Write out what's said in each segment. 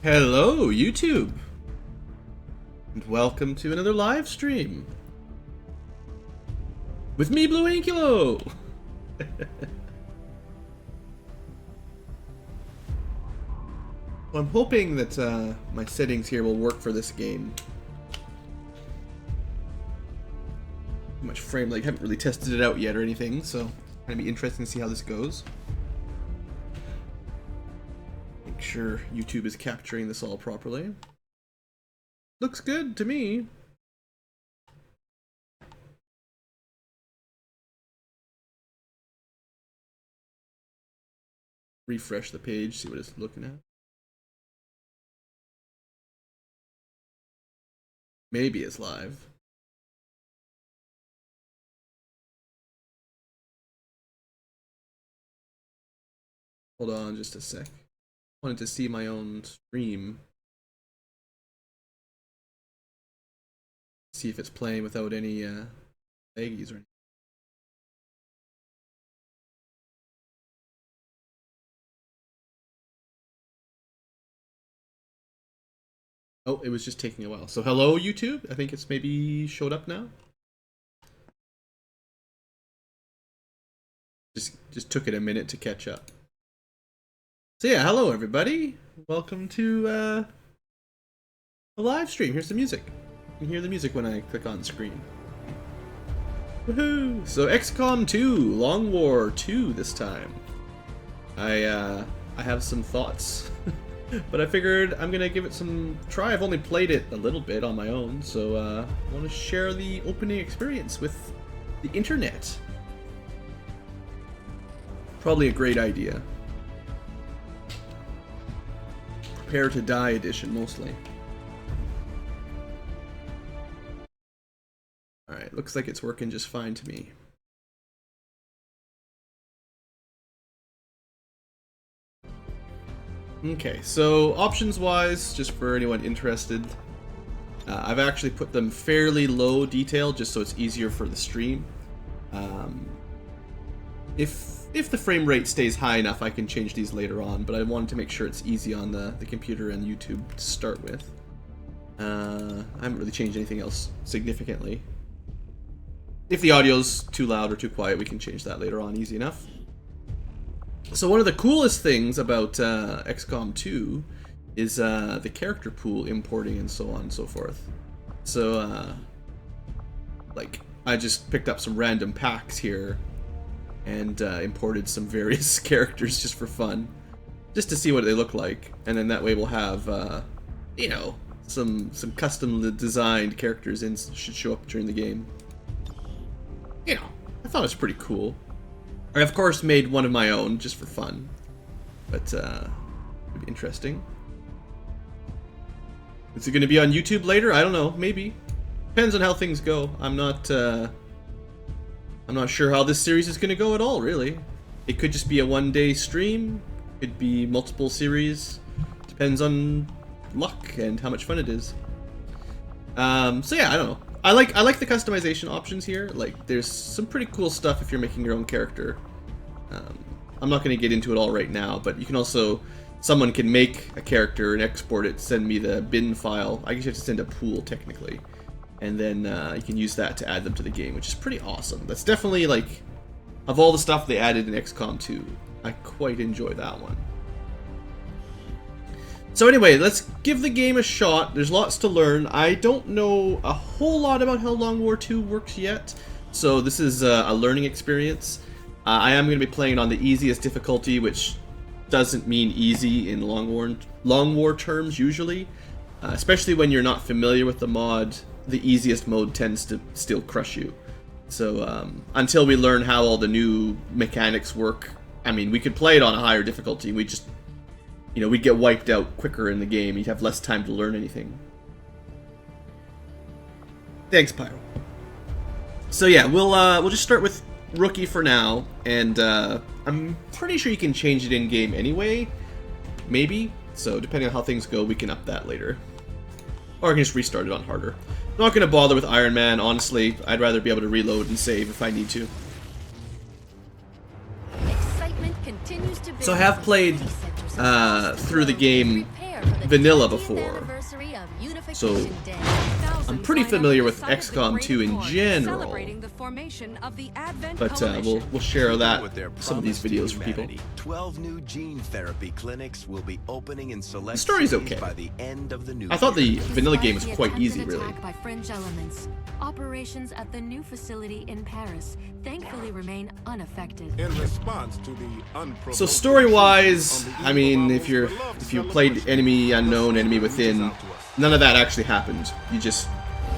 Hello, YouTube, and welcome to another live stream with me, BlueAnkylo. Well, I'm hoping that my settings here will work for this game. Too much frame rate. I haven't really tested it out yet or anything, so it's gonna be interesting to see how this goes. Make sure YouTube is capturing this all properly. Looks good to me. Refresh the page, see what it's looking at. Maybe it's live. Hold on just a sec. Wanted to see my own stream. See if it's playing without any laggies or anything. Oh, it was just taking a while. So hello, YouTube. I think it's maybe showed up now. Just took it a minute to catch up. So yeah, hello everybody. Welcome to the live stream. Here's the music. You can hear the music when I click on screen. Woohoo! So XCOM 2, Long War 2 this time. I have some thoughts. But I figured I'm gonna give it some try. I've only played it a little bit on my own, so I want to share the opening experience with the internet. Probably a great idea. Prepare to Die edition, mostly. Alright, looks like it's working just fine to me. Okay, so options-wise, just for anyone interested, I've actually put them fairly low detail just so it's easier for the stream. If the frame rate stays high enough, I can change these later on, but I wanted to make sure it's easy on the computer and YouTube to start with. I haven't really changed anything else significantly. If the audio's too loud or too quiet, we can change that later on, easy enough. So one of the coolest things about XCOM 2 is the character pool importing and so on and so forth. So, like, I just picked up some random packs here and imported some various characters just for fun, just to see what they look like, and then that way we'll have, you know, some custom designed characters should show up during the game. You know, I thought it was pretty cool. I, of course, made one of my own, just for fun. But, it'd be interesting. Is it going to be on YouTube later? I don't know. Maybe. Depends on how things go. I'm not sure how this series is going to go at all, really. It could just be a one-day stream. It could be multiple series. Depends on luck and how much fun it is. So yeah, I don't know. I like the customization options here. Like, there's some pretty cool stuff if you're making your own character. I'm not going to get into it all right now, but you can also, someone can make a character and export it, send me the bin file. I guess you have to send a pool technically, and then you can use that to add them to the game, which is pretty awesome. That's definitely, like, of all the stuff they added in XCOM 2, I quite enjoy that one. So anyway, let's give the game a shot. There's lots to learn. I don't know a whole lot about how Long War 2 works yet, so this is a learning experience. I am going to be playing on the easiest difficulty, which doesn't mean easy in Long War terms usually. Especially when you're not familiar with the mod, the easiest mode tends to still crush you. So until we learn how all the new mechanics work, I mean, we could play it on a higher difficulty. We just, you know, we'd get wiped out quicker in the game. You'd have less time to learn anything. Thanks, Pyro. So yeah, we'll just start with Rookie for now, and I'm pretty sure you can change it in game anyway, maybe. So depending on how things go, we can up that later, or I can just restart it on harder. I'm not gonna bother with Iron Man, honestly. I'd rather be able to reload and save if I need to. So I have played through the game vanilla before, so I'm pretty familiar with XCOM 2 in general. But we'll share that some of these videos for people. 12 new gene therapy clinics will be opening in select The story's cities okay. by the end of the new I thought the year. vanilla game was quite easy, really. By fringe elements, operations at the new facility in Paris thankfully remain unaffected. In response to the unprovoked So story-wise, on the I mean, evil if you beloved played Enemy Unknown, Enemy Within, none of that actually happened.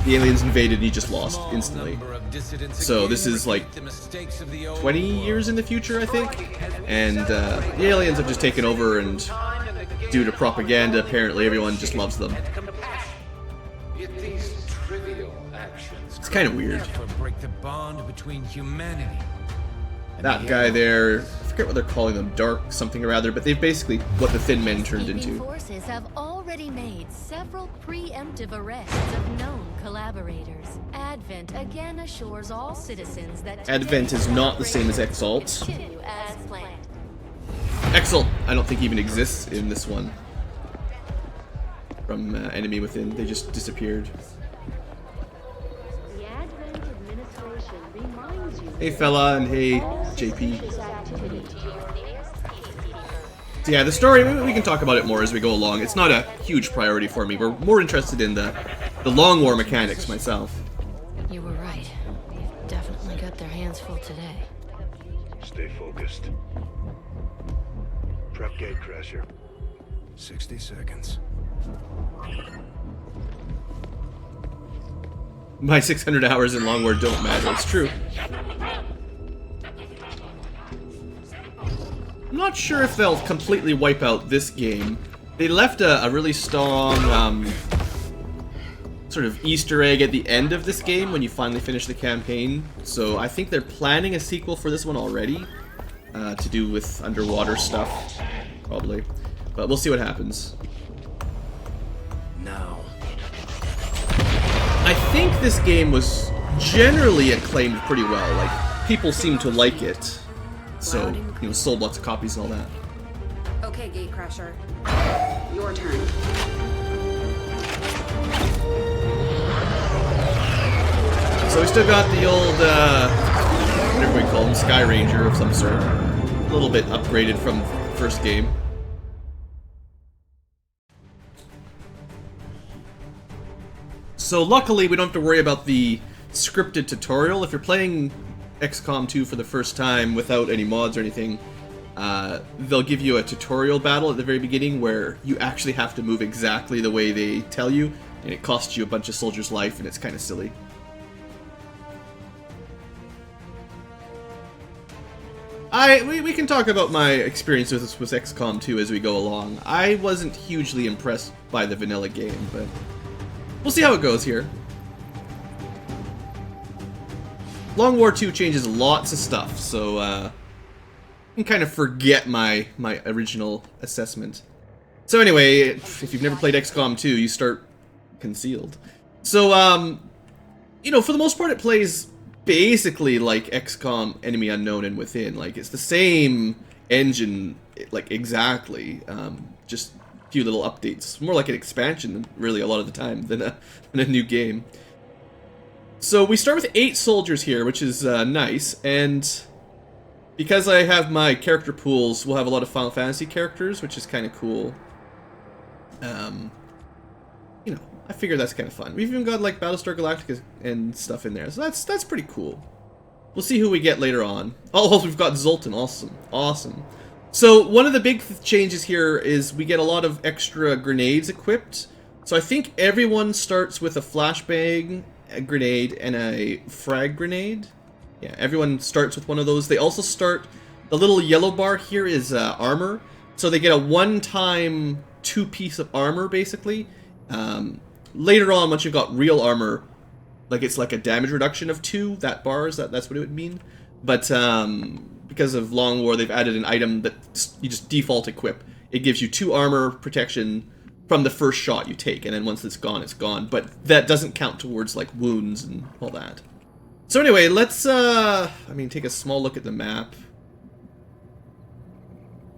The aliens invaded and you just lost instantly. So this is like 20 years in the future, I think, and the aliens have just taken over, and due to propaganda, apparently everyone just loves them. It's kind of weird. Break the bond between humanity. That guy there, I forget what they're calling them, Dark something or other, but they've basically what the Thin Men turned Peacekeeping into. forces have already made several preemptive arrests of known collaborators. Advent again assures all citizens that Advent is not the same as Exalt. continue as planned. Exalt, I don't think even exists in this one. From Enemy Within, they just disappeared. The Advent administration reminds you Hey fella, and hey JP. suspicious activity. So yeah, the story, we can talk about it more as we go along. It's not a huge priority for me. We're more interested in the Long War mechanics myself. You were right. They've definitely got their hands full today. Stay focused. Prep gate crasher. 60 seconds. My 600 hours in Long War don't matter, it's true. I'm not sure if they'll completely wipe out this game. They left a really strong sort of Easter egg at the end of this game when you finally finish the campaign. So I think they're planning a sequel for this one already, to do with underwater stuff, probably. But we'll see what happens. Now. I think this game was generally acclaimed pretty well. Like, people seem to like it. So, you know, sold lots of copies and all that. Okay, Gatecrasher. Your turn. So we still got the old, whatever we call him, Sky Ranger of some sort. A little bit upgraded from the first game. So luckily, we don't have to worry about the scripted tutorial. If you're playing XCOM 2 for the first time without any mods or anything, they'll give you a tutorial battle at the very beginning where you actually have to move exactly the way they tell you, and it costs you a bunch of soldiers' life, and it's kind of silly. We can talk about my experience with XCOM 2 as we go along. I wasn't hugely impressed by the vanilla game, but we'll see how it goes here. Long War 2 changes lots of stuff, so you can kind of forget my original assessment. So anyway, if you've never played XCOM 2, you start Concealed. So, you know, for the most part it plays basically like XCOM Enemy Unknown and Within. Like, it's the same engine, like, exactly. Just a few little updates. More like an expansion, really, a lot of the time, than a new game. So we start with 8 soldiers here, which is nice, and because I have my character pools, we'll have a lot of Final Fantasy characters, which is kind of cool. You know, I figure that's kind of fun. We've even got like Battlestar Galactica and stuff in there, so that's pretty cool. We'll see who we get later on. Oh, we've got Zoltan. Awesome. So one of the big changes here is we get a lot of extra grenades equipped. So I think everyone starts with a flashbang, a grenade, and a frag grenade. Yeah, everyone starts with one of those. They also start, the little yellow bar here is armor. So they get a one-time 2-piece of armor, basically. Later on, once you've got real armor, like it's like a damage reduction of 2, that's what it would mean. But because of Long War, they've added an item that you just default equip. It gives you 2 armor protection from the first shot you take, and then once it's gone, it's gone. But that doesn't count towards like wounds and all that. So anyway, let's take a small look at the map.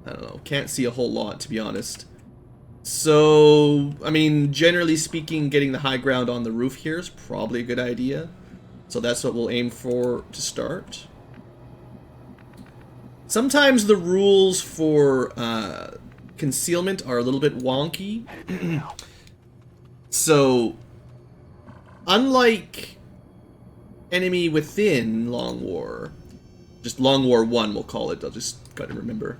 I don't know, can't see a whole lot, to be honest. So, I mean, generally speaking, getting the high ground on the roof here is probably a good idea. So that's what we'll aim for to start. Sometimes the rules for concealment are a little bit wonky. So, unlike Enemy Within Long War, just Long War 1 we'll call it, I'll just gotta remember.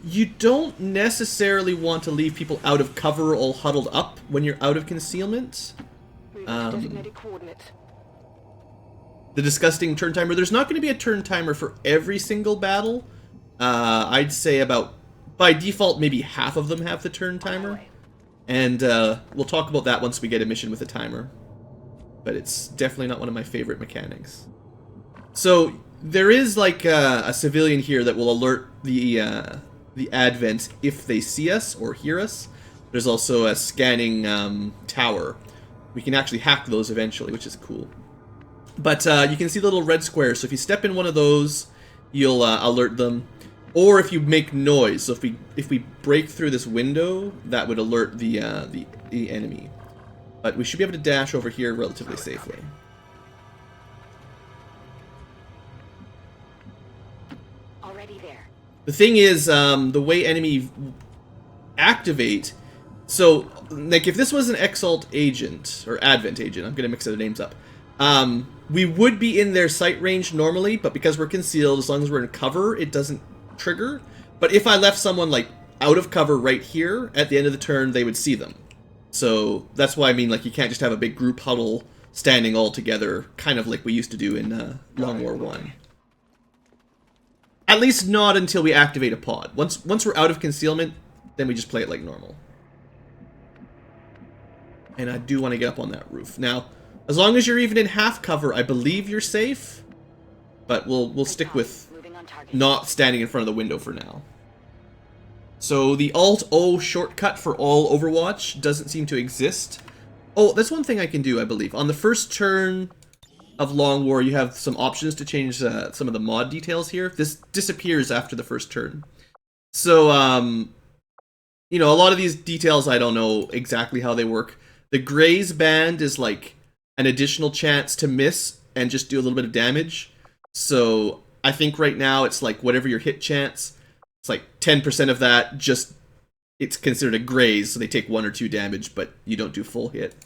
You don't necessarily want to leave people out of cover all huddled up when you're out of concealment. The disgusting turn timer. There's not going to be a turn timer for every single battle. I'd say about, by default, maybe half of them have the turn timer. And we'll talk about that once we get a mission with a timer. But it's definitely not one of my favorite mechanics. So there is like a civilian here that will alert the advent if they see us or hear us. There's also a scanning tower. We can actually hack those eventually, which is cool. But you can see the little red squares. So if you step in one of those, you'll alert them. Or if you make noise. So if we break through this window, that would alert the enemy. But we should be able to dash over here relatively safely. Already there. The thing is, the way enemy activate. So, like, if this was an Exalt agent or Advent agent, I'm gonna mix their names up. We would be in their sight range normally, but because we're concealed, as long as we're in cover, it doesn't trigger. But if I left someone, like, out of cover right here, at the end of the turn, they would see them. So, that's why I mean, like, you can't just have a big group huddle standing all together, kind of like we used to do in Long War 1. At least not until we activate a pod. Once we're out of concealment, then we just play it like normal. And I do want to get up on that roof. Now, as long as you're even in half cover, I believe you're safe. But we'll stick with not standing in front of the window for now. So the Alt-O shortcut for all Overwatch doesn't seem to exist. Oh, that's one thing I can do, I believe. On the first turn of Long War, you have some options to change some of the mod details here. This disappears after the first turn. So, you know, a lot of these details, I don't know exactly how they work. The Graze band is like an additional chance to miss and just do a little bit of damage. So I think right now it's like whatever your hit chance, it's like 10% of that, just it's considered a graze, so they take 1 or 2 damage, but you don't do full hit.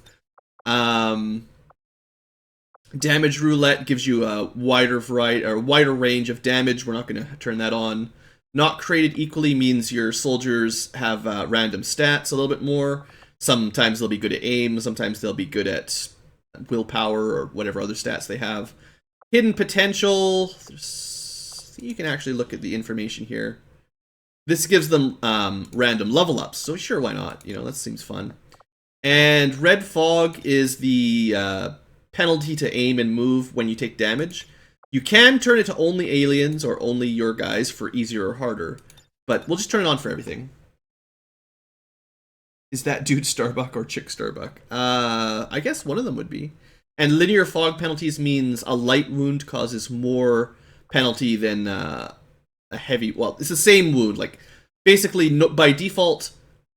Damage roulette gives you a wider variety or wider range of damage. We're not going to turn that on. Not created equally means your soldiers have random stats a little bit more. Sometimes they'll be good at aim, sometimes they'll be good at willpower or whatever other stats they have. Hidden potential. You can actually look at the information here. This gives them random level ups, so sure, why not? You know, that seems fun. And red fog is the penalty to aim and move when you take damage. You can turn it to only aliens or only your guys for easier or harder, but we'll just turn it on for everything. Is that dude Starbuck or chick Starbuck? I guess one of them would be. And linear fog penalties means a light wound causes more penalty than a heavy. Well, it's the same wound. Like, basically, by default,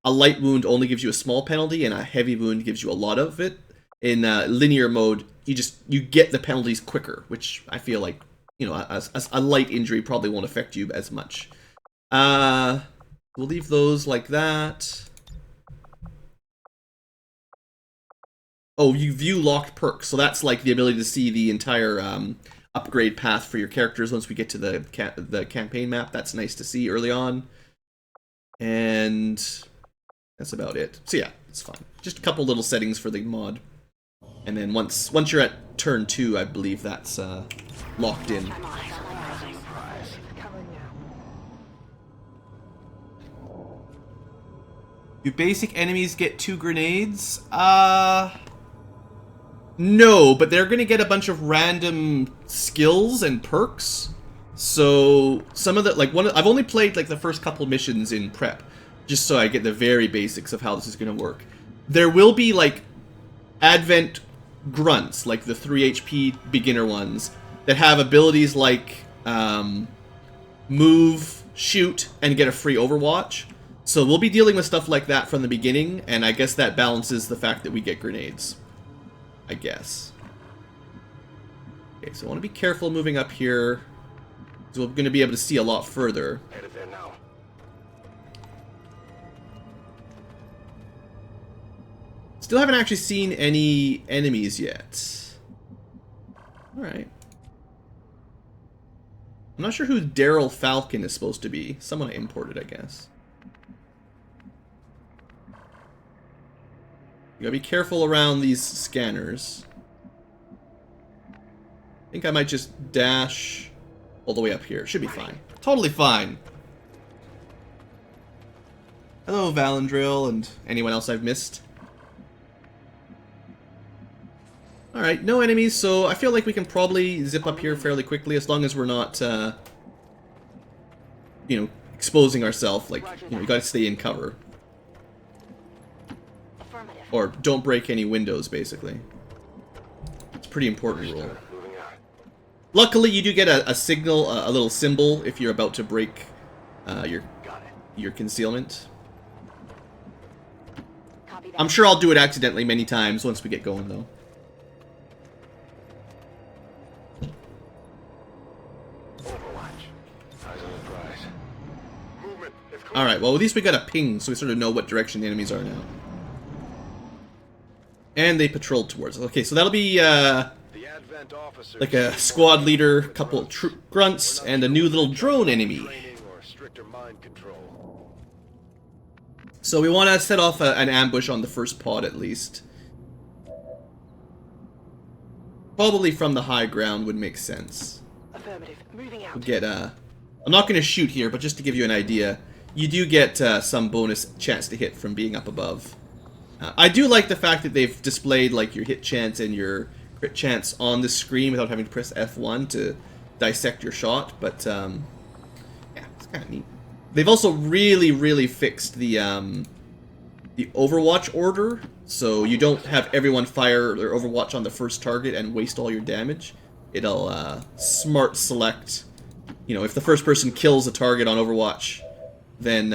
a light wound only gives you a small penalty, and a heavy wound gives you a lot of it. In linear mode, you get the penalties quicker, which I feel like, you know, a light injury probably won't affect you as much. We'll leave those like that. Oh, you view locked perks, so that's like the ability to see the entire upgrade path for your characters once we get to the campaign map. That's nice to see early on. And that's about it. So yeah, it's fine. Just a couple little settings for the mod. And then once you're at turn 2, I believe that's locked in. Do basic enemies get 2 grenades? No, but they're gonna get a bunch of random skills and perks. So some of the I've only played like the first couple missions in prep, just so I get the very basics of how this is gonna work. There will be like Advent grunts, like the 3 HP beginner ones, that have abilities like move, shoot, and get a free Overwatch. So we'll be dealing with stuff like that from the beginning, and I guess that balances the fact that we get grenades. I guess. Okay, so I want to be careful moving up here, because we're going to be able to see a lot further. Headed there now. Still haven't actually seen any enemies yet. Alright. I'm not sure who Daryl Falcon is supposed to be. Someone I imported, I guess. You gotta be careful around these scanners. I think I might just dash all the way up here. Should be fine. Totally fine. Hello, Valandril, and anyone else I've missed. Alright, no enemies, so I feel like we can probably zip up here fairly quickly as long as we're not, you know, exposing ourselves. Like, you know, you gotta stay in cover. Affirmative. Or don't break any windows, basically. It's a pretty important rule. Moving out. Luckily, you do get a signal, a little symbol, if you're about to break your Got it. concealment. Copy that. I'm sure I'll do it accidentally many times once we get going, though. Overwatch. Eyes on the prize. Movement. It's clear. Alright, well, at least we got a ping, so we sort of know what direction the enemies are now. And they patrolled towards us. Okay, so that'll be, The advent officer. like a squad leader, couple of grunts, and a new little drone enemy. Training or stricter mind control. So we want to set off an ambush on the first pod, at least. Probably from the high ground would make sense. Affirmative. Moving out. We'll get, I'm not going to shoot here, but just to give you an idea, you do get some bonus chance to hit from being up above. I do like the fact that they've displayed like your hit chance and your crit chance on the screen without having to press F1 to dissect your shot, but yeah, it's kind of neat. They've also really fixed the Overwatch order, so you don't have everyone fire their Overwatch on the first target and waste all your damage. It'll smart select, you know, if the first person kills a target on Overwatch, then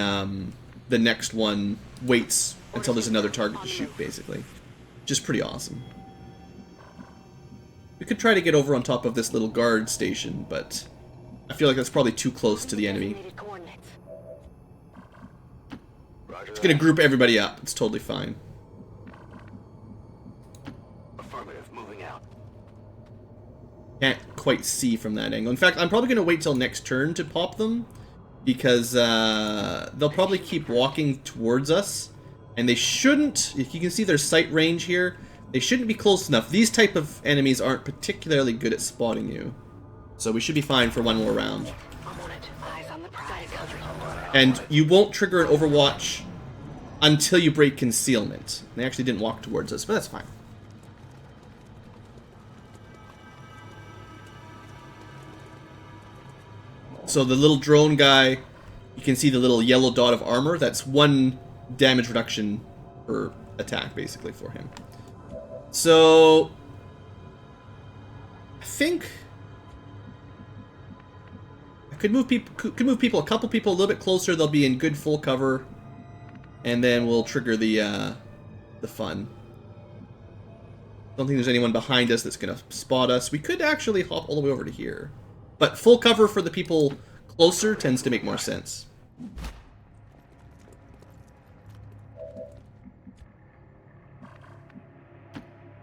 the next one waits until there's another target to shoot, basically. Which is pretty awesome. We could try to get over on top of this little guard station, but I feel like that's probably too close to the enemy. Designated coordinates. Roger It's that. gonna group everybody up. It's totally fine. Affirmative. Moving out. Can't quite see from that angle. In fact, I'm probably gonna wait till next turn to pop them, because they'll probably keep walking towards us, and they shouldn't, if you can see their sight range here, they shouldn't be close enough. These type of enemies aren't particularly good at spotting you, so we should be fine for one more round. I'm on it. Eyes on the prize. And you won't trigger an Overwatch until you break concealment. They actually didn't walk towards us, but that's fine. So the little drone guy, you can see the little yellow dot of armor. That's 1 damage reduction per attack, basically, for him. So I think I could move people, a couple people a little bit closer. They'll be in good full cover, and then we'll trigger the fun. Don't think there's anyone behind us that's gonna spot us. We could actually hop all the way over to here, but full cover for the people closer tends to make more sense.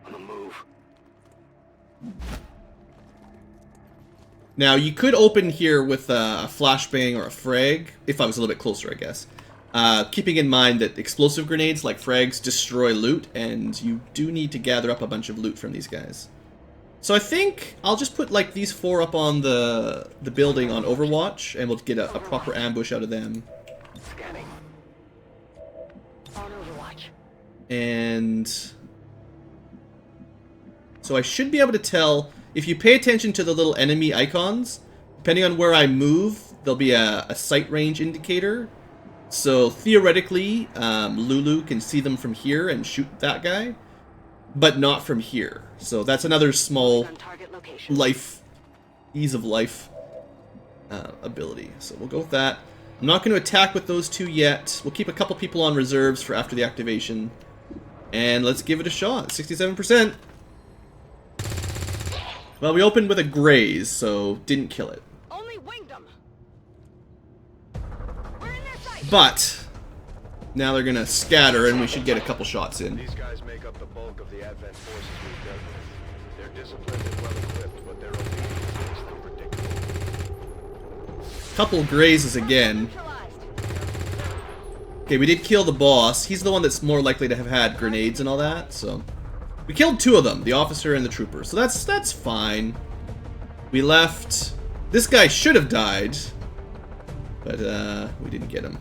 On the move. Now, you could open here with a flashbang or a frag, if I was a little bit closer, I guess. Keeping in mind that explosive grenades, like frags, destroy loot, and you do need to gather up a bunch of loot from these guys. So I think I'll just put, like, these 4 up on the building on Overwatch, and we'll get a proper ambush out of them. Scanning. On Overwatch. And so I should be able to tell, if you pay attention to the little enemy icons, depending on where I move, there'll be a sight range indicator. So theoretically, Lulu can see them from here and shoot that guy, but not from here. So that's another small On target location. life, ease of life ability. So we'll go with that. I'm not going to attack with those two yet. We'll keep a couple people on reserves for after the activation. And let's give it a shot. 67%. Well, we opened with a graze, so didn't kill it. Only winged them. We're in their sight. But now they're going to scatter, and we should get a couple shots in. These guys make up the bulk of the Advent forces we've dealt with. They're disciplined and well equipped, but their obedience makes them predictable. Couple grazes again. Okay, we did kill the boss. He's the one that's more likely to have had grenades and all that, so... We killed two of them, the officer and the trooper, so that's fine. We left... This guy should have died, but we didn't get him.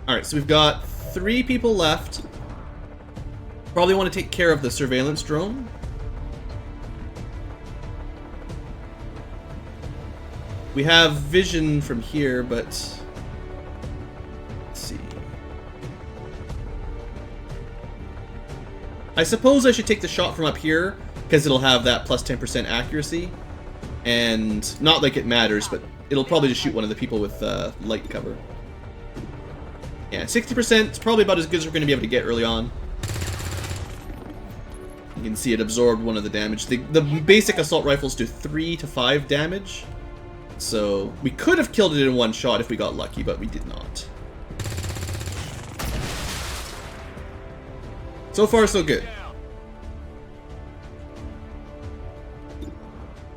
Alright, so we've got 3 people left. Probably want to take care of the surveillance drone. We have vision from here, but... Let's see. I suppose I should take the shot from up here, because it'll have that plus 10% accuracy. And not like it matters, but it'll probably just shoot one of the people with light cover. Yeah, 60% is probably about as good as we're going to be able to get early on. You can see it absorbed one of the damage. The basic assault rifles do 3 to 5 damage. So we could have killed it in one shot if we got lucky, but we did not. So far, so good.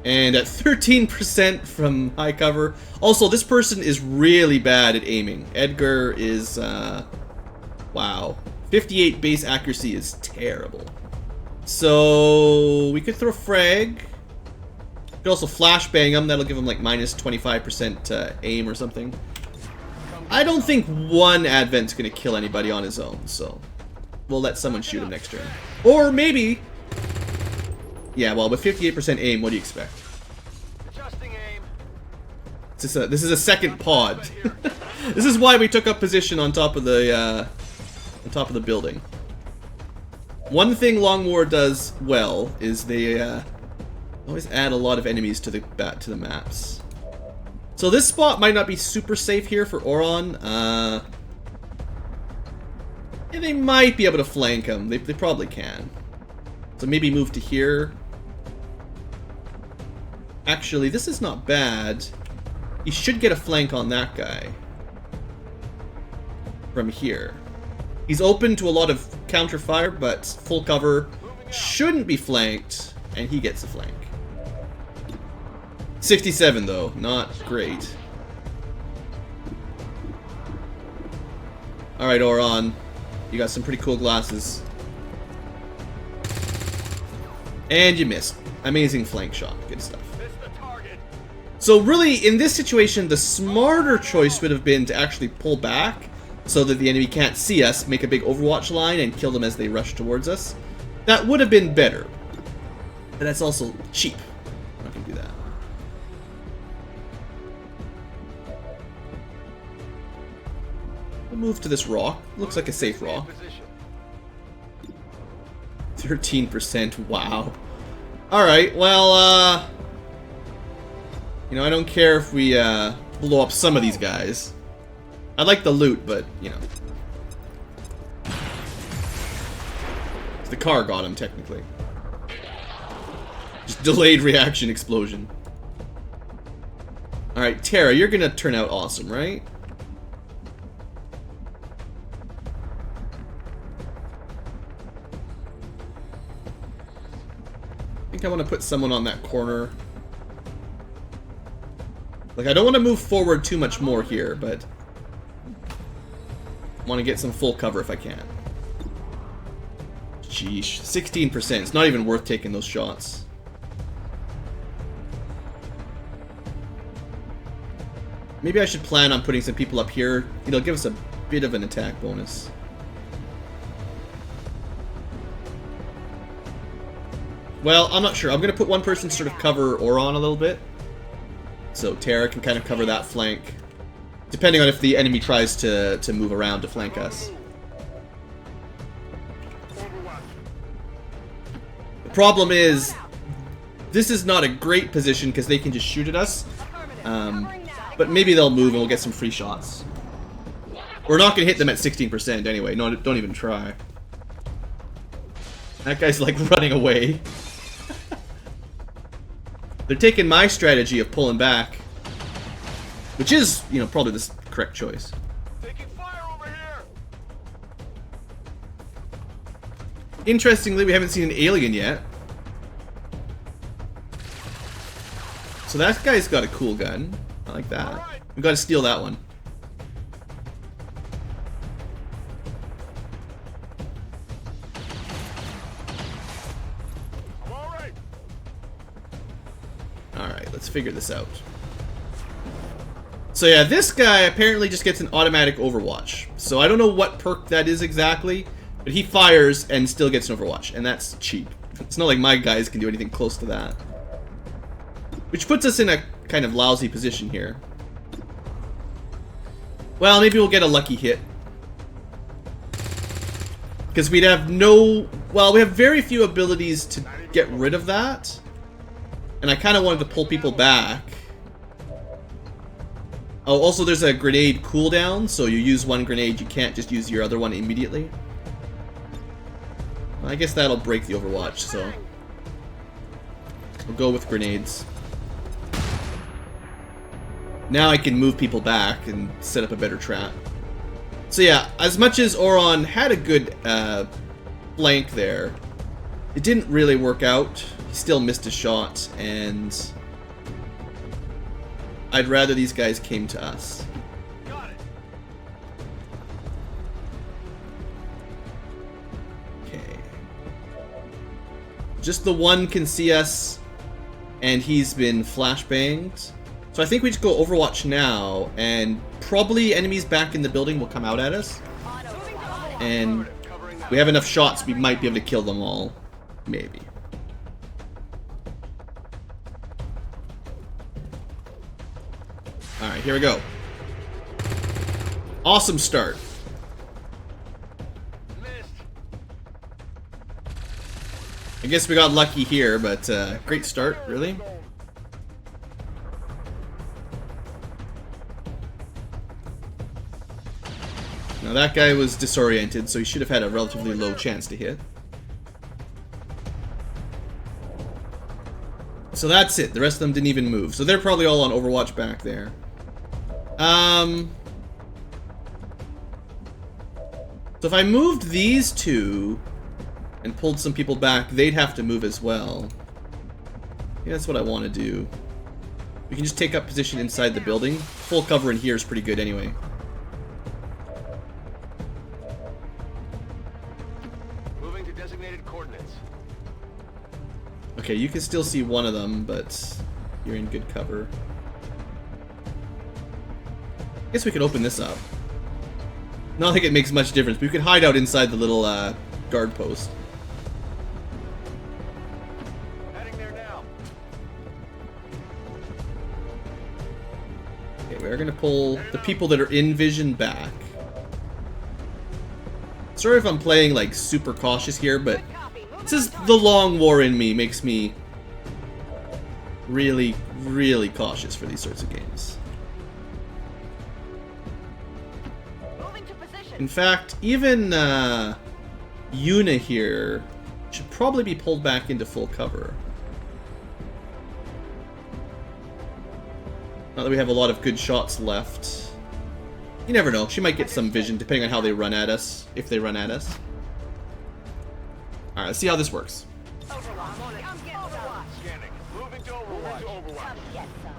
And at 13% from high cover. Also, this person is really bad at aiming. Edgar is, wow. 58 base accuracy is terrible. So, we could throw frag. We could also flashbang him. That'll give him like minus 25% aim or something. I don't think one Advent's going to kill anybody on his own, so... We'll let someone shoot him next turn. Or maybe... Yeah, well, with 58% aim, what do you expect? Adjusting aim. This is a second pod. This is why we took up position on top of the building. One thing Long War does well is they always add a lot of enemies to the maps. So this spot might not be super safe here for Oron. Yeah, they might be able to flank him. They probably can. So maybe move to here. Actually, this is not bad. He should get a flank on that guy. From here. He's open to a lot of counter fire, but full cover shouldn't be flanked, and he gets a flank. 67 though, not great. Alright, Oron. You got some pretty cool glasses. And you missed. Amazing flank shot. Good stuff. So really, in this situation, the smarter choice would have been to actually pull back so that the enemy can't see us, make a big overwatch line, and kill them as they rush towards us. That would have been better. But that's also cheap. I'm not going to do that. We'll move to this rock. Looks like a safe rock. 13%. Wow. Alright, well, you know, I don't care if we blow up some of these guys. I like the loot, but, you know. The car got him, technically. Just delayed reaction explosion. Alright, Tara, you're gonna turn out awesome, right? I think I want to put someone on that corner. Like, I don't want to move forward too much more here, but I want to get some full cover if I can. Sheesh. 16%. It's not even worth taking those shots. Maybe I should plan on putting some people up here. It'll give us a bit of an attack bonus. Well, I'm not sure. I'm going to put one person to sort of cover Oron a little bit. So Tara can kind of cover that flank. Depending on if the enemy tries to move around to flank us. The problem is, this is not a great position because they can just shoot at us. But maybe they'll move and we'll get some free shots. We're not gonna hit them at 16% anyway. No, don't even try. That guy's like running away. They're taking my strategy of pulling back, which is, you know, probably the correct choice. Taking fire over here. Interestingly, we haven't seen an alien yet. So that guy's got a cool gun. I like that. We gotta steal that one. I'm all right. Alright, let's figure this out. So yeah, this guy apparently just gets an automatic overwatch. So I don't know what perk that is exactly, but he fires and still gets an overwatch, and that's cheap. It's not like my guys can do anything close to that. Which puts us in a kind of lousy position here. Well, maybe we'll get a lucky hit. Because we'd have no... Well, we have very few abilities to get rid of that. And I kind of wanted to pull people back. Oh, also there's a grenade cooldown, so you use one grenade, you can't just use your other one immediately. Well, I guess that'll break the overwatch, so... We'll go with grenades. Now I can move people back and set up a better trap. So yeah, as much as Oron had a good flank there, it didn't really work out. He still missed a shot, and I'd rather these guys came to us. Got it. Okay. Just the one can see us, and he's been flashbanged. So I think we just go Overwatch now, and probably enemies back in the building will come out at us. And we have enough shots, we might be able to kill them all. Maybe. Alright, here we go. Awesome start. Missed. I guess we got lucky here, but great start, really. Now that guy was disoriented, so he should have had a relatively low chance to hit. So that's it. The rest of them didn't even move. So they're probably all on Overwatch back there. So if I moved these two and pulled some people back, they'd have to move as well. Yeah, that's what I want to do. We can just take up position inside the building. Full cover in here is pretty good anyway. Moving to designated coordinates. Okay, you can still see one of them, but you're in good cover. I guess we could open this up. Not think it makes much difference, but we could hide out inside the little guard post. Heading there now. Okay, we're gonna pull the people that are in vision back. Sorry if I'm playing like super cautious here, but this is the Long War in me makes me really, really cautious for these sorts of games. Moving to position. In fact, even Yuna here should probably be pulled back into full cover. Not that we have a lot of good shots left. You never know, she might get some vision depending on how they run at us, if they run at us. Alright, let's see how this works. Overwatch. Come get some. Scanning. Moving to Overwatch. Come get some.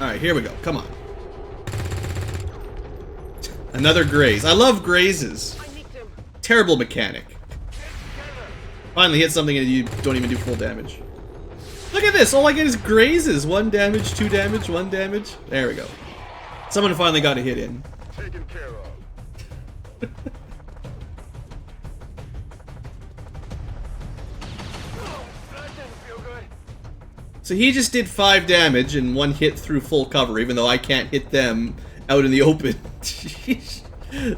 Alright, here we go, come on. Another graze. I love grazes. I need to. Terrible mechanic. Finally hit something and you don't even do full damage. Look at this, all I get is grazes. 1 damage, 2 damage, 1 damage. There we go. Someone finally got a hit in. Taken care of. That didn't feel good. So he just did 5 damage and 1 hit through full cover, even though I can't hit them out in the open.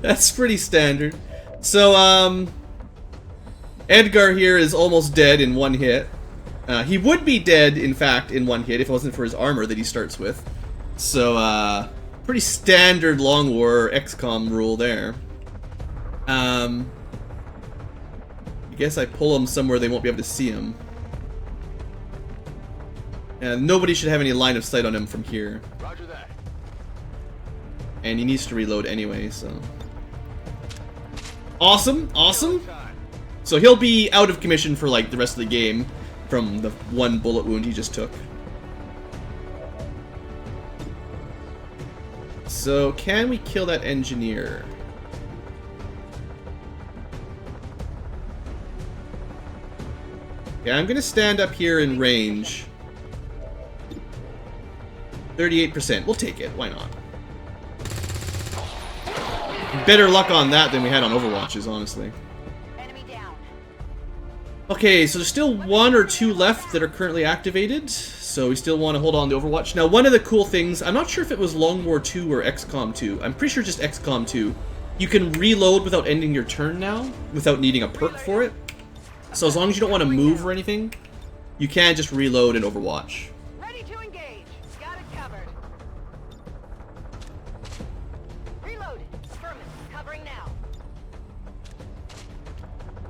That's pretty standard. So, Edgar here is almost dead in 1 hit. He would be dead, in fact, in one hit if it wasn't for his armor that he starts with. So, pretty standard Long War XCOM rule there. I guess I pull him somewhere they won't be able to see him. And nobody should have any line of sight on him from here. Roger that. And he needs to reload anyway, so... Awesome, awesome! So he'll be out of commission for, like, the rest of the game from the one bullet wound he just took. So, can we kill that engineer? Yeah, I'm gonna stand up here in range. 38%. We'll take it. Why not? Better luck on that than we had on Overwatches, honestly. Enemy down. Okay, so there's still 1 or 2 left that are currently activated. So we still want to hold on to Overwatch. Now, one of the cool things, I'm not sure if it was Long War 2 or XCOM 2. I'm pretty sure just XCOM 2. You can reload without ending your turn now, without needing a perk for it. So as long as you don't want to move or anything, you can just reload in Overwatch. Ready to engage. Got it covered. Reloaded. Affirmative. Covering now.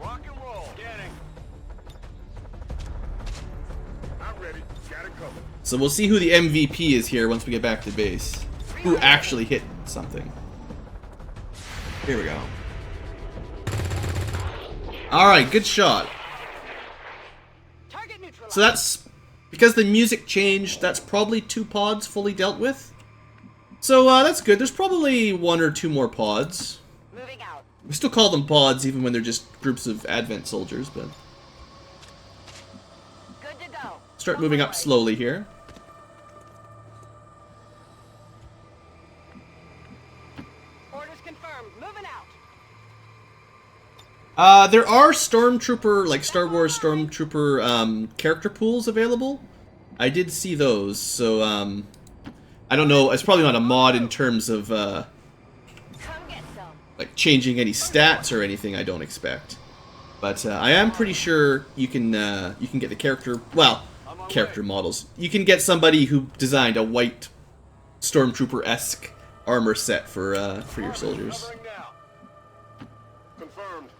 Rock and roll. Scanning. I'm ready. Got it covered. So we'll see who the MVP is here once we get back to base. Who actually hit something. Here we go. Alright, good shot. Target neutralized. So that's... Because the music changed, that's probably 2 pods fully dealt with. So that's good. There's probably 1 or 2 more pods. Moving out. We still call them pods even when they're just groups of Advent soldiers, but... Good to go. Start moving up slowly here. Orders confirmed. Moving out. There are Stormtrooper, like Star Wars Stormtrooper, character pools available. I did see those, so, I don't know, it's probably not a mod in terms of, Come get some. like, changing any stats or anything, I don't expect. But, I am pretty sure you can get the character, well, character models. You can get somebody who designed a white Stormtrooper-esque armor set for your soldiers. Covering now. Confirmed.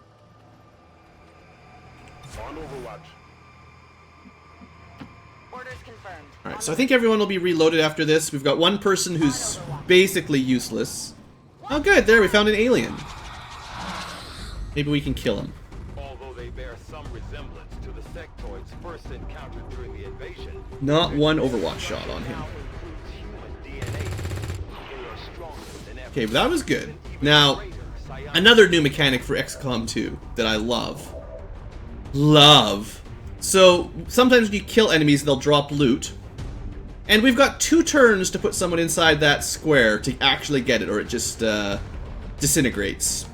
On Overwatch. Orders confirmed. Alright, so I think everyone will be reloaded after this. We've got one person who's basically useless. Oh good, there, we found an alien. Maybe we can kill him. Although they bear some resemblance to the sectoids first encountered during the invasion, Not one Overwatch shot on him. now includes human DNA. They are stronger than ever. Okay, but that was good. Now, another new mechanic for XCOM 2 that I love. So, sometimes when you kill enemies, they'll drop loot. And we've got 2 turns to put someone inside that square to actually get it, or it just disintegrates.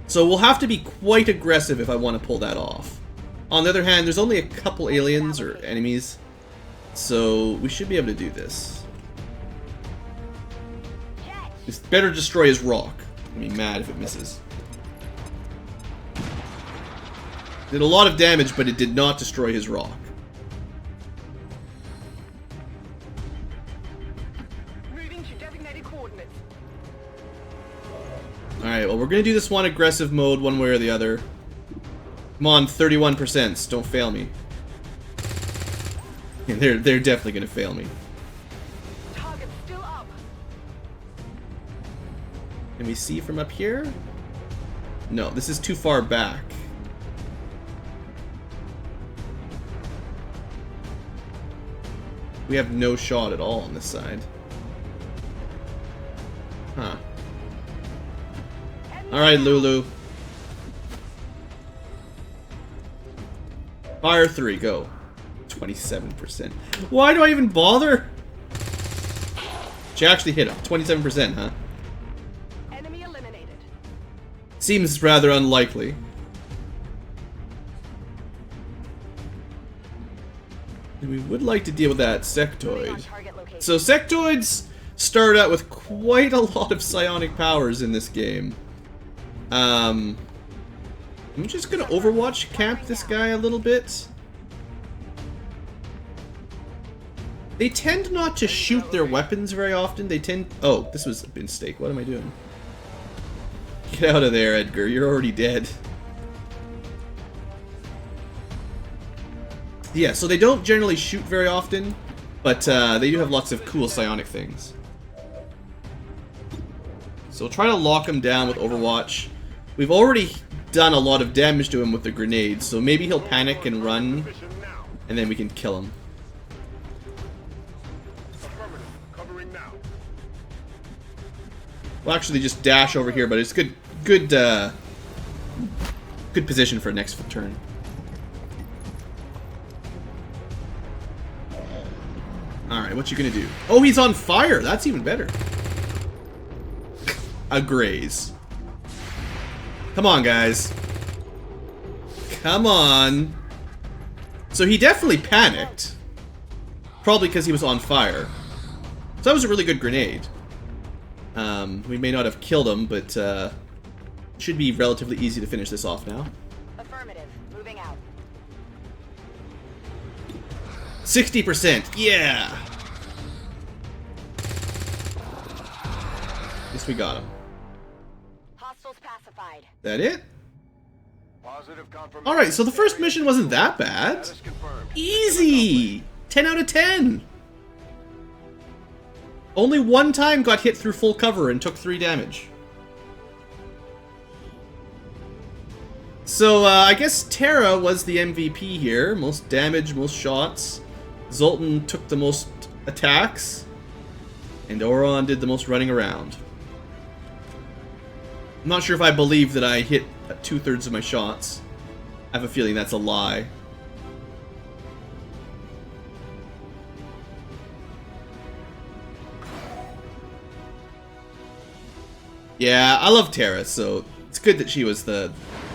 So we'll have to be quite aggressive if I want to pull that off. On the other hand, there's only a couple aliens or enemies, so we should be able to do this. It's better to destroy his rock. I'd be mad if it misses. Did a lot of damage, but it did not destroy his rock. Moving to designated coordinates. Alright, well we're gonna do this one aggressive mode one way or the other. Come on, 31%, don't fail me. Yeah, they're definitely gonna fail me. Target still up. Can we see from up here? No, this is too far back. We have no shot at all on this side. Huh. Alright, Lulu. Fire 3, go. 27%. Why do I even bother? She actually hit him. 27%, huh? Enemy eliminated. Seems rather unlikely. And we would like to deal with that sectoid. Target location. So sectoids start out with quite a lot of psionic powers in this game. I'm just gonna Overwatch camp this guy a little bit. They tend not to shoot their weapons very often. They tend... Oh, this was a mistake. What am I doing? Get out of there, Edgar. You're already dead. Yeah, so they don't generally shoot very often, but they do have lots of cool psionic things. So try to lock him down with Overwatch. We've already done a lot of damage to him with the grenades, so maybe he'll panic and run, and then we can kill him. We'll actually just dash over here, but it's good position for next turn. Alright, what you gonna do? Oh, he's on fire! That's even better. A graze. Come on, guys. Come on. So he definitely panicked. Probably because he was on fire. So that was a really good grenade. We may not have killed him, but should be relatively easy to finish this off now. Affirmative. Moving out. 60%. Yeah. Guess we got him. Hostiles pacified. That it? Positive confirmation. All right, so the first mission wasn't that bad. Status confirmed. Easy. 10 out of 10. Only one time got hit through full cover and took 3 damage. So, I guess Terra was the MVP here. Most damage, most shots. Zoltan took the most attacks. And Oron did the most running around. I'm not sure if I believe that I hit 2/3 of my shots. I have a feeling that's a lie. Yeah, I love Terra, so it's good that she was the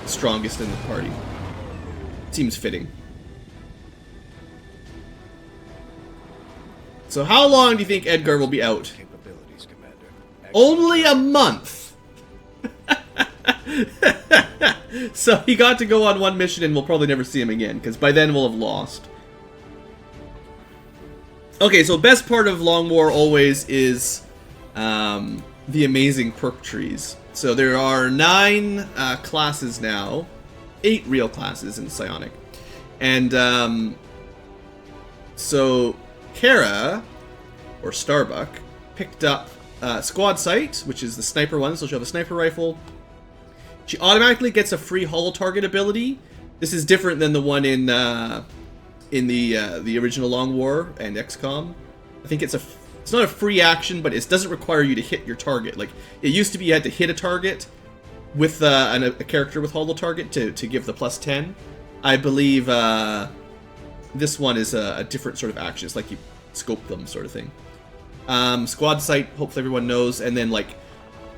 strongest in the party. Seems fitting. So how long do you think Edgar will be out? Capabilities, Commander. Only a month! So he got to go on one mission and we'll probably never see him again, because by then we'll have lost. Okay, so best part of Long War always is the amazing perk trees. So there are 9 classes now, 8 real classes in Psionic. And so Kara, or Starbuck, picked up Squad Sight, which is the sniper one, so she'll have a sniper rifle. She automatically gets a free hollow target ability. This is different than the one in the original Long War and XCOM. I think it's not a free action, but it doesn't require you to hit your target. Like, it used to be you had to hit a target with a character with hollow target to give the +10. I believe this one is a different sort of action. It's like you scope them sort of thing. Squad Sight, hopefully everyone knows, and then like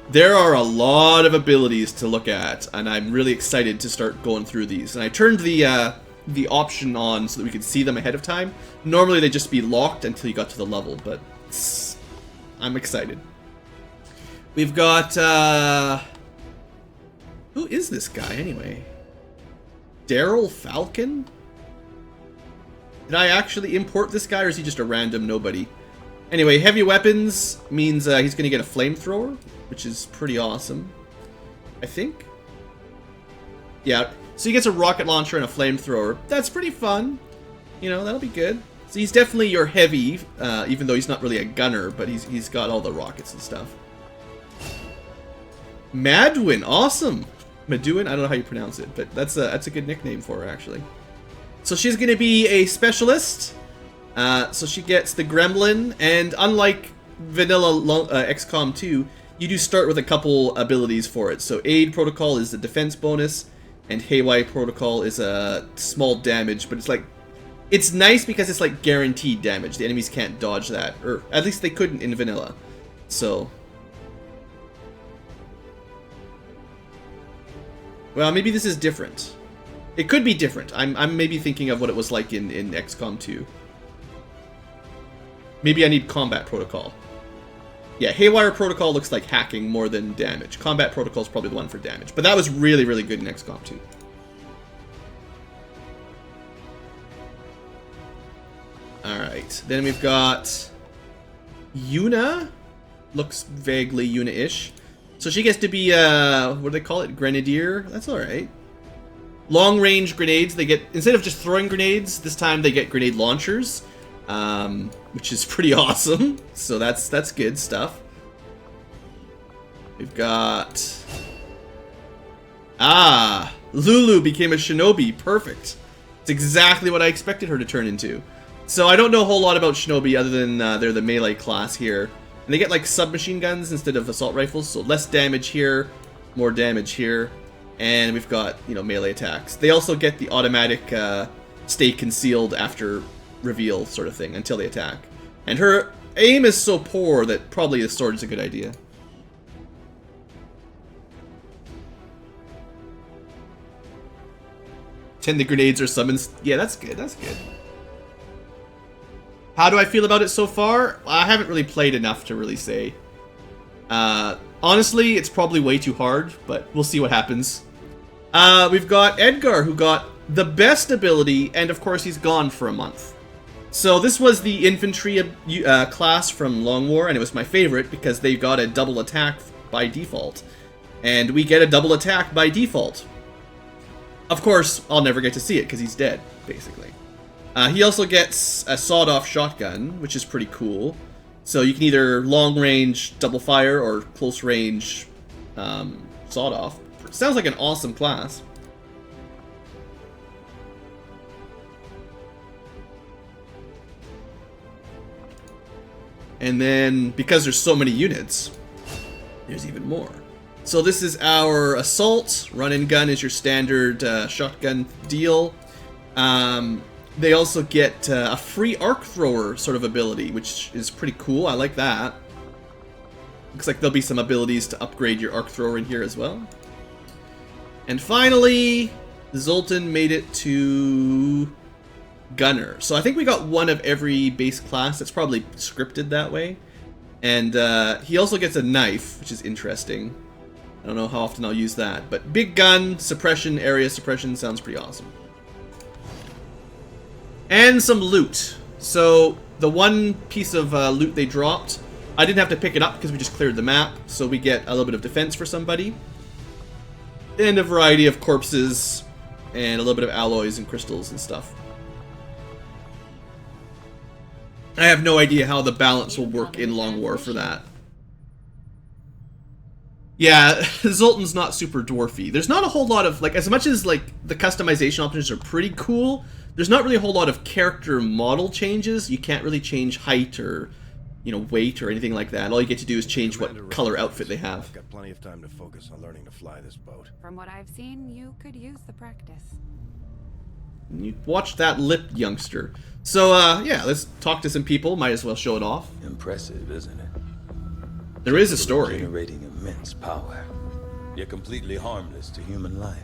there are a lot of abilities to look at, and I'm really excited to start going through these. And I turned the option on so that we could see them ahead of time. Normally they'd just be locked until you got to the level, but I'm excited. We've got who is this guy anyway? Daryl Falcon? Did I actually import this guy, or is he just a random nobody? Anyway, heavy weapons means he's going to get a flamethrower, which is pretty awesome, I think. Yeah, so he gets a rocket launcher and a flamethrower. That's pretty fun. You know, that'll be good. So he's definitely your heavy, even though he's not really a gunner, but he's got all the rockets and stuff. Madwin, awesome. Maduin, I don't know how you pronounce it, but that's a good nickname for her, actually. So she's going to be a specialist. So she gets the Gremlin, and unlike vanilla XCOM 2, you do start with a couple abilities for it. So Aid Protocol is the defense bonus, and Haywire Protocol is a small damage, but it's nice because it's like guaranteed damage. The enemies can't dodge that, or at least they couldn't in vanilla. So, well, maybe this is different. It could be different. I'm maybe thinking of what it was like in XCOM 2. Maybe I need Combat Protocol. Yeah, Haywire Protocol looks like hacking more than damage. Combat Protocol is probably the one for damage. But that was really, really good in XCOM 2. Alright. Alright, then we've got Yuna. Looks vaguely Yuna-ish. So she gets to be, what do they call it? Grenadier? That's alright. Long-range grenades, they get, instead of just throwing grenades, this time they get grenade launchers. Which is pretty awesome. So that's good stuff. We've got... Ah! Lulu became a shinobi. Perfect. It's exactly what I expected her to turn into. So I don't know a whole lot about shinobi other than they're the melee class here. And they get like submachine guns instead of assault rifles, so less damage here, more damage here. And we've got, you know, melee attacks. They also get the automatic stay concealed after reveal sort of thing until they attack. And her aim is so poor that probably the sword is a good idea. The grenades are summoned. Yeah, that's good. That's good. How do I feel about it so far? I haven't really played enough to really say. Honestly, it's probably way too hard, but we'll see what happens. We've got Edgar, who got the best ability, and of course he's gone for a month. So this was the infantry class from Long War, and it was my favorite because they got a double attack by default. And we get a double attack by default. Of course, I'll never get to see it because he's dead, basically. He also gets a sawed-off shotgun, which is pretty cool. So you can either long-range double fire or close-range sawed-off. Sounds like an awesome class. And then, because there's so many units, there's even more. So this is our assault. Run and gun is your standard shotgun deal. They also get a free arc thrower sort of ability, which is pretty cool. I like that. Looks like there'll be some abilities to upgrade your arc thrower in here as well. And finally, Zoltan made it to Gunner. So I think we got one of every base class. It's probably scripted that way. And he also gets a knife, which is interesting. I don't know how often I'll use that. But big gun, suppression, area suppression sounds pretty awesome. And some loot. So the one piece of loot they dropped, I didn't have to pick it up because we just cleared the map. So we get a little bit of defense for somebody. And a variety of corpses. And a little bit of alloys and crystals and stuff. I have no idea how the balance will work in Long War for that. Yeah, Zoltan's not super dwarfy. There's not a whole lot of, like, as much as, like, the customization options are pretty cool, there's not really a whole lot of character model changes. You can't really change height or, you know, weight or anything like that. All you get to do is change what color outfit they have. I've got plenty of time to focus on learning to fly this boat. From what I've seen, you could use the practice. You watch that lip, youngster. So, yeah, let's talk to some people. Might as well show it off. Impressive, isn't it? There is a story. Generating immense power, yet completely harmless to human life.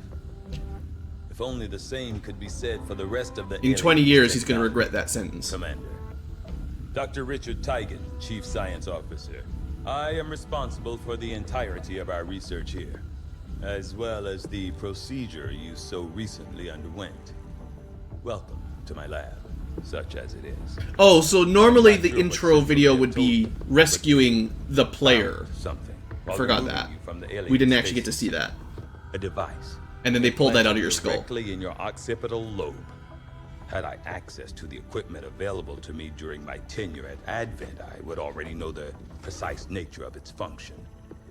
If only the same could be said for the rest of the... In 20 years, he's going to regret that sentence. Commander. Dr. Richard Tigan, Chief Science Officer. I am responsible for the entirety of our research here, as well as the procedure you so recently underwent. Welcome to my lab, such as it is. Oh, so normally the intro video would be rescuing the player. Something. I forgot that. We didn't actually get to see that. A device. And then they pulled that out of your skull. Directly in your occipital lobe. Had I access to the equipment available to me during my tenure at Advent, I would already know the precise nature of its function.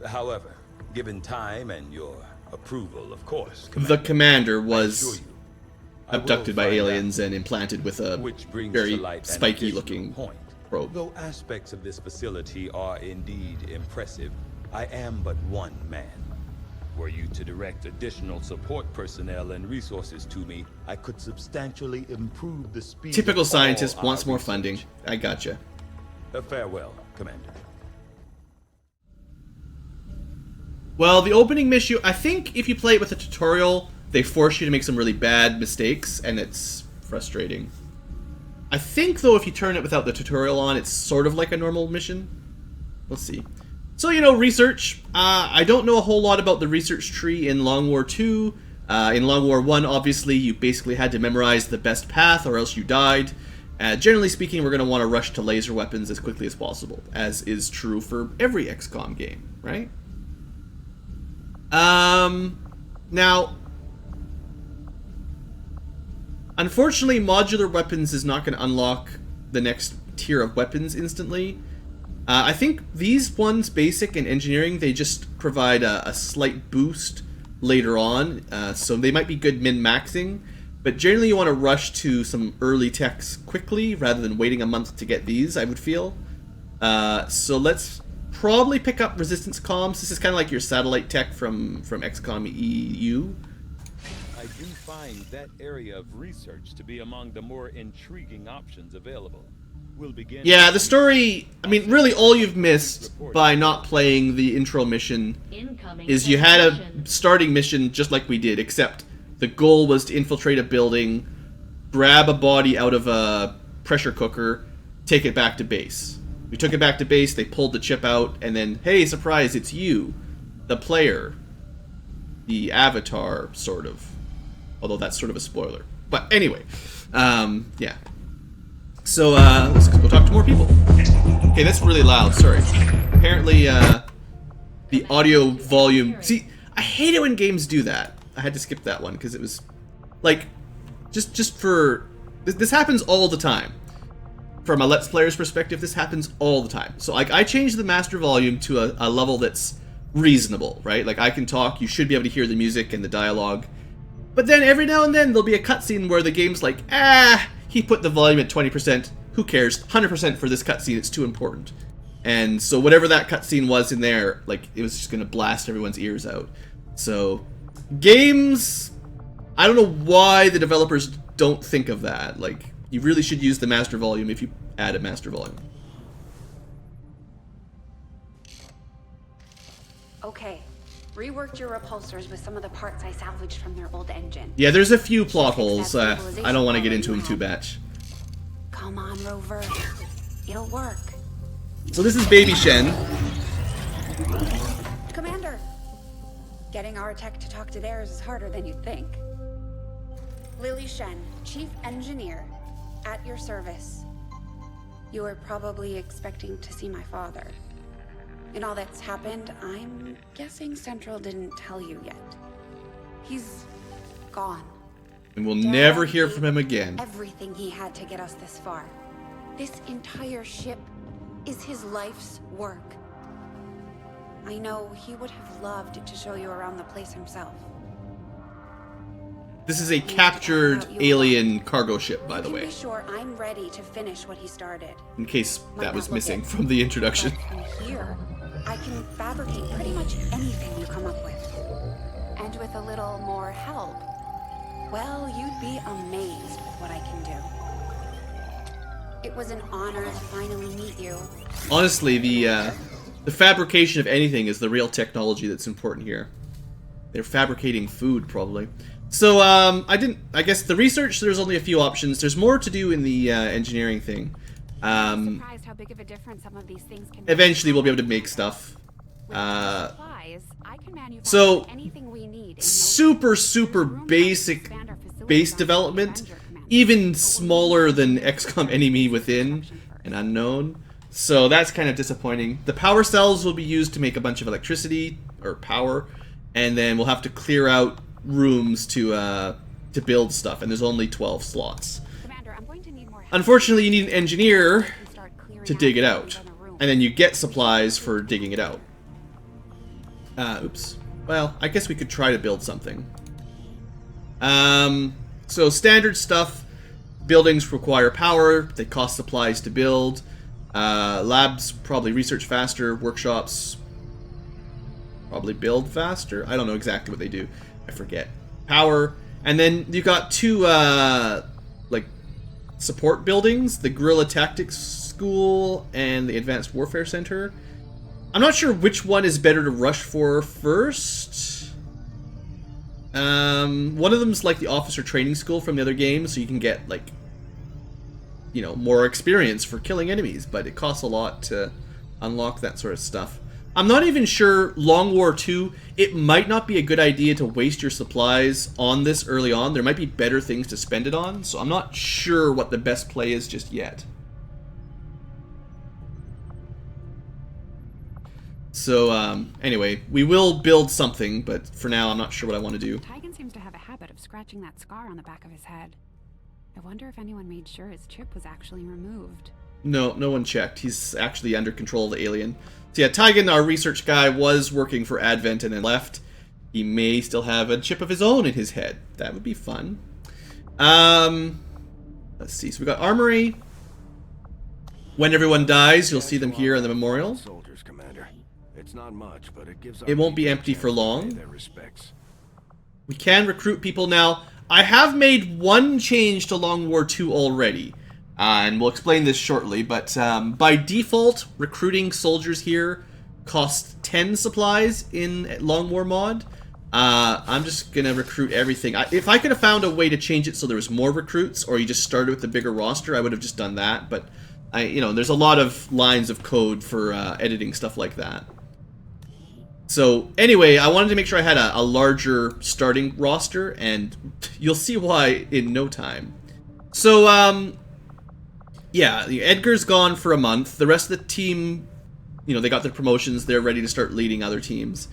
However, given time and your approval, of course, the commander was abducted by aliens and implanted with a very spiky-looking probe. Though aspects of this facility are indeed impressive, I am but one man. Were you to direct additional support personnel and resources to me, I could substantially improve the speed. Typical scientist wants more funding. I gotcha. Farewell, Commander. Well, the opening mission, I think if you play it with a tutorial, they force you to make some really bad mistakes, and it's frustrating. I think, though, if you turn it without the tutorial on, it's sort of like a normal mission. We'll see. So, you know, research. I don't know a whole lot about the research tree in Long War 2. In Long War 1, obviously, you basically had to memorize the best path or else you died. Generally speaking, we're going to want to rush to laser weapons as quickly as possible, as is true for every XCOM game, right? Now, unfortunately, modular weapons is not going to unlock the next tier of weapons instantly. I think these ones, basic and engineering, they just provide a slight boost later on, so they might be good min-maxing, but generally you want to rush to some early techs quickly rather than waiting a month to get these, I would feel. So let's probably pick up resistance comms. This is kind of like your satellite tech from XCOM EU. I do find that area of research to be among the more intriguing options available. We'll begin. Yeah, the story, I mean, really all you've missed by not playing the intro mission is you had a starting mission just like we did, except the goal was to infiltrate a building, grab a body out of a pressure cooker, take it back to base. We took it back to base, they pulled the chip out, and then, hey, surprise, it's you, the player, the avatar, sort of. Although that's sort of a spoiler. But anyway, yeah. So, let's go talk to more people. Okay, that's really loud, sorry. Apparently, the audio volume... See, I hate it when games do that. I had to skip that one, because it was... Like, just for... This happens all the time. From a Let's Player's perspective, this happens all the time. So, like, I changed the master volume to a level that's reasonable, right? Like, I can talk, you should be able to hear the music and the dialogue. But then, every now and then, there'll be a cutscene where the game's like, he put the volume at 20%, who cares? 100% for this cutscene, it's too important. And so whatever that cutscene was in there, like, it was just gonna blast everyone's ears out. So, games... I don't know why the developers don't think of that. Like, you really should use the master volume if you add a master volume. Okay. Reworked your repulsors with some of the parts I salvaged from their old engine. Yeah, there's a few plot holes. I don't want to get into them too much. Come on, Rover. It'll work. So this is Baby Shen. Commander! Getting our tech to talk to theirs is harder than you'd think. Lily Shen, Chief Engineer, at your service. You were probably expecting to see my father. In all that's happened, I'm guessing Central didn't tell you yet. He's gone. And we'll never hear from him again. Everything he had to get us this far. This entire ship is his life's work. I know he would have loved to show you around the place himself. This is a captured alien cargo ship, by the way. Be sure I'm ready to finish what he started. In case that was missing from the introduction. But from here, I can fabricate pretty much anything you come up with. And with a little more help, well, you'd be amazed with what I can do. It was an honor to finally meet you. Honestly, the fabrication of anything is the real technology that's important here. They're fabricating food, probably. So, I guess the research, there's only a few options. There's more to do in the engineering thing. I'm surprised how big of a difference some of these things can make. Eventually we'll be able to make stuff. So, super basic base development. Even smaller than XCOM Enemy Within and Unknown. So that's kind of disappointing. The power cells will be used to make a bunch of electricity, or power. And then we'll have to clear out rooms to build stuff, and there's only 12 slots. Unfortunately, you need an engineer to dig it out, and then you get supplies for digging it out. Oops. Well, I guess we could try to build something. So standard stuff. Buildings require power. They cost supplies to build. Labs probably research faster. Workshops probably build faster. I don't know exactly what they do. I forget. Power. And then you got two, like, support buildings. The Guerrilla Tactics School and the Advanced Warfare Center. I'm not sure which one is better to rush for first. One of them's like the Officer Training School from the other game, so you can get, like, you know, more experience for killing enemies, but it costs a lot to unlock that sort of stuff. I'm not even sure Long War 2, it might not be a good idea to waste your supplies on this early on. There might be better things to spend it on, so I'm not sure what the best play is just yet. So, anyway, we will build something, but for now I'm not sure what I want to do. Tygan seems to have a habit of scratching that scar on the back of his head. I wonder if anyone made sure his chip was actually removed. No one checked. He's actually under control of the alien. So yeah, Tygan, our research guy, was working for Advent and then left. He may still have a chip of his own in his head. That would be fun. Let's see. So we got Armory. When everyone dies, you'll see them here in the memorial. Soldiers, Commander. It's not much, but it gives It won't be empty for long. their respects. We can recruit people now. I have made one change to Long War 2 already. And we'll explain this shortly, but by default, recruiting soldiers here costs 10 supplies in Long War mod. I'm just going to recruit everything. If I could have found a way to change it so there was more recruits, or you just started with the bigger roster, I would have just done that. But, there's a lot of lines of code for editing stuff like that. So, anyway, I wanted to make sure I had a larger starting roster, and you'll see why in no time. So, yeah, Edgar's gone for a month. The rest of the team, they got their promotions. They're ready to start leading other teams.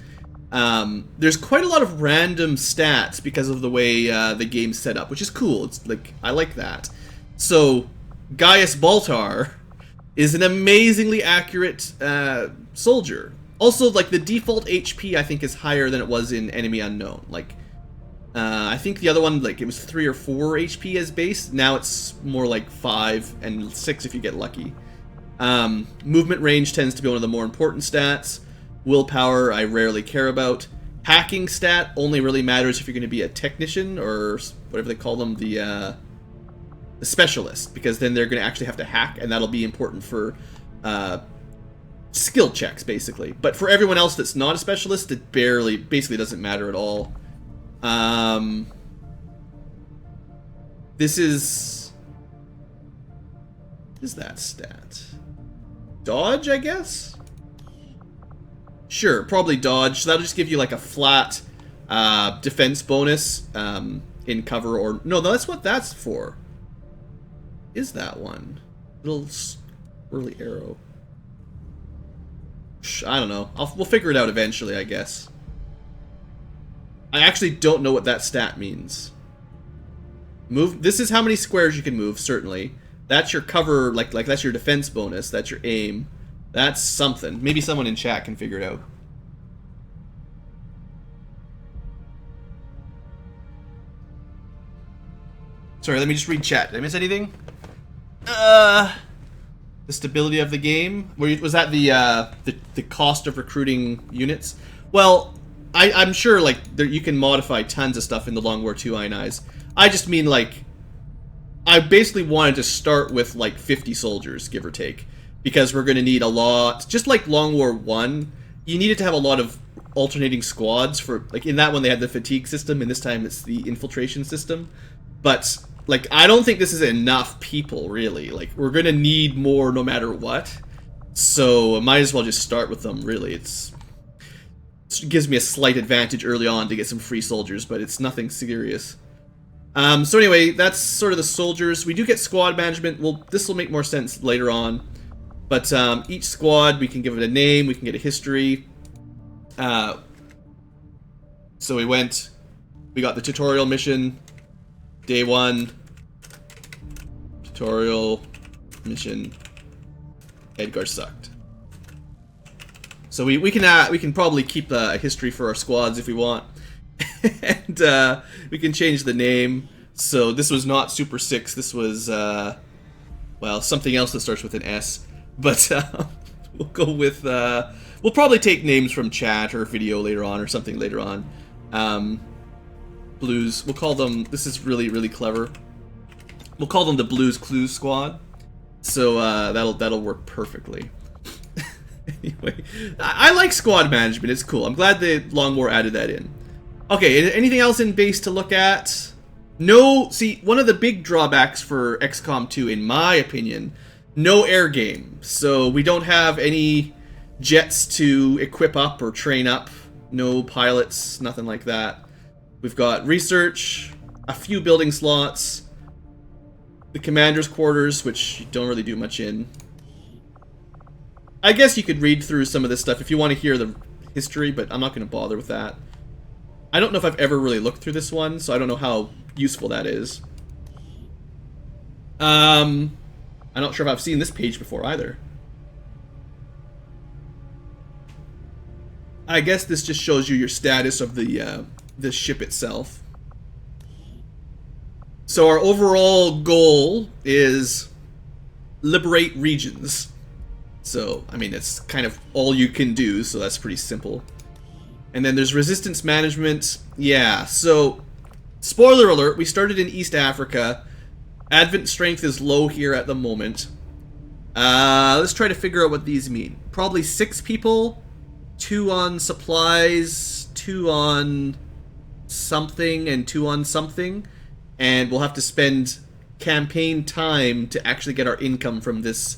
There's quite a lot of random stats because of the way the game's set up, which is cool. It's like, I like that. So, Gaius Baltar is an amazingly accurate soldier. Also, like, the default HP, I think, is higher than it was in Enemy Unknown. Like, I think the other one, like, it was 3 or 4 HP as base. Now it's more like 5 and 6 if you get lucky. Movement range tends to be one of the more important stats. Willpower, I rarely care about. Hacking stat only really matters if you're going to be a technician, or whatever they call them, the specialist. Because then they're going to actually have to hack, and that'll be important for skill checks, basically. But for everyone else that's not a specialist, it basically doesn't matter at all. This is that stat? Dodge, I guess? Sure, probably dodge. So that'll just give you like a flat defense bonus in cover, or... No, that's what that's for. Is that one? Little swirly arrow. I don't know. We'll figure it out eventually, I guess. I actually don't know what that stat means. Move. This is how many squares you can move, certainly. That's your cover, like that's your defense bonus. That's your aim. That's something. Maybe someone in chat can figure it out. Sorry, let me just read chat. Did I miss anything? The stability of the game? Was that the cost of recruiting units? Well, I'm sure, like, you can modify tons of stuff in the Long War 2 Ionized. I just mean, like, I basically wanted to start with, like, 50 soldiers, give or take. Because we're going to need a lot. Just like Long War 1, you needed to have a lot of alternating squads for... Like, in that one, they had the fatigue system, and this time it's the infiltration system. But, like, I don't think this is enough people, really. Like, we're going to need more no matter what. So, I might as well just start with them, really. It gives me a slight advantage early on to get some free soldiers, but it's nothing serious. So anyway, that's sort of the soldiers. We do get squad management. Well, this will make more sense later on. But each squad, we can give it a name, we can get a history. So we got the tutorial mission, day 1, tutorial mission, Edgar sucked. So we can probably keep a history for our squads if we want, and we can change the name. So this was not Super 6. This was well, something else that starts with an S. But we'll go with we'll probably take names from chat or video later on or something later on. Blues. We'll call them. This is really clever. We'll call them the Blues Clues Squad. So that'll work perfectly. Anyway, I like squad management. It's cool. I'm glad the Long War added that in. Okay, anything else in base to look at? No. See, one of the big drawbacks for XCOM 2, in my opinion, no air game. So we don't have any jets to equip up or train up. No pilots, nothing like that. We've got research, a few building slots, the commander's quarters, which you don't really do much in. I guess you could read through some of this stuff if you want to hear the history, but I'm not going to bother with that. I don't know if I've ever really looked through this one, so I don't know how useful that is. I'm not sure if I've seen this page before either. I guess this just shows you your status of the ship itself. So our overall goal is liberate regions. So, I mean, it's kind of all you can do, so that's pretty simple. And then there's resistance management. Yeah, so, spoiler alert, we started in East Africa. Advent strength is low here at the moment. Let's try to figure out what these mean. Probably 6 people, 2 on supplies, 2 on something, and 2 on something. And we'll have to spend campaign time to actually get our income from this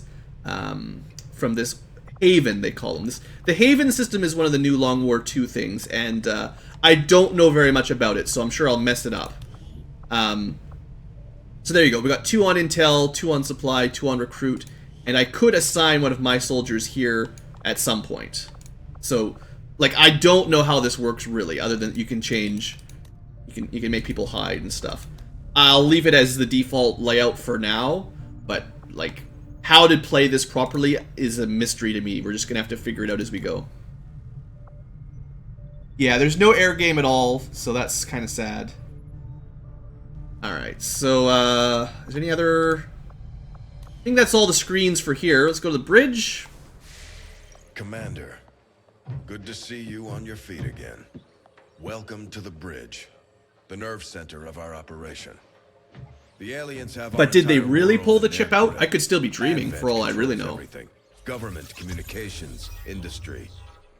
haven, they call them. The haven system is one of the new Long War 2 things, and I don't know very much about it, so I'm sure I'll mess it up. So there you go. We got 2 on intel, 2 on supply, 2 on recruit, and I could assign one of my soldiers here at some point. So, like, I don't know how this works really, other than you can change, you can make people hide and stuff. I'll leave it as the default layout for now, but like, how to play this properly is a mystery to me. We're just gonna have to figure it out as we go. Yeah, there's no air game at all, so that's kind of sad. Alright, so, is there any other... I think that's all the screens for here. Let's go to the bridge. Commander, good to see you on your feet again. Welcome to the bridge, the nerve center of our operation. The aliens have But did they really pull the chip out? I could still be dreaming for all I really know. Everything. Government, communications, industry,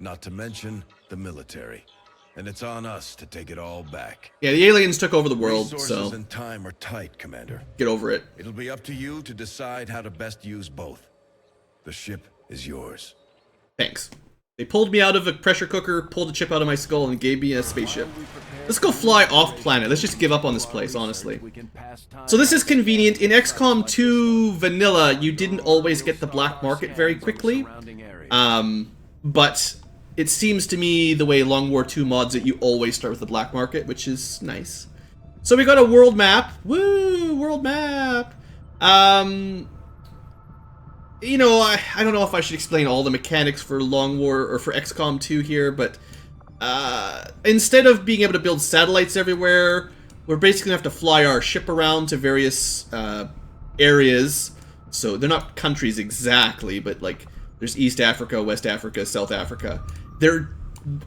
not to mention the military. And it's on us to take it all back. Yeah, the aliens took over the world, Resources so and time are tight, Commander. get over it. It'll be up to you to decide how to best use both. The ship is yours. Thanks. They pulled me out of a pressure cooker, pulled a chip out of my skull, and gave me a spaceship. Let's go fly off planet. Let's just give up on this place, honestly. So this is convenient. In XCOM 2 Vanilla, you didn't always get the black market very quickly. But it seems to me the way Long War 2 mods it, you always start with the black market, which is nice. So we got a world map. Woo! World map! You know, I don't know if I should explain all the mechanics for Long War or for XCOM 2 here, but instead of being able to build satellites everywhere, we're basically going to have to fly our ship around to various areas. So they're not countries exactly, but like there's East Africa, West Africa, South Africa.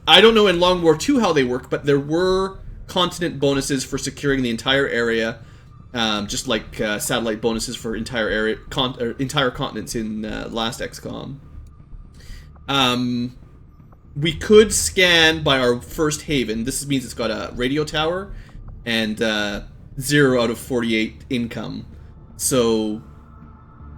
I don't know in Long War 2 how they work, but there were continent bonuses for securing the entire area. Just like satellite bonuses for entire continents in last XCOM. We could scan by our first haven. This means it's got a radio tower and 0 out of 48 income. So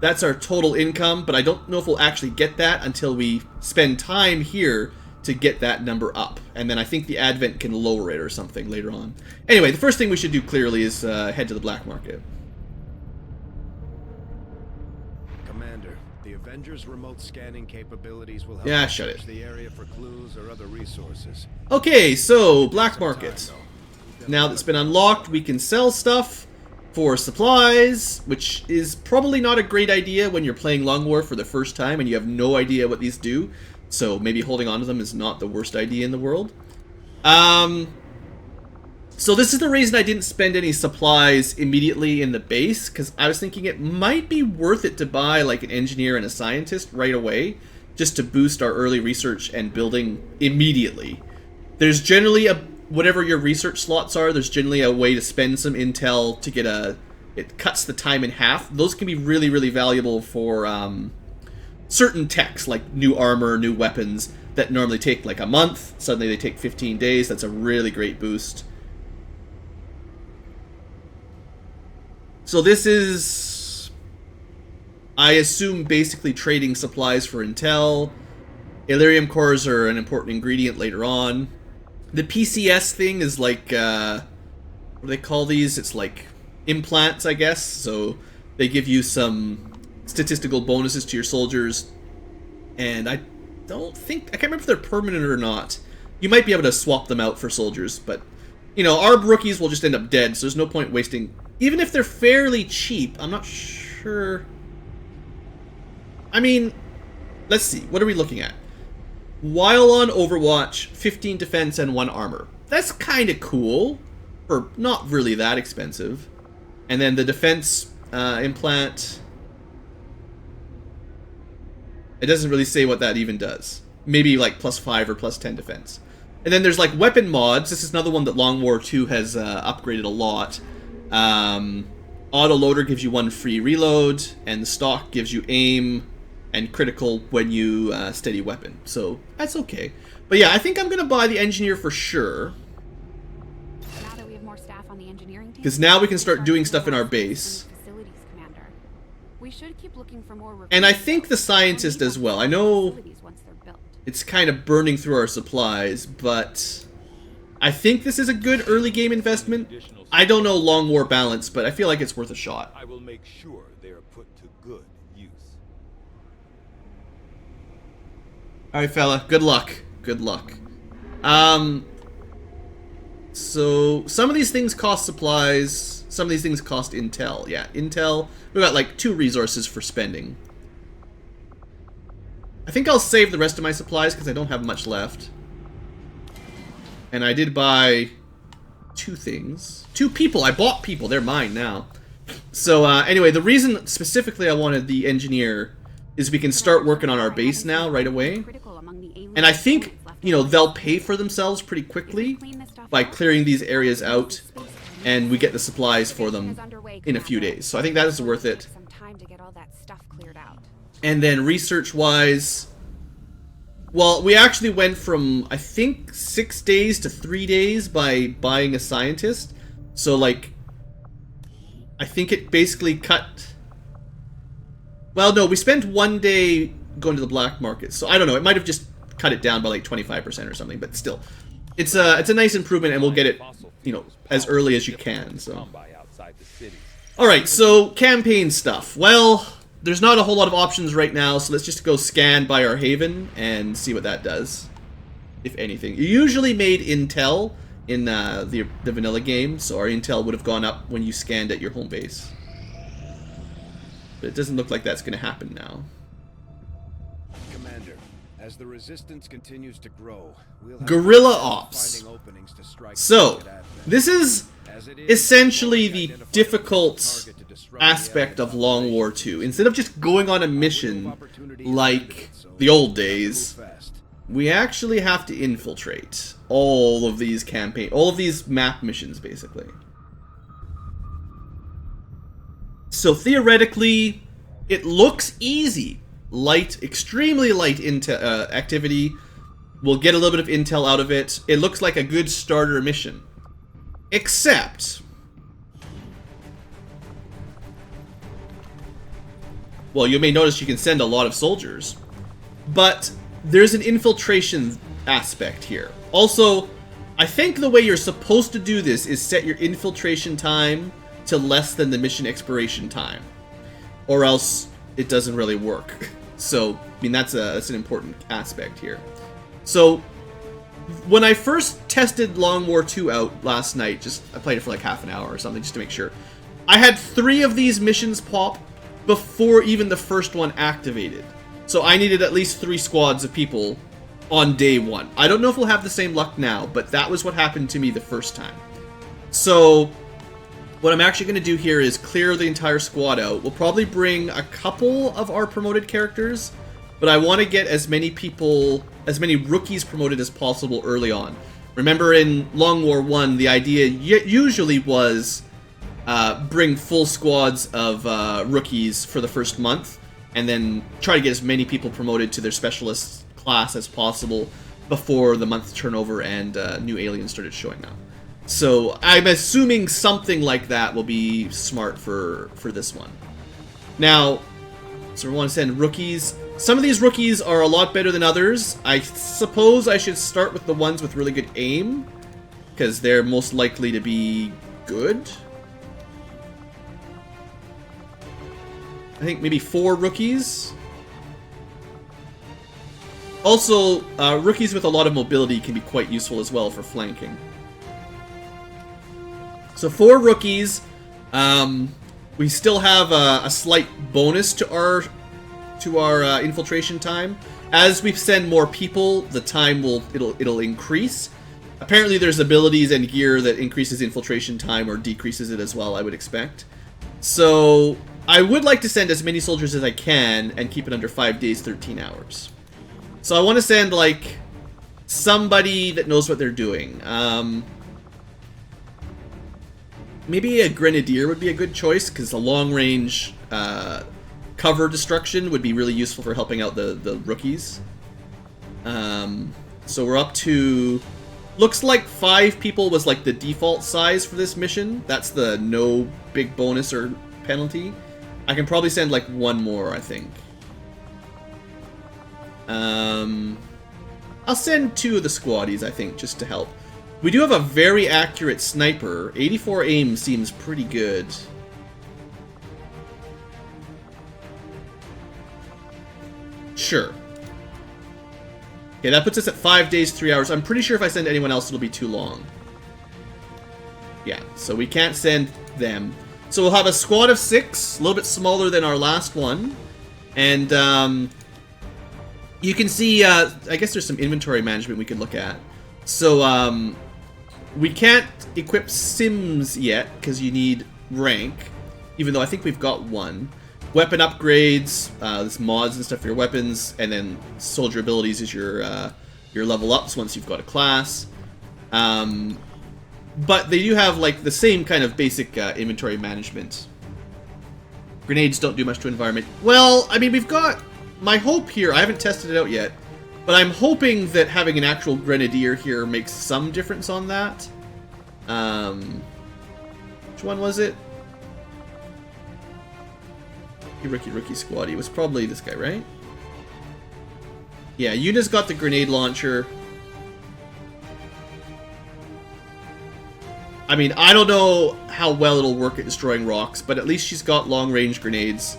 that's our total income, but I don't know if we'll actually get that until we spend time here to get that number up. And then I think the Advent can lower it or something later on. Anyway, the first thing we should do clearly is head to the black market. Commander, the Avengers' remote scanning capabilities will help us search the area for clues or other resources. Okay, so black market. Now that's been unlocked, we can sell stuff for supplies, which is probably not a great idea when you're playing Long War for the first time and you have no idea what these do. So maybe holding on to them is not the worst idea in the world. So this is the reason I didn't spend any supplies immediately in the base, because I was thinking it might be worth it to buy like an engineer and a scientist right away, just to boost our early research and building immediately. There's generally whatever your research slots are, there's generally a way to spend some intel to get it cuts the time in half. Those can be really, really valuable for certain techs, like new armor, new weapons, that normally take like a month. Suddenly they take 15 days. That's a really great boost. So this is, I assume, basically trading supplies for intel. Illyrium cores are an important ingredient later on. The PCS thing is like, what do they call these? It's like implants, I guess. So they give you some statistical bonuses to your soldiers. And I can't remember if they're permanent or not. You might be able to swap them out for soldiers, but, you know, our rookies will just end up dead, so there's no point wasting... Even if they're fairly cheap, I'm not sure... I mean, let's see, what are we looking at? While on Overwatch, 15 defense and 1 armor. That's kind of cool, or not really that expensive. And then the defense implant... It doesn't really say what that even does. Maybe like +5 or +10 defense. And then there's like weapon mods. This is another one that Long War 2 has upgraded a lot. Auto-loader gives you 1 free reload, and the stock gives you aim and critical when you steady weapon. So that's okay. But yeah, I think I'm going to buy the engineer for sure. Now that we have more staff on the engineering team, because now we can start doing stuff in our base. We should keep looking for more and I think the scientist as well. I know it's kind of burning through our supplies, but I think this is a good early game investment. I don't know Long War balance, but I feel like it's worth a shot. I will make sure they are put to good use. Alright, fella. Good luck. Good luck. So, some of these things cost supplies. Some of these things cost intel. Yeah, intel. We've got like 2 resources for spending. I think I'll save the rest of my supplies because I don't have much left. And I did buy 2 things. 2 people. I bought people. They're mine now. So, anyway, the reason specifically I wanted the engineer is we can start working on our base now right away. And I think, you know, they'll pay for themselves pretty quickly by clearing these areas out, and we get the supplies for them in a few days. So I think that is worth it. And then research-wise, well, we actually went from, I think, 6 days to 3 days by buying a scientist. So, like, I think it basically cut... Well, no, we spent 1 day going to the black market. So, I don't know, it might have just cut it down by, like, 25% or something. But still, it's a nice improvement, and we'll get it, you know, as early as you can, so... Alright, so, campaign stuff. Well, there's not a whole lot of options right now, so let's just go scan by our haven and see what that does, if anything. You usually made intel in the vanilla game, so our intel would have gone up when you scanned at your home base. But it doesn't look like that's going to happen now. Commander, as the resistance continues to grow, we'll have Guerrilla Ops. finding openings to strike So, this is essentially the difficult aspect of Long War 2. Instead of just going on a mission like the old days, we actually have to infiltrate all of these map missions, basically. So theoretically, it looks easy. Light, extremely light activity. We'll get a little bit of intel out of it. It looks like a good starter mission. Except... well, you may notice you can send a lot of soldiers. But there's an infiltration aspect here. Also, I think the way you're supposed to do this is set your infiltration time to less than the mission expiration time. Or else it doesn't really work. So, I mean, that's an important aspect here. So, when I first tested Long War 2 out last night, I played it for like half an hour or something just to make sure, I had 3 of these missions pop before even the first one activated. So I needed at least 3 squads of people on day 1. I don't know if we'll have the same luck now, but that was what happened to me the first time. So what I'm actually going to do here is clear the entire squad out. We'll probably bring a couple of our promoted characters, but I want to get as many rookies promoted as possible early on. Remember in Long War 1, the idea usually was bring full squads of rookies for the first month, and then try to get as many people promoted to their specialist class as possible before the month turnover and new aliens started showing up. So I'm assuming something like that will be smart for this one. Now, so we want to send rookies. Some of these rookies are a lot better than others. I suppose I should start with the ones with really good aim, because they're most likely to be good. I think maybe 4 rookies. Also, rookies with a lot of mobility can be quite useful as well for flanking. So 4 rookies. We still have a slight bonus to our infiltration time. As we send more people, the time it'll increase. Apparently, there's abilities and gear that increases infiltration time or decreases it as well, I would expect. So I would like to send as many soldiers as I can and keep it under 5 days, 13 hours. So I want to send, like, somebody that knows what they're doing. Maybe a Grenadier would be a good choice, because the long-range cover destruction would be really useful for helping out the rookies. So we're up to... Looks like 5 people was, like, the default size for this mission. That's the no big bonus or penalty. I can probably send, like, 1 more, I think. I'll send 2 of the squaddies, I think, just to help. We do have a very accurate sniper. 84 aim seems pretty good. Sure. Okay, that puts us at 5 days, 3 hours. I'm pretty sure if I send anyone else, it'll be too long. Yeah, so we can't send them. So we'll have a squad of 6, a little bit smaller than our last one. And, you can see, I guess there's some inventory management we could look at. So, we can't equip Sims yet, because you need rank. Even though I think we've got 1. Weapon upgrades, there's mods and stuff for your weapons, and then soldier abilities is your level ups once you've got a class. But they do have, like, the same kind of basic inventory management. Grenades don't do much to environment. Well, I mean, we've got... My hope here, I haven't tested it out yet, but I'm hoping that having an actual Grenadier here makes some difference on that. Which one was it? Rookie squaddy. It was probably this guy, right? Yeah, Yuna's got the grenade launcher. I mean, I don't know how well it'll work at destroying rocks, but at least she's got long-range grenades.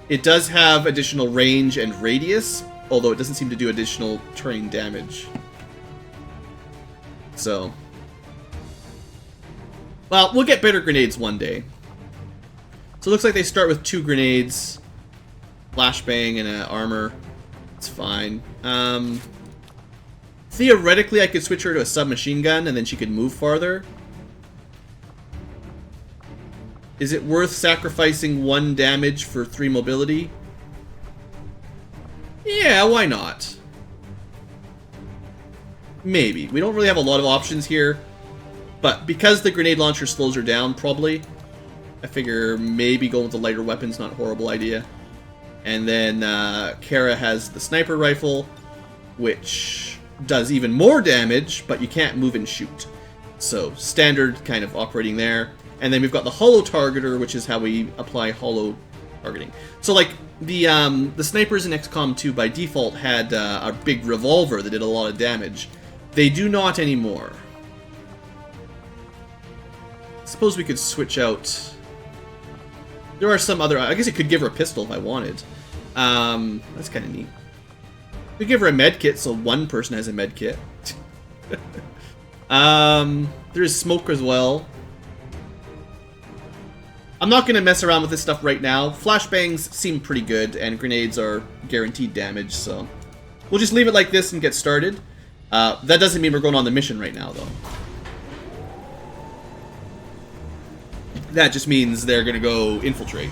It does have additional range and radius, although it doesn't seem to do additional turning damage. So... Well, we'll get better grenades one day. So it looks like they start with 2 grenades, flashbang, and an armor. It's fine. Theoretically, I could switch her to a submachine gun, and then she could move farther. Is it worth sacrificing 1 damage for 3 mobility? Yeah, why not? Maybe. We don't really have a lot of options here. But because the grenade launcher slows her down, probably, I figure maybe going with the lighter weapon's not a horrible idea. And then Kara has the sniper rifle, which does even more damage, but you can't move and shoot. So standard kind of operating there. And then we've got the holo targeter, which is how we apply holo targeting. So, like, the snipers in XCOM 2 by default had a big revolver that did a lot of damage. They do not anymore. Suppose we could switch out... There are some other... I guess I could give her a pistol if I wanted. That's kind of neat. We give her a med kit, so 1 person has a med kit. There's smoke as well. I'm not going to mess around with this stuff right now. Flashbangs seem pretty good, and grenades are guaranteed damage, so... We'll just leave it like this and get started. That doesn't mean we're going on the mission right now, though. That just means they're going to go infiltrate.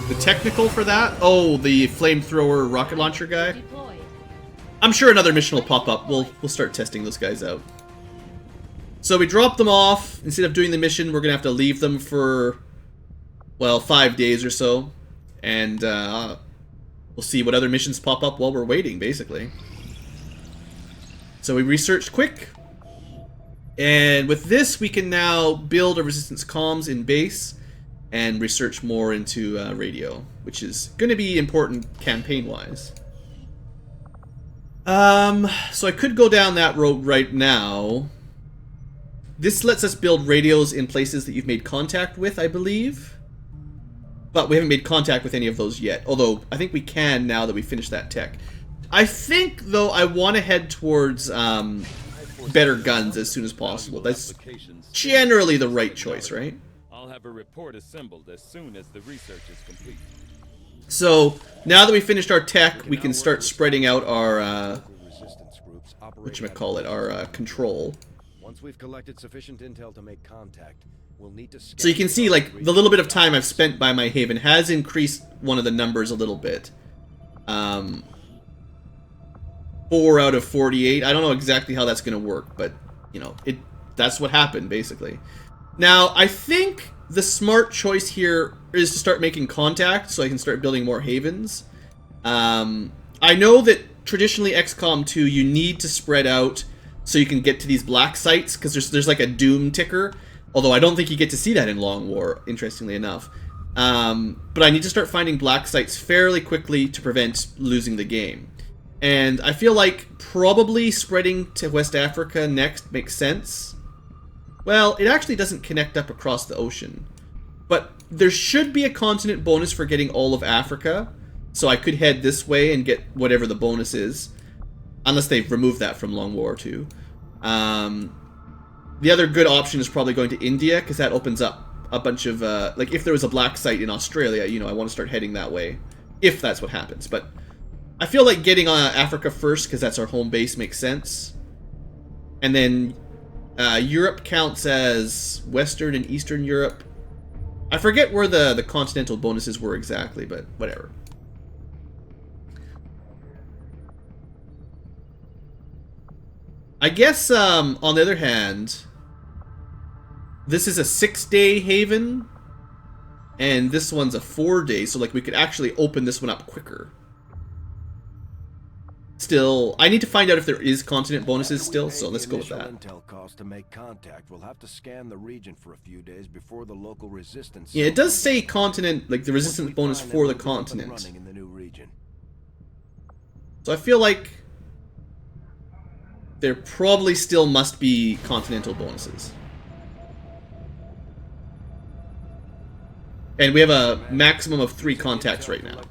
The technical for that? Oh, the flamethrower rocket launcher guy? Deployed. I'm sure another mission will pop up. We'll start testing those guys out. So we drop them off. Instead of doing the mission, we're going to have to leave them for, well, 5 days or so. And we'll see what other missions pop up while we're waiting, basically. So we researched quick. And with this, we can now build a resistance comms in base. and research more into radio, which is going to be important campaign-wise. So I could go down that road right now. This lets us build radios in places that you've made contact with, I believe. But we haven't made contact with any of those yet, although I think we can now that we finished that tech. I think, though, I want to head towards better guns as soon as possible. That's generally the right choice, right? I'll have a report assembled as soon as the research is complete. So, now that we finished our tech, we can start spreading out our, whatchamacallit, our control. Once we've collected sufficient intel to make contact, we'll need to so you can see, like, the little bit of time I've spent by my haven has increased one of the numbers a little bit. 4 out of 48. I don't know exactly how that's going to work, but, you know, that's what happened, basically. Now, I think the smart choice here is to start making contact so I can start building more havens. I know that traditionally XCOM 2, you need to spread out so you can get to these black sites, because there's like a doom ticker, although I don't think you get to see that in Long War, interestingly enough. But I need to start finding black sites fairly quickly to prevent losing the game. And I feel like probably spreading to West Africa next makes sense. Well, it actually doesn't connect up across the ocean. But there should be a continent bonus for getting all of Africa. So I could head this way and get whatever the bonus is. Unless they've removed that from Long War 2. The other good option is probably going to India, because that opens up a bunch of... like, if there was a black site in Australia, you know, I want to start heading that way. If that's what happens. But I feel like getting Africa first, because that's our home base, makes sense. And then Europe counts as Western and Eastern Europe. I forget where the continental bonuses were exactly, but whatever. I guess, on the other hand, this is a 6-day haven, and this one's a 4-day, so like we could actually open this one up quicker. Still, I need to find out if there is continent bonuses still, so let's go with that. Intel cost to make contact. We'll have to scan the region for a few days before the local resistance. Yeah, it does say continent, like the resistance bonus for the continent. So I feel like there probably still must be continental bonuses. And we have a maximum of 3 contacts right now.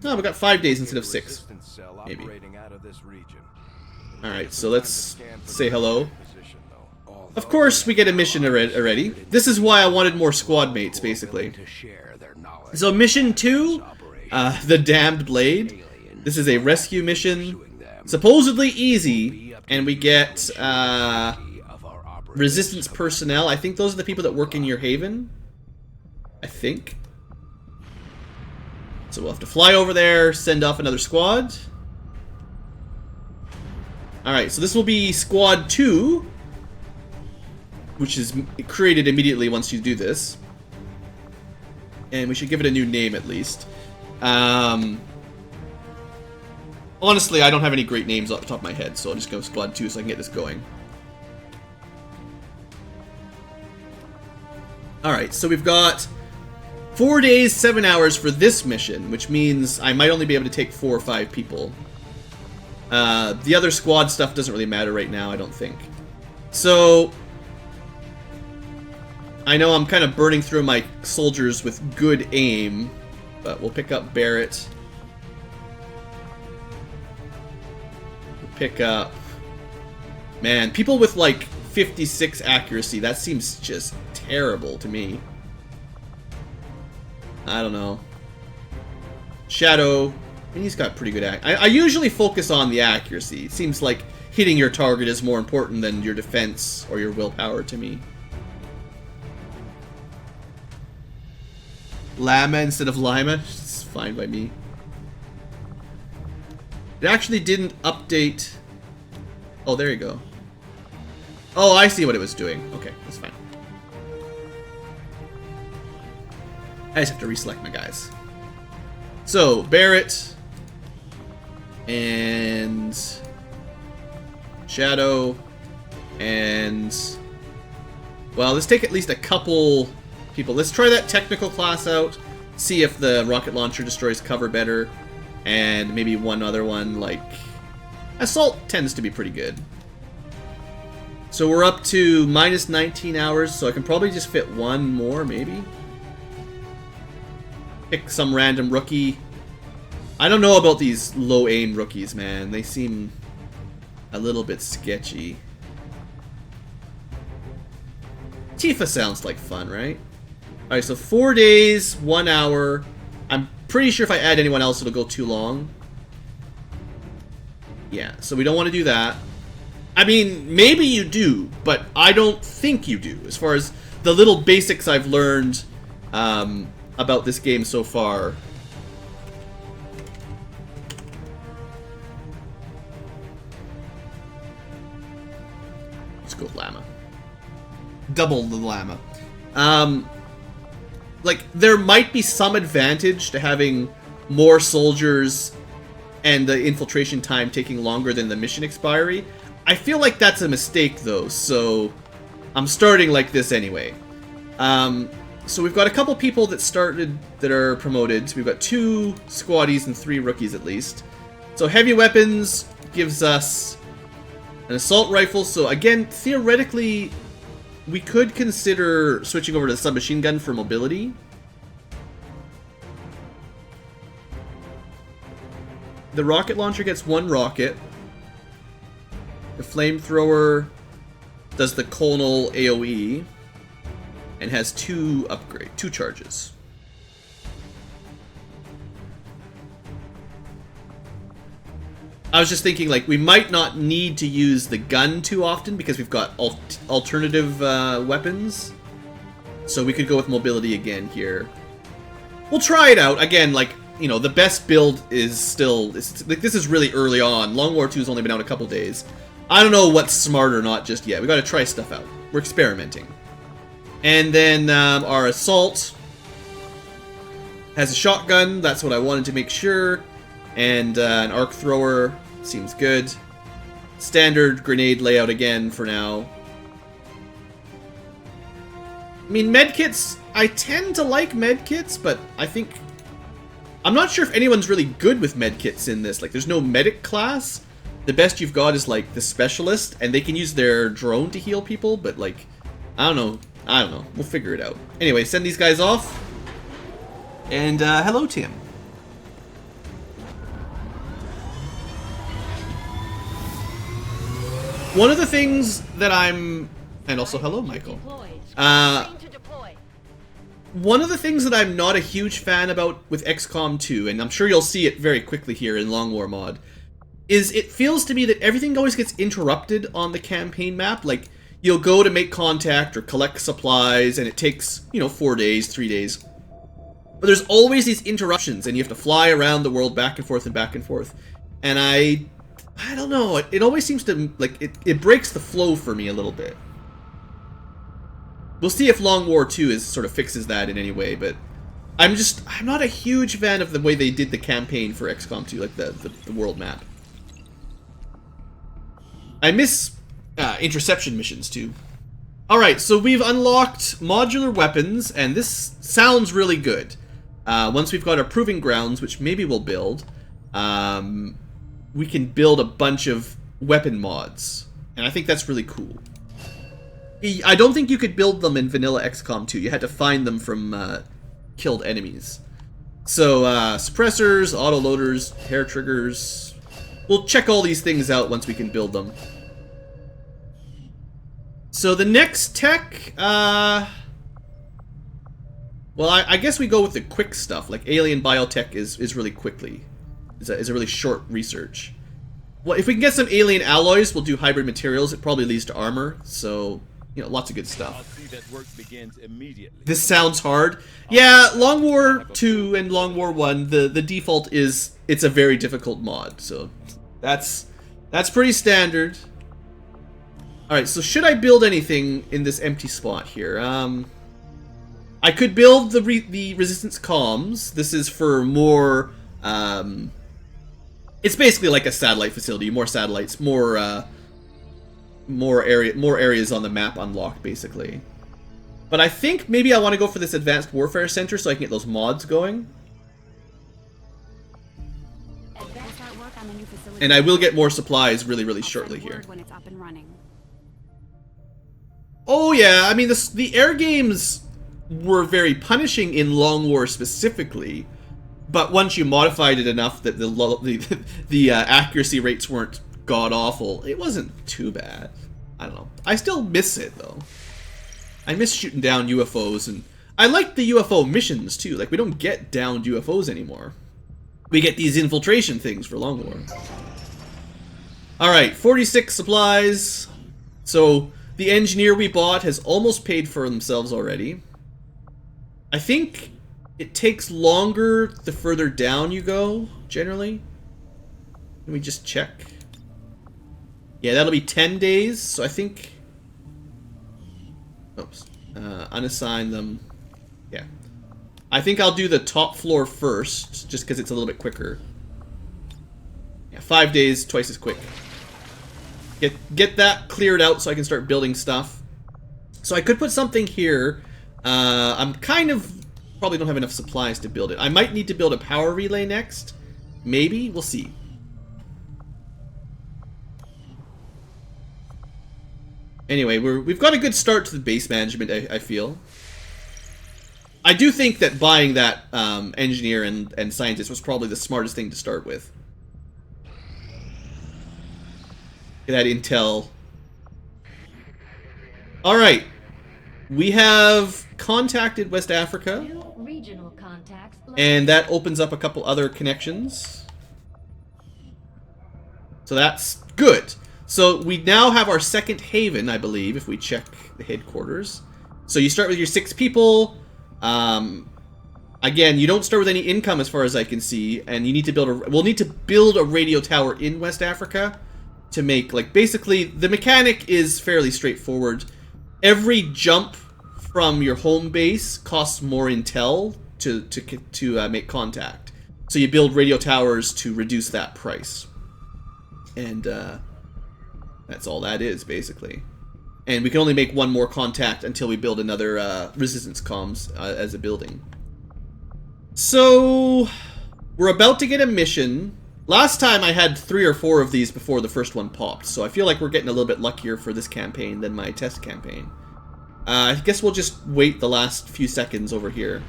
No, we got 5 days instead of 6. Maybe. Alright, so let's say hello. Of course, we get a mission already. This is why I wanted more squad mates, basically. So mission 2, the Damned Blade. This is a rescue mission. Supposedly easy, and we get resistance personnel. I think those are the people that work in your haven. I think. So we'll have to fly over there, send off another squad. Alright, so this will be Squad 2, which is created immediately once you do this. And we should give it a new name at least. Honestly, I don't have any great names off the top of my head, so I'll just go Squad 2 so I can get this going. Alright, so we've got 4 days, 7 hours for this mission, which means I might only be able to take 4 or 5 people. The other squad stuff doesn't really matter right now, I don't think. So I know I'm kind of burning through my soldiers with good aim, but we'll pick up Barrett. We'll pick up... Man, people with like 56 accuracy, that seems just terrible to me. I don't know. Shadow, and he's got pretty good I usually focus on the accuracy. It seems like hitting your target is more important than your defense or your willpower to me. Llama instead of Lima, it's fine by me. It actually didn't update. Oh, there you go. Oh, I see what it was doing. Okay, that's fine. I just have to reselect my guys. So, Barrett and Shadow and... Well, let's take at least a couple people. Let's try that technical class out. See if the rocket launcher destroys cover better. And maybe one other one, like... Assault tends to be pretty good. So we're up to minus 19 hours, so I can probably just fit one more, maybe? Pick some random rookie. I don't know about these low-aim rookies, man. They seem a little bit sketchy. Tifa sounds like fun, right? Alright, so 4 days, 1 hour. I'm pretty sure if I add anyone else, it'll go too long. Yeah, so we don't want to do that. I mean, maybe you do, but I don't think you do, as far as the little basics I've learned about this game so far. Let's go llama. Double the llama. Like, there might be some advantage to having more soldiers and the infiltration time taking longer than the mission expiry. I feel like that's a mistake, though, so I'm starting like this anyway. So we've got a couple people that started that are promoted. We've got 2 squaddies and 3 rookies at least. So heavy weapons gives us an assault rifle. So again, theoretically, we could consider switching over to the submachine gun for mobility. The rocket launcher gets 1 rocket. The flamethrower does the colonel AoE and has 2 charges. I was just thinking, like, we might not need to use the gun too often because we've got alternative weapons. So we could go with mobility again here. We'll try it out. Again, like, you know, the best build is still... like, this is really early on. Long War 2 has only been out a couple days. I don't know what's smart or not just yet. We gotta try stuff out. We're experimenting. And then our assault has a shotgun. That's what I wanted to make sure. And an arc thrower seems good. Standard grenade layout again for now. I mean, medkits, I tend to like medkits, but I think... I'm not sure if anyone's really good with medkits in this. Like, there's no medic class. The best you've got is, like, the specialist, and they can use their drone to heal people, but, like, I don't know. We'll figure it out. Anyway, send these guys off. And, hello, Tim. One of the things that I'm... And also, hello, Michael. One of the things that I'm not a huge fan about with XCOM 2, and I'm sure you'll see it very quickly here in Long War mod, is it feels to me that everything always gets interrupted on the campaign map. Like, you'll go to make contact or collect supplies, and it takes, you know, 4 days, 3 days. But there's always these interruptions, and you have to fly around the world back and forth and back and forth. And I don't know, it always seems to, like, it breaks the flow for me a little bit. We'll see if Long War 2 sort of fixes that in any way, but I'm not a huge fan of the way they did the campaign for XCOM 2, like the world map. I miss interception missions too. Alright, so we've unlocked modular weapons, and this sounds really good. Once we've got our proving grounds, which maybe we'll build, we can build a bunch of weapon mods. And I think that's really cool. I don't think you could build them in vanilla XCOM 2. You had to find them from killed enemies. So, suppressors, autoloaders, hair triggers. We'll check all these things out once we can build them. So the next tech, well, I guess we go with the quick stuff. Like, alien biotech is really quickly. Is a really short research. Well, if we can get some alien alloys, we'll do hybrid materials. It probably leads to armor, so... You know, lots of good stuff. This sounds hard. Yeah, Long War 2 and Long War 1, the default is it's a very difficult mod, so that's pretty standard. Alright, so should I build anything in this empty spot here? I could build the resistance comms. This is for more, it's basically like a satellite facility, more satellites, more areas on the map unlocked, basically. But I think maybe I want to go for this Advanced Warfare Center so I can get those mods going. And I will get more supplies really, really shortly here. When it's up and running. Oh yeah, I mean, the air games were very punishing in Long War specifically, but once you modified it enough that the accuracy rates weren't god-awful, it wasn't too bad. I don't know. I still miss it, though. I miss shooting down UFOs, and I like the UFO missions, too. Like, we don't get downed UFOs anymore. We get these infiltration things for Long War. Alright, 46 supplies. So, the engineer we bought has almost paid for themselves already. I think it takes longer the further down you go, generally. Let me just check. Yeah, that'll be 10 days, so I think... Oops. Unassign them. Yeah. I think I'll do the top floor first, just because it's a little bit quicker. Yeah, 5 days, twice as quick. Get that cleared out so I can start building stuff. So I could put something here. I'm kind of... Probably don't have enough supplies to build it. I might need to build a power relay next. Maybe? We'll see. Anyway, we've got a good start to the base management, I feel. I do think that buying that engineer and scientist was probably the smartest thing to start with. Get that intel. Alright. We have contacted West Africa. Regional contacts. And that opens up a couple other connections. So that's good. So we now have our second haven, I believe, if we check the headquarters. So you start with your 6 people. Again, you don't start with any income as far as I can see, and you need to build we'll need to build a radio tower in West Africa to make, like, basically the mechanic is fairly straightforward. Every jump from your home base costs more intel to make contact. So you build radio towers to reduce that price. And that's all that is, basically. And we can only make one more contact until we build another resistance comms as a building. So, we're about to get a mission. Last time I had 3 or 4 of these before the first one popped, so I feel like we're getting a little bit luckier for this campaign than my test campaign. I guess we'll just wait the last few seconds over here.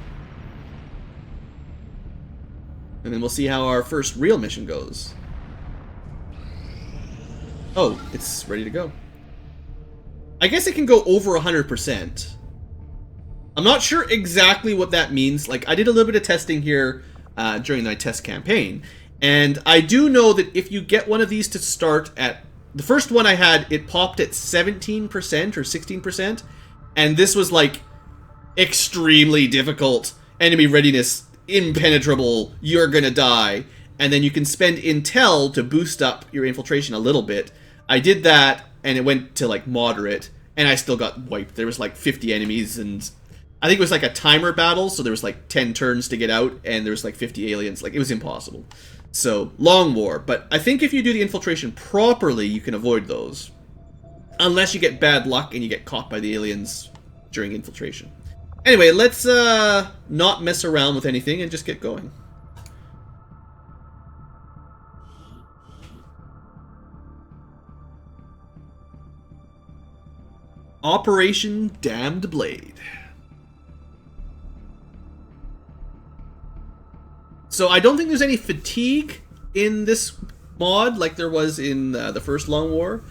And then we'll see how our first real mission goes. Oh, it's ready to go. I guess it can go over 100%. I'm not sure exactly what that means. Like, I did a little bit of testing here during my test campaign. And I do know that if you get one of these to start at... The first one I had, it popped at 17% or 16%. And this was, like, extremely difficult. Enemy readiness, impenetrable, you're gonna die. And then you can spend intel to boost up your infiltration a little bit. I did that, and it went to, like, moderate. And I still got wiped. There was, like, 50 enemies, and... I think it was, like, a timer battle, so there was, like, 10 turns to get out, and there was, like, 50 aliens. Like, it was impossible. So, Long War. But I think if you do the infiltration properly, you can avoid those. Unless you get bad luck and you get caught by the aliens during infiltration. Anyway, let's not mess around with anything and just get going. Operation Damned Blade. So I don't think there's any fatigue in this mod like there was in the first Long War.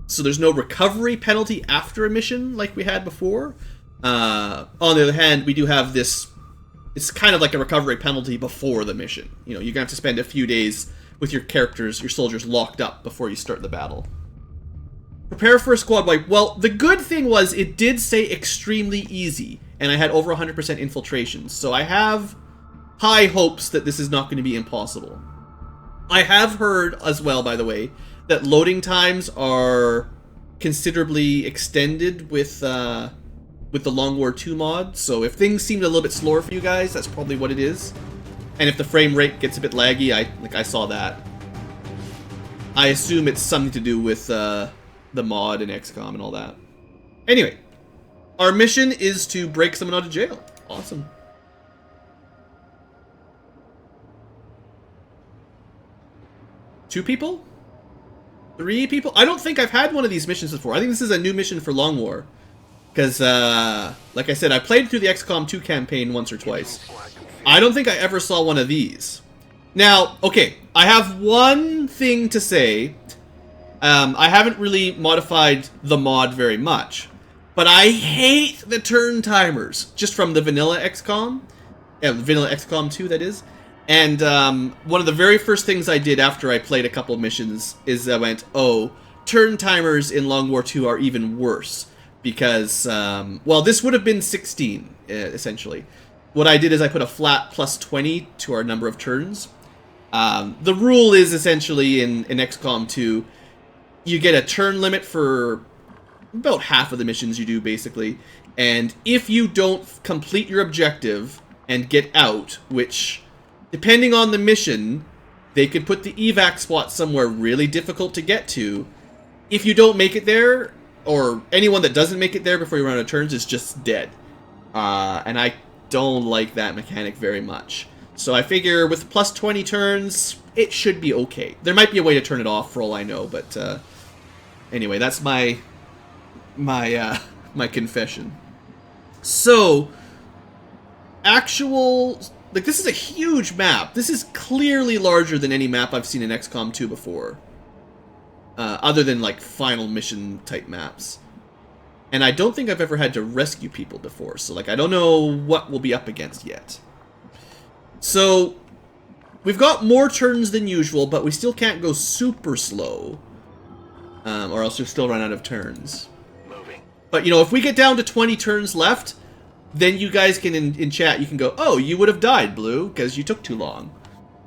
So there's no recovery penalty after a mission like we had before. On the other hand, we do have this... It's kind of like a recovery penalty before the mission. You know, you're going to have to spend a few days with your characters, your soldiers, locked up before you start the battle. Prepare for a squad wipe. Well, the good thing was it did say extremely easy, and I had over 100% infiltration. So I have high hopes that this is not going to be impossible. I have heard as well, by the way, that loading times are considerably extended with the Long War 2 mod. So if things seemed a little bit slower for you guys, that's probably what it is. And if the frame rate gets a bit laggy, I saw that. I assume it's something to do with the mod and XCOM and all that. Anyway, Our mission is to break someone out of jail. Awesome. Two people? 3 people? I don't think I've had one of these missions before. I think this is a new mission for Long War. Because, like I said, I played through the XCOM 2 campaign once or twice. I don't think I ever saw one of these. Now, okay, I have one thing to say. I haven't really modified the mod very much. But I hate the turn timers, just from the vanilla XCOM. Yeah, vanilla XCOM 2, that is. And one of the very first things I did after I played a couple of missions is I went, oh, turn timers in Long War 2 are even worse. Because, well, this would have been 16, essentially. What I did is I put a flat plus 20 to our number of turns. The rule is essentially in XCOM 2, you get a turn limit for about half of the missions you do, basically. And if you don't complete your objective and get out, which, depending on the mission, they could put the evac spot somewhere really difficult to get to. If you don't make it there, or anyone that doesn't make it there before you run out of turns is just dead. And I don't like that mechanic very much. So I figure with plus 20 turns, it should be okay. There might be a way to turn it off for all I know, but anyway, that's my confession. So, actual... Like, this is a huge map. This is clearly larger than any map I've seen in XCOM 2 before. Other than, like, final mission type maps. And I don't think I've ever had to rescue people before. So, like, I don't know what we'll be up against yet. So, we've got more turns than usual, but we still can't go super slow. Or else we'll still run out of turns. But, you know, if we get down to 20 turns left, then you guys can, in chat, you can go, oh, you would have died, Blue, because you took too long.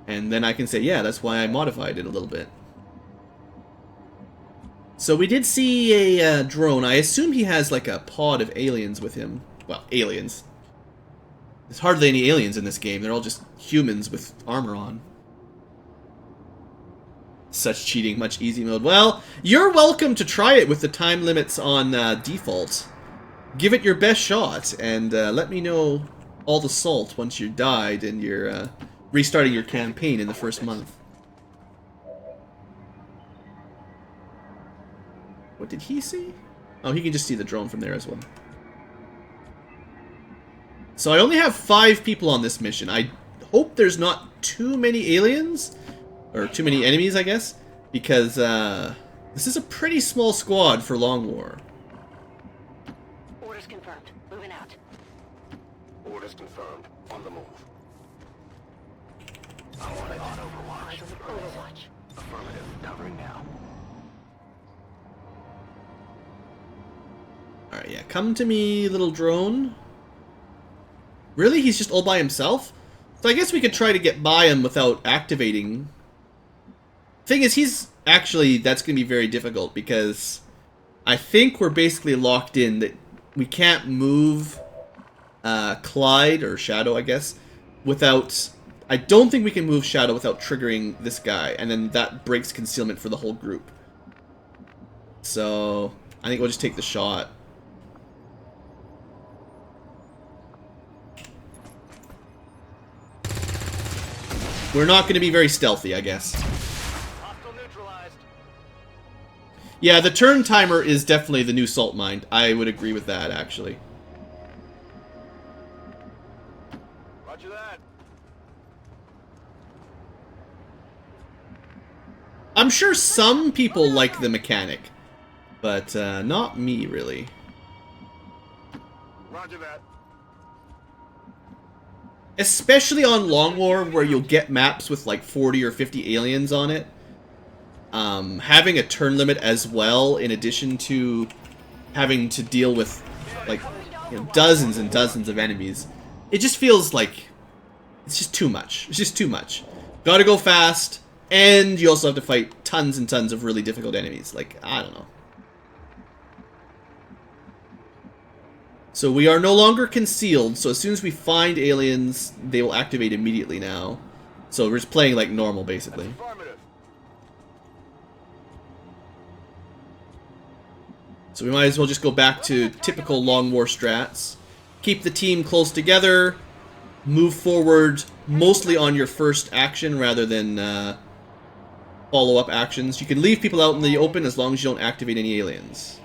And then I can say, yeah, that's why I modified it a little bit. So we did see a drone. I assume he has, like, a pod of aliens with him. Well, aliens. There's hardly any aliens in this game. They're all just humans with armor on. Such cheating, much easy mode. Well, you're welcome to try it with the time limits on default. Give it your best shot, and let me know all the salt once you're died and you're restarting your campaign in the first month. What did he see? Oh, he can just see the drone from there as well. So I only have 5 people on this mission. I hope there's not too many aliens. Or too many enemies, I guess. Because this is a pretty small squad for Long War. Orders confirmed. Moving out. Orders confirmed. On the move. I want it on Overwatch. Overwatch. Affirmative. Covering now. Alright, yeah. Come to me, little drone. Really? He's just all by himself? So I guess we could try to get by him without activating. Thing is, he's actually, that's going to be very difficult because I think we're basically locked in that we can't move Clyde, or Shadow, I guess, without... I don't think we can move Shadow without triggering this guy, and then that breaks concealment for the whole group. So, I think we'll just take the shot. We're not going to be very stealthy, I guess. Yeah, the turn timer is definitely the new salt mine. I would agree with that, actually. Roger that. I'm sure some people like the mechanic, but not me, really. Roger that. Especially on Long War, where you'll get maps with like 40 or 50 aliens on it. Having a turn limit as well, in addition to having to deal with like, you know, dozens and dozens of enemies, it just feels like it's just too much. It's just too much. Gotta go fast, and you also have to fight tons and tons of really difficult enemies. Like, I don't know. So we are no longer concealed, so as soon as we find aliens, they will activate immediately now. So we're just playing like normal, basically. Affirmative. So we might as well just go back to typical Long War strats. Keep the team close together. Move forward mostly on your first action rather than follow-up actions. You can leave people out in the open as long as you don't activate any aliens.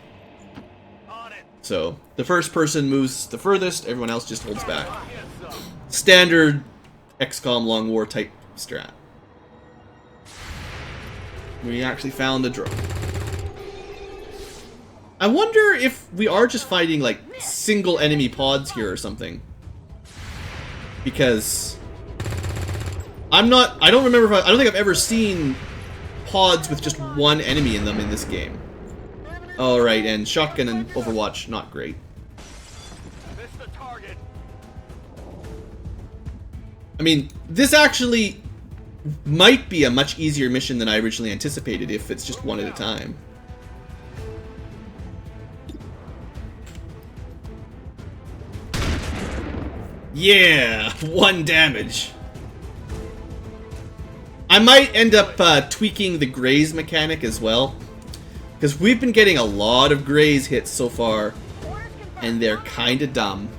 So the first person moves the furthest, everyone else just holds back. Standard XCOM Long War type strat. We actually found a drone. I wonder if we are just fighting like single enemy pods here or something. Because I don't remember I don't think I've ever seen pods with just one enemy in them in this game. Alright, and shotgun and Overwatch, not great. I mean, this actually might be a much easier mission than I originally anticipated if it's just one at a time. Yeah, 1 damage. I might end up tweaking the graze mechanic as well, because we've been getting a lot of graze hits so far, and they're kinda dumb.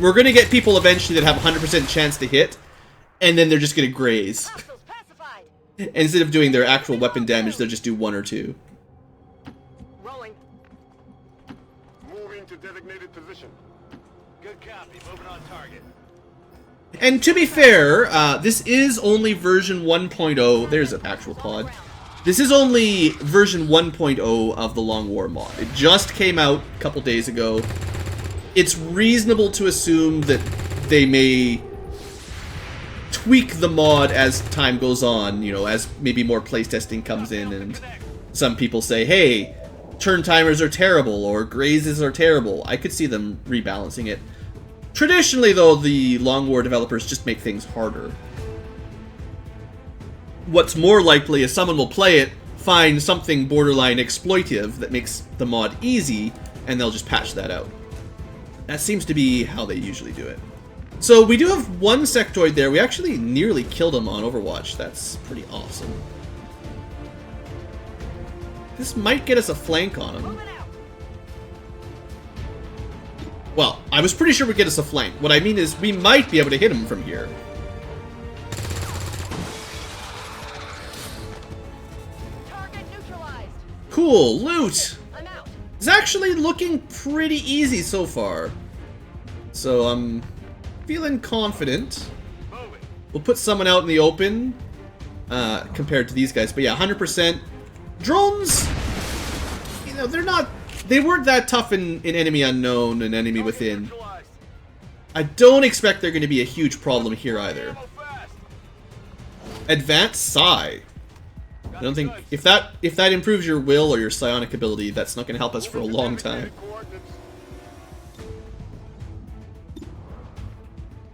We're gonna get people eventually that have a 100% chance to hit, and then they're just gonna graze. Instead of doing their actual weapon damage, they'll just do 1 or 2. Rolling. Moving to designated position. Good copy. Moving on target. And to be fair, this is only version 1.0. There's an actual pod. This is only version 1.0 of the Long War mod. It just came out a couple days ago. It's reasonable to assume that they may tweak the mod as time goes on, you know, as maybe more playtesting comes in and some people say, hey, turn timers are terrible or grazes are terrible. I could see them rebalancing it. Traditionally, though, the Long War developers just make things harder. What's more likely is someone will play it, find something borderline exploitive that makes the mod easy, and they'll just patch that out. That seems to be how they usually do it. So we do have 1 sectoid there. We actually nearly killed him on Overwatch. That's pretty awesome. This might get us a flank on him. Well, I was pretty sure we'd get us a flank. What I mean is we might be able to hit him from here. Target neutralized. Cool, loot! I'm out. It's actually looking pretty easy so far. So I'm feeling confident. We'll put someone out in the open compared to these guys. But yeah, 100%. Drones, you know, they weren't that tough in Enemy Unknown and Enemy Within. I don't expect they're going to be a huge problem here either. Advanced Psi. I don't think if that improves your will or your psionic ability, that's not going to help us for a long time.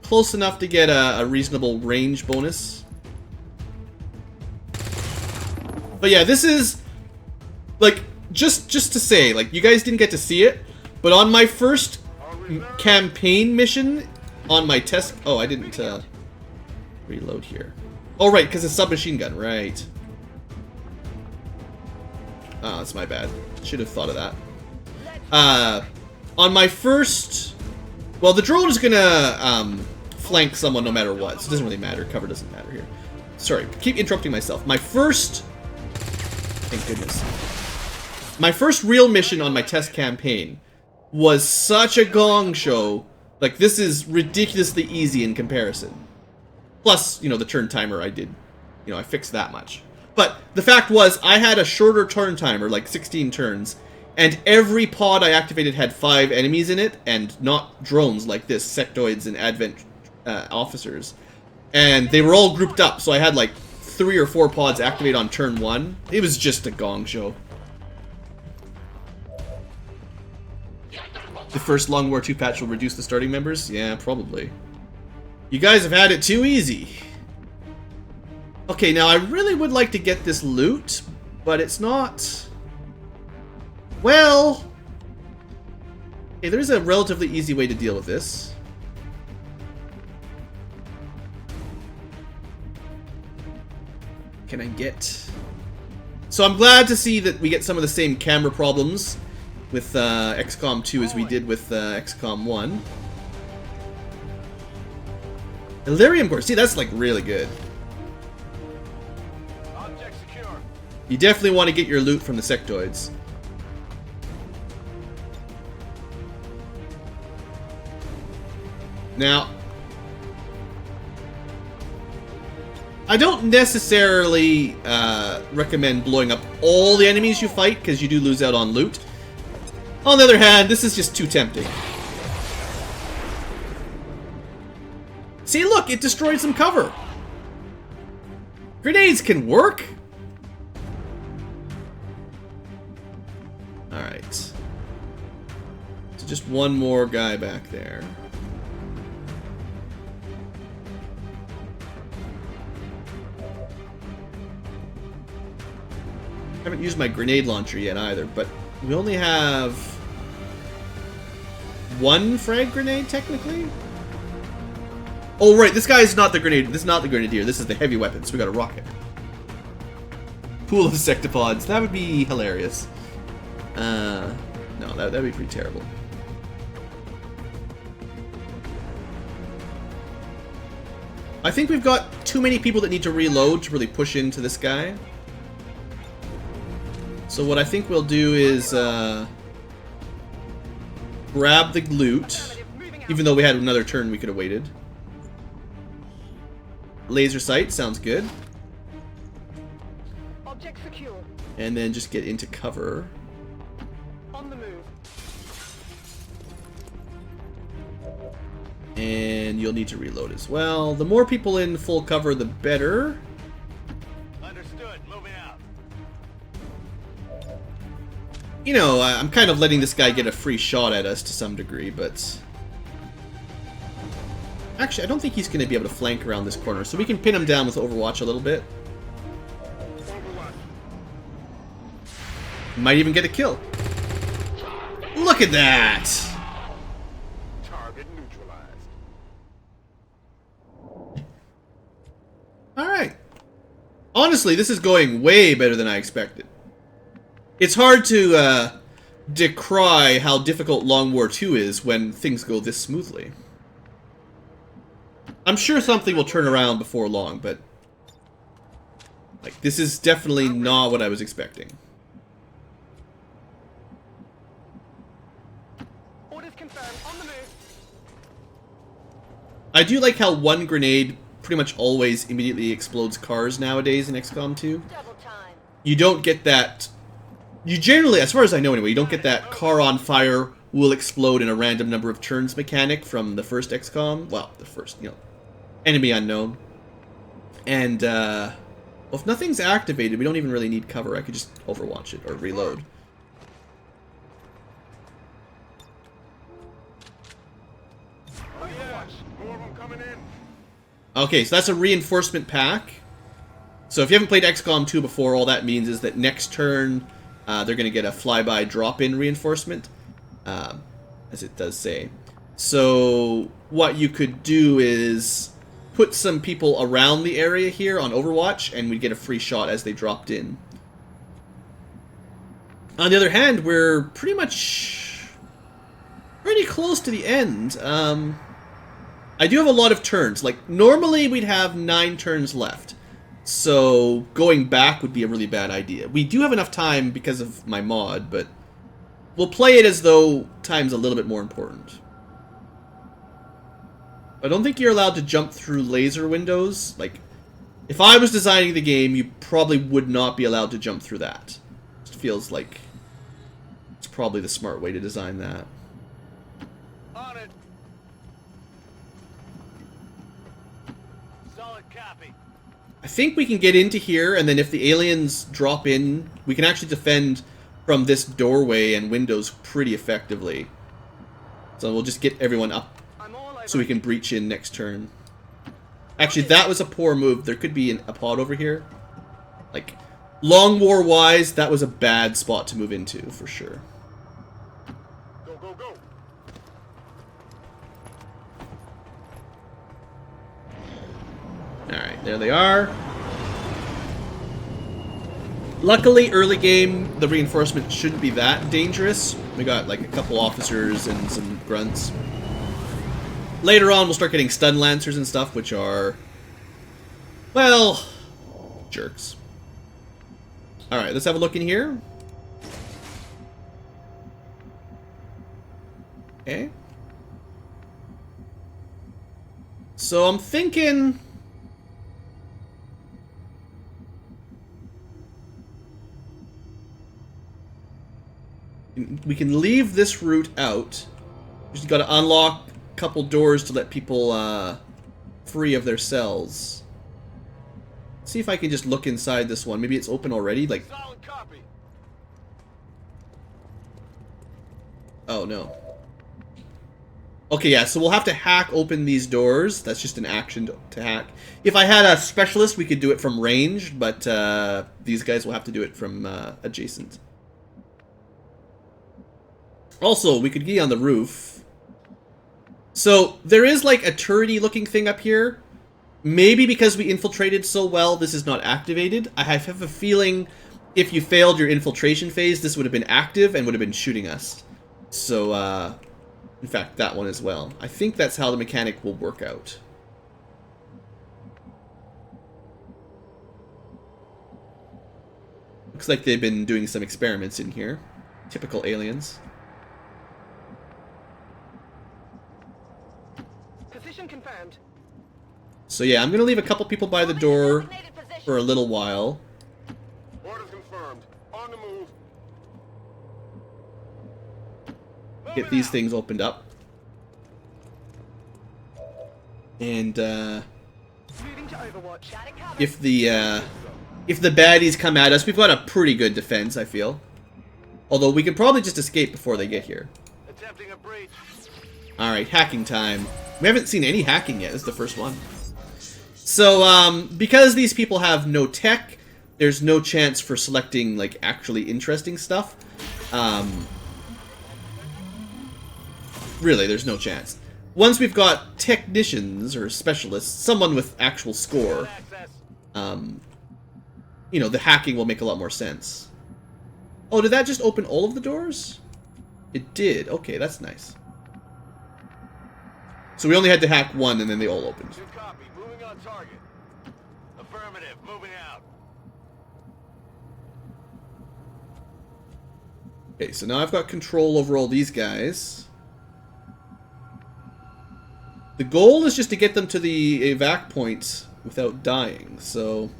Close enough to get a reasonable range bonus. But yeah, this is like just to say, like, you guys didn't get to see it, but on my first campaign mission on my test, oh, I didn't reload here. Oh right, because it's submachine gun, right? Oh, that's my bad. Should have thought of that. On my first, well, the drone is gonna flank someone no matter what, so it doesn't really matter. Cover doesn't matter here. Sorry, keep interrupting myself. My first, thank goodness. My first real mission on my test campaign was such a gong show. Like, this is ridiculously easy in comparison. Plus, you know, the turn timer I did, you know, I fixed that much. But the fact was, I had a shorter turn timer, like 16 turns, and every pod I activated had 5 enemies in it, and not drones like this, sectoids and advent officers. And they were all grouped up, so I had like 3 or 4 pods activate on turn 1. It was just a gong show. The first Long War 2 patch will reduce the starting members? Yeah, probably. You guys have had it too easy. Okay, now I really would like to get this loot, but it's not... Well... Okay, there's a relatively easy way to deal with this. Can I get So I'm glad to see that we get some of the same camera problems with XCOM 2 as we did with XCOM 1. Illyrium core. See, that's like really good. Object secure. You definitely want to get your loot from the sectoids. Now, I don't necessarily recommend blowing up all the enemies you fight, because you do lose out on loot. On the other hand, this is just too tempting. See, look, it destroyed some cover. Grenades can work. Alright. So just one more guy back there. I haven't used my grenade launcher yet either, but we only have one frag grenade technically. Oh right, this guy is not the grenade. This is not the grenadier. This is the heavy weapon. So we got a rocket. Pool of insectopods. That would be hilarious. No, that'd be pretty terrible. I think we've got too many people that need to reload to really push into this guy. So what I think we'll do is grab the loot, even though we had another turn we could have waited. Laser sight sounds good. Object secure. And then just get into cover. On the move. And you'll need to reload as well. The more people in full cover, the better. Understood. Moving out. You know, I'm kind of letting this guy get a free shot at us to some degree, but... Actually, I don't think he's going to be able to flank around this corner, so we can pin him down with Overwatch a little bit. Might even get a kill. Look at that! Target neutralized. Alright. Honestly, this is going way better than I expected. It's hard to decry how difficult Long War 2 is when things go this smoothly. I'm sure something will turn around before long, but... like, this is definitely not what I was expecting. Orders confirmed. On the move. I do like how one grenade pretty much always immediately explodes cars nowadays in XCOM 2. Double time. You don't get that... You generally, as far as I know anyway, you don't get that car on fire will explode in a random number of turns mechanic from the first XCOM. Well, the first, you know, enemy unknown. And, well, if nothing's activated, we don't even really need cover. I could just Overwatch it or reload. More of them coming in. Okay, so that's a reinforcement pack. So if you haven't played XCOM 2 before, all that means is that next turn, they're going to get a flyby drop-in reinforcement, as it does say. So what you could do is put some people around the area here on Overwatch, and we'd get a free shot as they dropped in. On the other hand, we're pretty close to the end. I do have a lot of turns. Like, normally we'd have 9 turns left. So going back would be a really bad idea. We do have enough time because of my mod, but we'll play it as though time's a little bit more important. I don't think you're allowed to jump through laser windows. Like, if I was designing the game, you probably would not be allowed to jump through that. It feels like it's probably the smart way to design that. On it. Solid copy. I think we can get into here, and then if the aliens drop in, we can actually defend from this doorway and windows pretty effectively. So we'll just get everyone up so we can breach in next turn. Actually, that was a poor move. There could be a pod over here. Like, Long War-wise, that was a bad spot to move into, for sure. Go, go, go. Alright, there they are. Luckily, early game, the reinforcements shouldn't be that dangerous. We got like a couple officers and some grunts. Later on, we'll start getting stun lancers and stuff, which are, well, jerks. Alright, let's have a look in here. Okay. So I'm thinking... we can leave this route out. We just gotta unlock a couple doors to let people free of their cells. See if I can just look inside this one. Maybe it's open already. Like, Solid copy. oh no. Okay, yeah. So we'll have to hack open these doors. That's just an action to hack. If I had a specialist, we could do it from range, but these guys will have to do it from adjacent. Also, we could get on the roof. So, there is like a turrety looking thing up here. Maybe because we infiltrated so well, this is not activated. I have a feeling if you failed your infiltration phase, this would have been active and would have been shooting us. So, in fact, that one as well. I think that's how the mechanic will work out. Looks like they've been doing some experiments in here. Typical aliens. Position confirmed. So yeah, I'm going to leave a couple people by the door for a little while. Orders confirmed. On the move. Get these things opened up. And Moving to Overwatch. if the baddies come at us, we've got a pretty good defense, I feel. Although we could probably just escape before they get here. Attempting a breach. Alright, hacking time. We haven't seen any hacking yet. This is the first one. So, because these people have no tech, there's no chance for selecting, like, actually interesting stuff. Really, there's no chance. Once we've got technicians or specialists, someone with actual score, you know, the hacking will make a lot more sense. Oh, did that just open all of the doors? It did. Okay, that's nice. So we only had to hack one, and then they all opened. Good copy. Moving on target. Affirmative. Moving out. Okay, so now I've got control over all these guys. The goal is just to get them to the evac point without dying, so...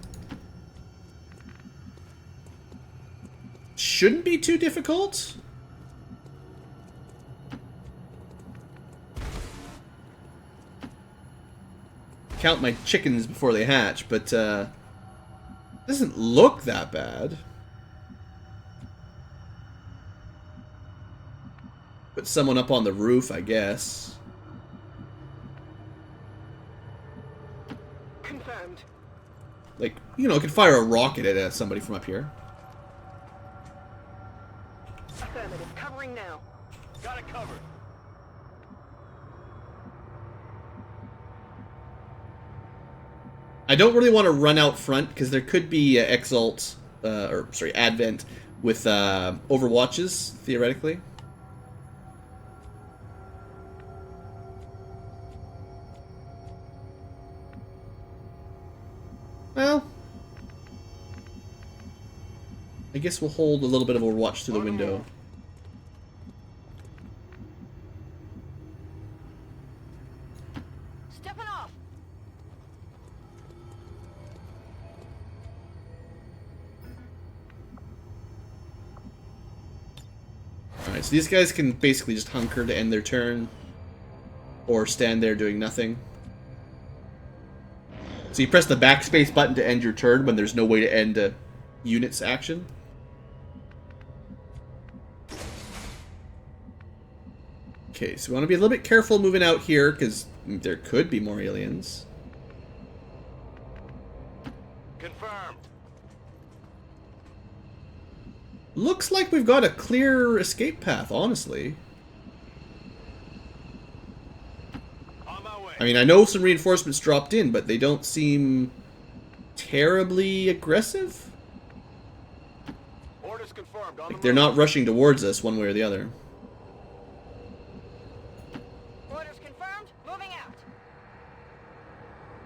shouldn't be too difficult. Count my chickens before they hatch, but doesn't look that bad. Put someone up on the roof, I guess. Confirmed. Like, you know, I could fire a rocket at somebody from up here. Affirmative. Covering now. Got it covered. I don't really want to run out front because there could be Advent with Overwatches, theoretically. Well, I guess we'll hold a little bit of Overwatch through the window. Stepping off. Alright, so these guys can basically just hunker to end their turn. Or stand there doing nothing. So you press the backspace button to end your turn when there's no way to end a unit's action. Okay, so we want to be a little bit careful moving out here, because there could be more aliens. Confirmed. Looks like we've got a clear escape path, honestly. On my way. I mean, I know some reinforcements dropped in, but they don't seem terribly aggressive. Like, they're not rushing towards us one way or the other. Orders confirmed. Moving out.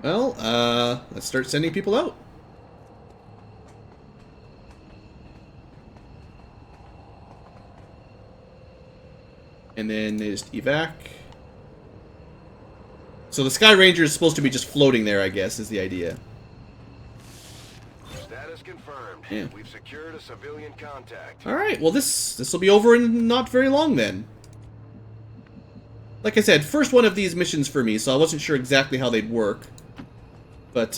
Well, let's start sending people out. And then they just evac. So the Sky Ranger is supposed to be just floating there, I guess, is the idea. Status confirmed. Yeah. We've secured a civilian contact. Alright, well this will be over in not very long then. Like I said, first one of these missions for me, so I wasn't sure exactly how they'd work. But,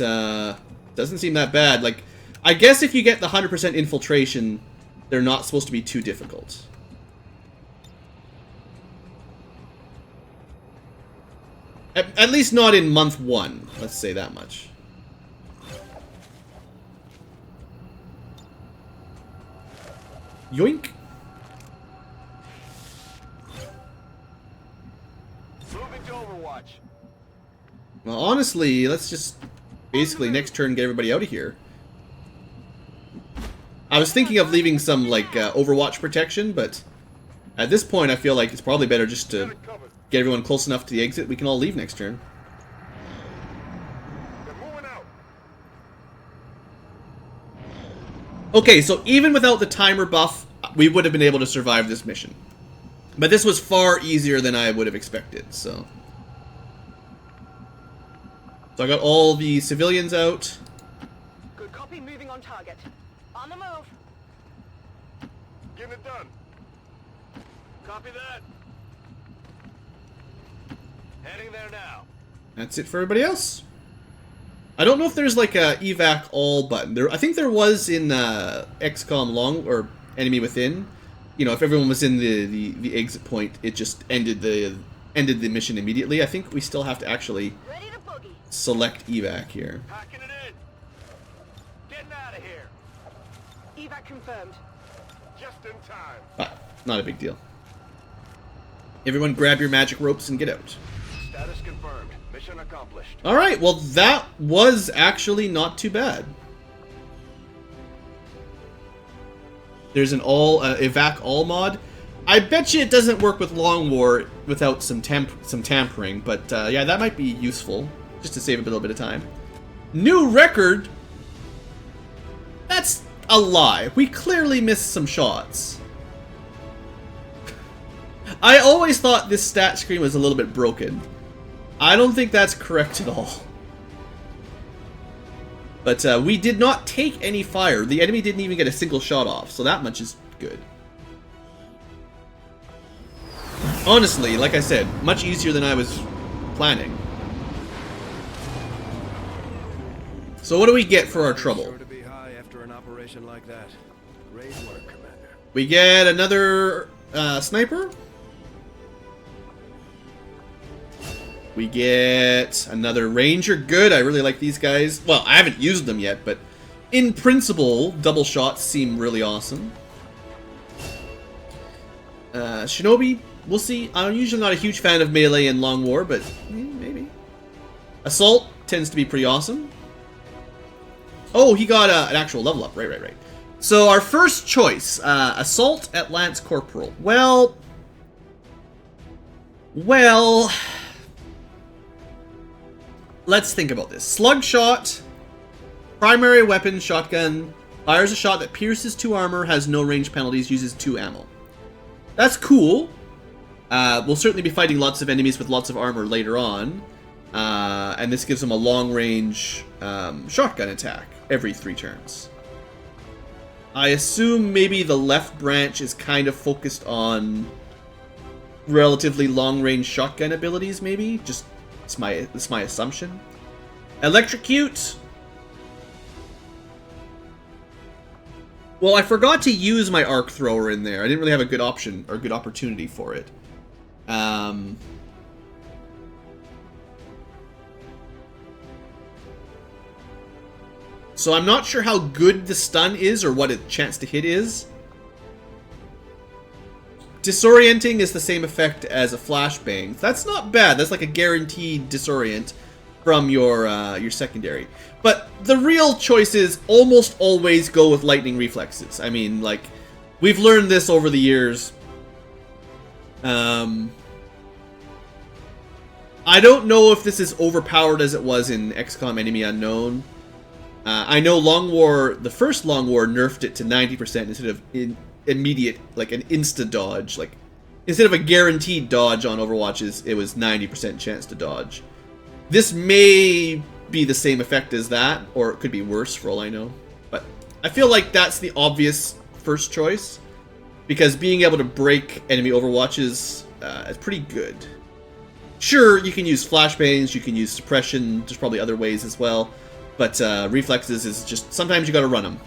doesn't seem that bad. Like, I guess if you get the 100% infiltration, they're not supposed to be too difficult. At least not in month 1, let's say that much. Yoink. Moving to Overwatch. Well, honestly, let's just basically next turn get everybody out of here. I was thinking of leaving some, like, Overwatch protection, but at this point I feel like it's probably better just to get everyone close enough to the exit we can all leave next turn. They're moving out. Okay, so even without the timer buff, we would have been able to survive this mission. But this was far easier than I would have expected, so... So I got all the civilians out. Good copy. Moving on target. On the move. Getting it done. Copy that. Heading there now. That's it for everybody else. I don't know if there's like a evac all button. I think there was in XCOM Long or Enemy Within. You know, if everyone was in the exit point, it just ended the mission immediately. I think we still have to actually select evac here. Packing it in. Getting out of here. Evac confirmed. Just in time. Ah, not a big deal. Everyone grab your magic ropes and get out. Status confirmed. Mission accomplished. Alright, well that was actually not too bad. There's an evac all mod. I bet you it doesn't work with Long War without some tampering, but yeah, that might be useful, just to save a little bit of time. New record? That's a lie. We clearly missed some shots. I always thought this stat screen was a little bit broken. I don't think that's correct at all. But we did not take any fire. The enemy didn't even get a single shot off, so that much is good. Honestly, like I said, much easier than I was planning. So what do we get for our trouble? Sure to be high after an operation like that. Great work, Commander. We get another sniper. We get another ranger. Good, I really like these guys. Well, I haven't used them yet, but in principle, double shots seem really awesome. Shinobi, we'll see. I'm usually not a huge fan of melee and Long War, but maybe. Assault tends to be pretty awesome. Oh, he got an actual level up. Right. So our first choice, Assault at Lance Corporal. Well... Let's think about this. Slug shot, primary weapon, shotgun, fires a shot that pierces 2 armor, has no range penalties, uses 2 ammo. That's cool. We'll certainly be fighting lots of enemies with lots of armor later on. And this gives them a long range shotgun attack every 3 turns. I assume maybe the left branch is kind of focused on relatively long range shotgun abilities, maybe? Just It's my assumption. Electrocute. Well, I forgot to use my arc thrower in there. I didn't really have a good option or good opportunity for it. So I'm not sure how good the stun is or what its chance to hit is. Disorienting is the same effect as a flashbang. That's not bad. That's like a guaranteed disorient from your secondary. But the real choice is almost always go with lightning reflexes. I mean, like, We've learned this over the years. I don't know if this is overpowered as it was in XCOM Enemy Unknown. I know Long War, the first Long War, nerfed it to 90% instead of immediate, like an insta-dodge. Like, instead of a guaranteed dodge on Overwatches, it was 90% chance to dodge. This may be the same effect as that, or it could be worse for all I know. But I feel like that's the obvious first choice, because being able to break enemy Overwatches is pretty good. Sure, you can use flashbangs, you can use suppression, there's probably other ways as well, but reflexes is just, sometimes you gotta run them.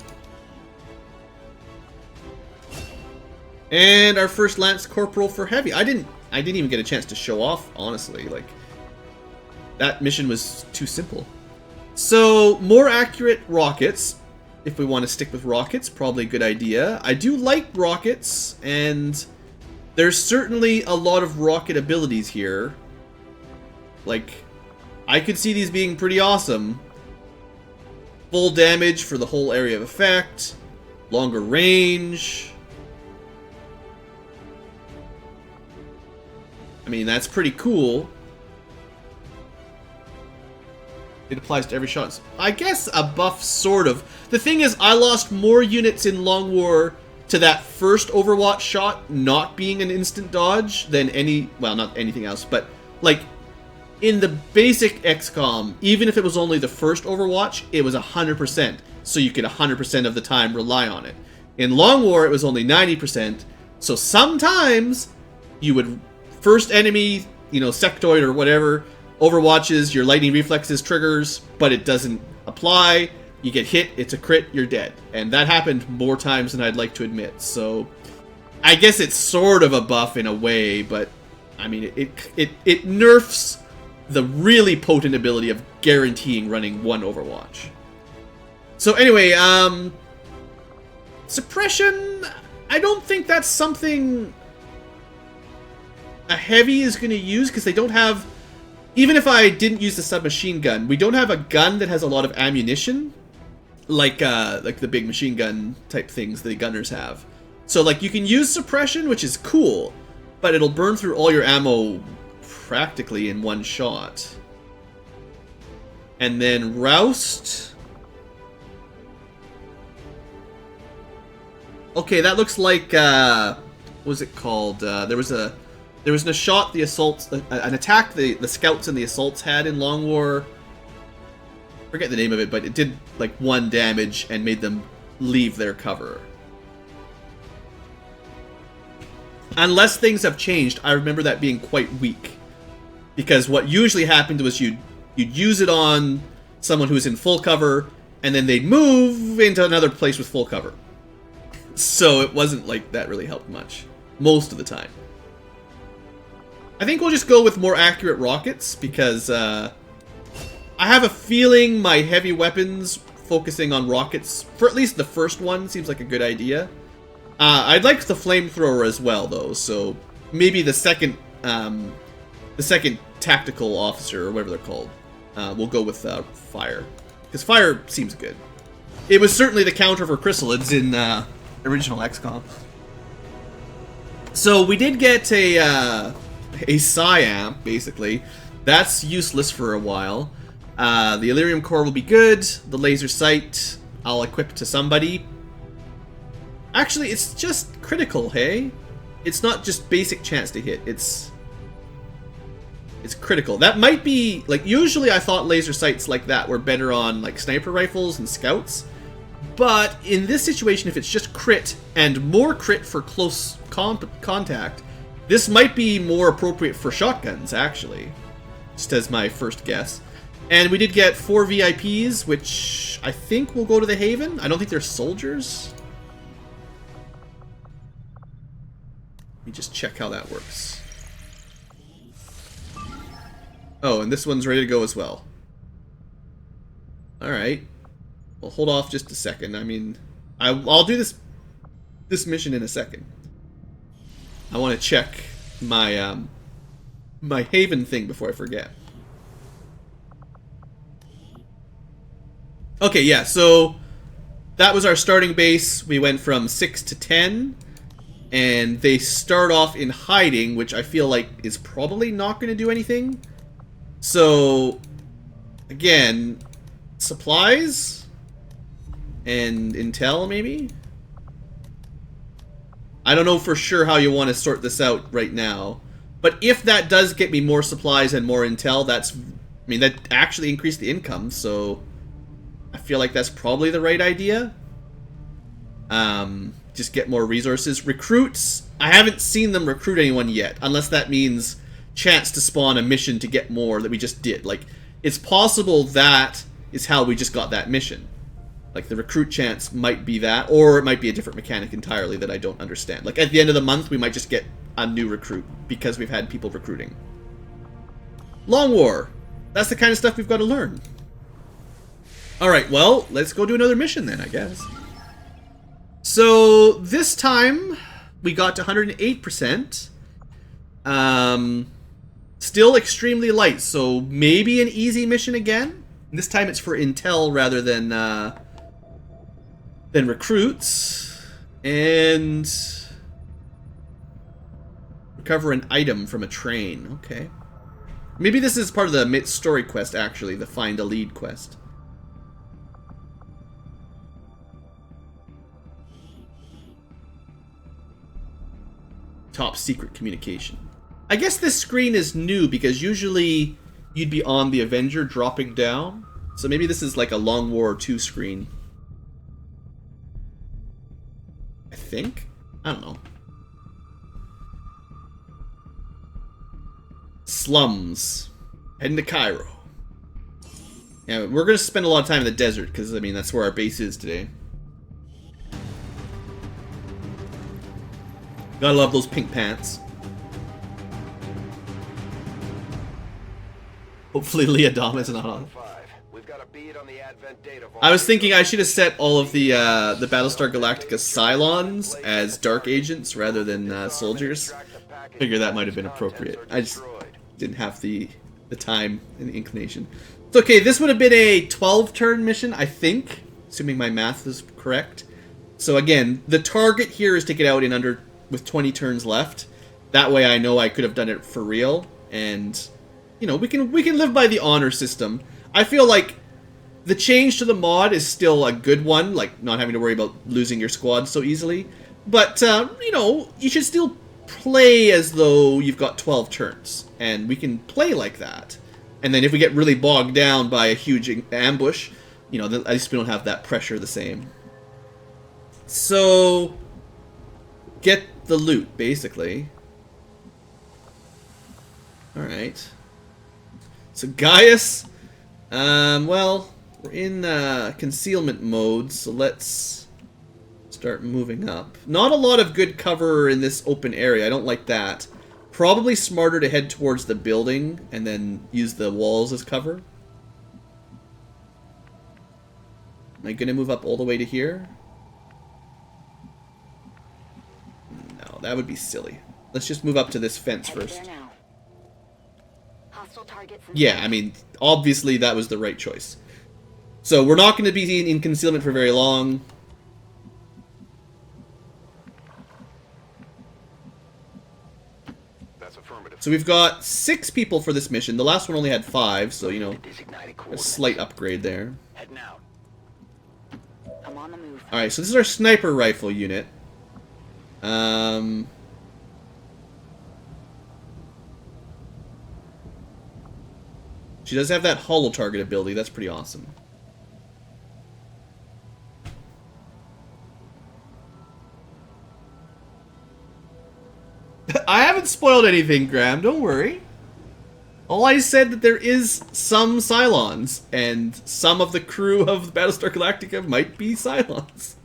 And our first Lance Corporal for Heavy. I didn't even get a chance to show off, honestly. Like, that mission was too simple. So, more accurate rockets. If we want to stick with rockets, probably a good idea. I do like rockets, and there's certainly a lot of rocket abilities here. Like, I could see these being pretty awesome. Full damage for the whole area of effect. Longer range. I mean, that's pretty cool. It applies to every shot. I guess a buff, sort of. The thing is, I lost more units in Long War to that first Overwatch shot not being an instant dodge than any... Well, not anything else, but, like, in the basic XCOM, even if it was only the first Overwatch, it was 100%, so you could 100% of the time rely on it. In Long War, it was only 90%, so sometimes you would... First enemy, you know, sectoid or whatever, Overwatches, your lightning reflexes triggers, but it doesn't apply. You get hit, it's a crit, you're dead. And that happened more times than I'd like to admit. So I guess it's sort of a buff in a way, but I mean, it nerfs the really potent ability of guaranteeing running one Overwatch. So anyway, suppression, I don't think that's something a heavy is going to use, because they don't have... Even if I didn't use the submachine gun, we don't have a gun that has a lot of ammunition, like the big machine gun type things the gunners have. So, like, you can use suppression, which is cool, but it'll burn through all your ammo practically in one shot. And then Roust... Okay, that looks like, what was it called? There was a shot the assaults, an attack the scouts and the assaults had in Long War. Forget the name of it, but it did like 1 damage and made them leave their cover. Unless things have changed, I remember that being quite weak. Because what usually happened was you'd use it on someone who's in full cover, and then they'd move into another place with full cover. So it wasn't like that really helped much, most of the time. I think we'll just go with more accurate rockets, because I have a feeling my heavy weapons focusing on rockets, for at least the first one, seems like a good idea. I'd like the flamethrower as well, though, so maybe the second tactical officer, or whatever they're called, we'll go with fire. Because fire seems good. It was certainly the counter for chrysalids in original XCOM. So we did get a Psi-Amp, basically. That's useless for a while. The Elerium Core will be good. The laser sight I'll equip to somebody. Actually, it's just critical, hey? It's not just basic chance to hit. It's critical. That might be... Like, usually I thought laser sights like that were better on, like, sniper rifles and scouts. But in this situation, if it's just crit, and more crit for close contact... This might be more appropriate for shotguns, actually. Just as my first guess. And we did get 4 VIPs, which I think will go to the Haven. I don't think they're soldiers. Let me just check how that works. Oh, and this one's ready to go as well. Alright. Well, hold off just a second. I mean, I'll do this mission in a second. I want to check my my Haven thing before I forget. Okay, yeah, so that was our starting base. We went from 6 to 10. And they start off in hiding, which I feel like is probably not going to do anything. So, again, supplies and intel, maybe? I don't know for sure how you want to sort this out right now. But if that does get me more supplies and more intel, that's... I mean, that actually increased the income, so... I feel like that's probably the right idea. Just get more resources. Recruits, I haven't seen them recruit anyone yet, unless that means chance to spawn a mission to get more that we just did. Like, it's possible that is how we just got that mission. Like, the recruit chance might be that, or it might be a different mechanic entirely that I don't understand. Like, at the end of the month, we might just get a new recruit, because we've had people recruiting. Long War. That's the kind of stuff we've got to learn. Alright, well, let's go do another mission then, I guess. So, this time, we got to 108%. Still extremely light, so maybe an easy mission again. This time it's for intel rather than recruits. And... recover an item from a train. Okay. Maybe this is part of the story quest, actually, the Find a Lead quest. Top secret communication. I guess this screen is new because usually you'd be on the Avenger dropping down. So maybe this is like a Long War 2 screen. I think? I don't know. Slums. Heading to Cairo. Yeah, we're going to spend a lot of time in the desert because, I mean, that's where our base is today. Gotta love those pink pants. Hopefully Leodom isn't on. I was thinking I should have set all of the Battlestar Galactica Cylons as dark agents rather than soldiers. Figure that might have been appropriate. I just didn't have the time and the inclination. It's okay, this would have been a 12-turn mission, I think, assuming my math is correct. So again, the target here is to get out in under... with 20 turns left. That way I know I could have done it for real. And, you know, we can live by the honor system. I feel like the change to the mod is still a good one. Like, not having to worry about losing your squad so easily. But, you know, you should still play as though you've got 12 turns. And we can play like that. And then if we get really bogged down by a huge ambush, you know, then at least we don't have that pressure the same. So... get the loot, basically. Alright. So Gaius, well, we're in concealment mode, so let's start moving up. Not a lot of good cover in this open area, I don't like that. Probably smarter to head towards the building and then use the walls as cover. Am I gonna move up all the way to here? That would be silly. Let's just move up to this fence first. Yeah, I mean, obviously that was the right choice. So we're not going to be in concealment for very long. That's affirmative. So we've got 6 people for this mission. The last one only had 5, so, you know, a slight upgrade there. Heading out. I'm on the move. Alright, so this is our sniper rifle unit. She does have that hollow target ability. That's pretty awesome. I haven't spoiled anything, Graham. Don't worry. All I said that there is some Cylons, and some of the crew of Battlestar Galactica might be Cylons.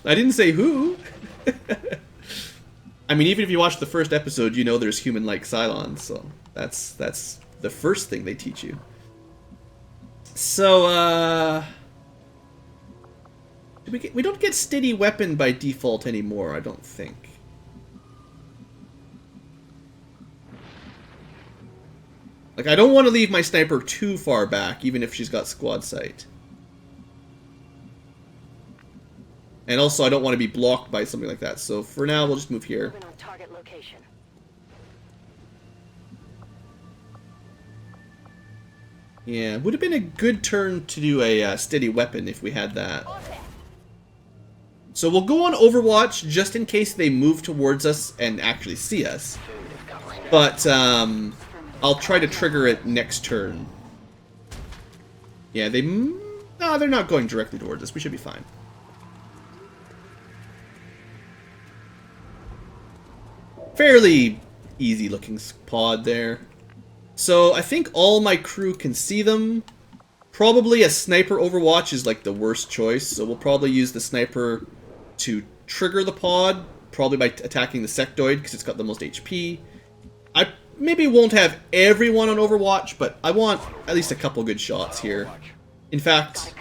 I didn't say who. I mean, even if you watch the first episode, you know there's human-like Cylons, so that's the first thing they teach you. So, we don't get steady weapon by default anymore, I don't think. Like, I don't want to leave my sniper too far back, even if she's got squad sight. And also, I don't want to be blocked by something like that. So for now, we'll just move here. Moving on target location. Yeah, would have been a good turn to do a steady weapon if we had that. So we'll go on Overwatch just in case they move towards us and actually see us. But I'll try to trigger it next turn. Yeah, no, they're not going directly towards us. We should be fine. Fairly easy looking pod there. So I think all my crew can see them. Probably a sniper Overwatch is like the worst choice, so we'll probably use the sniper to trigger the pod, probably by attacking the sectoid because it's got the most HP. I maybe won't have everyone on Overwatch, but I want at least a couple good shots here. In fact,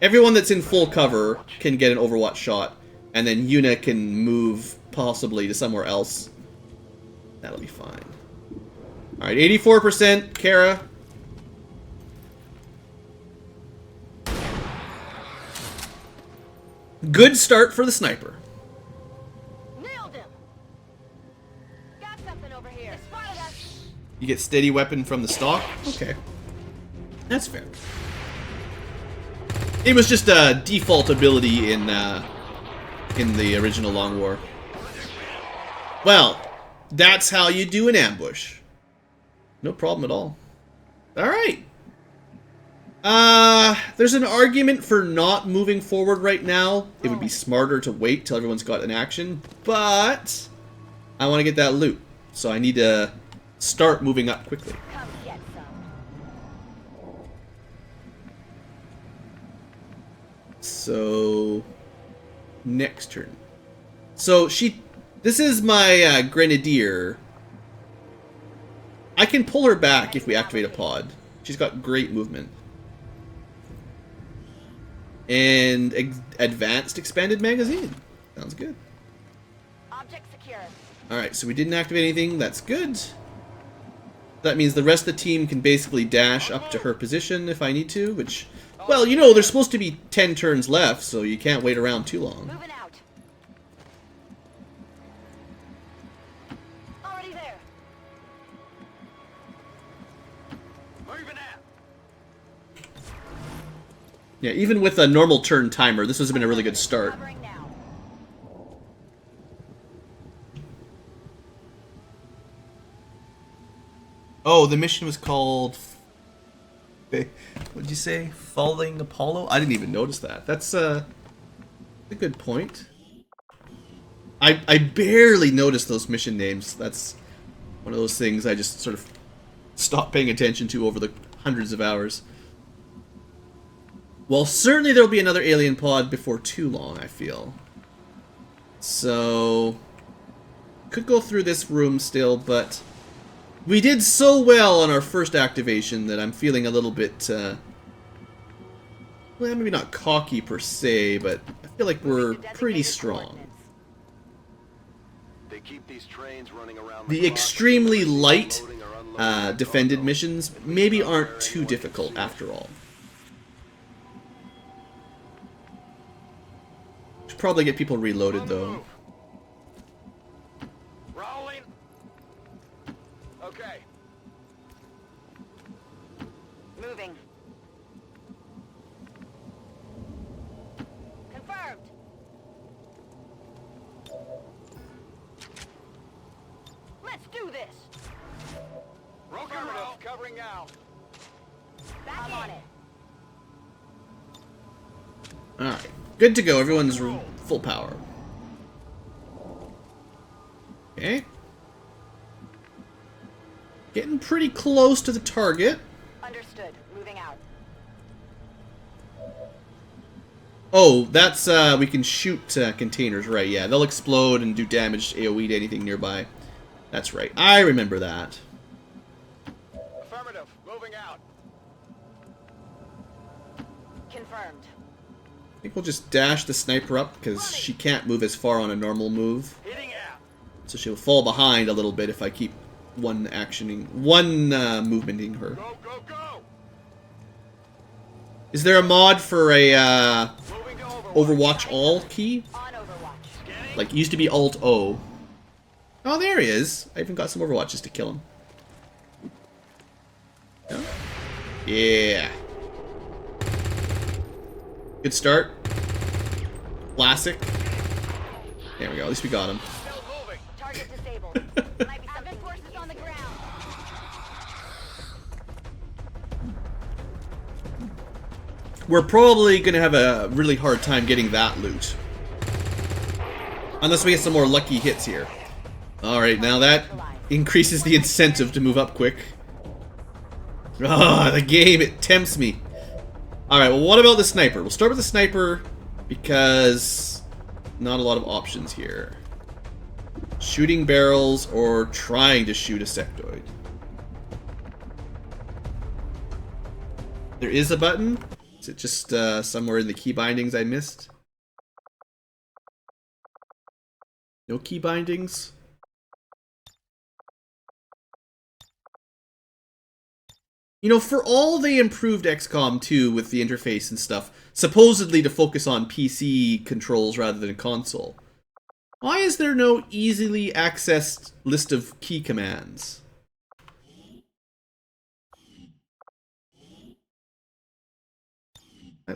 everyone that's in full cover can get an Overwatch shot, and then Yuna can move possibly to somewhere else. That'll be fine. Alright, 84%, Kara. Good start for the sniper. Nailed him. Got something over here. They spotted us. You get steady weapon from the stock? Okay. That's fair. It was just a default ability in the original Long War. Well, that's how you do an ambush. No problem at all. Alright. There's an argument for not moving forward right now. It would be smarter to wait till everyone's got an action, but I want to get that loot, so I need to start moving up quickly. Come get some. So next turn. So this is my Grenadier. I can pull her back if we activate a pod. She's got great movement. And advanced expanded magazine. Sounds good. Object secured. Alright, so we didn't activate anything. That's good. That means the rest of the team can basically dash up to her position if I need to, which, well, you know, there's supposed to be 10 turns left, so you can't wait around too long. Moving out. Already there. Moving out. Yeah, even with a normal turn timer, this has been a really good start. Covering now. Oh, the mission was called... What'd you say? Falling Apollo? I didn't even notice that. That's a good point. I barely noticed those mission names. That's one of those things I just sort of stopped paying attention to over the hundreds of hours. Well, certainly there'll be another alien pod before too long, I feel. So... could go through this room still, but... we did so well on our first activation that I'm feeling a little bit, well, maybe not cocky per se, but I feel like we're pretty strong. They keep these trains running around The extremely light defended missions maybe aren't too difficult after all. Should probably get people reloaded though. Rolling. Okay. Moving. Confirmed. Let's do this. Rock and roll. Covering now. Back on it. Alright, good to go. Everyone's full power. Okay. Getting pretty close to the target. Understood. Moving out. Oh, that's, we can shoot containers, right, yeah. They'll explode and do damage AoE to anything nearby. That's right. I remember that. Affirmative. Moving out. Confirmed. I think we'll just dash the sniper up, because she can't move as far on a normal move. Hitting out. So she'll fall behind a little bit if I keep movementing her. Go, go, go. Is there a mod for a, Moving to Overwatch. Overwatch all key. On Overwatch. Like, it used to be Alt O. Oh, there he is. I even got some Overwatches to kill him. No? Yeah. Good start. Classic. There we go. At least we got him. Still moving. Target disabled. Might be something forces on the ground. We're probably going to have a really hard time getting that loot. Unless we get some more lucky hits here. Alright, now that increases the incentive to move up quick. Ah, the game, it tempts me. Alright, well, what about the sniper? We'll start with the sniper because not a lot of options here. Shooting barrels or trying to shoot a sectoid. There is a button. Is it just somewhere in the key bindings I missed? No key bindings? You know, for all they improved XCOM 2 with the interface and stuff, supposedly to focus on PC controls rather than console, why is there no easily accessed list of key commands?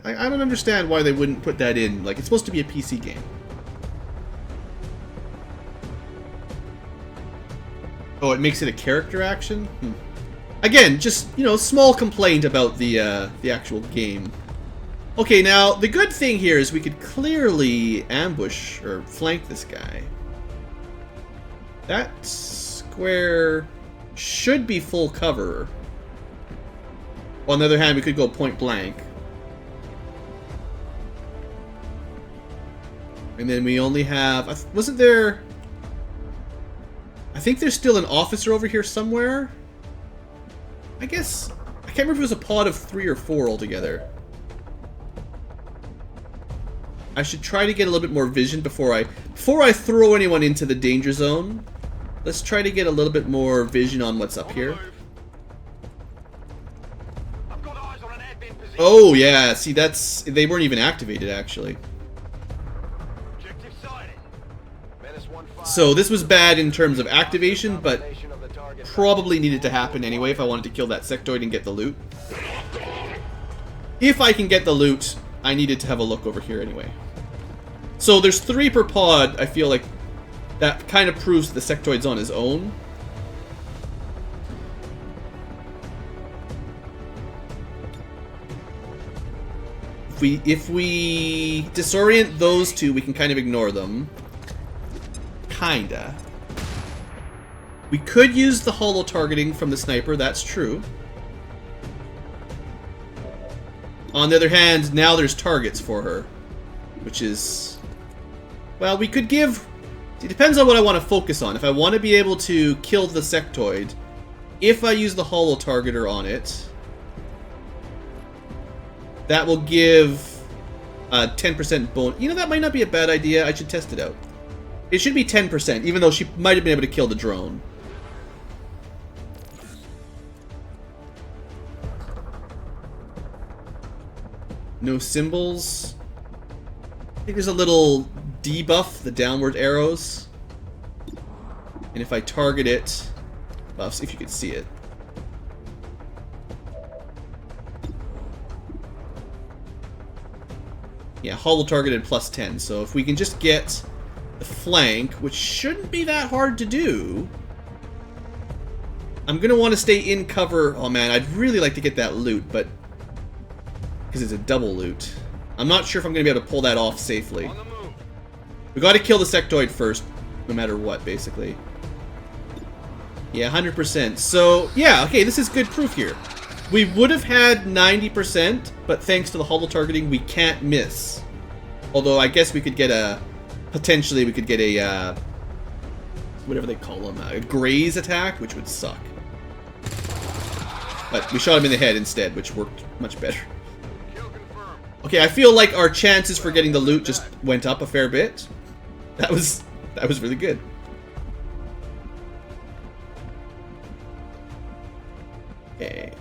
I don't understand why they wouldn't put that in. Like, it's supposed to be a PC game. Oh, it makes it a character action? Again, just, you know, small complaint about the actual game. Okay, now, the good thing here is we could clearly ambush or flank this guy. That square should be full cover. On the other hand, we could go point blank. And then we only have... wasn't there... I think there's still an officer over here somewhere. I guess... I can't remember if it was a pod of 3 or 4 altogether. I should try to get a little bit more vision before I throw anyone into the danger zone. Let's try to get a little bit more vision on what's up here. Oh yeah, see that's... they weren't even activated actually. So this was bad in terms of activation, but probably needed to happen anyway if I wanted to kill that sectoid and get the loot. If I can get the loot, I needed to have a look over here anyway. So there's 3 per pod. I feel like that kind of proves the sectoid's on his own. If we disorient those 2, we can kind of ignore them. Kinda. We could use the holo targeting from the sniper, that's true. On the other hand, now there's targets for her. Which is... well, we could give... it depends on what I want to focus on. If I want to be able to kill the sectoid, if I use the holo targeter on it, that will give a 10% bonus. You know, that might not be a bad idea. I should test it out. It should be 10%, even though she might have been able to kill the drone. No symbols. I think there's a little debuff, the downward arrows. And if I target it... well, see if you can see it. Yeah, holo targeted plus 10. So if we can just get the flank, which shouldn't be that hard to do. I'm going to want to stay in cover. Oh man, I'd really like to get that loot, but... because it's a double loot. I'm not sure if I'm going to be able to pull that off safely. We got to kill the sectoid first, no matter what, basically. Yeah, 100%. So, yeah, okay, this is good proof here. We would have had 90%, but thanks to the holo targeting, we can't miss. Although, I guess we could get a... potentially, we could get a... whatever they call them, a graze attack, which would suck. But we shot him in the head instead, which worked much better. Okay, I feel like our chances for getting the loot just went up a fair bit. That was really good. Okay.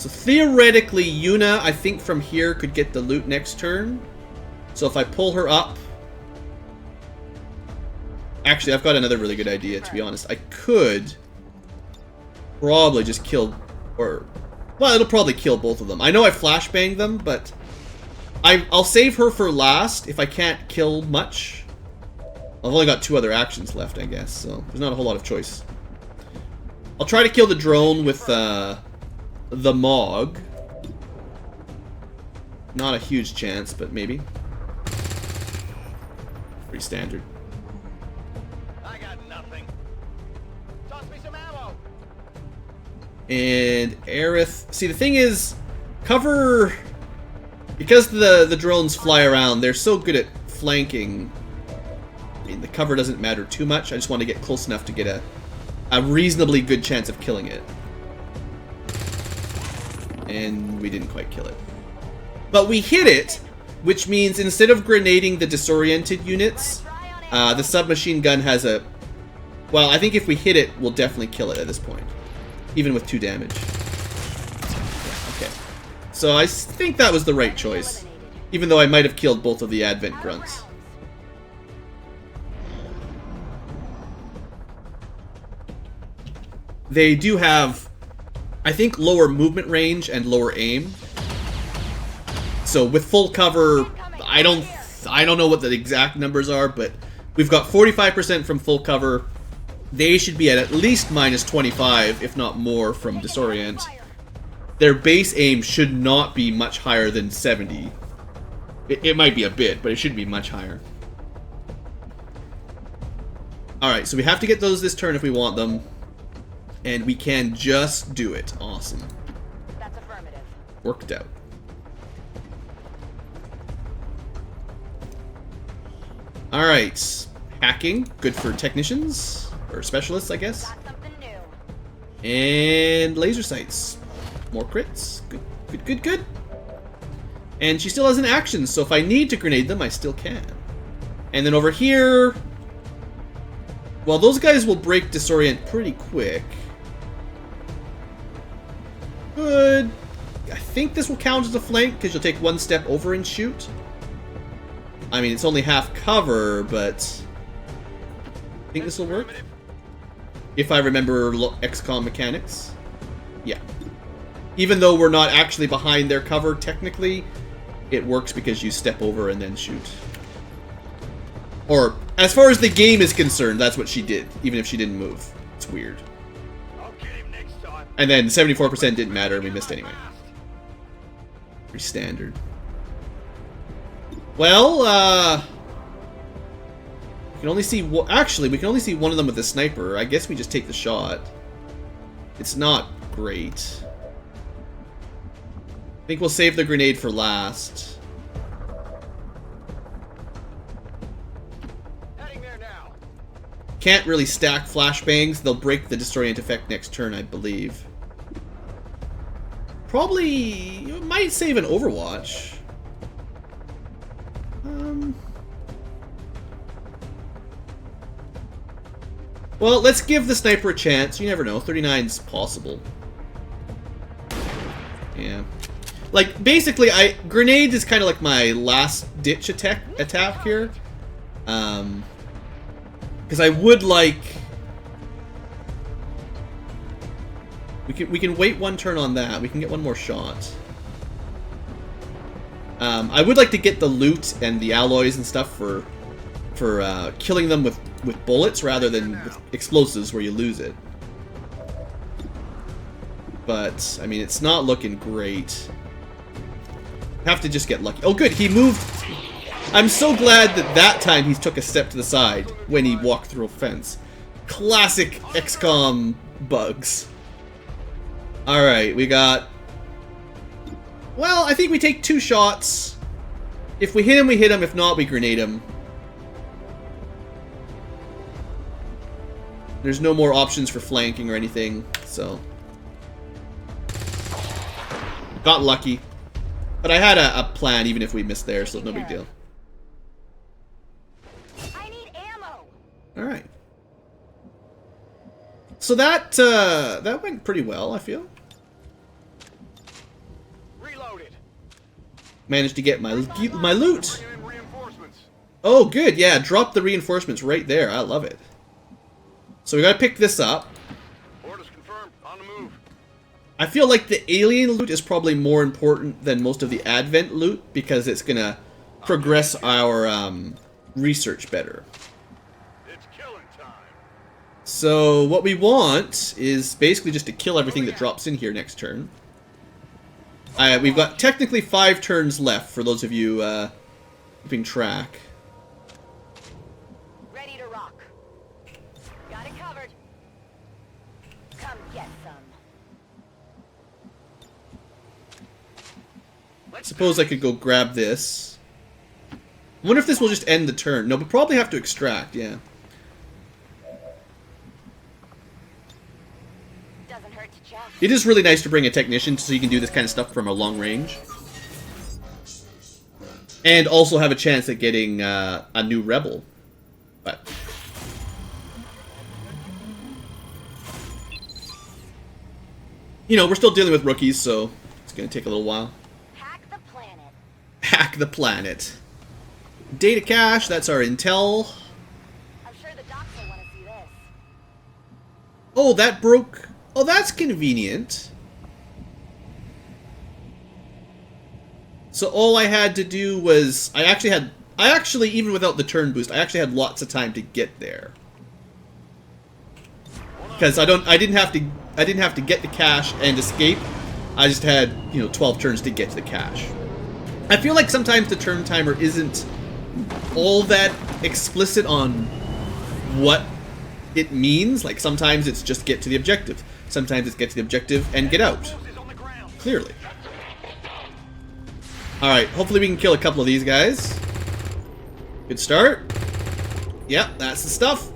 So theoretically, Yuna, I think from here could get the loot next turn. So if I pull her up... Actually, I've got another really good idea, to be honest. I could probably just kill... Or... Well, it'll probably kill both of them. I know I flashbanged them, but... I'll save her for last if I can't kill much. I've only got 2 other actions left, I guess, so there's not a whole lot of choice. I'll try to kill the drone with the Mog. Not a huge chance, but maybe. Pretty standard. I got nothing. Toss me some ammo. And Aerith... See, the thing is, cover... Because the drones fly around, they're so good at flanking. I mean, the cover doesn't matter too much. I just want to get close enough to get a reasonably good chance of killing it. And we didn't quite kill it. But we hit it, which means instead of grenading the disoriented units, the submachine gun has a... Well, I think if we hit it, we'll definitely kill it at this point. Even with 2 damage. Okay. So I think that was the right choice. Even though I might have killed both of the Advent grunts. They do have, I think, lower movement range and lower aim. So with full cover, I don't know what the exact numbers are, but we've got 45% from full cover. They should be at least minus 25, if not more, from disorient. Their base aim should not be much higher than 70. It might be a bit, but it should be much higher. Alright, so we have to get those this turn if we want them. And we can just do it. Awesome. That's affirmative. Worked out. Alright. Hacking. Good for technicians. Or specialists, I guess. Got something new. And laser sights. More crits. Good, good, good, good. And she still has an action, so if I need to grenade them, I still can. And then over here... Well, those guys will break disorient pretty quick. Good. I think this will count as a flank, because you'll take 1 step over and shoot. I mean, it's only half cover, but... I think this will work. If I remember XCOM mechanics. Yeah. Even though we're not actually behind their cover, technically, it works because you step over and then shoot. Or, as far as the game is concerned, that's what she did, even if she didn't move. It's weird. I'll get him next time. And then 74% didn't matter, and we missed anyway. Pretty standard. Well, we can only see... Actually, we can only see one of them with a sniper. I guess we just take the shot. It's not great. I think we'll save the grenade for last. Heading there now. Can't really stack flashbangs. They'll break the disorient effect next turn, I believe. Probably... You might save an Overwatch. Well, let's give the sniper a chance. You never know. 39's possible. Yeah. Like, basically, grenade is kind of like my last-ditch attack here. Because I would like... We can wait 1 turn on that. We can get 1 more shot. I would like to get the loot and the alloys and stuff for killing them with bullets rather than with explosives where you lose it. But, I mean, it's not looking great. Have to just get lucky. Oh, good, he moved. I'm so glad that time he took a step to the side when he walked through a fence. Classic XCOM bugs. Alright, we got... Well, I think we take 2 shots. If we hit him, we hit him. If not, we grenade him. There's no more options for flanking or anything, so... Got lucky. But I had a plan even if we missed there, so no big deal. I need ammo. Alright. So that went pretty well, I feel. managed to get my loot. Bringing in reinforcements. Oh, good. Yeah, drop the reinforcements right there. I love it. So we gotta pick this up. Orders confirmed. On the move. I feel like the alien loot is probably more important than most of the Advent loot because it's gonna progress our research better. It's killing time. So what we want is basically just to kill everything that drops in here next turn. We've got technically 5 turns left for those of you keeping track. Ready to rock. Got it covered. Come get some. Suppose I could go grab this. I wonder if this will just end the turn. No, but probably have to extract, yeah. Doesn't hurt to check. It is really nice to bring a technician so you can do this kind of stuff from a long range. And also have a chance at getting a new rebel. But you know, we're still dealing with rookies, so it's going to take a little while. Hack the planet. Hack the planet. Data cache, that's our intel. I'm sure the docs will want to see this. Oh, that broke. Oh, that's convenient. So all I had to do was I actually even without the turn boost, I actually had lots of time to get there. Because I didn't have to get the cache and escape. I just had, 12 turns to get to the cache. I feel like sometimes the turn timer isn't all that explicit on what it means. Like sometimes it's just get to the objective. Sometimes it's get to the objective and get out. Clearly. Alright, hopefully we can kill a couple of these guys. Good start. Yep, that's the stuff.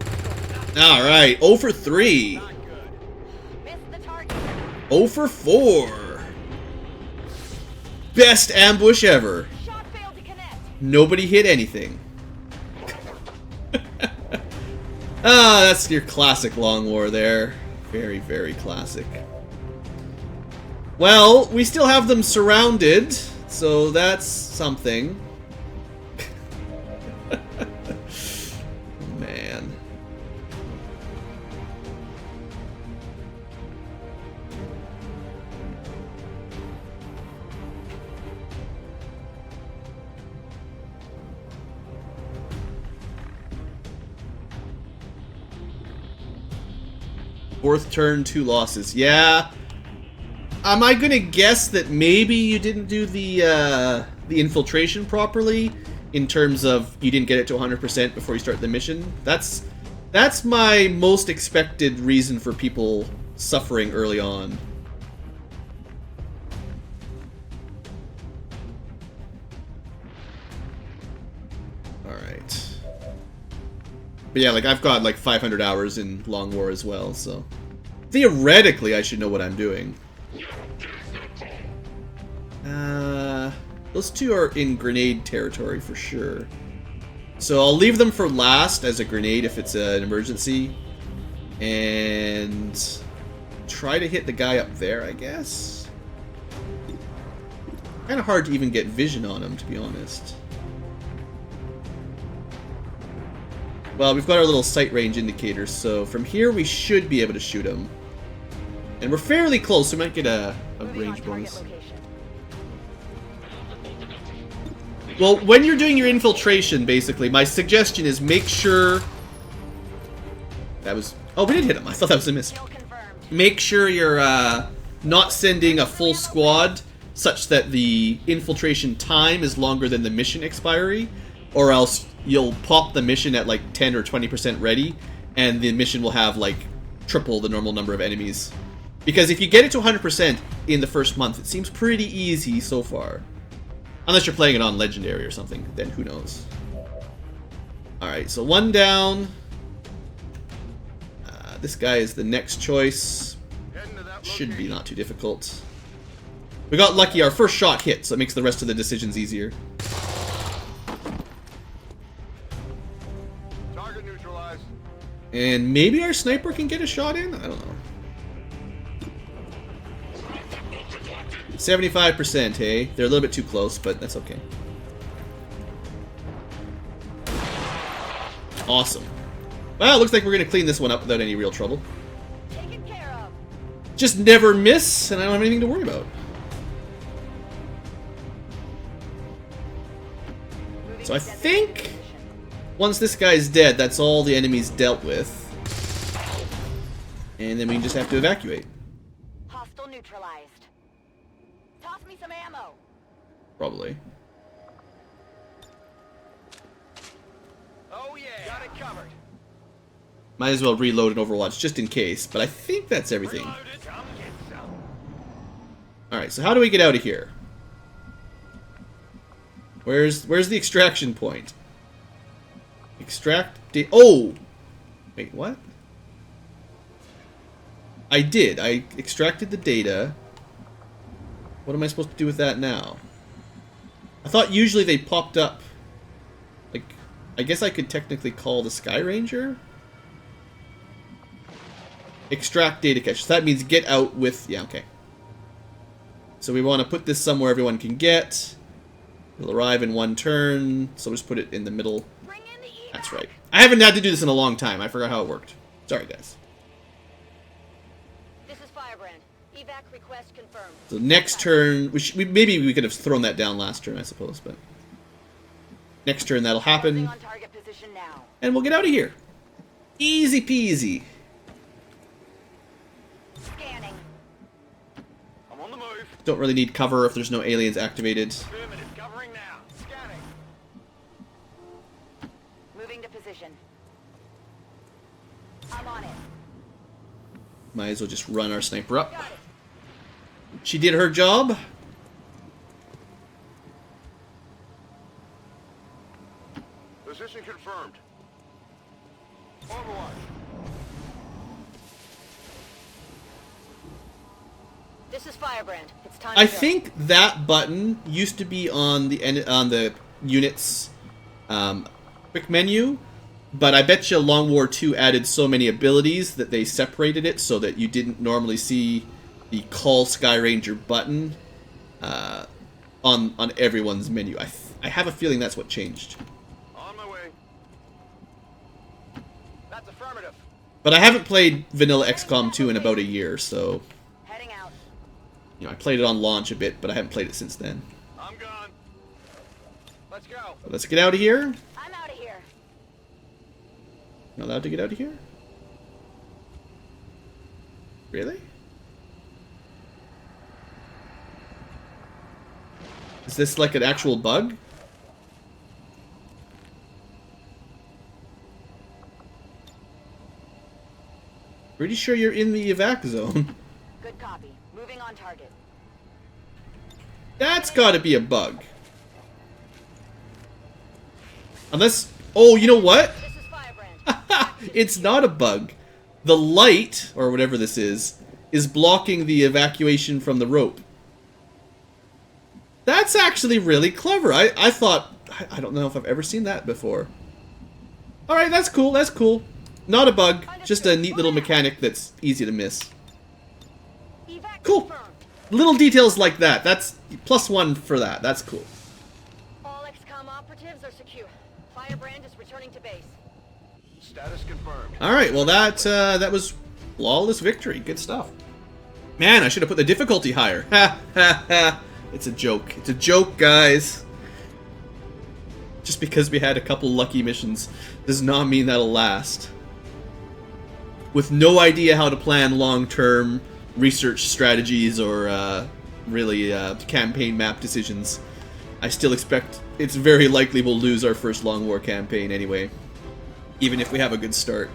Alright, 0 for 3. 0 for 4. Best ambush ever. Nobody hit anything. Ah, that's your classic Long War there. Very, very classic. Well, we still have them surrounded, so that's something. Man. Fourth turn, 2 losses. Yeah. Am I gonna guess that maybe you didn't do the infiltration properly in terms of you didn't get it to 100% before you start the mission? That's my most expected reason for people suffering early on. Alright. But yeah, like I've got like 500 hours in Long War as well, so theoretically I should know what I'm doing. Those two are in grenade territory for sure. So I'll leave them for last as a grenade if it's an emergency. And try to hit the guy up there, I guess. Kind of hard to even get vision on him, to be honest. Well, we've got our little sight range indicators, so from here we should be able to shoot him. And we're fairly close, so we might get a range bonus. Well, when you're doing your infiltration, basically, my suggestion is make sure... That was... Oh, we did hit him. I thought that was a miss. Make sure you're not sending a full squad such that the infiltration time is longer than the mission expiry, or else you'll pop the mission at like 10 or 20% ready, and the mission will have like triple the normal number of enemies. Because if you get it to 100% in the first month, it seems pretty easy so far. Unless you're playing it on Legendary or something, then who knows. Alright, so 1 down. This guy is the next choice. Should be not too difficult. We got lucky, our first shot hit, so it makes the rest of the decisions easier. Target neutralized. And maybe our sniper can get a shot in? I don't know. 75%, hey? They're a little bit too close, but that's okay. Awesome. Well, it looks like we're going to clean this one up without any real trouble. Taken care of. Just never miss, and I don't have anything to worry about. So I think once this guy's dead, that's all the enemies dealt with. And then we just have to evacuate. Hostile neutralized. Toss me some ammo. Probably. Oh yeah, got it covered. Might as well reload an Overwatch just in case, but I think that's everything. Reloaded. Come get some. Alright, so how do we get out of here? Where's the extraction point? Extract oh! Wait, what? I did. I extracted the data. What am I supposed to do with that now? I thought usually they popped up. Like, I guess I could technically call the Sky Ranger? Extract data cache. So that means get out with... Yeah, okay. So we want to put this somewhere everyone can get. It'll arrive in one turn, so we'll just put it in the middle. Bring in the evac. That's right. I haven't had to do this in a long time. I forgot how it worked. Sorry, guys. This is Firebrand. Evac request confirmed. So next turn... maybe we could have thrown that down last turn, I suppose, but... Next turn that'll happen. On target position now. And we'll get out of here. Easy peasy. Scanning. I'm on the move. Don't really need cover if there's no aliens activated. Affirmative, covering now. Scanning. Moving to position. I'm on it. Might as well just run our sniper up. Got it. She did her job. Position confirmed. Overwatch. This is Firebrand. It's time I to go. think that button used to be on the unit's quick menu, but I bet you Long War 2 added so many abilities that they separated it so that you didn't normally see the Call Sky Ranger button on everyone's menu. I have a feeling that's what changed. On my way. That's affirmative. But I haven't played vanilla XCOM 2 in about a year, so... Heading out. You know, I played it on launch a bit, but I haven't played it since then. I'm gone. Let's go. So let's get out of here. I'm out of here. Not allowed to get out of here? Really? Is this like an actual bug? Pretty sure you're in the evac zone. Good copy. Moving on target. That's gotta be a bug. Unless... Oh, you know what? This is Firebrand. It's not a bug. The light, or whatever this is blocking the evacuation from the rope. That's actually really clever. I thought... I don't know if I've ever seen that before. Alright, that's cool, that's cool. Not a bug, just a neat little mechanic that's easy to miss. Evac Cool. confirmed. Little details like that. That's +1 for that. That's cool. All XCOM operatives are secure. Firebrand is returning to base. Status confirmed. Alright, well that was flawless victory. Good stuff. Man, I should have put the difficulty higher. Ha ha ha. It's a joke. It's a joke, guys. Just because we had a couple lucky missions does not mean that'll last. With no idea how to plan long-term research strategies or really campaign map decisions, I still expect it's very likely we'll lose our first Long War campaign anyway, even if we have a good start.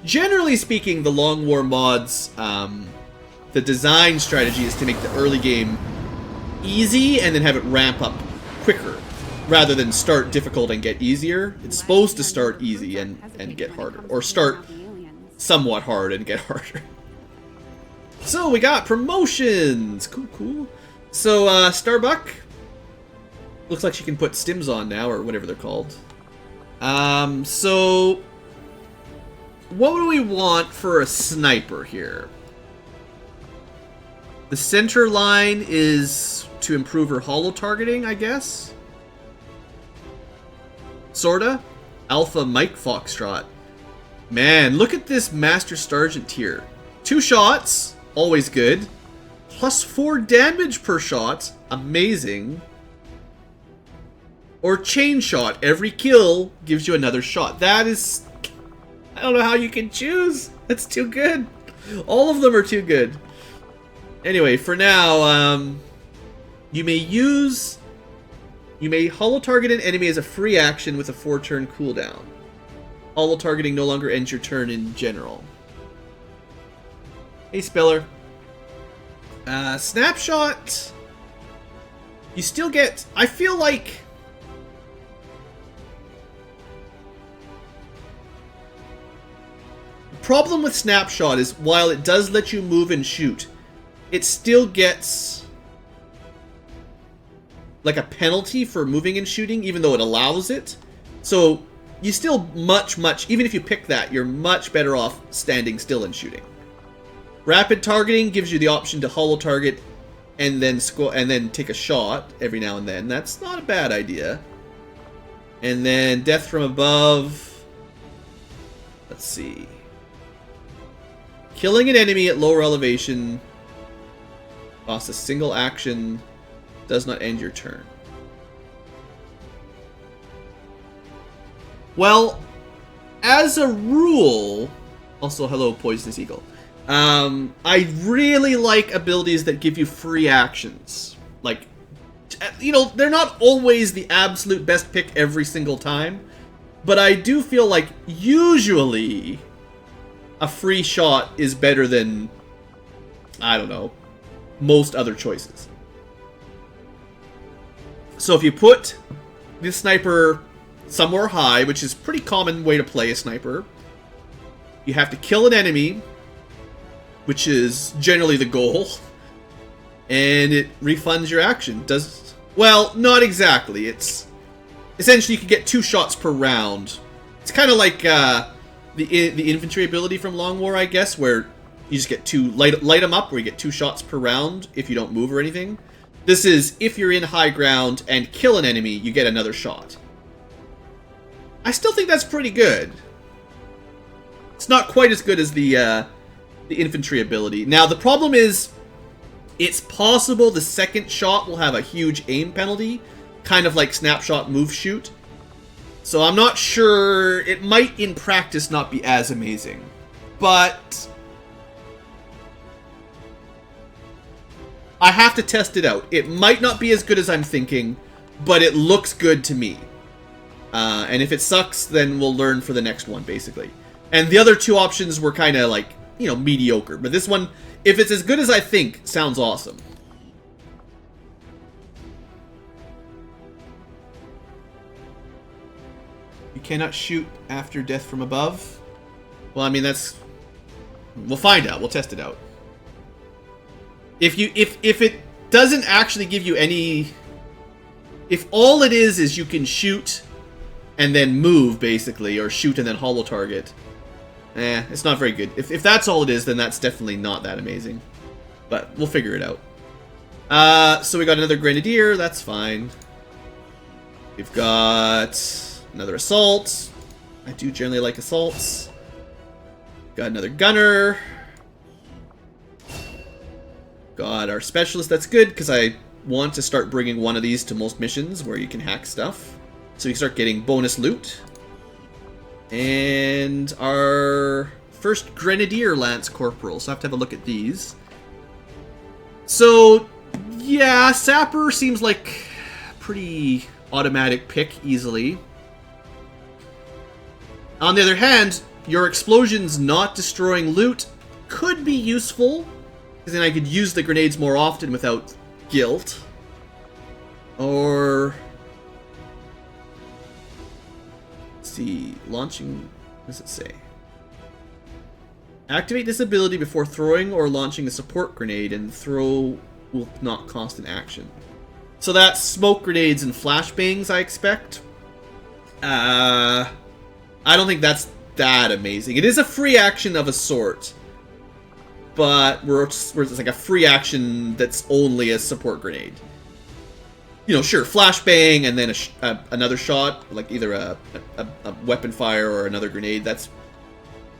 Generally speaking, the Long War mods, the design strategy is to make the early game easy and then have it ramp up quicker, rather than start difficult and get easier. It's supposed to start easy and get harder, or start somewhat hard and get harder. So we got promotions! Cool, cool. So, Starbuck, looks like she can put stims on now, or whatever they're called. So, what do we want for a sniper here? The center line is to improve her holo targeting, I guess. Sorta. Alpha Mike Foxtrot. Man, look at this Master Sergeant tier. 2 shots, always good. Plus 4 damage per shot, amazing. Or chain shot, every kill gives you another shot. That is... I don't know how you can choose. That's too good. All of them are too good. Anyway, for now, you may holo target an enemy as a free action with a 4-turn cooldown. Holo targeting no longer ends your turn in general. Hey, Spiller. Snapshot. You still get... I feel like... The problem with Snapshot is, while it does let you move and shoot, it still gets... like a penalty for moving and shooting, even though it allows it. So, you still even if you pick that, you're much better off standing still and shooting. Rapid targeting gives you the option to holo target and then take a shot every now and then. That's not a bad idea. And then death from above. Let's see. Killing an enemy at lower elevation costs a single action, does not end your turn. Well, as a rule, also hello Poisonous Eagle. I really like abilities that give you free actions. Like, you know, they're not always the absolute best pick every single time, but I do feel like usually a free shot is better than, I don't know, most other choices. So if you put this sniper somewhere high, which is a pretty common way to play a sniper, you have to kill an enemy, which is generally the goal, and it refunds your action. Well, not exactly. It's essentially you can get 2 shots per round. It's kind of like the infantry ability from Long War, I guess, where you just get light them up, where you get 2 shots per round if you don't move or anything. This is, if you're in high ground and kill an enemy, you get another shot. I still think that's pretty good. It's not quite as good as the infantry ability. Now, the problem is, it's possible the second shot will have a huge aim penalty, kind of like Snapshot Move Shoot. So I'm not sure, it might in practice not be as amazing. But I have to test it out. It might not be as good as I'm thinking, but it looks good to me. And if it sucks, then we'll learn for the next one, basically. And the other 2 options were kind of like, you know, mediocre. But this one, if it's as good as I think, sounds awesome. You cannot shoot after death from above? Well, I mean, that's... We'll find out. We'll test it out. If it doesn't actually give you any... If all it is you can shoot and then move, basically, or shoot and then holo target, it's not very good. If that's all it is, then that's definitely not that amazing. But we'll figure it out. So we got another Grenadier, that's fine. We've got another Assault. I do generally like Assaults. Got another Gunner. Got our Specialist, that's good, because I want to start bringing one of these to most missions where you can hack stuff. So you start getting bonus loot. And our first Grenadier Lance Corporal, so I have to have a look at these. So, yeah, Sapper seems like a pretty automatic pick, easily. On the other hand, your explosions not destroying loot could be useful, because then I could use the grenades more often without guilt. Or... let's see, launching... what does it say? Activate this ability before throwing or launching a support grenade, and throw will not cost an action. So that's smoke grenades and flashbangs, I expect. I don't think that's that amazing. It is a free action of a sort. but where it's like a free action that's only a support grenade. You know, sure, flashbang and then another shot, like either a weapon fire or another grenade. That's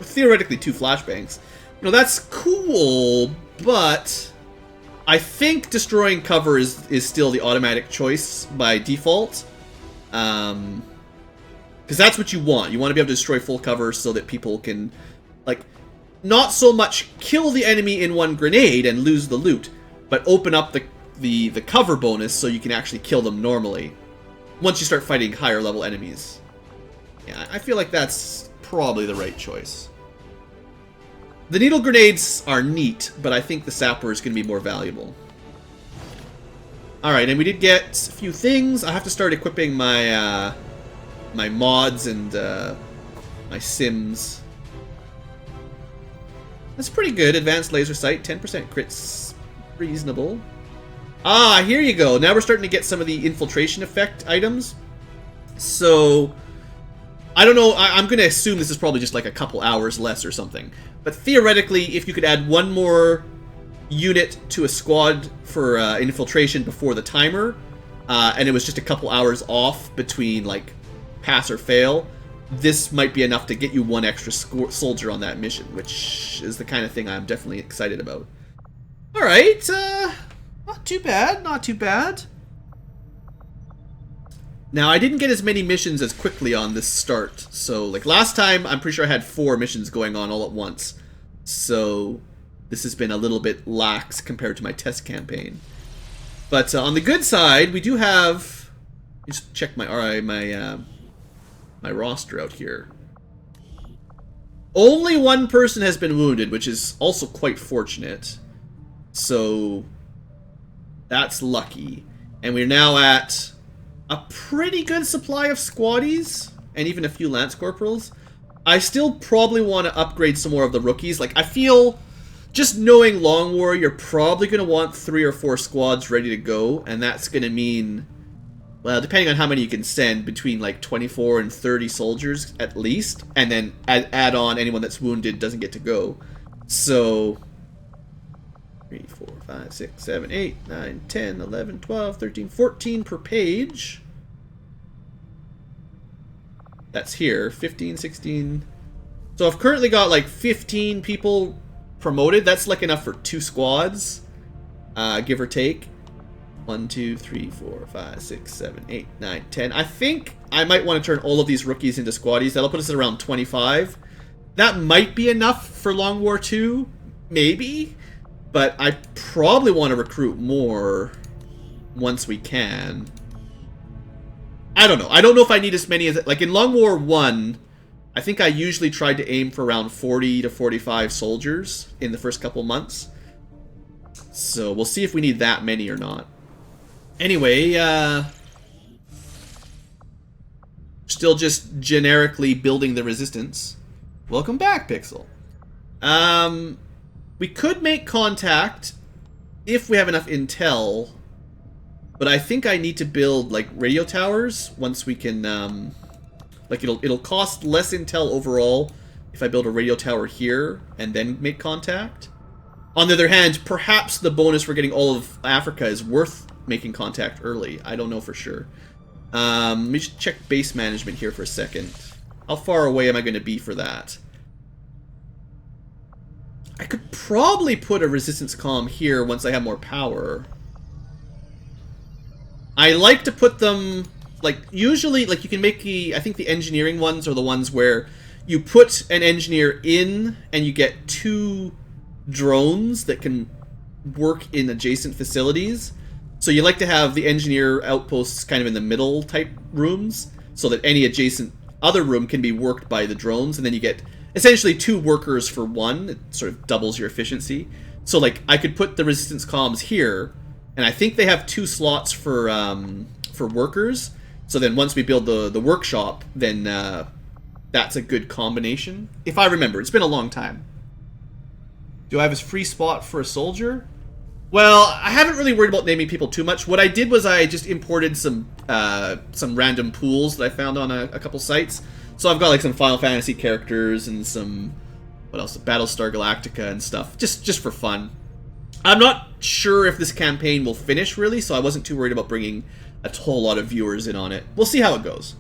theoretically 2 flashbangs. You know, that's cool, but I think destroying cover is still the automatic choice by default. Because that's what you want. You want to be able to destroy full cover so that people can, like, not so much kill the enemy in one grenade and lose the loot, but open up the cover bonus so you can actually kill them normally once you start fighting higher level enemies. Yeah, I feel like that's probably the right choice. The needle grenades are neat, but I think the sapper is going to be more valuable. Alright, and we did get a few things. I have to start equipping my my mods and my sims. That's pretty good. Advanced laser sight, 10% crits, reasonable. Ah, here you go. Now we're starting to get some of the infiltration effect items. So, I don't know. I'm going to assume this is probably just like a couple hours less or something. But theoretically, if you could add one more unit to a squad for infiltration before the timer, and it was just a couple hours off between like pass or fail, this might be enough to get you one extra soldier on that mission, which is the kind of thing I'm definitely excited about. Alright, not too bad, not too bad. Now, I didn't get as many missions as quickly on this start. So, like last time, I'm pretty sure I had 4 missions going on all at once. So, this has been a little bit lax compared to my test campaign. But on the good side, we do have... Just check my my roster out here. Only 1 person has been wounded, which is also quite fortunate. So, that's lucky. And we're now at a pretty good supply of squaddies, and even a few lance corporals. I still probably want to upgrade some more of the rookies. Like, I feel, just knowing Long War, you're probably going to want 3 or 4 squads ready to go, and that's going to mean, well, depending on how many you can send, between like 24 and 30 soldiers at least, and then add on anyone that's wounded doesn't get to go. So 3, 4, 5, 6, 7, 8, 9, 10, 11, 12, 13, 14 per page. That's here. 15, 16. So I've currently got like 15 people promoted. That's like enough for 2 squads, give or take. 1, 2, 3, 4, 5, 6, 7, 8, 9, 10. I think I might want to turn all of these rookies into squaddies. That'll put us at around 25. That might be enough for Long War 2, maybe. But I probably want to recruit more once we can. I don't know. I don't know if I need as many as... Like in Long War 1, I think I usually tried to aim for around 40 to 45 soldiers in the first couple months. So we'll see if we need that many or not. Anyway, still just generically building the resistance. Welcome back, Pixel. We could make contact if we have enough intel, but I think I need to build like radio towers once we can. Like it'll cost less intel overall if I build a radio tower here and then make contact. On the other hand, perhaps the bonus for getting all of Africa is worth making contact early. I don't know for sure. Let me just check base management here for a second. How far away am I going to be for that? I could probably put a resistance comm here once I have more power. I like to put them, like, usually, like, you can make the, I think the engineering ones are the ones where you put an engineer in and you get 2 drones that can work in adjacent facilities. So you like to have the engineer outposts kind of in the middle type rooms so that any adjacent other room can be worked by the drones, and then you get essentially 2 workers for 1. It sort of doubles your efficiency. So, like, I could put the resistance comms here, and I think they have 2 slots for workers. So then once we build the workshop, then that's a good combination. If I remember, it's been a long time. Do I have a free spot for a soldier? Well, I haven't really worried about naming people too much. What I did was I just imported some random pools that I found on a couple sites. So I've got like some Final Fantasy characters and some what else? Battlestar Galactica and stuff, just for fun. I'm not sure if this campaign will finish, really, so I wasn't too worried about bringing a whole lot of viewers in on it. We'll see how it goes.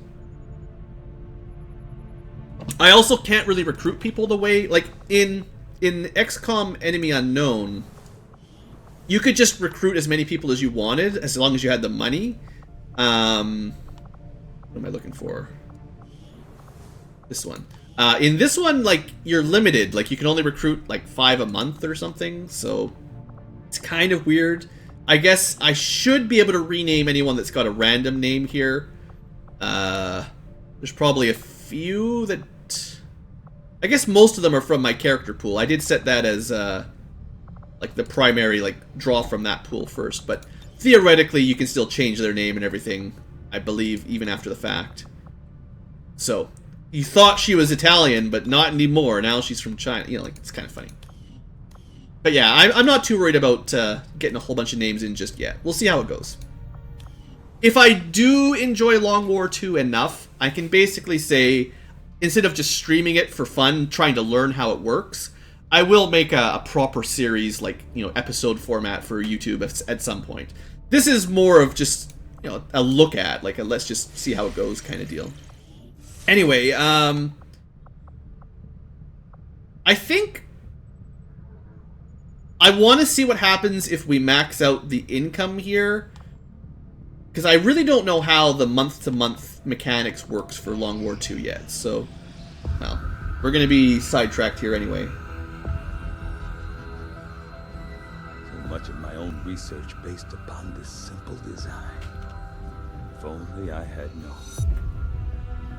I also can't really recruit people the way, like, in XCOM Enemy Unknown, you could just recruit as many people as you wanted, as long as you had the money. What am I looking for? This one. In this one, like, you're limited. Like, you can only recruit, like, 5 a month or something, so it's kind of weird. I guess I should be able to rename anyone that's got a random name here. There's probably a few that... I guess most of them are from my character pool. I did set that as, like, the primary, like, draw from that pool first, but theoretically you can still change their name and everything, I believe, even after the fact. So, you thought she was Italian, but not anymore. Now she's from China. You know, like, it's kind of funny. But yeah, I'm not too worried about getting a whole bunch of names in just yet. We'll see how it goes. If I do enjoy Long War 2 enough, I can basically say, instead of just streaming it for fun, trying to learn how it works, I will make a proper series, like, you know, episode format for YouTube at some point. This is more of just, you know, a look at, like, a let's just see how it goes kind of deal. Anyway, I think I want to see what happens if we max out the income here, because I really don't know how the month-to-month mechanics works for Long War 2 yet, so, well, we're going to be sidetracked here anyway. So much of my own research based upon this simple design. If only I had known.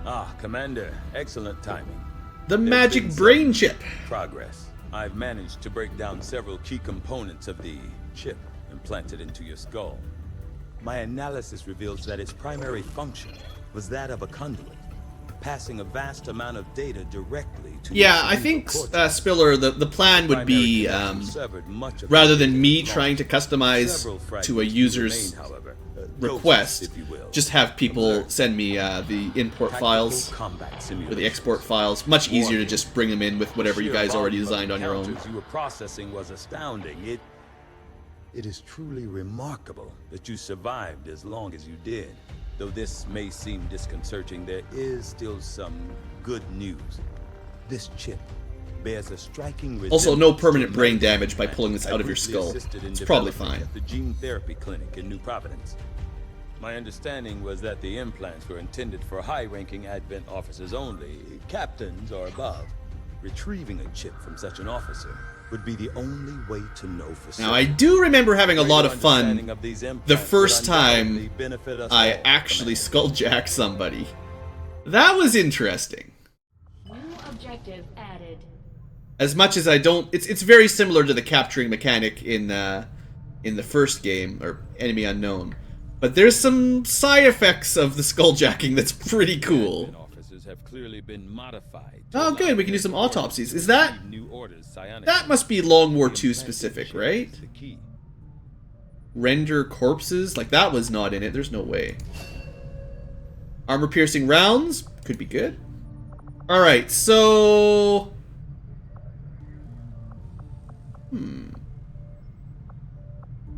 Ah, Commander, excellent timing. The magic brain chip. Progress. I've managed to break down several key components of the chip implanted into your skull. My analysis reveals that its primary function was that of a conduit, passing a vast amount of data directly to yeah, I think, Spiller, the plan would be, rather than me trying to customize to a user's request, just have people send me the import files or the export files. Much easier to just bring them in with whatever you guys already designed on your own. You were processing was astounding. It is truly remarkable that you survived as long as you did. Though this may seem disconcerting, there is still some good news. This chip bears a striking also, no permanent brain damage by pulling this out of your skull. It's probably fine. At the gene therapy clinic in New Providence. My understanding was that the implants were intended for high-ranking Advent officers only, captains or above. Retrieving a chip from such an officer would be the only way to know for certain. Now, I do remember having a lot of fun the first time I actually skulljacked somebody. That was interesting. New objective added. As much as I don't... It's very similar to the capturing mechanic in the first game, or Enemy Unknown. But there's some side effects of the skulljacking that's pretty cool. Have clearly been modified. Oh, good. We can do some autopsies. Is that... That must be Long War 2 specific, right? Render corpses? Like, that was not in it. There's no way. Armor-piercing rounds? Could be good. Alright, so...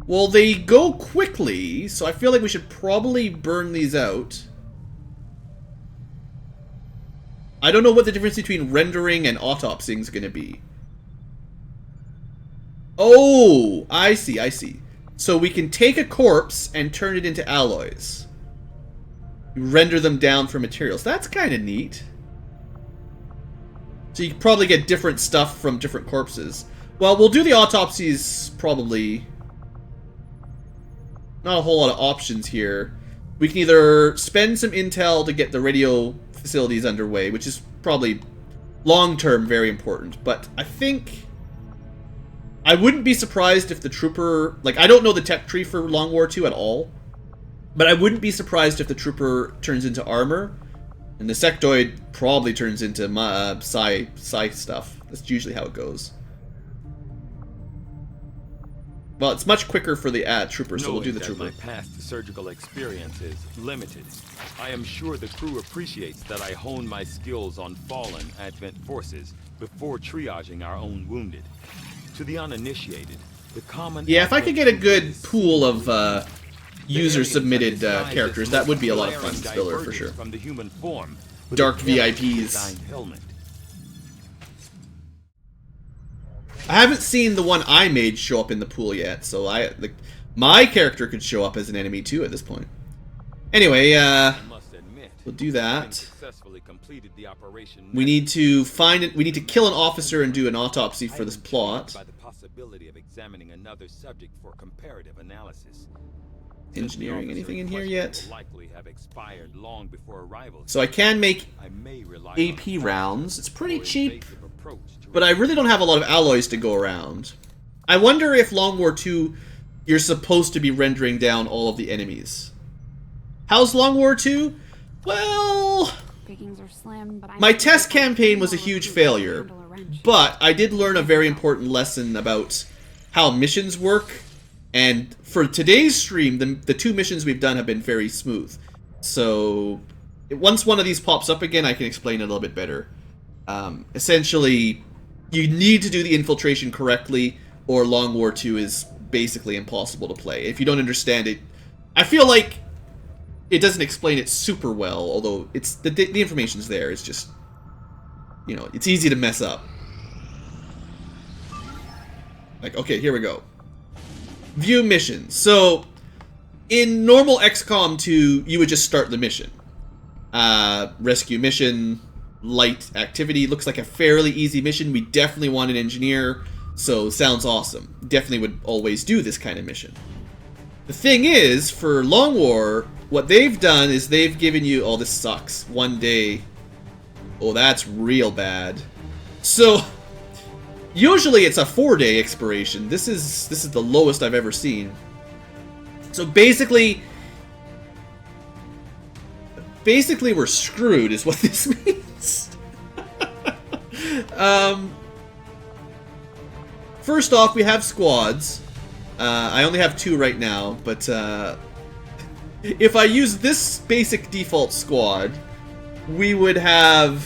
Well, they go quickly, so I feel like we should probably burn these out. I don't know what the difference between rendering and autopsying is going to be. Oh, I see, I see. So we can take a corpse and turn it into alloys. You render them down for materials. That's kind of neat. So you can probably get different stuff from different corpses. Well, we'll do the autopsies probably. Not a whole lot of options here. We can either spend some intel to get the radio facilities underway, which is probably long-term very important, but I think I wouldn't be surprised if the trooper, like, I don't know the tech tree for Long War 2 at all, but I wouldn't be surprised if the trooper turns into armor, and the sectoid probably turns into psi stuff. That's usually how it goes. Well, it's much quicker for the trooper, so we'll do the trooper. My past surgical experience is limited. I am sure the crew appreciates that I hone my skills on fallen Advent forces, before triaging our own wounded. To the uninitiated, the common... Yeah, if I could get a good pool of user-submitted characters, that would be a lot of fun to Spiller, for sure. From the human form, Dark VIPs. I haven't seen the one I made show up in the pool yet, so my character could show up as an enemy too at this point. Anyway, we'll do that. We need to we need to kill an officer and do an autopsy for this plot. By the possibility of examining another subject for comparative analysis. Engineering anything in here yet? Likely have expired long before arrival. So I can make AP rounds. It's pretty cheap, but I really don't have a lot of alloys to go around. I wonder if Long War 2, you're supposed to be rendering down all of the enemies. How's Long War 2? Well, my test campaign was a huge failure, but I did learn a very important lesson about how missions work, and for today's stream, the 2 missions we've done have been very smooth. So, once one of these pops up again, I can explain it a little bit better. Essentially, you need to do the infiltration correctly, or Long War 2 is basically impossible to play. If you don't understand it, I feel like it doesn't explain it super well, although it's the information's there. It's just, you know, it's easy to mess up. Like, okay, here we go. View mission. So, in normal XCOM 2, you would just start the mission. Rescue mission, light activity. Looks like a fairly easy mission. We definitely want an engineer, so sounds awesome. Definitely would always do this kind of mission. The thing is, for Long War, what they've done is they've given you... Oh, this sucks. 1 day. Oh, that's real bad. So... usually it's a 4-day expiration. This is the lowest I've ever seen. So basically we're screwed is what this means. First off, we have squads. I only have 2 right now, but if I use this basic default squad, we would have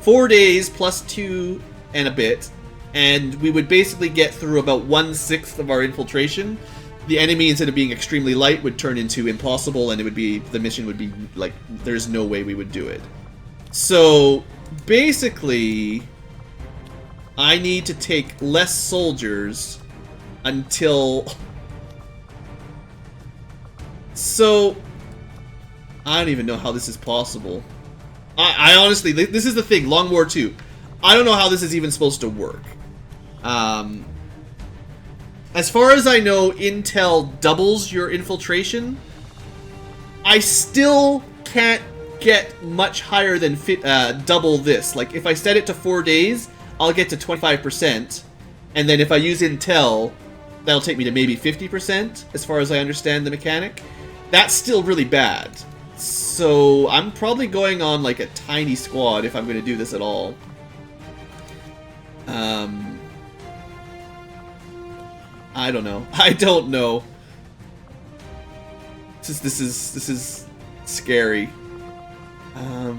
4 days plus 2 and a bit, and we would basically get through about 1/6 of our infiltration. The enemy, instead of being extremely light, would turn into impossible, and the mission would be like, there's no way we would do it. So basically, I need to take less soldiers until... So I don't even know how this is possible. I honestly, this is the thing, Long War 2. I don't know how this is even supposed to work. As far as I know, Intel doubles your infiltration. I still can't get much higher than double this. Like, if I set it to 4 days, I'll get to 25%. And then if I use Intel, that'll take me to maybe 50%, as far as I understand the mechanic. That's still really bad. So I'm probably going on like a tiny squad if I'm going to do this at all. I don't know. I don't know. This is scary. I'd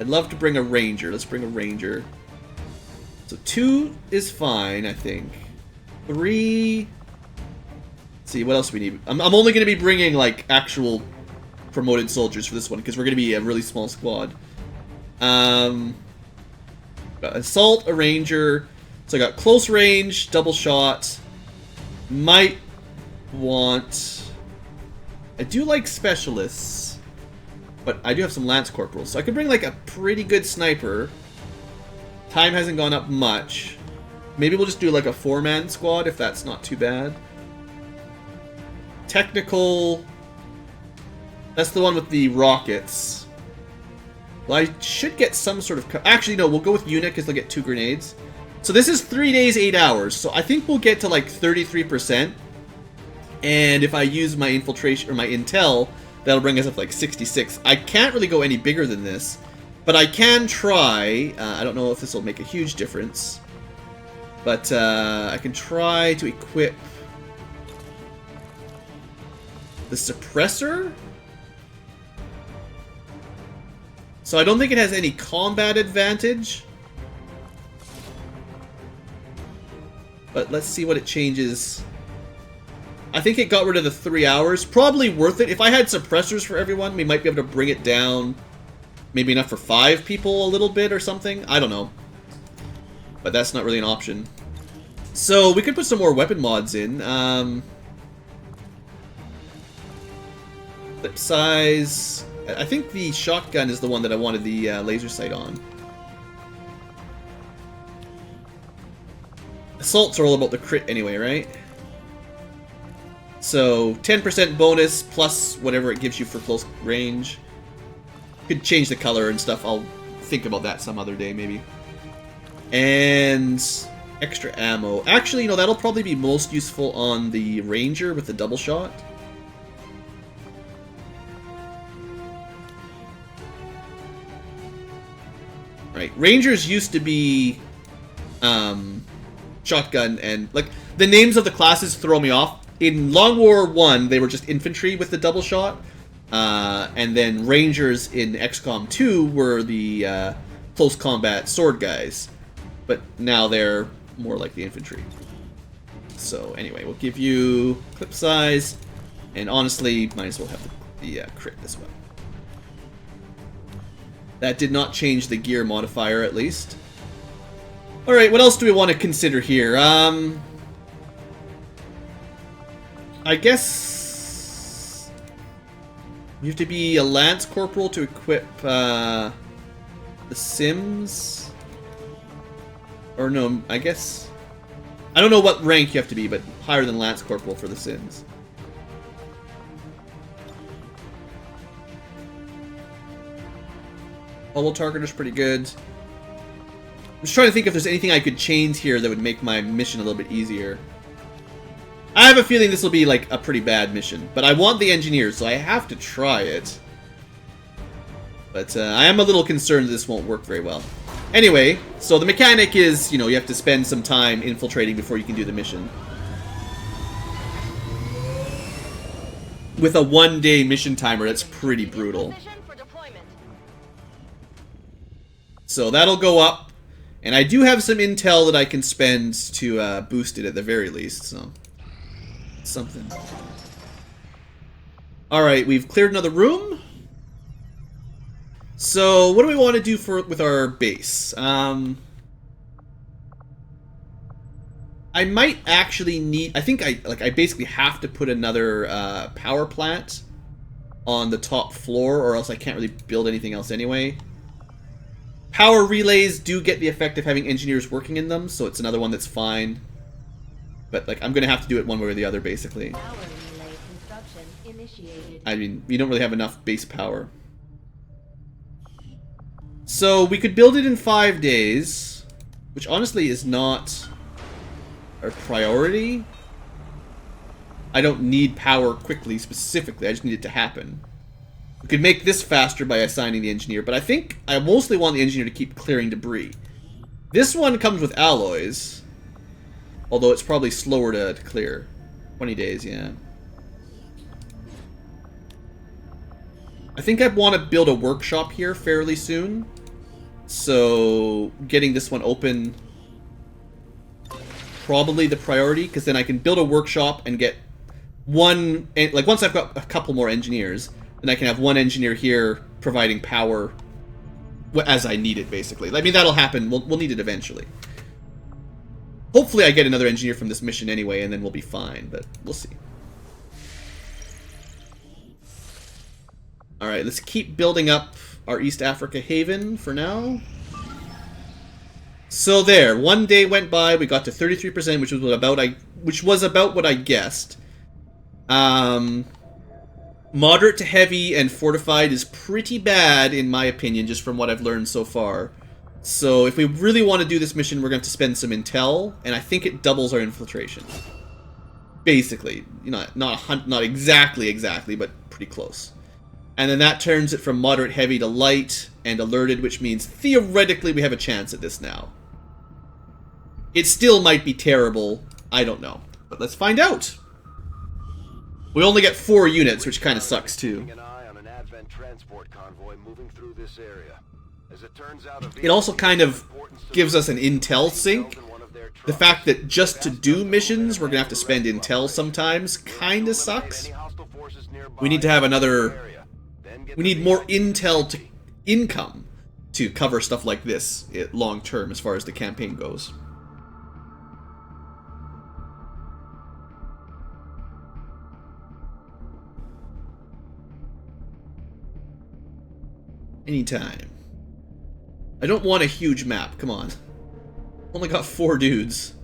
love to bring a ranger. Let's bring a ranger. So 2 is fine, I think. 3. Let's see, what else we need? I'm only going to be bringing like actual promoted soldiers for this one because we're going to be a really small squad. Assault, a ranger. So I got close range, double shot. Might want... I do like specialists, but I do have some lance corporals. So I could bring like a pretty good sniper. Time hasn't gone up much. Maybe we'll just do like a 4-man squad if that's not too bad. Technical... That's the one with the rockets. Well, I should get some sort of... Actually, no, we'll go with unit because they'll get 2 grenades. So this is 3 days, 8 hours. So I think we'll get to like 33%. And if I use my infiltration or my intel, that'll bring us up to like 66. I can't really go any bigger than this, but I can try. I don't know if this will make a huge difference, but I can try to equip the suppressor. So I don't think it has any combat advantage. But let's see what it changes. I think it got rid of the 3 hours. Probably worth it. If I had suppressors for everyone, we might be able to bring it down. Maybe enough for 5 people a little bit or something. I don't know. But that's not really an option. So we could put some more weapon mods in. Clip size. I think the shotgun is the one that I wanted the laser sight on. Assaults are all about the crit anyway, right? So 10% bonus plus whatever it gives you for close range. Could change the color and stuff. I'll think about that some other day maybe. And extra ammo. Actually, you know, that'll probably be most useful on the Ranger with the double shot. Right, Rangers used to be shotgun, and like the names of the classes throw me off. In Long War 1, they were just infantry with the double shot, and then Rangers in XCOM 2 were the close combat sword guys, but now they're more like the infantry. So anyway, we'll give you clip size, and honestly, might as well have the crit as well. That did not change the gear modifier, at least. Alright, what else do we want to consider here? I guess you have to be a Lance Corporal to equip the Sims. Or no, I guess... I don't know what rank you have to be, but higher than Lance Corporal for the Sims. Bubble Targeter's pretty good. I'm just trying to think if there's anything I could change here that would make my mission a little bit easier. I have a feeling this will be like a pretty bad mission, but I want the engineers, so I have to try it. But I am a little concerned that this won't work very well. Anyway, so the mechanic is, you know, you have to spend some time infiltrating before you can do the mission. With a 1-day mission timer, that's pretty brutal. So that'll go up, and I do have some intel that I can spend to boost it at the very least, so something. Alright, we've cleared another room. So what do we want to do with our base? I might actually need, I think I basically have to put another power plant on the top floor, or else I can't really build anything else anyway. Power relays do get the effect of having engineers working in them, so it's another one that's fine. But like, I'm gonna have to do it one way or the other, basically. Power relay construction initiated. I mean, we don't really have enough base power. So we could build it in 5 days, which honestly is not our priority. I don't need power quickly, specifically. I just need it to happen. We could make this faster by assigning the engineer, but I think I mostly want the engineer to keep clearing debris. This one comes with alloys, although it's probably slower to clear. 20 days, yeah. I think I want to build a workshop here fairly soon, so getting this one open probably the priority, because then I can build a workshop and get one, like once I've got a couple more engineers, then I can have one engineer here providing power as I need it, basically. I mean, that'll happen. We'll need it eventually. Hopefully I get another engineer from this mission anyway, and then we'll be fine, but we'll see. Alright, let's keep building up our East Africa haven for now. So there, 1 day went by, we got to 33%, which was about what I guessed. Moderate to heavy and fortified is pretty bad, in my opinion, just from what I've learned so far. So if we really want to do this mission, we're going to have to spend some intel, and I think it doubles our infiltration. Basically. You know, not exactly, but pretty close. And then that turns it from moderate heavy to light and alerted, which means theoretically we have a chance at this now. It still might be terrible, I don't know. But let's find out! We only get 4 units, which kind of sucks too. An eye on an advent transport convoy moving through this area. As it turns out, It also kind of gives us an intel sink. The fact that just to do missions, we're going to have to spend intel sometimes kind of sucks. We need to have we need more intel to income to cover stuff like this long term as far as the campaign goes. Anytime. I don't want a huge map, come on. Only got 4 dudes.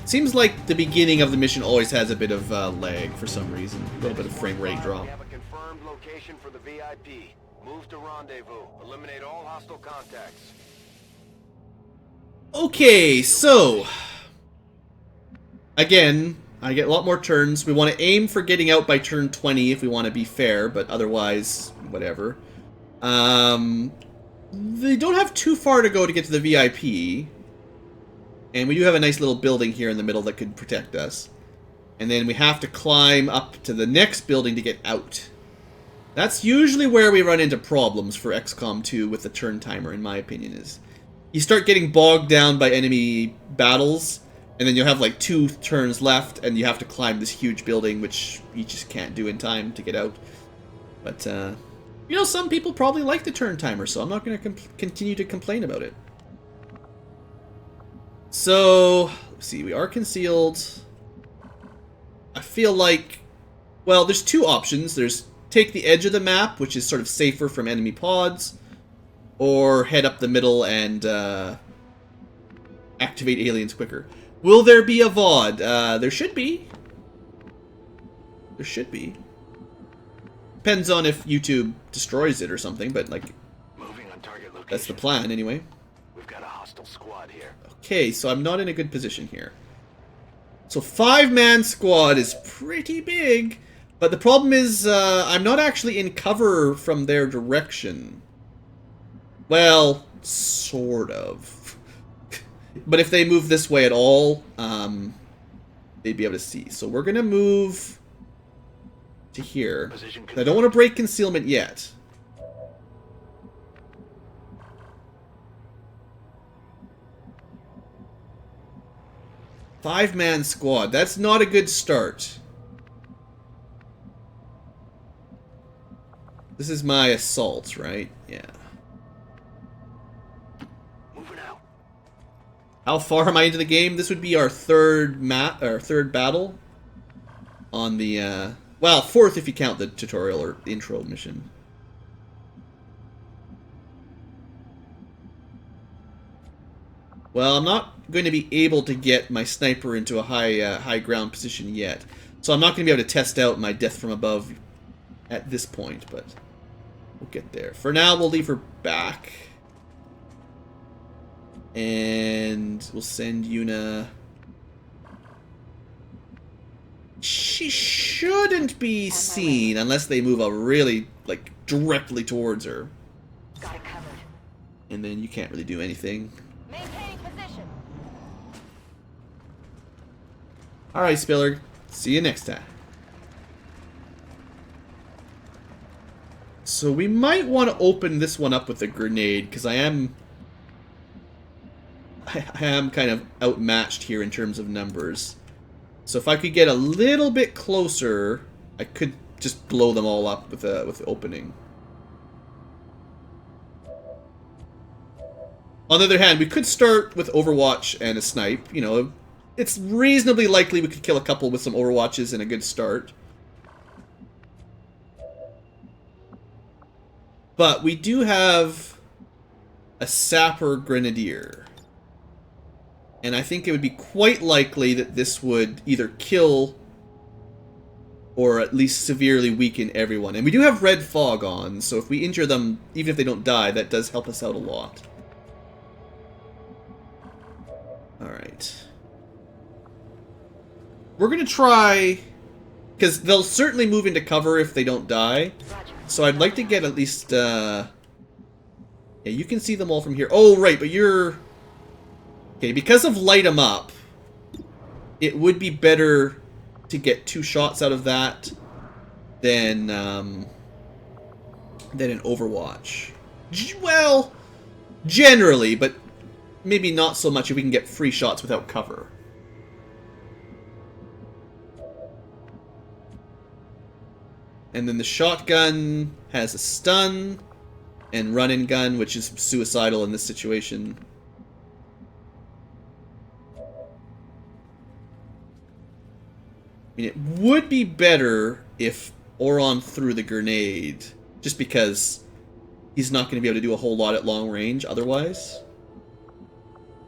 Seems like the beginning of the mission always has a bit of lag for some reason. A little bit of frame rate drop. We have a confirmed location for the VIP. Move to rendezvous. Eliminate all hostile contacts. Okay, so... Again, I get a lot more turns. We want to aim for getting out by turn 20 if we want to be fair, but otherwise, whatever. They don't have too far to go to get to the VIP. And we do have a nice little building here in the middle that could protect us. And then we have to climb up to the next building to get out. That's usually where we run into problems for XCOM 2 with the turn timer, in my opinion, is you start getting bogged down by enemy battles, and then you'll have like 2 turns left, and you have to climb this huge building, which you just can't do in time to get out. But, you know, some people probably like the turn timer, so I'm not going to continue to complain about it. So, let's see, we are concealed. I feel like, well, there's 2 options. There's take the edge of the map, which is sort of safer from enemy pods, or head up the middle and activate aliens quicker. Will there be a VOD? There should be. There should be. Depends on if YouTube destroys it or something, but like, Moving on target location. that's the plan anyway. We've got a hostile squad here. Okay, so I'm not in a good position here. So 5-man squad is pretty big, but the problem is I'm not actually in cover from their direction. Well, sort of. But if they move this way at all, they'd be able to see. So we're going to move to here. I don't want to break concealment yet. Five-man squad. That's not a good start. This is my assault, right? Yeah. Moving out. How far am I into the game? This would be our third battle on the well, 4th if you count the tutorial or intro mission. Well, I'm not going to be able to get my sniper into a high ground position yet, so I'm not going to be able to test out my death from above at this point, but we'll get there. For now, we'll leave her back. And we'll send Yuna. She shouldn't be seen unless they move a really, like, directly towards her. Got it covered. And then you can't really do anything. Maintaining position. Alright, Spiller. See you next time. So we might want to open this one up with a grenade, because I am kind of outmatched here in terms of numbers. So if I could get a little bit closer, I could just blow them all up with the opening. On the other hand, we could start with Overwatch and a snipe. You know, it's reasonably likely we could kill a couple with some Overwatches and a good start. But we do have a Sapper Grenadier. And I think it would be quite likely that this would either kill or at least severely weaken everyone. And we do have Red Fog on, so if we injure them, even if they don't die, that does help us out a lot. Alright. We're going to try, because they'll certainly move into cover if they don't die. So I'd like to get at least, yeah, you can see them all from here. Oh, right, but you're Okay, because of light 'em up, it would be better to get 2 shots out of that than an Overwatch. Well, generally, but maybe not so much if we can get free shots without cover. And then the shotgun has a stun, and run-and gun, which is suicidal in this situation. I mean, it would be better if Oron threw the grenade, just because he's not going to be able to do a whole lot at long range otherwise.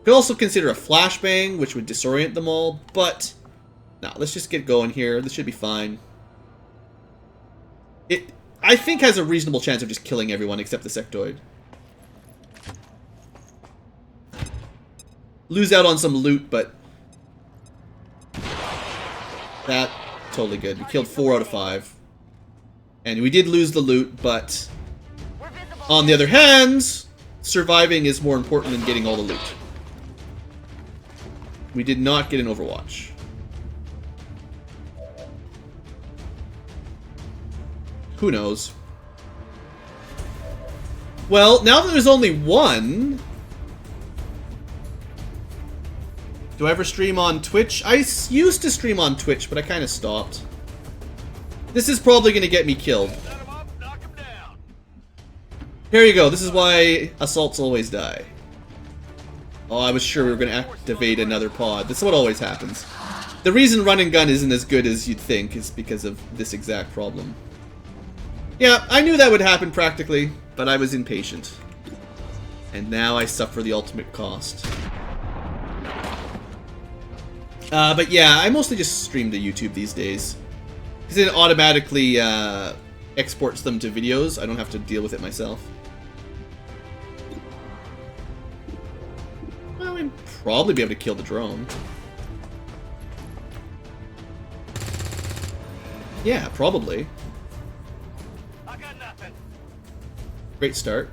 Could also consider a flashbang, which would disorient them all, but no, let's just get going here. This should be fine. It, I think, has a reasonable chance of just killing everyone except the sectoid. Lose out on some loot, but that, totally good. We killed 4 out of 5. And we did lose the loot, but on the other hand, surviving is more important than getting all the loot. We did not get an Overwatch. Who knows? Well, now that there's only one... Do I ever stream on Twitch? I used to stream on Twitch, but I kind of stopped. This is probably going to get me killed. Here you go. This is why assaults always die. Oh, I was sure we were going to activate another pod. This is what always happens. The reason run and gun isn't as good as you'd think is because of this exact problem. Yeah, I knew that would happen practically, but I was impatient. And now I suffer the ultimate cost. But yeah, I mostly just stream to YouTube these days. Because it automatically exports them to videos. I don't have to deal with it myself. Well, we'd probably be able to kill the drone. Yeah, probably. Great start.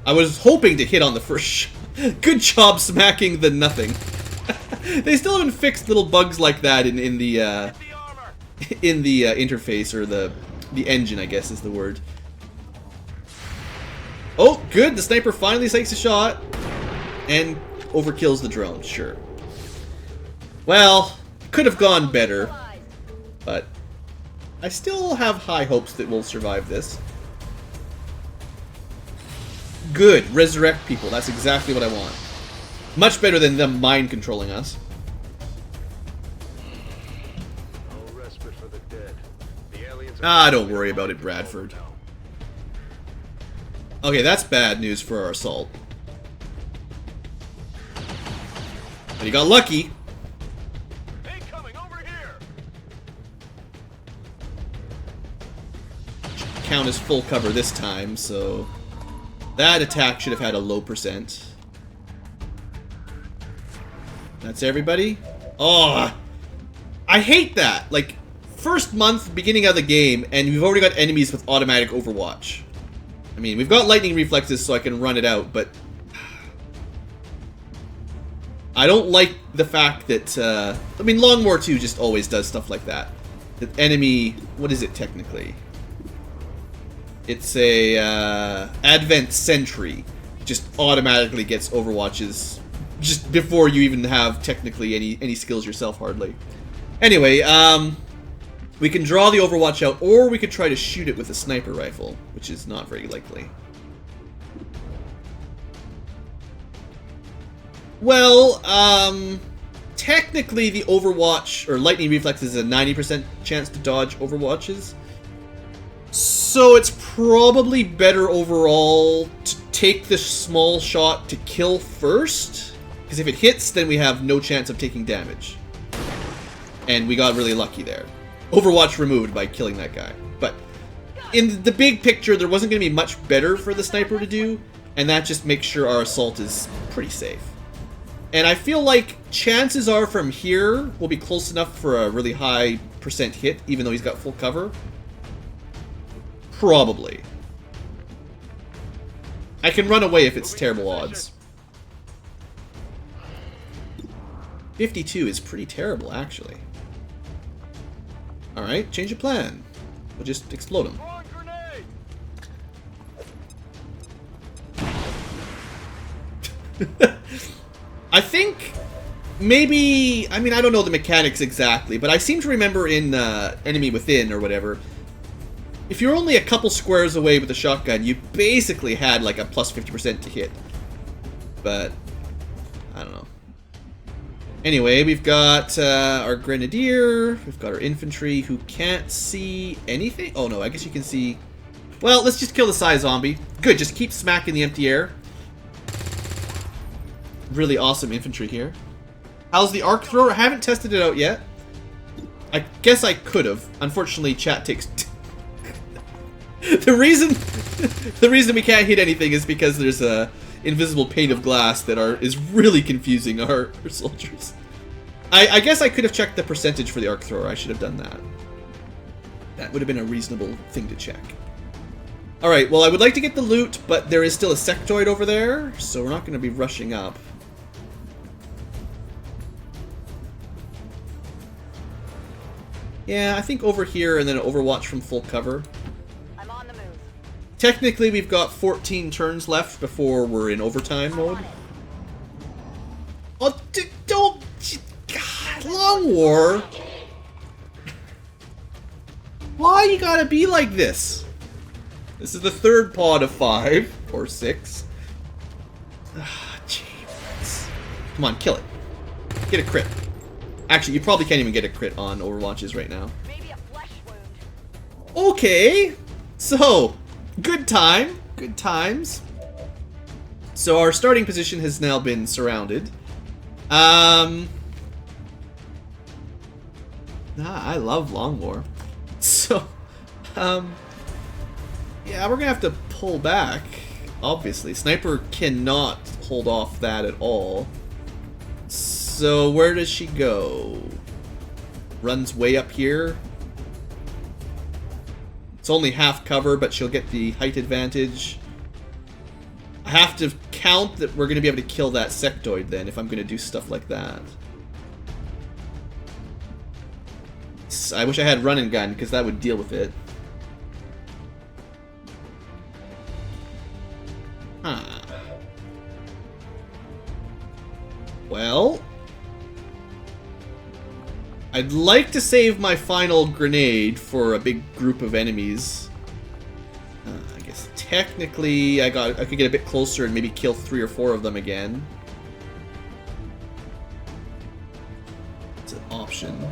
I was hoping to hit on the first shot. Good job smacking the nothing. They still haven't fixed little bugs like that in the interface, or the engine, I guess is the word. Oh, good. The sniper finally takes a shot and overkills the drone. Sure. Well, could have gone better, but I still have high hopes that we'll survive this. Good. Resurrect people. That's exactly what I want. Much better than them mind controlling us. No respite for the dead. The aliens Ah, don't worry about it, Bradford. Okay, that's bad news for our assault. But you got lucky. Incoming over here. Count as full cover this time, so that attack should have had a low %. That's everybody? Oh, I hate that. Like, first month, beginning of the game, and we've already got enemies with automatic Overwatch. I mean, we've got lightning reflexes so I can run it out, but I don't like the fact that, I mean, Long War 2 just always does stuff like that. The enemy, what is it technically? It's a Advent Sentry. Just automatically gets Overwatches just before you even have technically any skills yourself, hardly. Anyway, we can draw the Overwatch out, or we could try to shoot it with a sniper rifle, which is not very likely. Well, technically the Overwatch, or lightning reflex, is a 90% chance to dodge Overwatches. So it's probably better overall to take the small shot to kill first, because if it hits, then we have no chance of taking damage. And we got really lucky there. Overwatch removed by killing that guy. But in the big picture, there wasn't going to be much better for the sniper to do, and that just makes sure our assault is pretty safe. And I feel like chances are from here we'll be close enough for a really high % hit, even though he's got full cover. Probably. I can run away if it's terrible odds. 52 is pretty terrible, actually. Alright, change of plan. We'll just explode them. I think maybe, I mean, I don't know the mechanics exactly, but I seem to remember in Enemy Within or whatever, if you're only a couple squares away with a shotgun, you basically had like a plus 50% to hit. But I don't know. Anyway, we've got our grenadier, we've got our infantry who can't see anything. Oh no, I guess you can see. Well, let's just kill the Psy zombie. Good, just keep smacking the empty air. Really awesome infantry here. How's the arc thrower? I haven't tested it out yet. I guess I could have. Unfortunately, chat takes. The reason we can't hit anything is because there's a invisible pane of glass that is really confusing our soldiers. I guess I could have checked the percentage for the arc thrower. I should have done that. That would have been a reasonable thing to check. Alright, well I would like to get the loot, but there is still a sectoid over there, so we're not going to be rushing up. Yeah, I think over here and then Overwatch from full cover. I'm on the move. Technically, we've got 14 turns left before we're in overtime mode. Oh, don't... God, Long War! Why you gotta be like this? This is the third pod of 5, or 6. Ah, jeez. Come on, kill it. Get a crit. Actually, you probably can't even get a crit on Overwatches right now. Maybe a flesh wound. Okay, so good time, good times. So our starting position has now been surrounded. I love Long War. So, yeah, we're gonna have to pull back. Obviously, Sniper cannot hold off that at all. So where does she go? Runs way up here. It's only half cover, but she'll get the height advantage. I have to count that we're going to be able to kill that sectoid then, if I'm going to do stuff like that. I wish I had run and gun, because that would deal with it. Huh. Well, I'd like to save my final grenade for a big group of enemies. I guess technically I could get a bit closer and maybe kill 3 or 4 of them again. It's an option.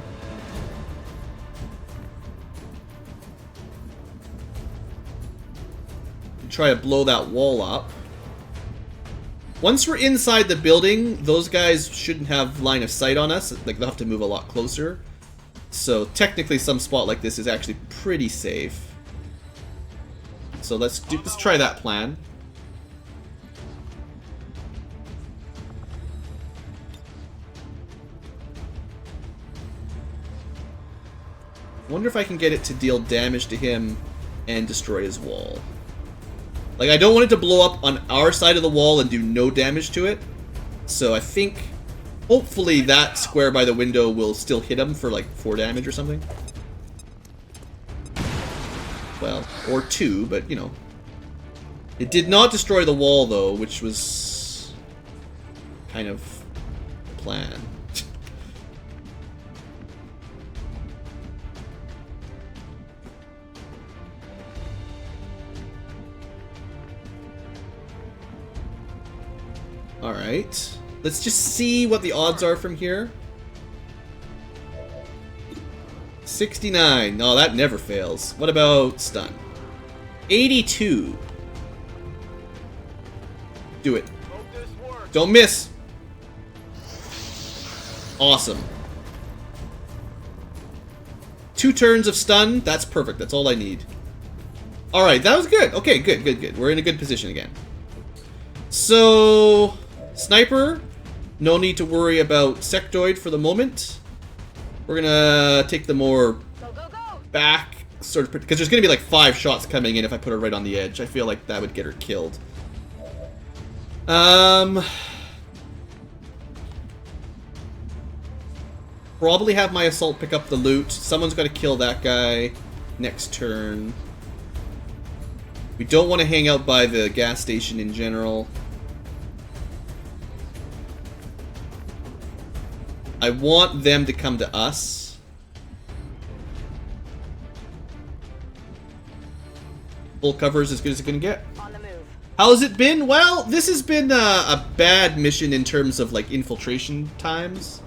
Try to blow that wall up. Once we're inside the building, those guys shouldn't have line of sight on us. Like, they'll have to move a lot closer. So technically some spot like this is actually pretty safe. So let's try that plan. Wonder if I can get it to deal damage to him and destroy his wall. Like, I don't want it to blow up on our side of the wall and do no damage to it. So I think, hopefully, that square by the window will still hit him for like 4 damage or something. Well, or 2, but you know. It did not destroy the wall though, which was kind of the plan. Alright. Let's just see what the odds are from here. 69. No, that never fails. What about stun? 82. Do it. Don't miss. Awesome. 2 turns of stun. That's perfect. That's all I need. Alright, that was good. Okay, good, good, good. We're in a good position again. So, Sniper, no need to worry about sectoid for the moment. We're gonna take the more back, sort of, because there's gonna be like 5 shots coming in if I put her right on the edge. I feel like that would get her killed. probably have my assault pick up the loot. Someone's got to kill that guy next turn. We don't want to hang out by the gas station in general. I want them to come to us. Full cover is as good as it's going to get. On the move. How's it been? Well, this has been a bad mission in terms of, like, infiltration times.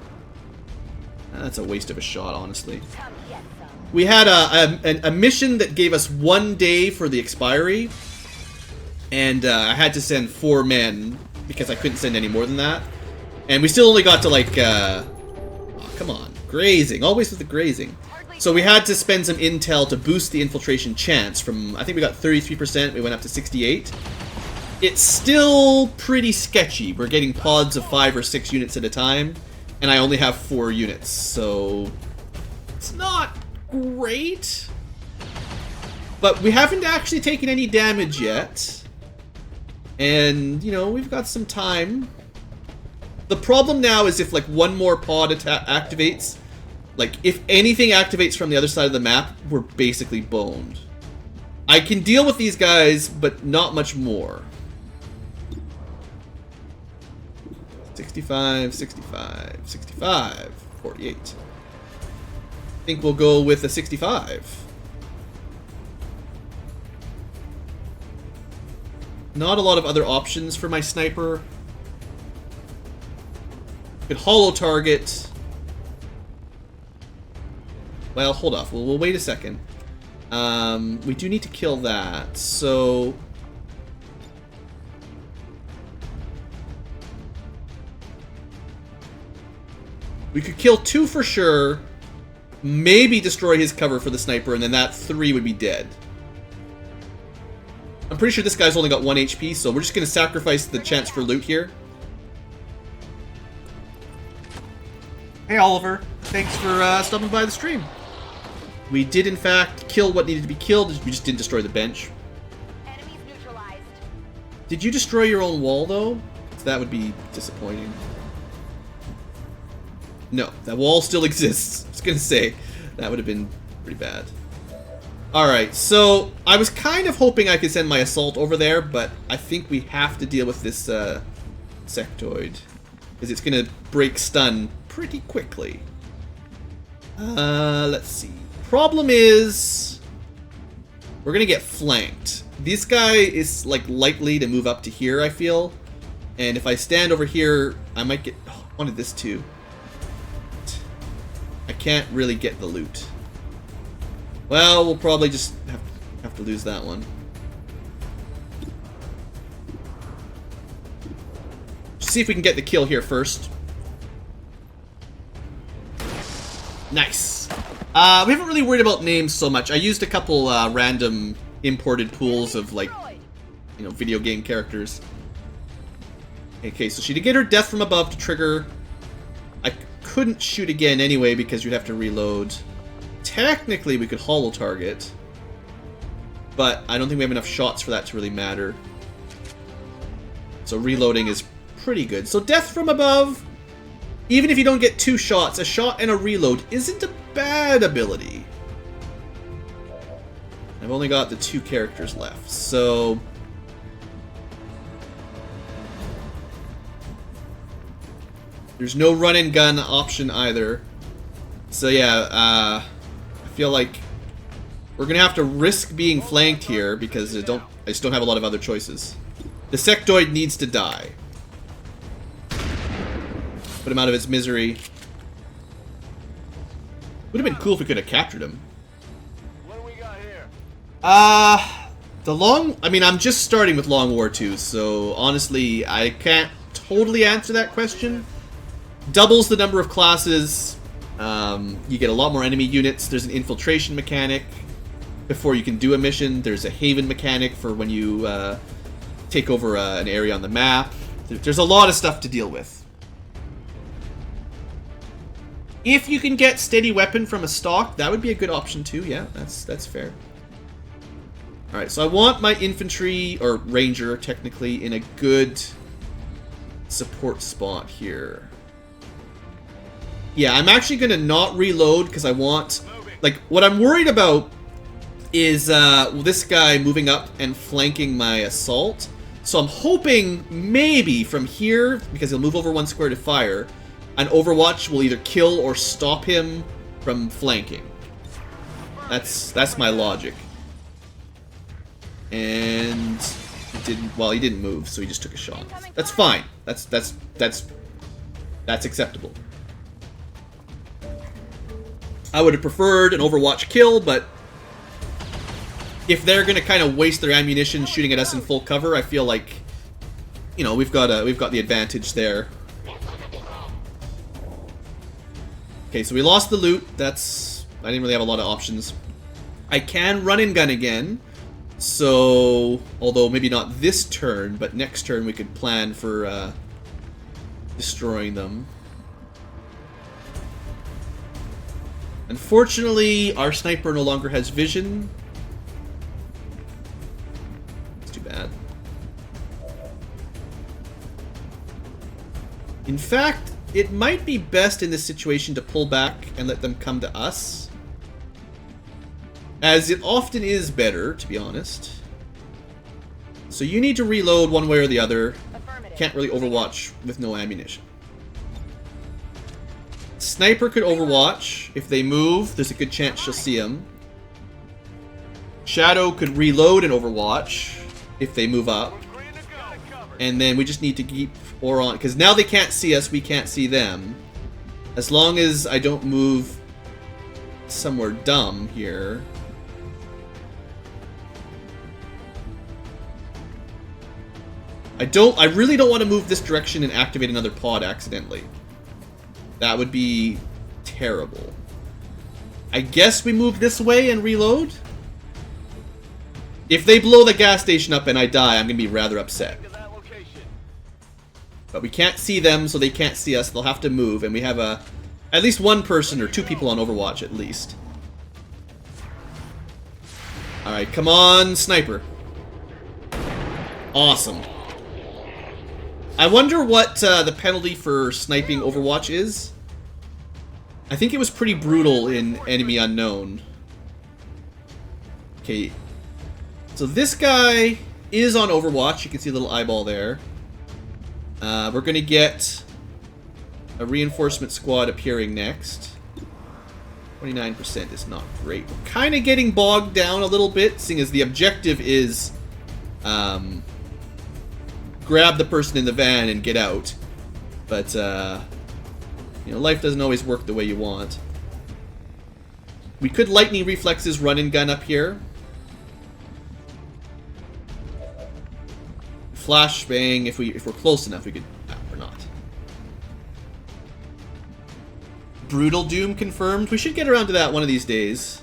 That's a waste of a shot, honestly. Come get some. We had a mission that gave us 1 day for the expiry, and I had to send 4 men because I couldn't send any more than that. And we still only got to, like, oh, come on, grazing, always with the grazing. So we had to spend some intel to boost the infiltration chance from, I think we got 33%, we went up to 68. It's still pretty sketchy. We're getting pods of 5 or 6 units at a time, and I only have 4 units, so it's not great. But we haven't actually taken any damage yet, and, you know, we've got some time. The problem now is if, like, one more pod activates, like, if anything activates from the other side of the map, we're basically boned. I can deal with these guys, but not much more. 65, 65, 65, 48. I think we'll go with a 65. Not a lot of other options for my sniper. Could hollow target. Well, hold off. We'll wait a second. We do need to kill that, so... we could kill 2 for sure, maybe destroy his cover for the sniper, and then that 3 would be dead. I'm pretty sure this guy's only got 1 HP, so we're just going to sacrifice the chance for loot here. Hey Oliver, thanks for stopping by the stream. We did in fact kill what needed to be killed, we just didn't destroy the bench. Enemies neutralized. Did you destroy your own wall though? So that would be disappointing. No, that wall still exists. I was gonna say, that would have been pretty bad. Alright, so I was kind of hoping I could send my assault over there, but I think we have to deal with this sectoid, because it's gonna break stun pretty quickly. Let's see. Problem is, we're gonna get flanked. This guy is, like, likely to move up to here, I feel. And if I stand over here, I might get... oh, I wanted this too. I can't really get the loot. Well, we'll probably just have to lose that one. See if we can get the kill here first. Nice. We haven't really worried about names so much. I used a couple random imported pools of, like, you know, video game characters. Okay, so she did get her death from above to trigger. I couldn't shoot again anyway because you'd have to reload. Technically, we could hollow target, but I don't think we have enough shots for that to really matter. So reloading is pretty good. So death from above, even if you don't get 2 shots, a shot and a reload isn't a bad ability. I've only got the 2 characters left, so... there's no run and gun option either. So yeah, I feel like we're gonna have to risk being flanked here because I just don't have a lot of other choices. The sectoid needs to die. Put him out of his misery. Would have been cool if we could have captured him. What do we got here? I mean, I'm just starting with Long War 2, so honestly, I can't totally answer that question. Doubles the number of classes. You get a lot more enemy units. There's an infiltration mechanic before you can do a mission. There's a haven mechanic for when you take over an area on the map. There's a lot of stuff to deal with. If you can get steady weapon from a stock, that would be a good option too. Yeah, that's fair. Alright, so I want my infantry, or ranger technically, in a good support spot here. Yeah, I'm actually going to not reload because I want... Like, what I'm worried about is this guy moving up and flanking my assault. So I'm hoping maybe from here, because he'll move over 1 square to fire, an Overwatch will either kill or stop him from flanking. That's my logic. And he didn't. Well, he didn't move, so he just took a shot. That's fine. That's acceptable. I would have preferred an Overwatch kill, but if they're gonna kind of waste their ammunition shooting at us in full cover, I feel like, you know, we've got the advantage there. Okay, so we lost the loot. I didn't really have a lot of options. I can run and gun again. So, although maybe not this turn, but next turn we could plan for destroying them. Unfortunately, our sniper no longer has vision. It's too bad. In fact, it might be best in this situation to pull back and let them come to us. As it often is better, to be honest. So you need to reload one way or the other. Can't really Overwatch with no ammunition. Sniper could Overwatch. If they move, there's a good chance she'll see him. Shadow could reload and Overwatch if they move up. And then we just need to keep Oron, because now they can't see us, we can't see them. As long as I don't move somewhere dumb here. I really don't want to move this direction and activate another pod accidentally. That would be terrible. I guess we move this way and reload? If they blow the gas station up and I die, I'm going to be rather upset. But we can't see them, so they can't see us. They'll have to move, and we have at least one person or 2 people on Overwatch at least. Alright, come on, sniper. Awesome. I wonder what the penalty for sniping Overwatch is. I think it was pretty brutal in Enemy Unknown. Okay. So this guy is on Overwatch. You can see a little eyeball there. We're going to get a reinforcement squad appearing next. 29% is not great. We're kind of getting bogged down a little bit, seeing as the objective is grab the person in the van and get out. But, you know, life doesn't always work the way you want. We could lightning reflexes run and gun up here. Flashbang, if we're close enough, we could... No, we're not. Brutal Doom confirmed. We should get around to that one of these days.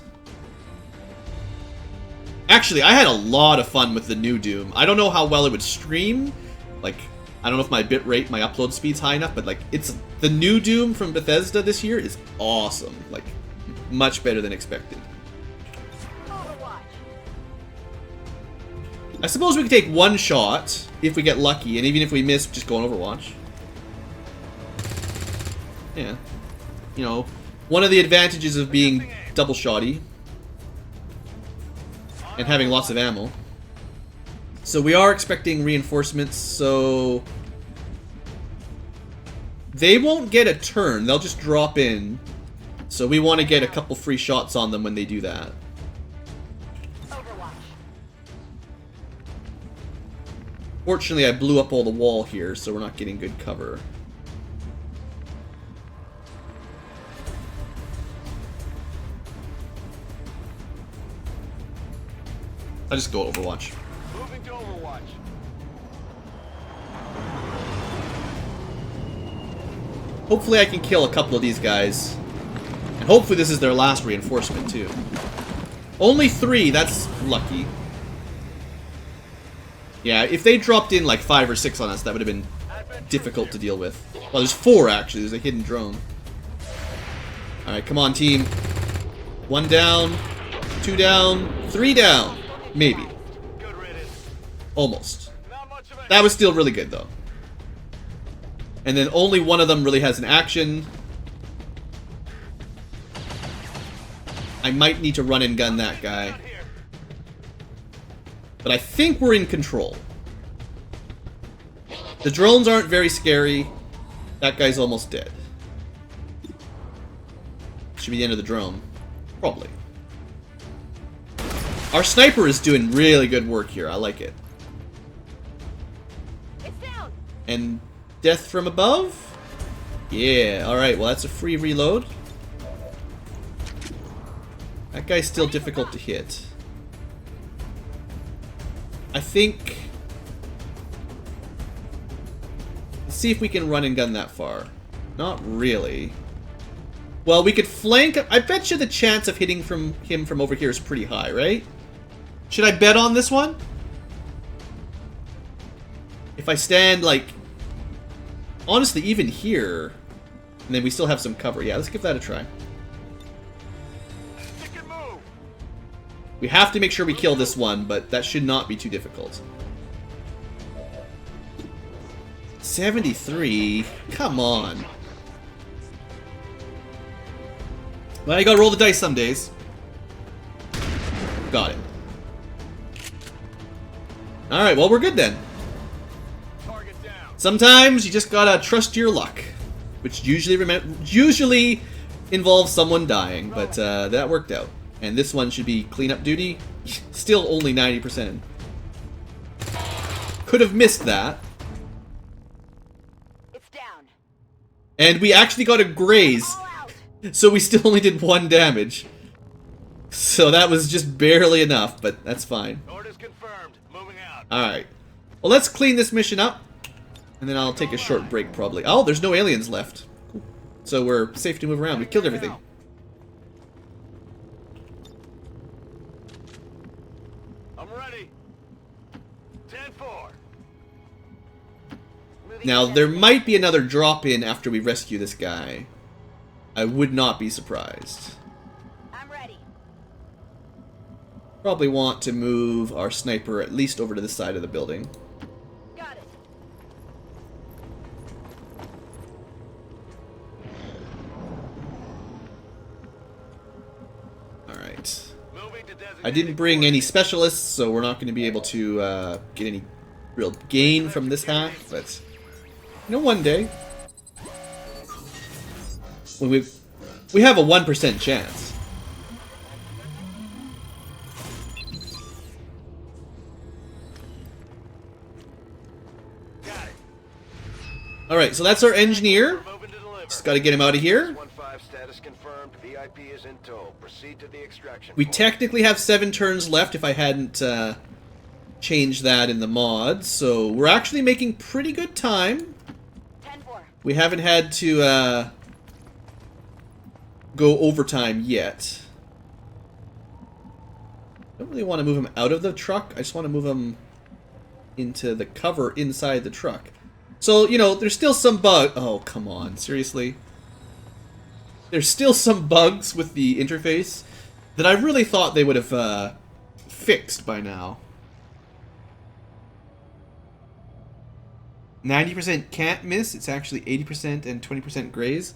Actually, I had a lot of fun with the new Doom. I don't know how well it would stream. Like, I don't know if my bitrate, my upload speed's high enough, but like, it's... The new Doom from Bethesda this year is awesome. Like, much better than expected. I suppose we could take one shot if we get lucky, and even if we miss, just go on Overwatch. Yeah. You know, one of the advantages of being double shotty and having lots of ammo. So we are expecting reinforcements, so they won't get a turn, they'll just drop in. So we want to get a couple free shots on them when they do that. Fortunately, I blew up all the wall here, so we're not getting good cover. I just go Overwatch. Moving to Overwatch. Hopefully I can kill a couple of these guys. And hopefully this is their last reinforcement, too. Only 3, that's lucky. Yeah, if they dropped in like 5 or 6 on us, that would have been difficult to deal with. Well, there's 4 actually. There's a hidden drone. Alright, come on, team. 1 down, 2 down, 3 down. Maybe. Almost. That was still really good, though. And then only one of them really has an action. I might need to run and gun that guy. But I think we're in control. The drones aren't very scary. That guy's almost dead. Should be the end of the drone. Probably. Our sniper is doing really good work here. I like it. It's down. And death from above? Yeah, alright, well that's a free reload. That guy's still difficult to hit. I think... Let's see if we can run and gun that far. Not really. Well, we could flank... I bet you the chance of hitting him from over here is pretty high, right? Should I bet on this one? If I stand, like... Honestly, even here... And then we still have some cover. Yeah, let's give that a try. We have to make sure we kill this one, but that should not be too difficult. 73? Come on. Well, you gotta roll the dice some days. Got it. Alright, well, we're good then. Sometimes you just gotta trust your luck. Which usually involves someone dying, but that worked out. And this one should be cleanup duty. Still only 90%. Could have missed that. It's down. And we actually got a graze. So we still only did 1 damage. So that was just barely enough, but that's fine. Orders confirmed. Moving out. Alright. Well, let's clean this mission up. And then I'll take a short break, probably. Oh, there's no aliens left. Cool. So we're safe to move around. We killed everything. I'm ready. 10-4. Now, there might be another drop-in after we rescue this guy. I would not be surprised. I'm ready. Probably want to move our sniper at least over to the side of the building. Got it. Alright. I didn't bring any specialists, so we're not going to be able to get any real gain from this hack, but... You know, one day... When we have a 1% chance. Alright, so that's our engineer. Just gotta get him out of here. Status confirmed. VIP is in tow. Proceed to the extraction. We technically have 7 turns left if I hadn't changed that in the mods, so we're actually making pretty good time. 10-4. We haven't had to go overtime yet. I don't really want to move him out of the truck. I just want to move him into the cover inside the truck. So, you know, there's still some bug. Oh, come on. Seriously? There's still some bugs with the interface that I really thought they would have fixed by now. 90% can't miss. It's actually 80% and 20% graze.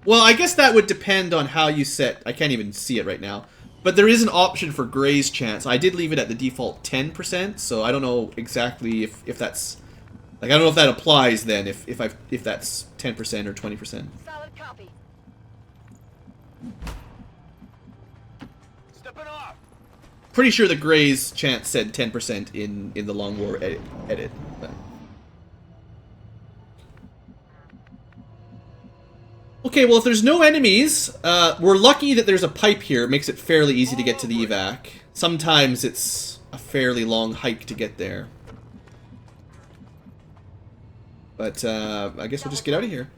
Well, I guess that would depend on how you set... I can't even see it right now. But there is an option for graze chance. I did leave it at the default 10%, so I don't know exactly if that's... Like, I don't know if that applies then, if that's 10% or 20%. Solid copy. Stepping off. Pretty sure the graze chance said 10% in the Long War edit. But. Okay, well, if there's no enemies, we're lucky that there's a pipe here. It makes it fairly easy to get to the evac. Sometimes it's a fairly long hike to get there. But, I guess we'll just get out of here.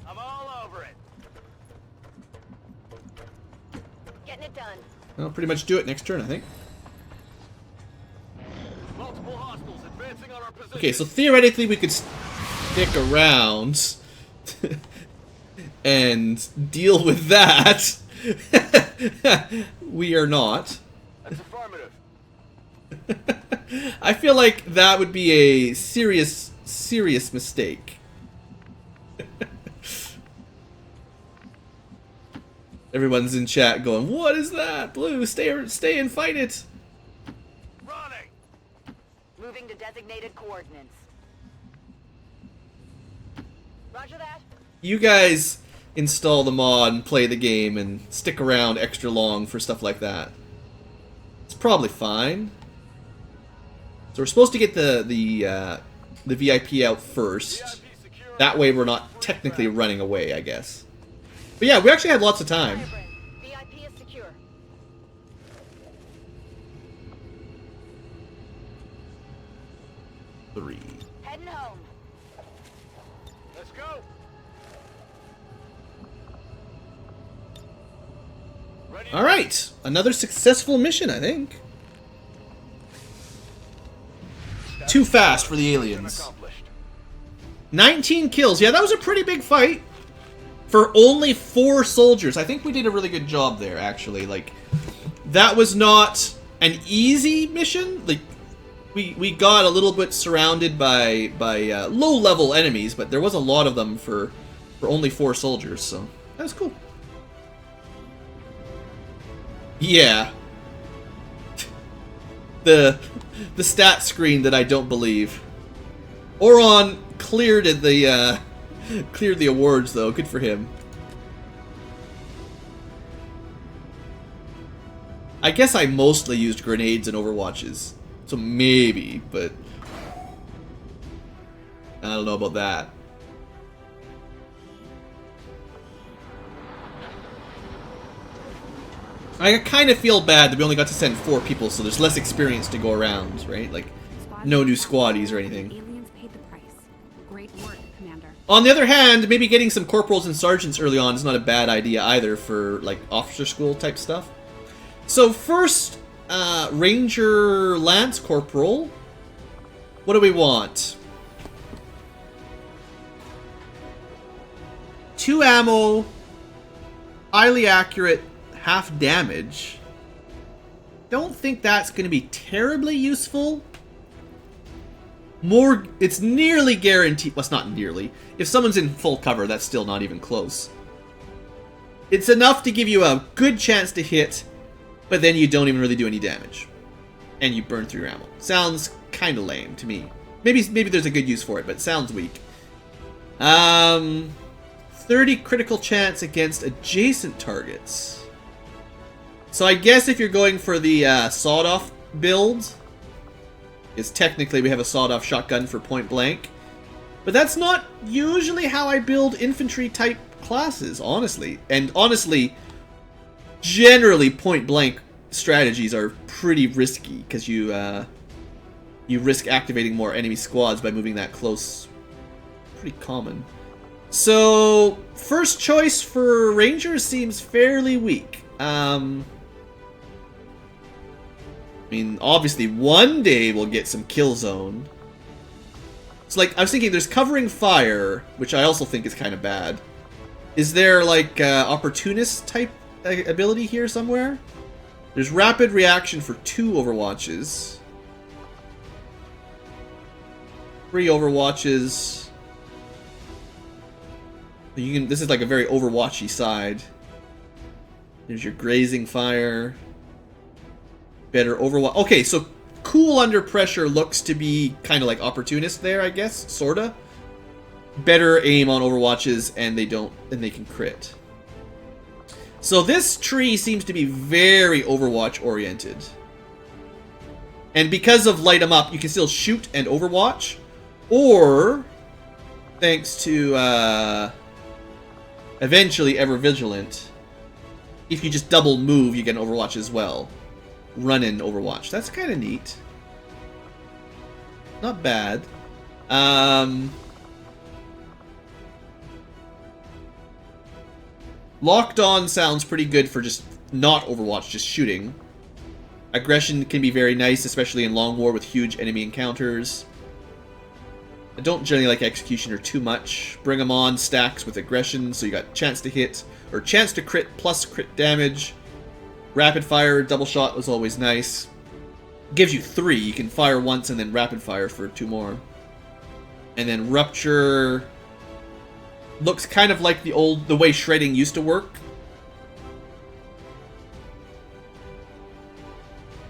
I'm all over it. Getting it done. I'll pretty much do it next turn, I think. Multiple hostiles advancing on our position. Okay, so theoretically we could stick around and deal with that. We are not. That's affirmative. I feel like that would be a serious serious mistake. Everyone's in chat going, "What is that? Blue, stay and fight it." Running. Moving to designated coordinates. Roger that. You guys install the mod and play the game and stick around extra long for stuff like that. It's probably fine. So we're supposed to get the VIP out first. That way we're not technically running away, I guess. But yeah, we actually had lots of time. VIP is secure. Three. Heading home. Let's go. Ready. All right, another successful mission, I think. Too fast for the aliens. 19 kills. Yeah, that was a pretty big fight for only 4 soldiers. I think we did a really good job there, actually. Like, that was not an easy mission. Like, we got a little bit surrounded by low-level enemies, but there was a lot of them for only 4 soldiers, so that was cool. Yeah. The stat screen that I don't believe. Oron cleared the awards though. Good for him. I guess I mostly used grenades and overwatches, so maybe, but I don't know about that. I kind of feel bad that we only got to send 4 people, so there's less experience to go around, right? Like, no new squaddies or anything. Aliens paid the price. Great work, Commander. On the other hand, maybe getting some corporals and sergeants early on is not a bad idea either for, like, officer school type stuff. So first, Ranger Lance Corporal. What do we want? 2 ammo, highly accurate, half damage. Don't think that's going to be terribly useful. More, it's nearly guaranteed. Well, it's not nearly. If someone's in full cover, that's still not even close. It's enough to give you a good chance to hit, but then you don't even really do any damage. And you burn through your ammo. Sounds kind of lame to me. Maybe there's a good use for it, but it sounds weak. 30 critical chance against adjacent targets. So I guess if you're going for the sawed-off build, is technically we have a sawed-off shotgun for point blank. But that's not usually how I build infantry-type classes, honestly. And honestly, generally point blank strategies are pretty risky, because you risk activating more enemy squads by moving that close. Pretty common. So, first choice for Rangers seems fairly weak. I mean, obviously, one day we'll get some kill zone. So, like, I was thinking there's covering fire, which I also think is kind of bad. Is there, like, opportunist type ability here somewhere? There's rapid reaction for 2 overwatches. 3 overwatches. You can. This is like a very overwatchy side. There's your grazing fire. Better overwatch. Okay, so cool under pressure looks to be kind of like opportunist there, I guess, sorta. Better aim on overwatches, and they can crit. So this tree seems to be very Overwatch oriented. And because of light 'em up, you can still shoot and Overwatch, or thanks to eventually Ever Vigilant, if you just double move, you get an Overwatch as well. Run in Overwatch. That's kind of neat. Not bad. Locked on sounds pretty good for just not Overwatch, just shooting. Aggression can be very nice, especially in Long War with huge enemy encounters. I don't generally like Executioner too much. Bring them on stacks with aggression, so you got chance to hit, or chance to crit plus crit damage. Rapid fire, double shot was always nice. Gives you 3. You can fire once and then rapid fire for 2 more. And then Rupture looks kind of like the way shredding used to work.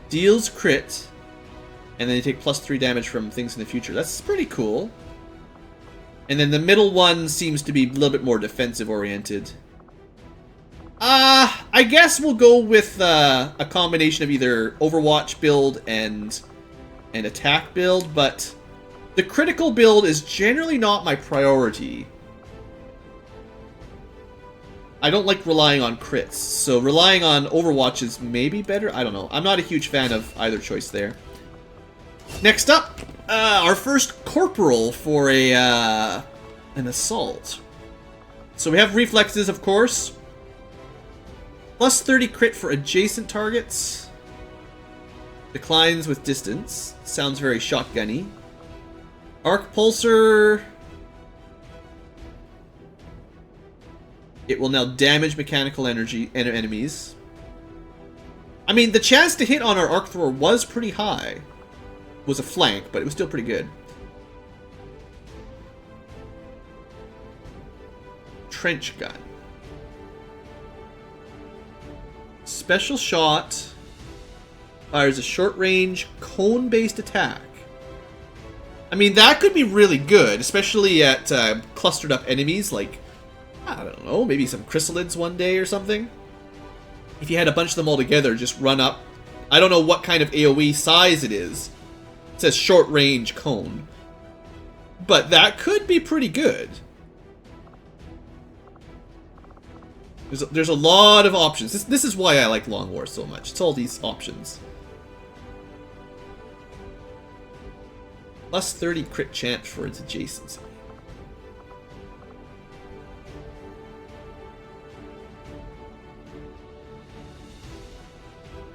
Deals crit, and then you take +3 damage from things in the future. That's pretty cool. And then the middle one seems to be a little bit more defensive oriented. I guess we'll go with a combination of either Overwatch build and attack build, but the critical build is generally not my priority. I don't like relying on crits, so relying on Overwatch is maybe better? I don't know. I'm not a huge fan of either choice there. Next up, our first Corporal for an assault. So we have reflexes, of course. +30 crit for adjacent targets. Declines with distance. Sounds very shotgunny. Arc Pulsar. It will now damage mechanical energy enemies. I mean, the chance to hit on our Arc Thrower was pretty high. It was a flank, but it was still pretty good. Trench Gun. Special Shot. Fires a short-range, cone-based attack. I mean, that could be really good, especially at clustered-up enemies, like, I don't know, maybe some chrysalids one day or something. If you had a bunch of them all together, just run up. I don't know what kind of AoE size it is. It says short-range cone. But that could be pretty good. There's a lot of options. This is why I like Long War so much. It's all these options. +30 crit chance for its adjacency.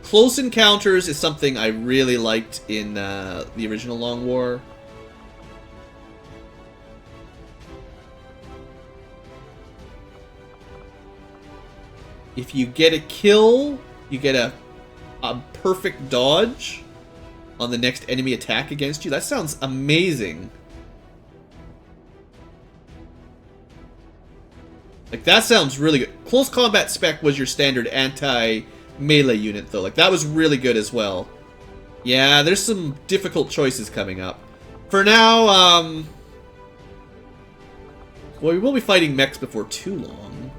Close encounters is something I really liked in the original Long War. If you get a kill, you get a perfect dodge on the next enemy attack against you. That sounds amazing. Like, that sounds really good. Close combat spec was your standard anti-melee unit, though. Like, that was really good as well. Yeah, there's some difficult choices coming up. For now, well, we will be fighting mechs before too long.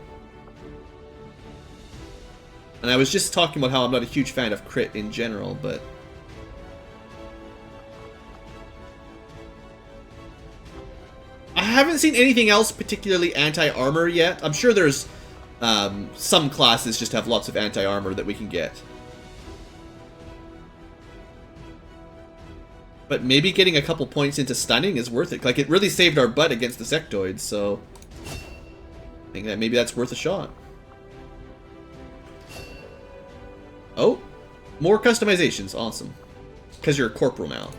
And I was just talking about how I'm not a huge fan of crit in general, but... I haven't seen anything else particularly anti-armor yet. I'm sure there's some classes just have lots of anti-armor that we can get. But maybe getting a couple points into stunning is worth it. Like, it really saved our butt against the sectoids, so... I think that maybe that's worth a shot. Oh, more customizations. Awesome. Because you're a corporal now.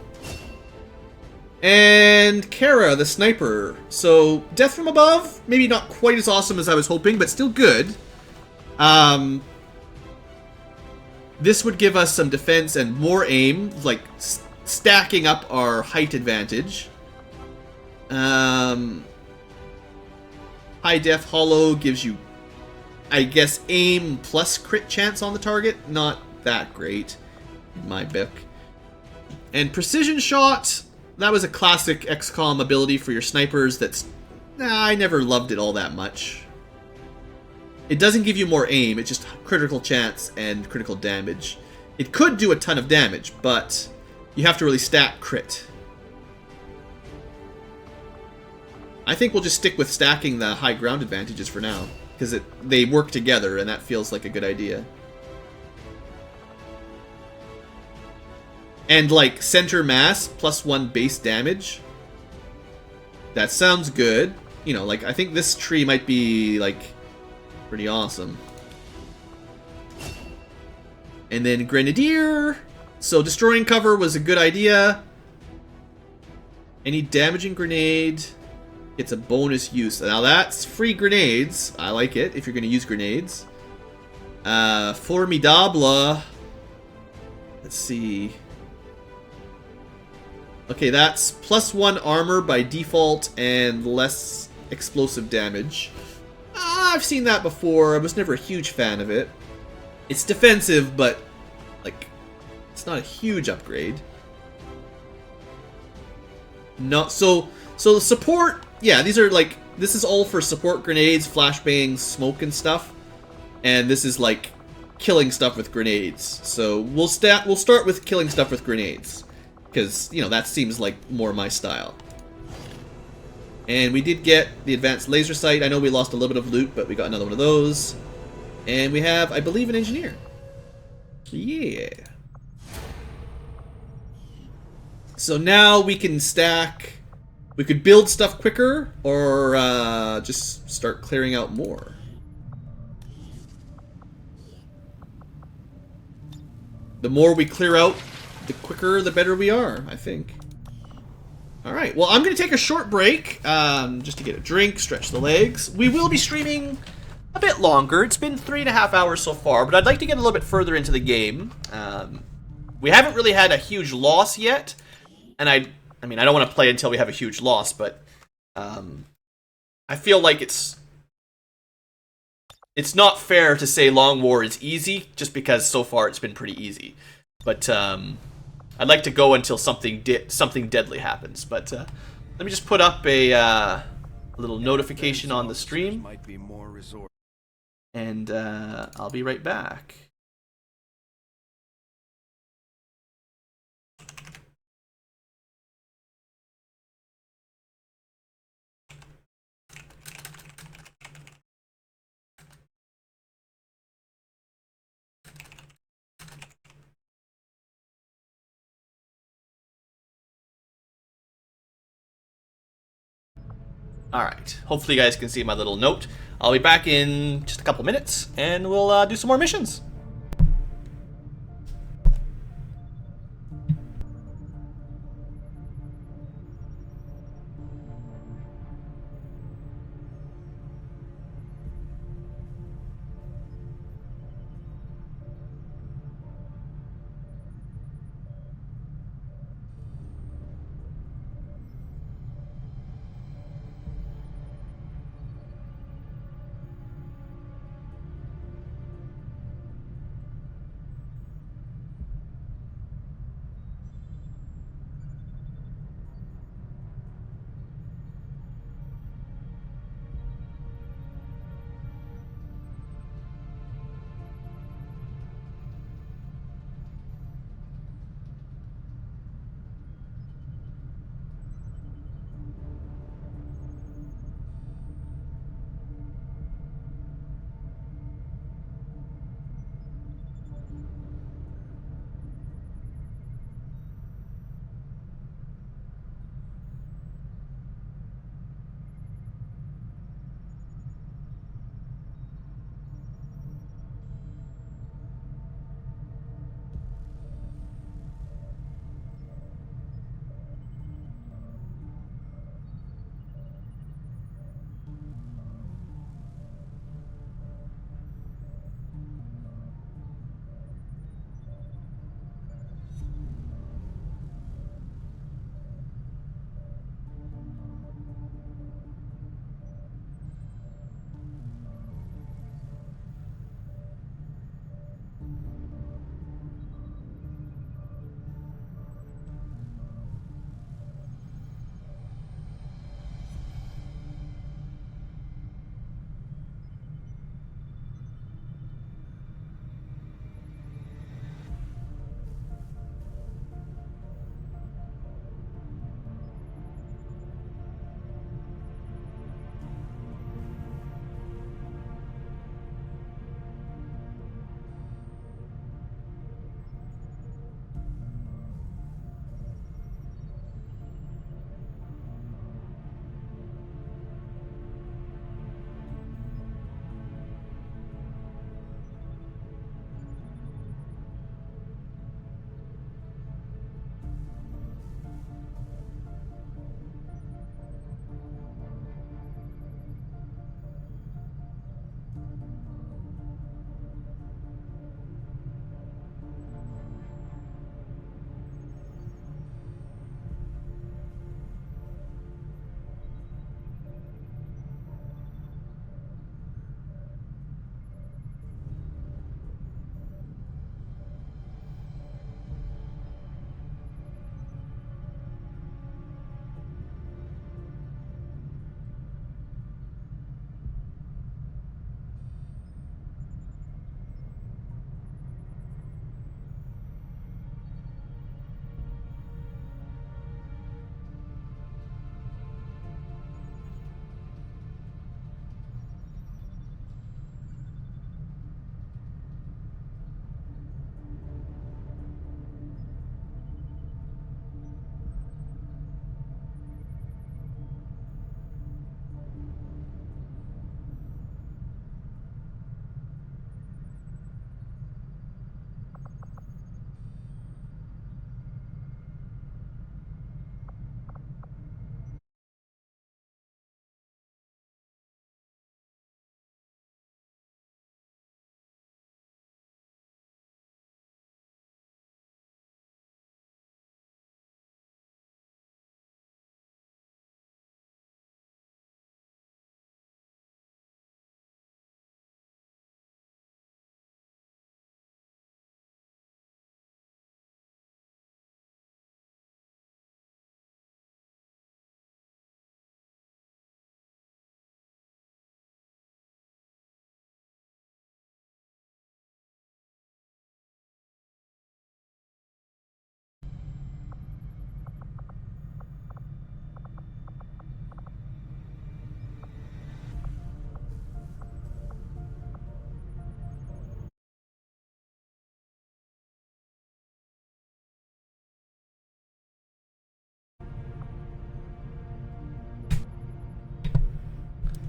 And Kara, the sniper. So, death from above, maybe not quite as awesome as I was hoping, but still good. This would give us some defense and more aim, like stacking up our height advantage. High Def Hollow gives you, I guess, aim plus crit chance on the target. Not that great in my book. And Precision Shot, that was a classic XCOM ability for your snipers that's... I never loved it all that much. It doesn't give you more aim, it's just critical chance and critical damage. It could do a ton of damage, but you have to really stack crit. I think we'll just stick with stacking the high ground advantages for now, because they work together, and that feels like a good idea. And, like, center mass, +1 base damage. That sounds good. You know, like, I think this tree might be, like, pretty awesome. And then Grenadier. So, destroying cover was a good idea. Any damaging grenade gets a bonus use. Now, that's free grenades. I like it, if you're going to use grenades. Formidable. Let's see... Okay, that's +1 armor by default and less explosive damage. I've seen that before. I was never a huge fan of it. It's defensive, but like it's not a huge upgrade. No, so the support, yeah, these are like, this is all for support grenades, flashbangs, smoke and stuff. And this is like killing stuff with grenades. So we'll start with killing stuff with grenades, because, you know, that seems like more my style. And we did get the advanced laser sight. I know we lost a little bit of loot, but we got another one of those. And we have, I believe, an engineer. Yeah. So now we can stack. We could build stuff quicker, or just start clearing out more. The more we clear out, the quicker, the better we are, I think. Alright, well, I'm going to take a short break, just to get a drink, stretch the legs. We will be streaming a bit longer. It's been 3.5 hours so far, but I'd like to get a little bit further into the game. We haven't really had a huge loss yet, and I mean, I don't want to play until we have a huge loss, but I feel like it's not fair to say Long War is easy, just because so far it's been pretty easy. But I'd like to go until something deadly happens. But let me just put up a little notification on the stream, and I'll be right back. Alright, hopefully you guys can see my little note. I'll be back in just a couple minutes, and we'll do some more missions.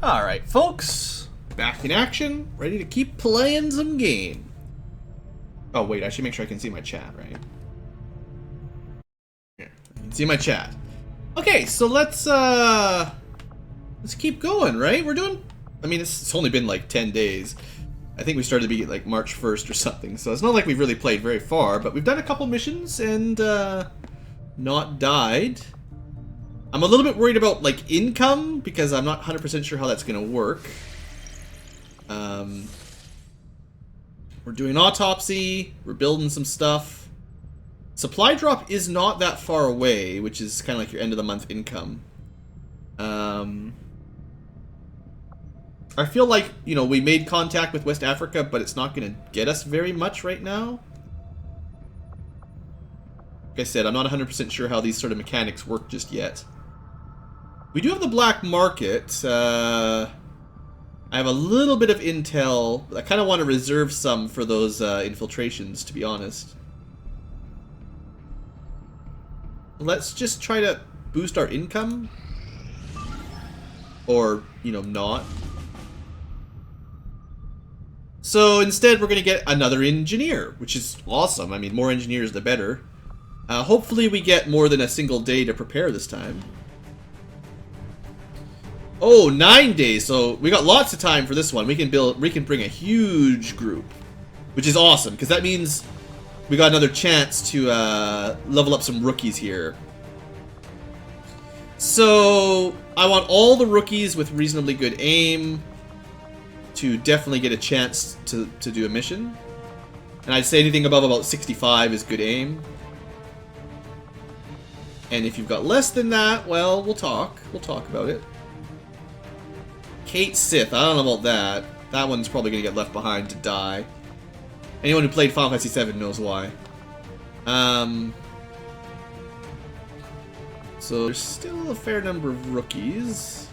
Alright, folks. Back in action. Ready to keep playing some game. Oh, wait. I should make sure I can see my chat, right? Here. I can see my chat. Okay, so let's keep going, right? We're doing... I mean, it's only been like 10 days. I think we started to be like March 1st or something. So it's not like we've really played very far. But we've done a couple missions and not died. I'm a little bit worried about, like, income, because I'm not 100% sure how that's going to work. We're doing autopsy, we're building some stuff. Supply drop is not that far away, which is kind of like your end of the month income. I feel like, you know, we made contact with West Africa, but it's not going to get us very much right now. Like I said, I'm not 100% sure how these sort of mechanics work just yet. We do have the black market. I have a little bit of intel. I kind of want to reserve some for those infiltrations, to be honest. Let's just try to boost our income. Or, you know, not. So instead, we're going to get another engineer, which is awesome. I mean, more engineers, the better. Hopefully we get more than a single day to prepare this time. Oh, 9 days. So we got lots of time for this one. We can bring a huge group, which is awesome because that means we got another chance to level up some rookies here. So I want all the rookies with reasonably good aim to definitely get a chance to do a mission. And I'd say anything above about 65 is good aim. And if you've got less than that, well, we'll talk. We'll talk about it. Kate Sith, I don't know about that. That one's probably going to get left behind to die. Anyone who played Final Fantasy VII knows why. So there's still a fair number of rookies.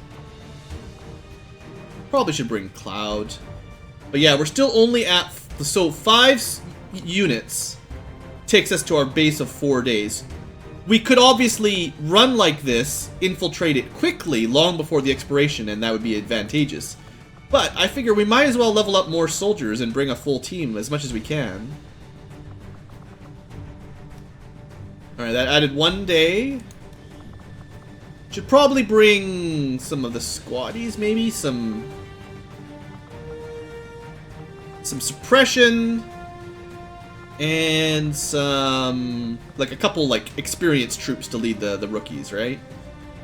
Probably should bring Cloud. But yeah, we're still only at... So 5 units takes us to our base of 4 days. We could obviously run like this, infiltrate it quickly, long before the expiration, and that would be advantageous. But I figure we might as well level up more soldiers and bring a full team as much as we can. Alright, that added 1 day. Should probably bring some of the squaddies, maybe? Some suppression. And some, like a couple like experienced troops to lead the rookies, right?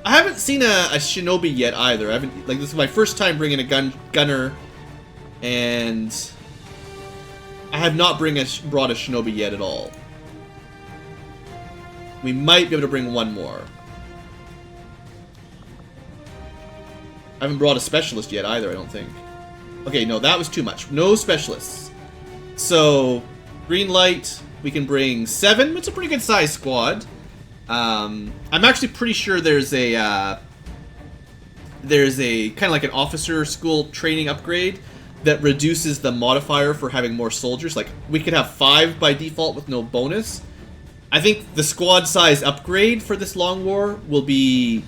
I haven't seen a shinobi yet either. I haven't, like, this is my first time bringing a gunner, and I have not brought a shinobi yet at all. We might be able to bring one more. I haven't brought a specialist yet either, I don't think. Okay, no, that was too much. No specialists. So green light, we can bring 7. It's a pretty good sized squad. I'm actually pretty sure there's a kind of like an officer school training upgrade that reduces the modifier for having more soldiers. Like, we could have 5 by default with no bonus. I think the squad size upgrade for this Long War will be,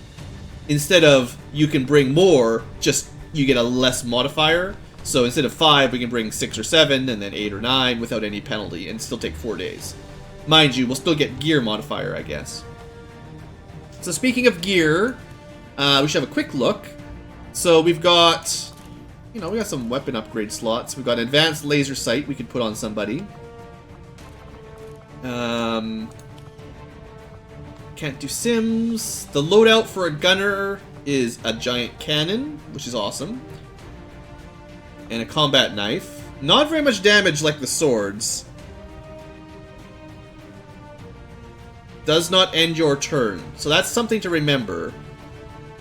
instead of you can bring more, just you get a less modifier. So instead of 5, we can bring 6 or 7, and then 8 or 9 without any penalty, and still take 4 days. Mind you, we'll still get gear modifier, I guess. So speaking of gear, we should have a quick look. So we've got, we got some weapon upgrade slots. We've got an advanced laser sight we could put on somebody. Can't do sims. The loadout for a gunner is a giant cannon, which is awesome. And a combat knife. Not very much damage like the swords. Does not end your turn. So that's something to remember.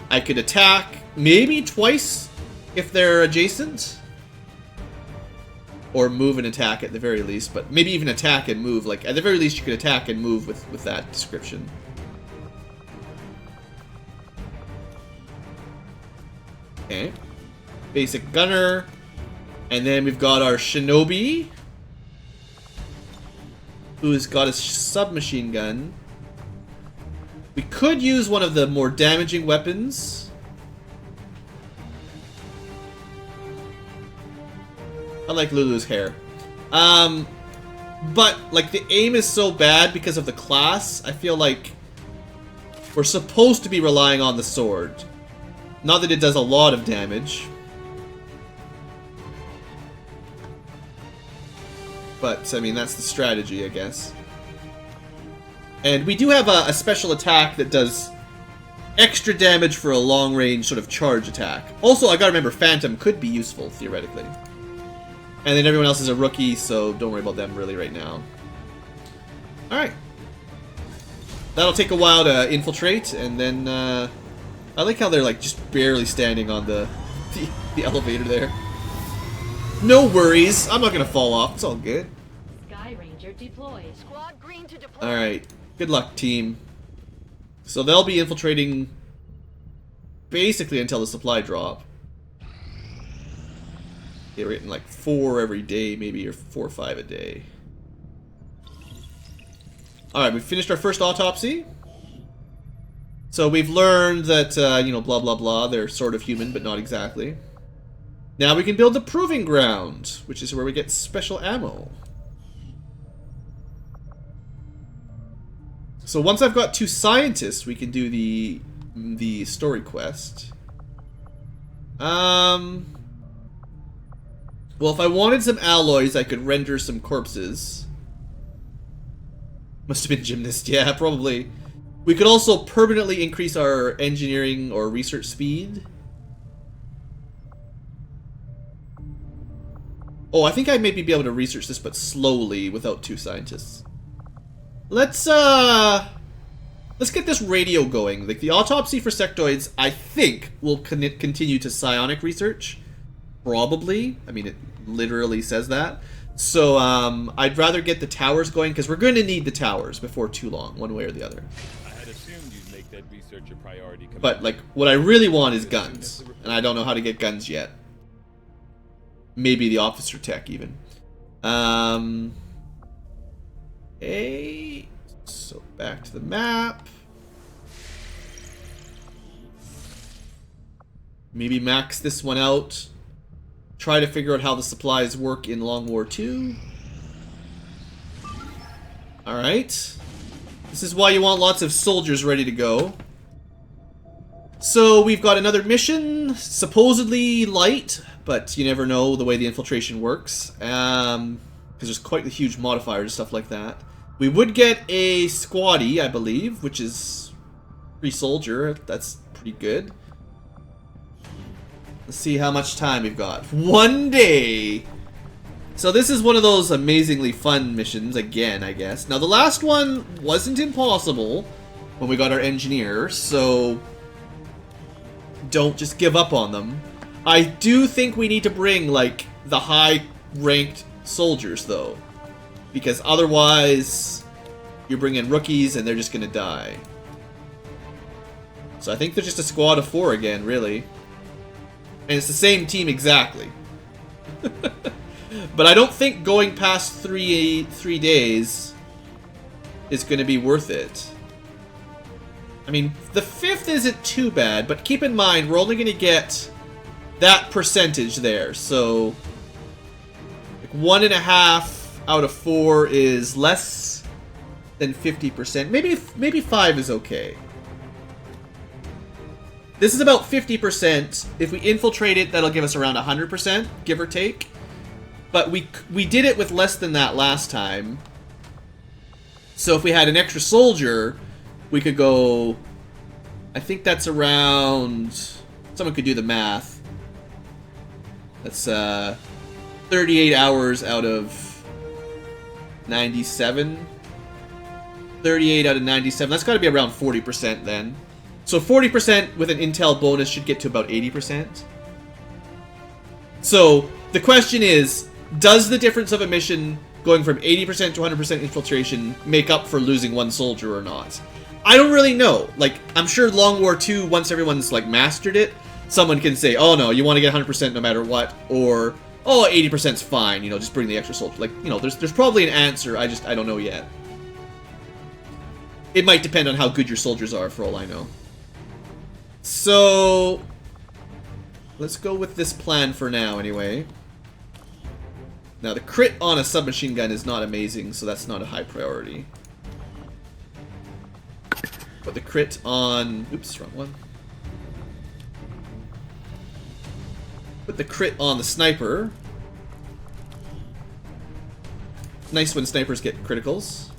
I could attack maybe twice if they're adjacent. Or move and attack at the very least. But maybe even attack and move. Like, at the very least you could attack and move with that description. Okay. Basic gunner. And then we've got our shinobi, who's got a submachine gun. We could use one of the more damaging weapons. I like Lulu's hair. But, like, the aim is so bad because of the class, I feel like we're supposed to be relying on the sword. Not that it does a lot of damage. But, I mean, that's the strategy, I guess. And we do have a special attack that does extra damage for a long-range sort of charge attack. Also, I gotta remember, Phantom could be useful, theoretically. And then everyone else is a rookie, so don't worry about them really right now. Alright. That'll take a while to infiltrate, and then, I like how they're, like, just barely standing on the elevator there. No worries, I'm not gonna fall off, it's all good. Sky Ranger deployed. Squad green to deploy. Alright, good luck, team. So they'll be infiltrating basically until the supply drop. Yeah, we're getting like 4 every day, maybe, or 4 or 5 a day. Alright, we finished our first autopsy. So we've learned that, you know, blah blah blah, they're sort of human, but not exactly. Now we can build the Proving Ground, which is where we get special ammo. So once I've got 2 scientists, we can do the story quest. Well, if I wanted some alloys, I could render some corpses. Must have been gymnast, yeah, probably. We could also permanently increase our engineering or research speed. Oh, I think I maybe be able to research this, but slowly, without 2 scientists. Let's get this radio going. Like, the autopsy for sectoids, I think, will continue to psionic research. Probably. I mean, it literally says that. So, I'd rather get the towers going, because we're going to need the towers before too long, one way or the other. I had assumed you'd make that research a priority. But, like, what I really want is guns. And I don't know how to get guns yet. Maybe the officer tech, even. So, back to the map. Maybe max this one out. Try to figure out how the supplies work in Long War 2. Alright. This is why you want lots of soldiers ready to go. So we've got another mission, supposedly light, but you never know the way the infiltration works. Because there's quite a huge modifier and stuff like that. We would get a squaddy, I believe, which is free soldier. That's pretty good. Let's see how much time we've got. 1 day! So this is one of those amazingly fun missions, again, I guess. Now, the last one wasn't impossible when we got our engineer, so don't just give up on them. I do think we need to bring, like, the high-ranked soldiers, though. Because otherwise, you bring in rookies and they're just gonna die. So I think they're just a squad of 4 again, really. And it's the same team exactly. But I don't think going past 3 days is going to be worth it. I mean, the 5th isn't too bad, but keep in mind, we're only going to get that percentage there. So, like 1.5 out of 4 is less than 50%. Maybe 5 is okay. This is about 50%. If we infiltrate it, that'll give us around 100%, give or take. But we did it with less than that last time. So if we had an extra soldier, we could go... I think that's around... Someone could do the math. That's 38 hours out of 97. 38 out of 97. That's got to be around 40% then. So 40% with an intel bonus should get to about 80%. So the question is, does the difference of a mission going from 80% to 100% infiltration make up for losing 1 soldier or not? I don't really know. Like, I'm sure Long War 2, once everyone's like mastered it, someone can say, oh no, you want to get 100% no matter what, or oh, 80%'s fine, you know, just bring the extra soldier. Like, you know, there's probably an answer, I don't know yet. It might depend on how good your soldiers are, for all I know. So, let's go with this plan for now, anyway. Now, the crit on a submachine gun is not amazing, so that's not a high priority. But the crit on... Oops, wrong one. But the crit on the sniper... Nice when snipers get criticals.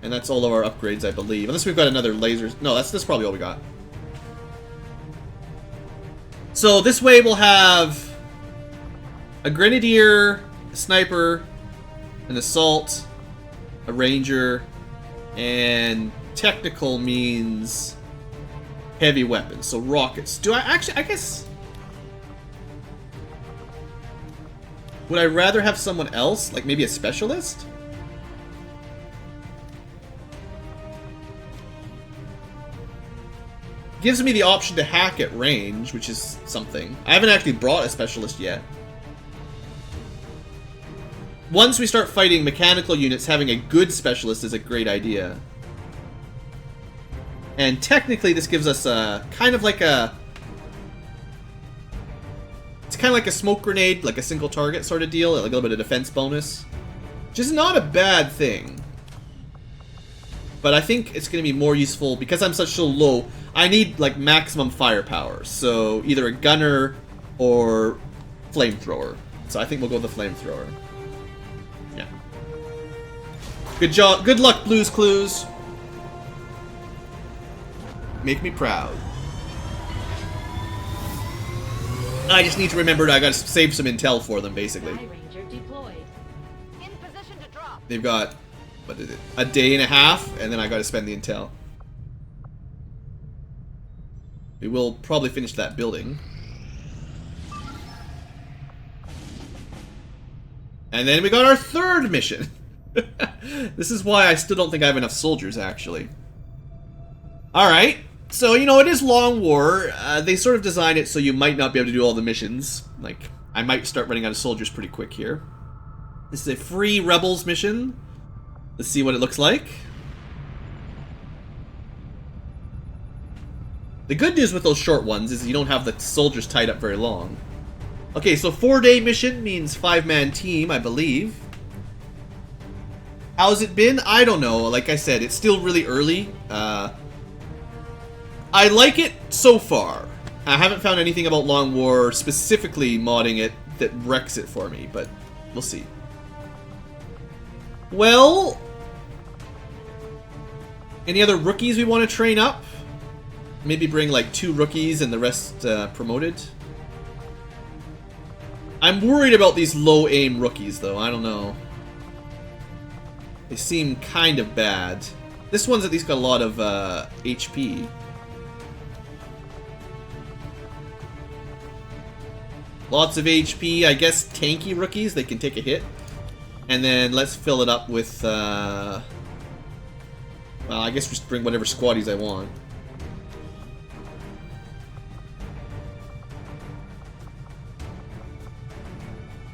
And that's all of our upgrades, I believe. Unless we've got another laser... No, that's probably all we got. So this way we'll have... a grenadier, a sniper, an assault, a ranger, and technical means heavy weapons, so rockets. Do I actually, I guess... Would I rather have someone else, like maybe a specialist? Gives me the option to hack at range, which is something. I haven't actually brought a specialist yet. Once we start fighting mechanical units, having a good specialist is a great idea. And technically this gives us a kind of like a... It's kind of like a smoke grenade, like a single target sort of deal, like a little bit of defense bonus. Which is not a bad thing. But I think it's going to be more useful, because I'm so low, I need like maximum firepower. So either a gunner or flamethrower. So I think we'll go with the flamethrower. Yeah. Good job. Good luck, Blue's Clues. Make me proud. I just need to remember that I gotta save some intel for them, basically. They've got, what is it, a day and a half, and then I gotta spend the intel. We will probably finish that building. And then we got our third mission. This is why I still don't think I have enough soldiers, actually. Alright, so, you know, it is Long War. They sort of designed it so you might not be able to do all the missions. Like, I might start running out of soldiers pretty quick here. This is a free Rebels mission. Let's see what it looks like. The good news with those short ones is you don't have the soldiers tied up very long. Okay, so 4-day mission means 5-man team, I believe. How's it been? I don't know. Like I said, it's still really early. I like it so far. I haven't found anything about Long War specifically modding it that wrecks it for me, but we'll see. Well, any other rookies we want to train up? Maybe bring like 2 rookies and the rest promoted. I'm worried about these low aim rookies though, I don't know. They seem kind of bad. This one's at least got a lot of HP. Lots of HP, I guess tanky rookies, they can take a hit. And then let's fill it up with, well, I guess just bring whatever squaddies I want.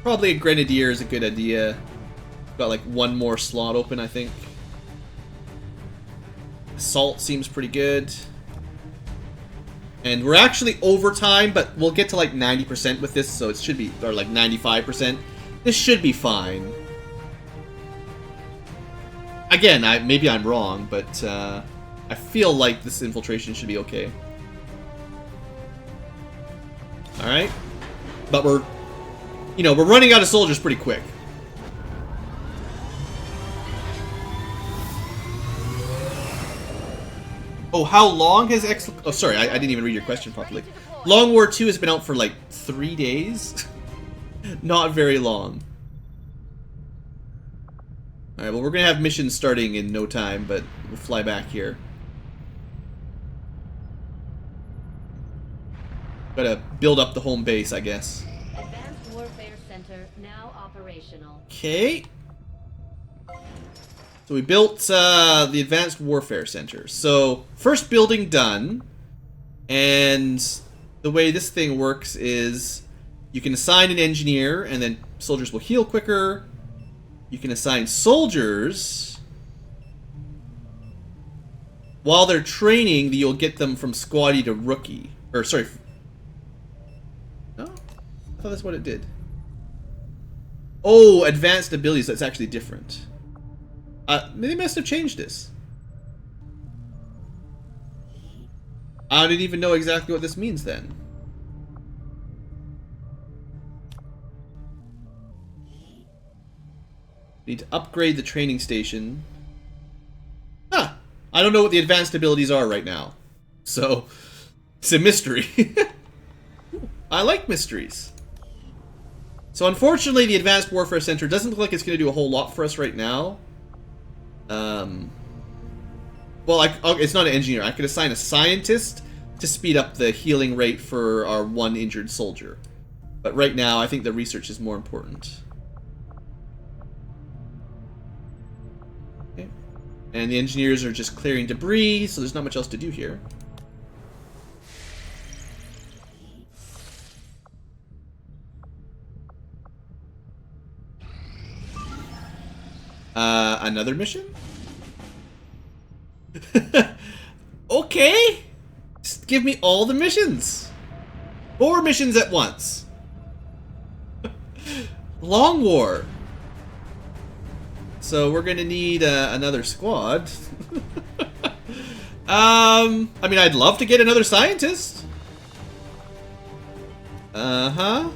Probably a Grenadier is a good idea. Got like 1 more slot open, I think. Assault seems pretty good. And we're actually over time, but we'll get to like 90% with this, so it should be, or like 95%. This should be fine. Again, maybe I'm wrong, but I feel like this infiltration should be okay. Alright. But we're, you know, we're running out of soldiers pretty quick. Oh, how long has Oh, sorry, I didn't even read your question properly. Long War 2 has been out for like 3 days? Not very long. Alright, well, we're gonna have missions starting in no time, but we'll fly back here. Gotta build up the home base, I guess. Advanced Warfare Center now operational. Okay. So we built the Advanced Warfare Center. So, first building done. And the way this thing works is you can assign an engineer, and then soldiers will heal quicker. You can assign soldiers. While they're training, you'll get them from squaddie to rookie. Or, sorry. No? I thought that's what it did. Oh, advanced abilities. That's actually different. They must have changed this. I didn't even know exactly what this means then. Need to upgrade the training station. Huh. I don't know what the advanced abilities are right now. So, it's a mystery. I like mysteries. So unfortunately, the Advanced Warfare Center doesn't look like it's going to do a whole lot for us right now. Well, it's not an engineer. I could assign a scientist to speed up the healing rate for our one injured soldier. But right now, I think the research is more important. Okay. And the engineers are just clearing debris, so there's not much else to do here. Another mission? Okay! Just give me all the missions! 4 missions at once! Long War! So we're gonna need another squad. I mean, I'd love to get another scientist. Uh-huh.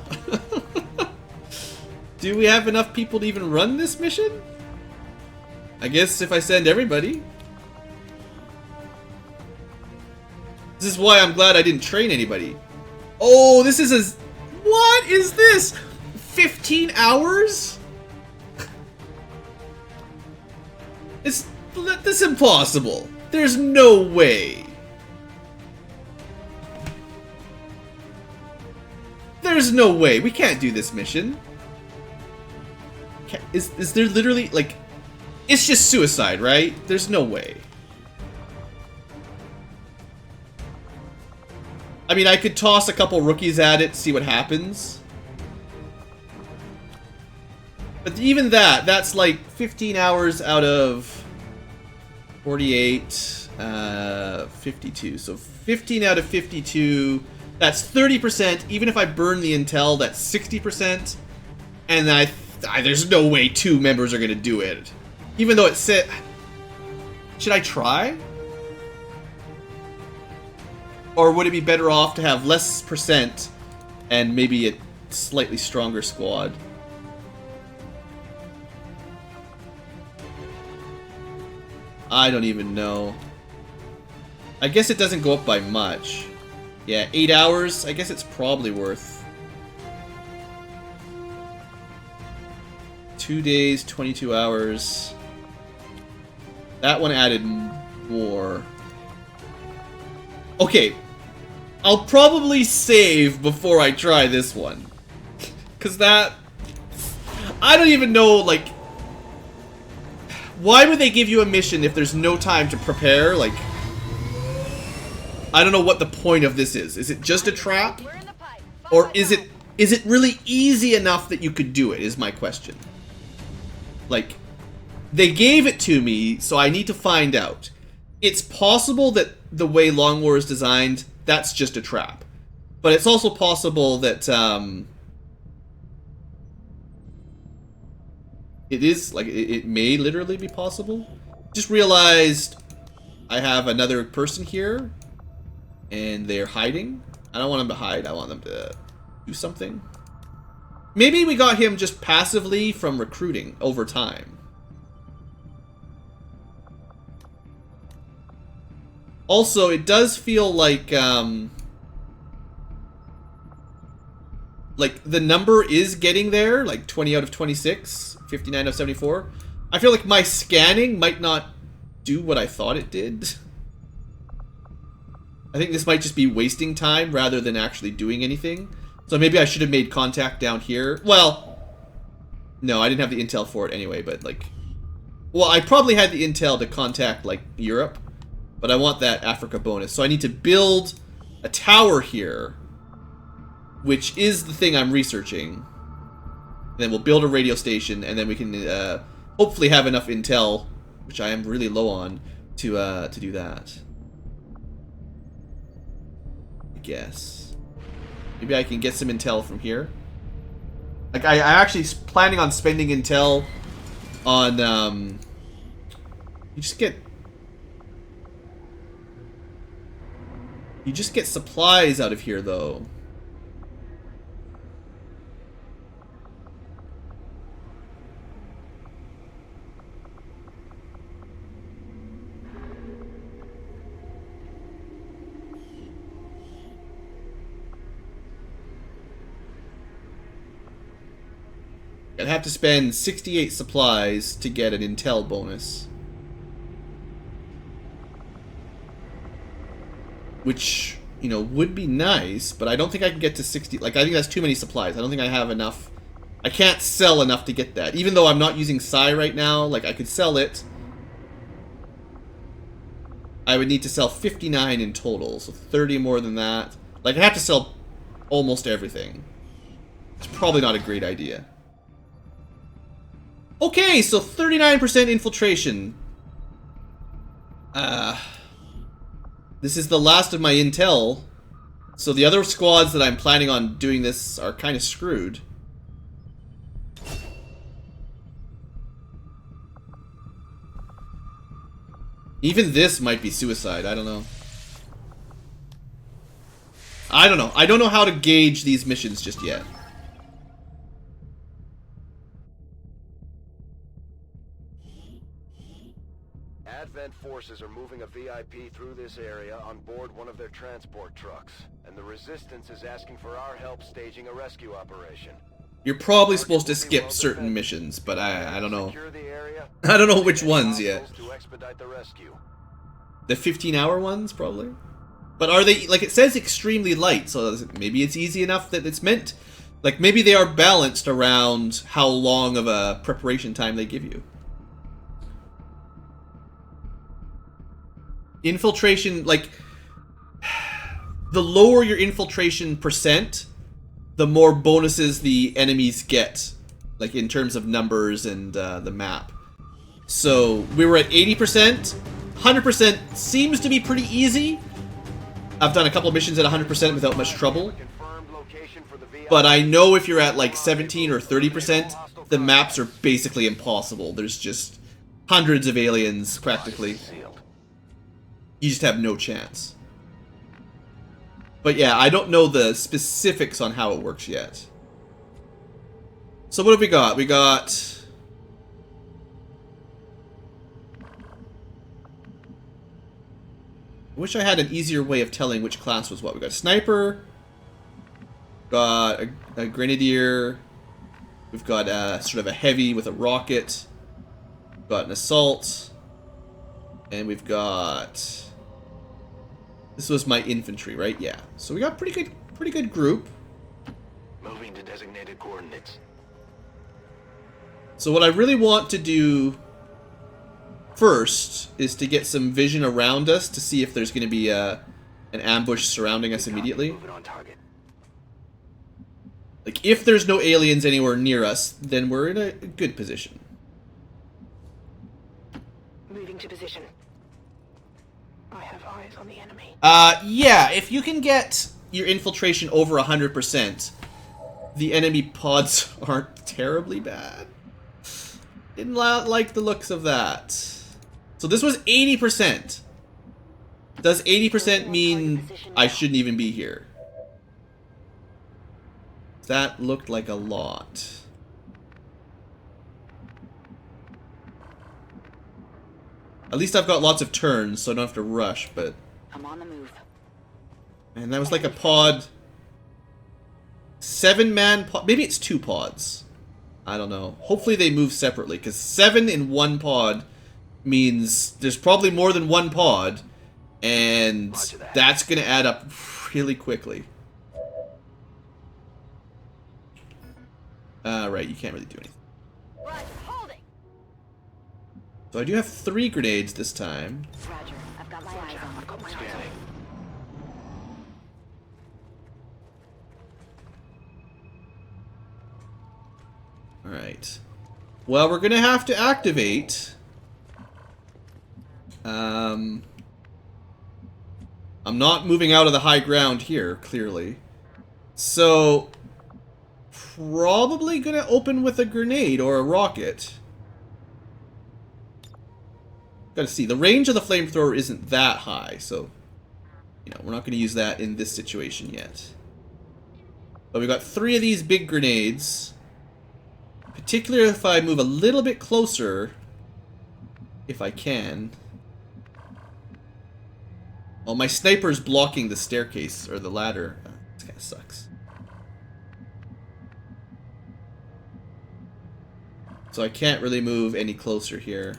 Do we have enough people to even run this mission? I guess if I send everybody. This is why I'm glad I didn't train anybody. Oh, this is a... What is this? 15 hours? That's impossible. There's no way. There's no way. We can't do this mission. Is there literally, like... It's just suicide, right? There's no way. I mean, I could toss a couple rookies at it, see what happens. But even that's like 15 hours out of 48, 52. So 15 out of 52, that's 30%. Even if I burn the intel, that's 60%. And there's no way 2 members are going to do it. Even though it said... Should I try? Or would it be better off to have less percent and maybe a slightly stronger squad? I don't even know. I guess it doesn't go up by much. Yeah, 8 hours. I guess it's probably worth... 2 days, 22 hours. That one added more. Okay. I'll probably save before I try this one. Because that... I don't even know, like... Why would they give you a mission if there's no time to prepare? Like... I don't know what the point of this is. Is it just a trap? Or is it really easy enough that you could do it, is my question. Like... They gave it to me, so I need to find out. It's possible that the way Long War is designed, that's just a trap. But it's also possible that, it is, like, it may literally be possible. Just realized I have another person here, and they're hiding. I don't want them to hide, I want them to do something. Maybe we got him just passively from recruiting over time. Also, it does feel like the number is getting there, like 20 out of 26, 59 out of 74. I feel like my scanning might not do what I thought it did. I think this might just be wasting time rather than actually doing anything. So maybe I should have made contact down here. Well, no, I didn't have the intel for it anyway, but like... Well, I probably had the intel to contact, like, Europe. But I want that Africa bonus. So I need to build a tower here, which is the thing I'm researching. And then we'll build a radio station, and then we can hopefully have enough intel, which I am really low on, to do that. I guess. Maybe I can get some intel from here. Like, I actually planning on spending intel on, You just get supplies out of here, though. I'd have to spend 68 supplies to get an intel bonus. Which, you know, would be nice, but I don't think I can get to 60. Like, I think that's too many supplies. I don't think I have enough. I can't sell enough to get that. Even though I'm not using Psi right now, like, I could sell it. I would need to sell 59 in total, so 30 more than that. Like, I have to sell almost everything. It's probably not a great idea. Okay, so 39% infiltration. This is the last of my intel. So the other squads that I'm planning on doing this are kind of screwed. Even this might be suicide, I don't know. I don't know. I don't know how to gauge these missions just yet. Advent forces are moving a VIP through this area on board one of their transport trucks, and the Resistance is asking for our help staging a rescue operation. You're probably supposed to skip certain missions, but I don't know. I don't know which ones yet. The 15-hour ones, probably? But are they, like, it says extremely light, so maybe it's easy enough that it's meant... Like, maybe they are balanced around how long of a preparation time they give you. Infiltration, like, the lower your infiltration percent, the more bonuses the enemies get, like in terms of numbers and the map. So we were at 80%. 100% seems to be pretty easy. I've done a couple of missions at 100% without much trouble. But I know if you're at like 17 or 30%, the maps are basically impossible. There's just hundreds of aliens practically. You just have no chance. But yeah, I don't know the specifics on how it works yet. So what have we got? We got... I wish I had an easier way of telling which class was what. We got a sniper. Got a grenadier. We've got sort of a heavy with a rocket. Got an assault. And we've got... This was my infantry, right? Yeah. So we got pretty good group. Moving to designated coordinates. So what I really want to do first is to get some vision around us to see if there's going to be an ambush surrounding us immediately. Like, if there's no aliens anywhere near us, then we're in a good position. Moving to position. I have eyes on the enemy. Yeah, if you can get your infiltration over 100%, the enemy pods aren't terribly bad. Didn't like the looks of that. So this was 80%. Does 80% mean I shouldn't even be here? That looked like a lot. At least I've got lots of turns, so I don't have to rush, but... I'm on the move. And that was like a pod... 7-man pod... Maybe it's 2 pods. I don't know. Hopefully they move separately, because 7 in 1 pod means there's probably more than 1 pod, and that's going to add up really quickly. Right, you can't really do anything. Roger, holding. So I do have 3 grenades this time. Roger, I've got my eyes on. I've got my eyes on. Alright. Well, we're gonna have to activate... I'm not moving out of the high ground here, clearly. So... probably gonna open with a grenade or a rocket. Gotta see. The range of the flamethrower isn't that high, so you know, we're not gonna use that in this situation yet. But we've got 3 of these big grenades. Particularly if I move a little bit closer, if I can. Oh, my sniper's blocking the staircase, or the ladder. Oh, this kind of sucks. So I can't really move any closer here.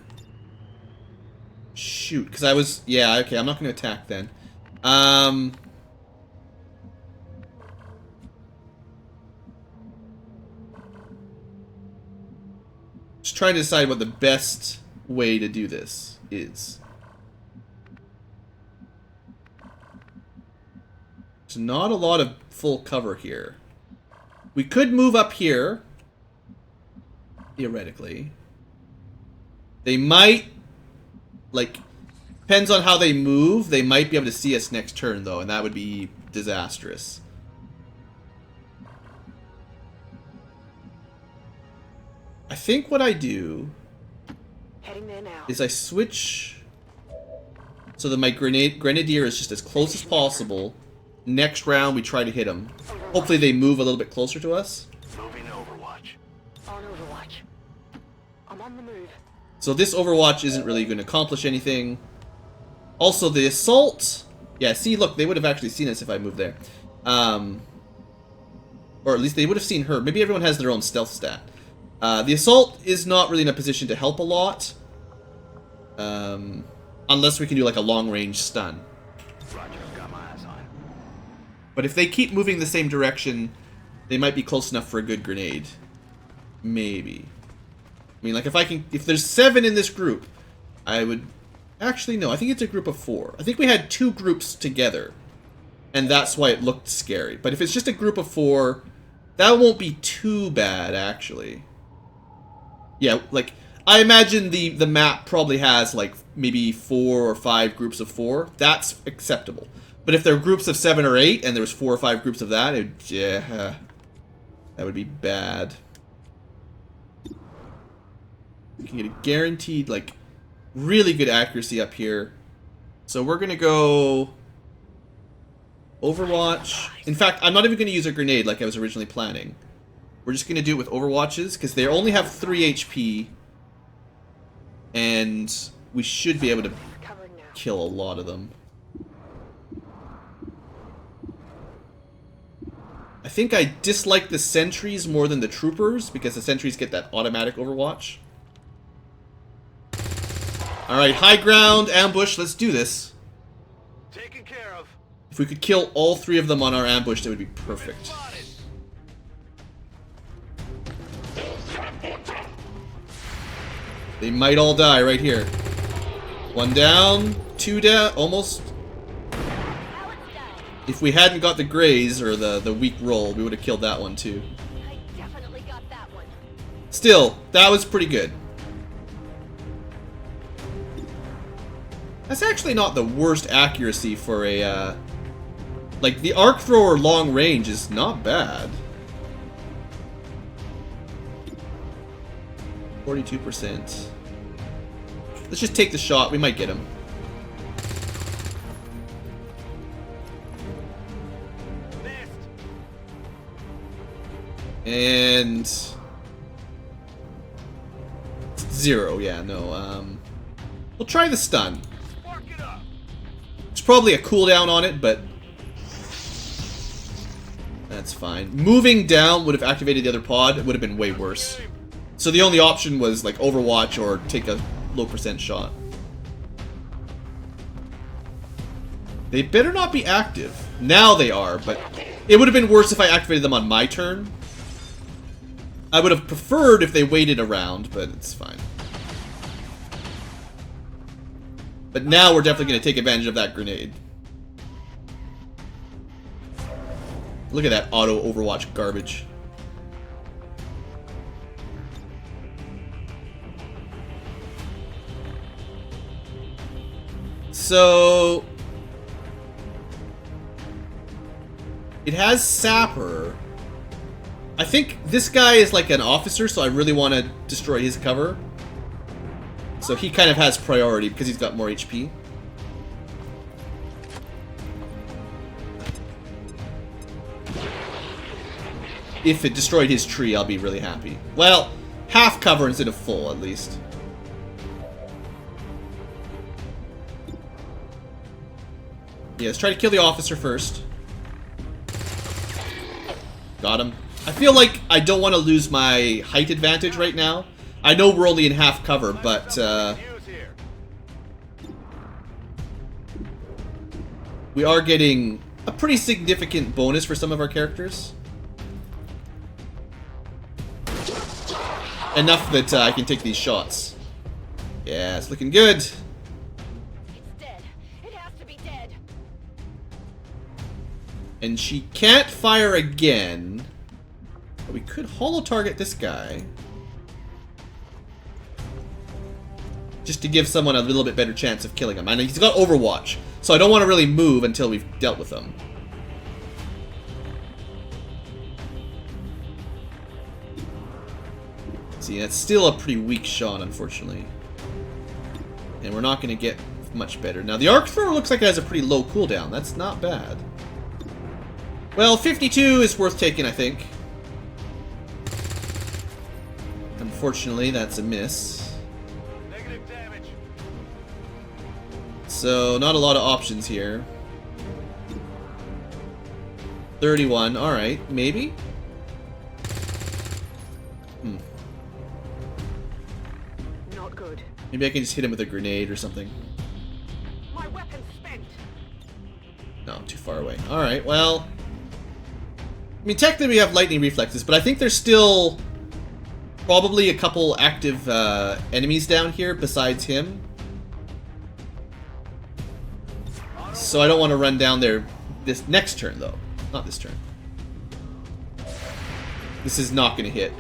Shoot, because I was... Yeah, okay, I'm not going to attack then. Just trying to decide what the best way to do this is. There's not a lot of full cover here. We could move up here. Theoretically. They might, like, depends on how they move, they might be able to see us next turn, though, and that would be disastrous. I think what I do is I switch so that my grenadier is just as close as possible. Next round, we try to hit them. Hopefully they move a little bit closer to us. Moving to Overwatch. On Overwatch. I'm on the move. So this Overwatch isn't really going to accomplish anything. Also, the assault... Yeah, see, look, they would have actually seen us if I moved there. Or at least they would have seen her. Maybe everyone has their own stealth stat. The assault is not really in a position to help a lot. Unless we can do like a long-range stun. Roger, got my eyes on it. But if they keep moving the same direction, they might be close enough for a good grenade. Maybe. I mean, like, if there's 7 in this group, I would... Actually, no, I think it's a group of 4. I think we had 2 groups together. And that's why it looked scary. But if it's just a group of 4, that won't be too bad, actually. Yeah, like, I imagine the map probably has, like, maybe 4 or 5 groups of 4. That's acceptable. But if there are groups of 7 or 8, and there's 4 or 5 groups of that, yeah, that would be bad. You can get a guaranteed, like, really good accuracy up here. So we're gonna go Overwatch. In fact, I'm not even gonna use a grenade like I was originally planning. We're just gonna do it with Overwatches, because they only have 3 HP. And we should be able to kill a lot of them. I think I dislike the sentries more than the troopers, because the sentries get that automatic Overwatch. Alright, high ground, ambush, let's do this. Taken care of. If we could kill all 3 of them on our ambush, that would be perfect. They might all die right here. 1 down, 2 down, almost. If we hadn't got the graze, or the weak roll, we would have killed that one too. I definitely got that one. Still, that was pretty good. That's actually not the worst accuracy for a, like, the arc thrower long range is not bad. 42%. Let's just take the shot. We might get him. Missed. And 0. Yeah, no. We'll try the stun. Spark it up. There's probably a cooldown on it, but that's fine. Moving down would have activated the other pod. It would have been way worse. So the only option was like Overwatch or take a low % shot. They better not be active. Now they are, but it would have been worse if I activated them on my turn. I would have preferred if they waited around, but it's fine. But now we're definitely going to take advantage of that grenade. Look at that auto Overwatch garbage. So it has Sapper. I think this guy is like an officer, so I really want to destroy his cover. So he kind of has priority because he's got more HP. If it destroyed his tree, I'll be really happy. Well, half cover instead of full, at least. Yeah, let's try to kill the officer first. Got him. I feel like I don't want to lose my height advantage right now. I know we're only in half cover, but we are getting a pretty significant bonus for some of our characters. Enough that I can take these shots. Yeah, it's looking good. It's dead. It has to be dead. And she can't fire again. But we could holo target this guy. Just to give someone a little bit better chance of killing him. I know he's got Overwatch, so I don't want to really move until we've dealt with him. See, that's still a pretty weak shot, unfortunately. And we're not going to get much better. Now, the arc thrower looks like it has a pretty low cooldown. That's not bad. Well, 52 is worth taking, I think. Unfortunately, that's a miss. Negative damage. So, not a lot of options here. 31, alright, maybe? Not good. Maybe I can just hit him with a grenade or something. My weapon's spent. No, too far away. Alright, well... I mean, technically we have lightning reflexes, but I think there's still probably a couple active enemies down here besides him. So I don't want to run down there this next turn, though. Not this turn. This is not going to hit.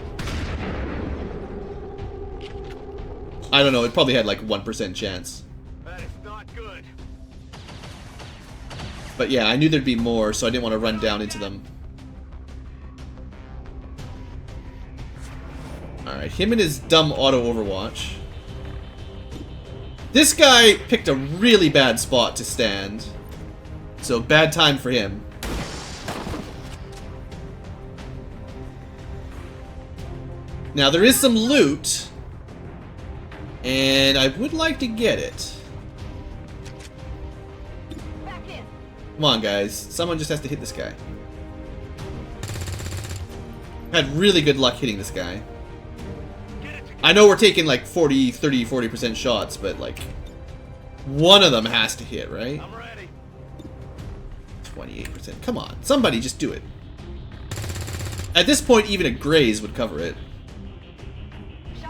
I don't know, it probably had like 1% chance. That is not good. But yeah, I knew there'd be more, so I didn't want to run down into them. Alright, him and his dumb auto overwatch. This guy picked a really bad spot to stand. So bad time for him. Now there is some loot. And I would like to get it. Back in. Come on, guys. Someone just has to hit this guy. Had really good luck hitting this guy. I know we're taking like 40, 30, 40% shots, but like one of them has to hit, right? I'm ready. 28%. Come on. Somebody just do it. At this point, even a graze would cover it.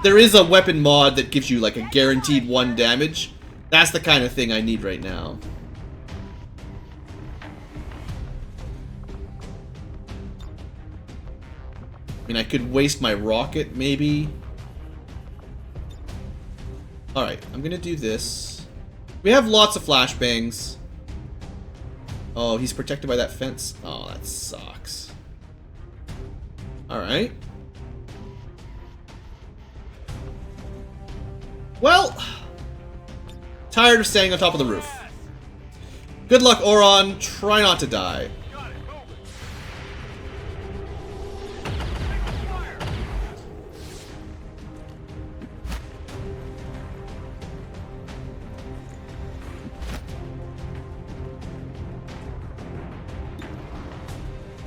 There is a weapon mod that gives you like a guaranteed 1 damage. That's the kind of thing I need right now. I mean, I could waste my rocket, maybe. Alright, I'm gonna do this. We have lots of flashbangs. Oh, he's protected by that fence. Oh, that sucks. Alright. Well, tired of staying on top of the roof. Good luck, Oron. Try not to die. Got it. Move it.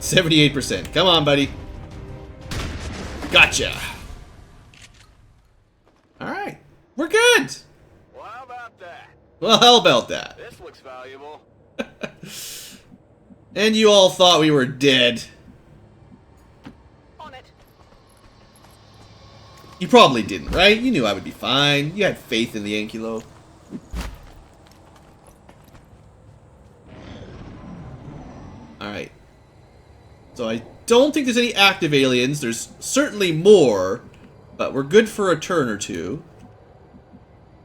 78%. Come on, buddy. Gotcha. Alright. We're good. Well, how about that? Well, how about that? This looks valuable. And you all thought we were dead. On it. You probably didn't, right? You knew I would be fine. You had faith in the Ankylo. Alright. So I don't think there's any active aliens. There's certainly more, but we're good for a turn or two.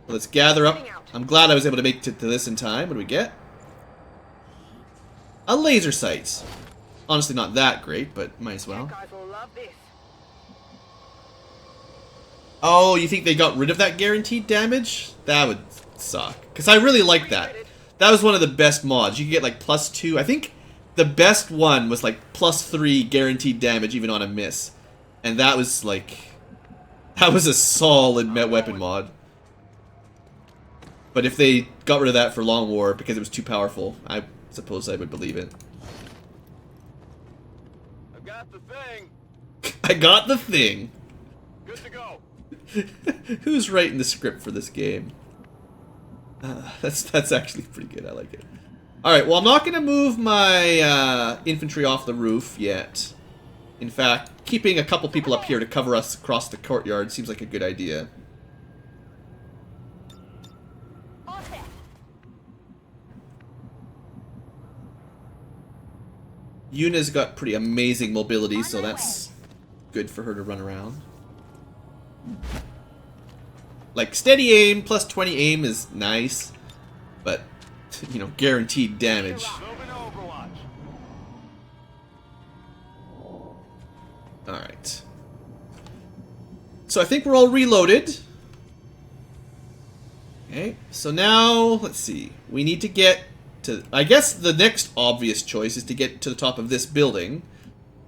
Let's gather up. I'm glad I was able to make it to this in time. What do we get? A laser sight. Honestly, not that great, but might as well. Guys will love love this. Oh, you think they got rid of that guaranteed damage? That would suck. Because I really like that. That was one of the best mods. You could get like +2. I think the best one was like +3 guaranteed damage even on a miss. And that was like... That was a solid weapon mod. But if they got rid of that for Long War because it was too powerful, I suppose I would believe it. I've got the thing. I got the thing. Good to go. Who's writing the script for this game? That's actually pretty good. I like it. Alright, well, I'm not going to move my infantry off the roof yet. In fact, keeping a couple people up here to cover us across the courtyard seems like a good idea. Yuna's got pretty amazing mobility, so that's good for her to run around. Like, steady aim plus 20 aim is nice, but, you know, guaranteed damage. Alright. So I think we're all reloaded. Okay, so now, let's see. We need to get to... I guess the next obvious choice is to get to the top of this building.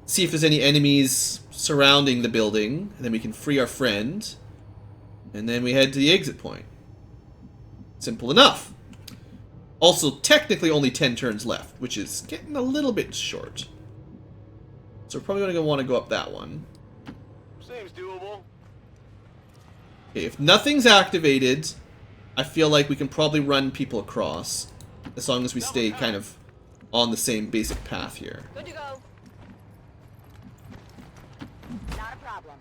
See if there's any enemies surrounding the building, and then we can free our friend. And then we head to the exit point. Simple enough. Also, technically only 10 turns left, which is getting a little bit short. So we're probably going to want to go up that one. Seems doable. Okay, if nothing's activated, I feel like we can probably run people across. As long as we stay kind of on the same basic path here. Good to go. Not a problem.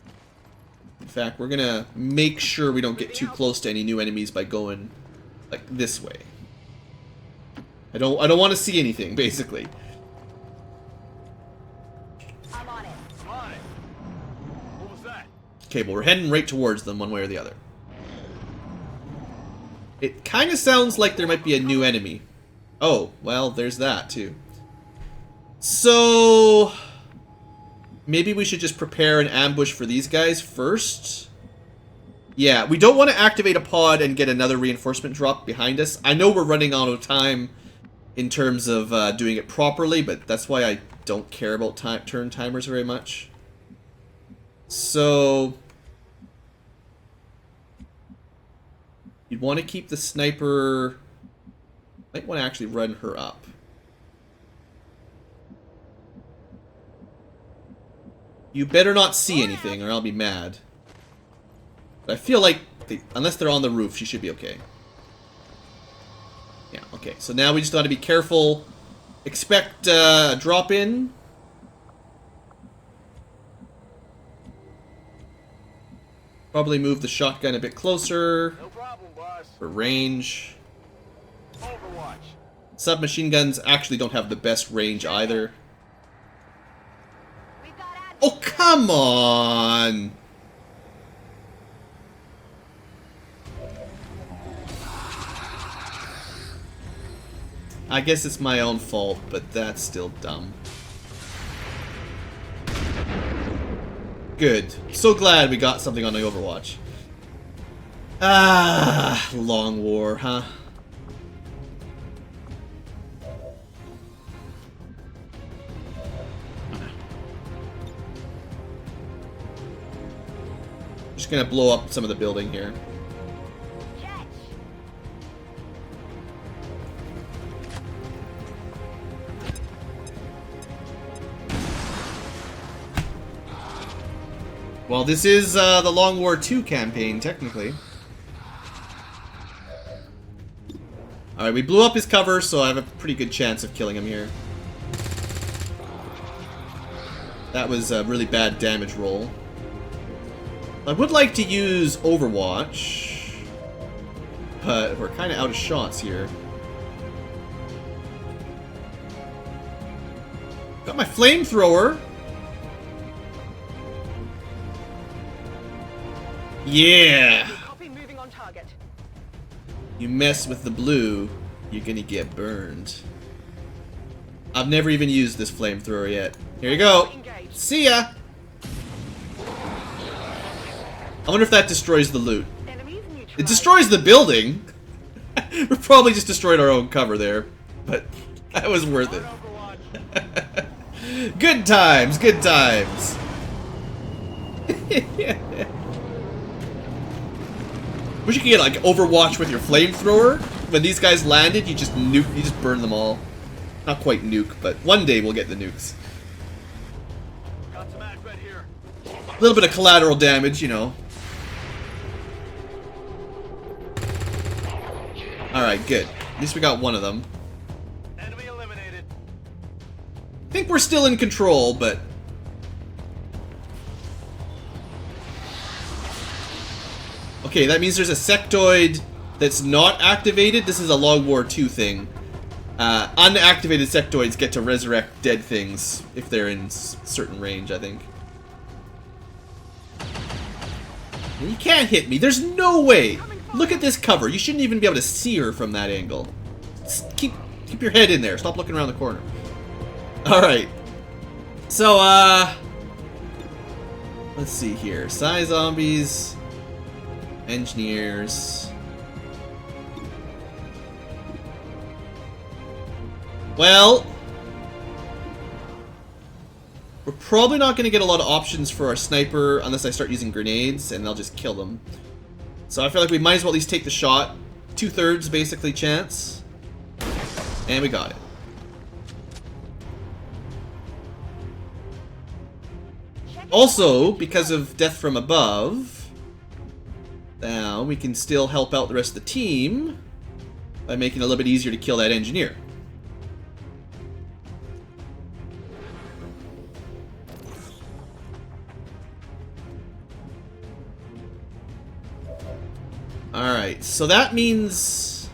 In fact, we're gonna make sure we don't get too close to any new enemies by going like this way. I don't want to see anything, basically. I'm on it. On it. What was that? Okay, but we're heading right towards them one way or the other. It kind of sounds like there might be a new enemy. Oh, well, there's that, too. So... maybe we should just prepare an ambush for these guys first. Yeah, we don't want to activate a pod and get another reinforcement drop behind us. I know we're running out of time in terms of doing it properly, but that's why I don't care about turn timers very much. So... you'd want to keep the sniper... might want to actually run her up. You better not see anything, or I'll be mad. But I feel like, unless they're on the roof, she should be okay. Yeah, okay. So now we just got to be careful. Expect a drop-in. Probably move the shotgun a bit closer. No problem, boss. For range. Overwatch. Submachine guns actually don't have the best range either. Oh, come on! I guess it's my own fault, but that's still dumb. Good. So glad we got something on the Overwatch. Ah, Long War, huh? Just gonna blow up some of the building here. Well, this is the Long War 2 campaign, technically. Alright, we blew up his cover, so I have a pretty good chance of killing him here. That was a really bad damage roll. I would like to use Overwatch, but we're kind of out of shots here. Got my flamethrower. Yeah! Copy, moving on target. You mess with the blue, you're gonna get burned. I've never even used this flamethrower yet. Here you go. See ya! I wonder if that destroys the loot. It destroys the building. We probably just destroyed our own cover there, but that was worth it. Good times, good times. Wish you could get like Overwatch with your flamethrower. When these guys landed, you just nuke, you just burn them all. Not quite nuke, but one day we'll get the nukes. Got some advent here. A little bit of collateral damage, you know. Alright, good. At least we got one of them. Enemy eliminated. I think we're still in control, but... Okay, that means there's a sectoid that's not activated. This is a Long War 2 thing. Unactivated sectoids get to resurrect dead things if they're in certain range, I think. You can't hit me. There's no way. Look at this cover. You shouldn't even be able to see her from that angle. Just keep your head in there. Stop looking around the corner. Alright. So, let's see here. Psi zombies. Engineers. Well, we're probably not going to get a lot of options for our sniper unless I start using grenades, and they'll just kill them. So I feel like we might as well at least take the shot. 2/3 basically chance. And we got it. Also, because of death from above, now we can still help out the rest of the team by making it a little bit easier to kill that engineer. Alright, so that means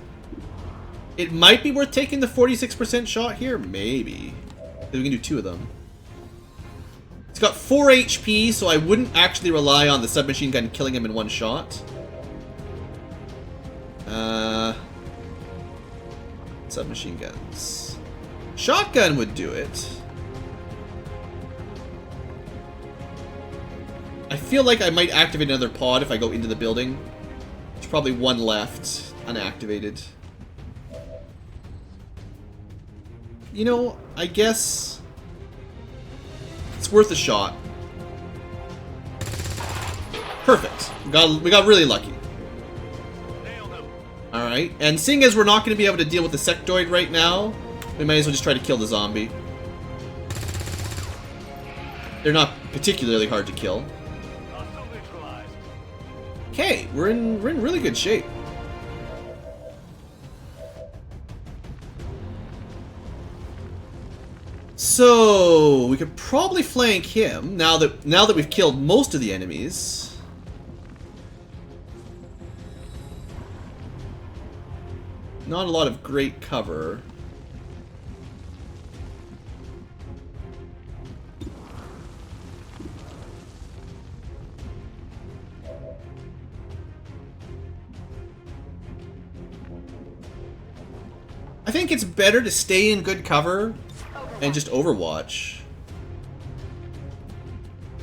it might be worth taking the 46% shot here? Maybe. We can do 2 of them. It's got 4 HP, so I wouldn't actually rely on the submachine gun killing him in one shot. Submachine guns. Shotgun would do it. I feel like I might activate another pod if I go into the building. There's probably one left, unactivated. You know, I guess it's worth a shot. Perfect. We got really lucky. Alright, and seeing as we're not going to be able to deal with the sectoid right now, we might as well just try to kill the zombie. They're not particularly hard to kill. Okay, we're in really good shape. So we could probably flank him now that we've killed most of the enemies. Not a lot of great cover. I think it's better to stay in good cover and just overwatch.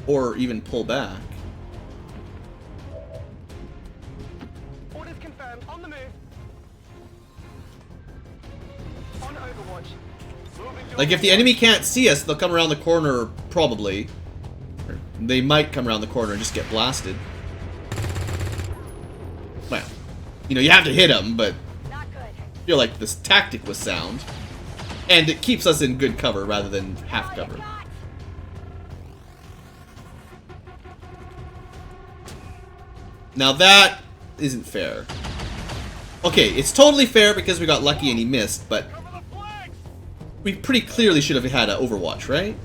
Or even pull back. Orders confirmed. On the move. On Overwatch. Moving to Like, if the enemy can't see us, they'll come around the corner, probably. Or they might come around the corner and just get blasted. Well, you know, you have to hit them, but I feel like this tactic was sound. And it keeps us in good cover rather than half cover. Now that isn't fair. Okay, it's totally fair because we got lucky and he missed, but we pretty clearly should have had an Overwatch, right?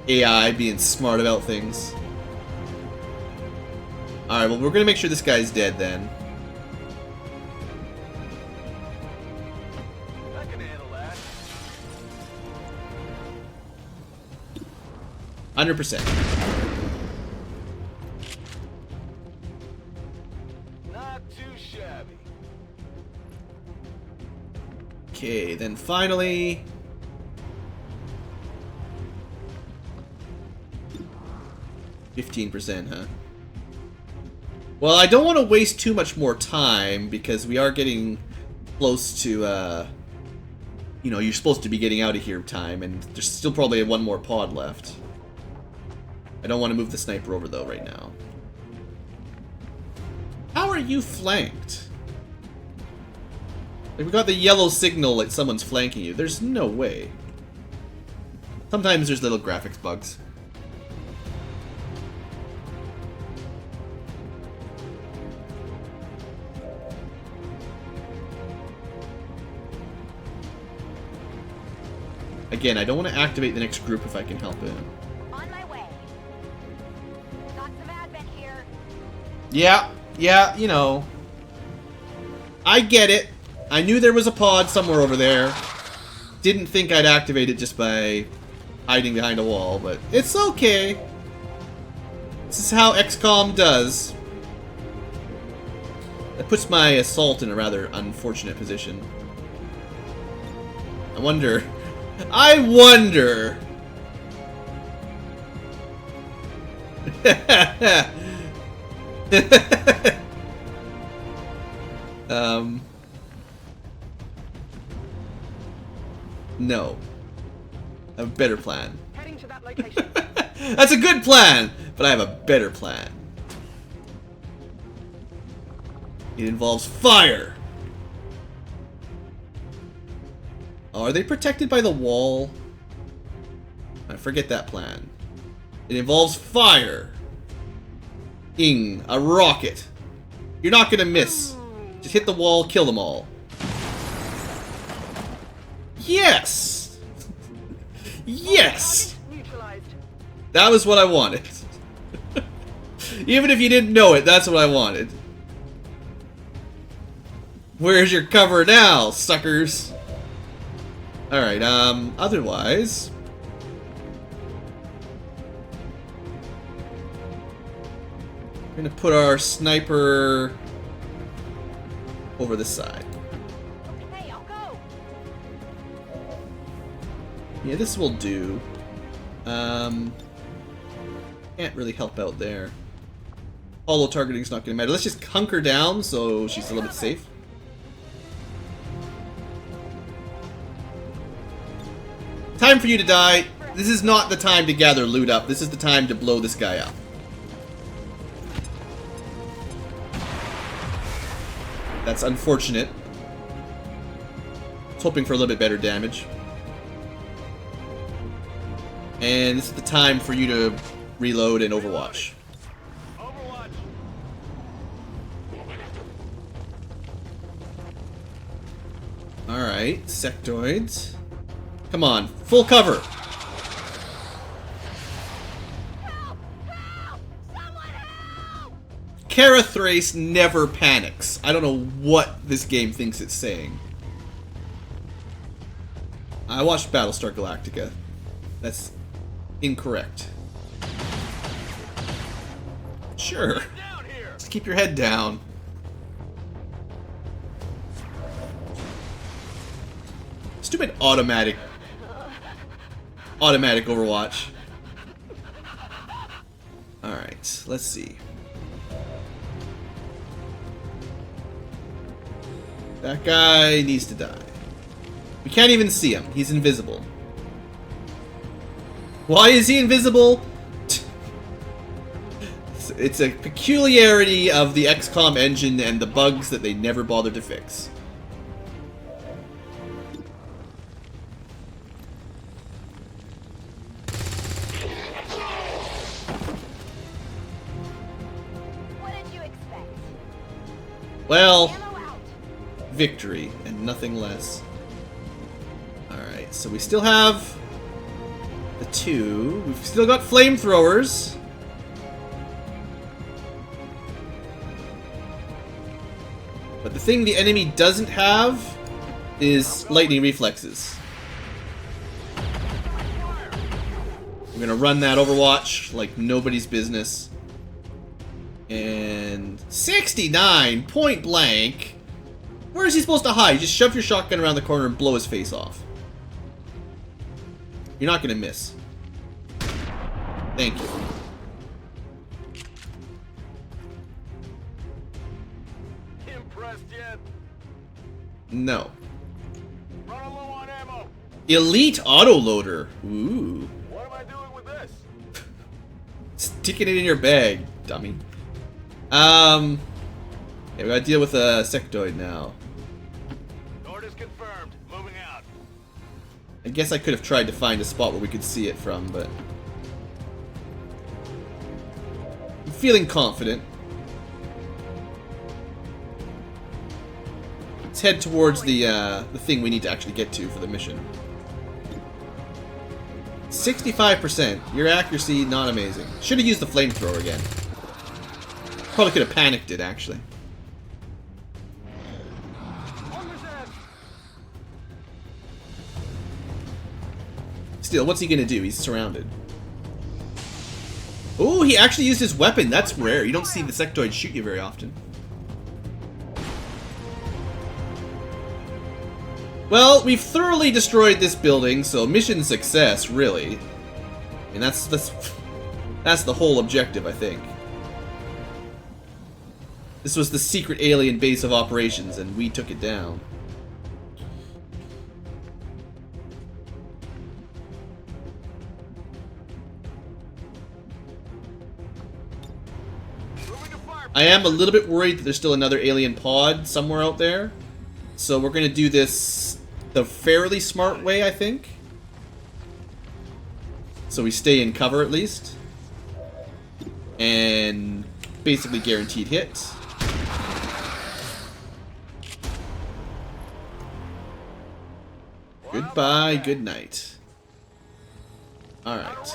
AI being smart about things. Alright, well, we're gonna make sure this guy's dead then. I can handle that. 100%. Not too shabby. Okay, then finally... 15%, huh? Well, I don't want to waste too much more time because we are getting close to, you know, you're supposed to be getting out of here time, and there's still probably one more pod left. I don't want to move the sniper over, though, right now. How are you flanked? Like, we got the yellow signal like someone's flanking you. There's no way. Sometimes there's little graphics bugs. Again, I don't want to activate the next group if I can help it. On my way. Got some advent here. Yeah, you know. I get it. I knew there was a pod somewhere over there. Didn't think I'd activate it just by hiding behind a wall, but it's okay. This is how XCOM does. That puts my assault in a rather unfortunate position. I wonder... No. I have a better plan. Heading to that location. That's a good plan, but I have a better plan. It involves fire. Oh, are they protected by the wall? I forget that plan. It involves fire. A rocket. You're not gonna miss. Just hit the wall, kill them all. Yes! Yes! That was what I wanted. Even if you didn't know it, that's what I wanted. Where's your cover now, suckers? Alright, otherwise... we're gonna put our sniper over this side. Okay, I'll go. Yeah, this will do. Can't really help out there. Hollow targeting's not gonna matter. Let's just hunker down so she's a little bit safe. Time for you to die. This is not the time to gather loot up. This is the time to blow this guy up. That's unfortunate. I was hoping for a little bit better damage. And this is the time for you to reload and overwatch. Alright, sectoids. Come on, full cover! Help! Help! Someone help! Kara Thrace never panics. I don't know what this game thinks it's saying. I watched Battlestar Galactica. That's incorrect. Sure. Just keep your head down. Stupid automatic Overwatch. Alright, let's see. That guy needs to die. We can't even see him. He's invisible. Why is he invisible? It's a peculiarity of the XCOM engine and the bugs that they never bothered to fix. What did you expect? Well, victory and nothing less. Alright, so we still have the two. We've still got flamethrowers. But the thing the enemy doesn't have is lightning reflexes. We're gonna run that Overwatch like nobody's business. And 69 point blank. Where is he supposed to hide? Just shove your shotgun around the corner and blow his face off. You're not gonna miss. Thank you. rest yet? No. Running low on ammo. Elite autoloader. Ooh. What am I doing with this? Sticking it in your bag, dummy. Yeah, we gotta deal with a sectoid now. Orders confirmed. Moving out. I guess I could have tried to find a spot where we could see it from, but I'm feeling confident. Let's head towards the thing we need to actually get to for the mission. 65%. Your accuracy, not amazing. Should have used the flamethrower again. Probably could have panicked it, actually. Still, what's he gonna do? He's surrounded. Oh, he actually used his weapon. That's rare. You don't see the sectoid shoot you very often. Well, we've thoroughly destroyed this building, so mission success, really. And that's the whole objective, I think. This was the secret alien base of operations, and we took it down. I am a little bit worried that there's still another alien pod somewhere out there. So we're going to do this the fairly smart way, I think. So we stay in cover at least. And basically guaranteed hit. Goodbye, good night. Alright.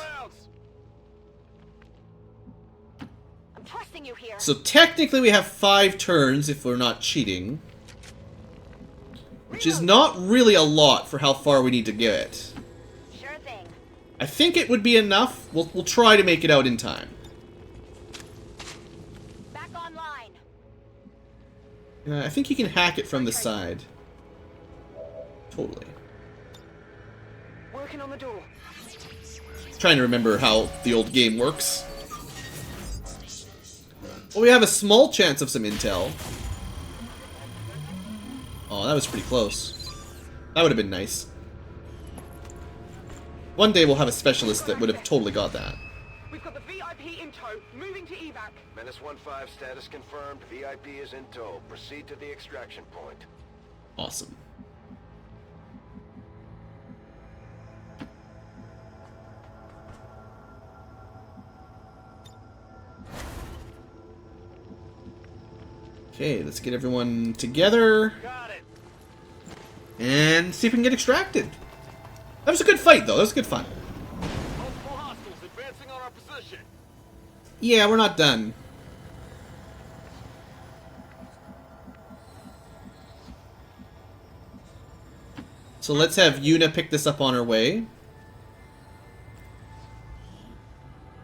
So technically we have 5 turns if we're not cheating. Which is not really a lot for how far we need to get. Sure thing. I think it would be enough. We'll try to make it out in time. Back online. I think you can hack it from the side. Totally. Working on the door. Trying to remember how the old game works. Well, we have a small chance of some intel. Oh, that was pretty close. That would have been nice. One day we'll have a specialist that would have totally got that. We've got the VIP in tow. Moving to evac. Menace 1-5 status confirmed. VIP is in tow. Proceed to the extraction point. Awesome. Okay, let's get everyone together. Got it. And see if we can get extracted. That was a good fight, though. That was good fun. Multiple hostiles advancing on our position. Yeah, we're not done. So let's have Yuna pick this up on her way.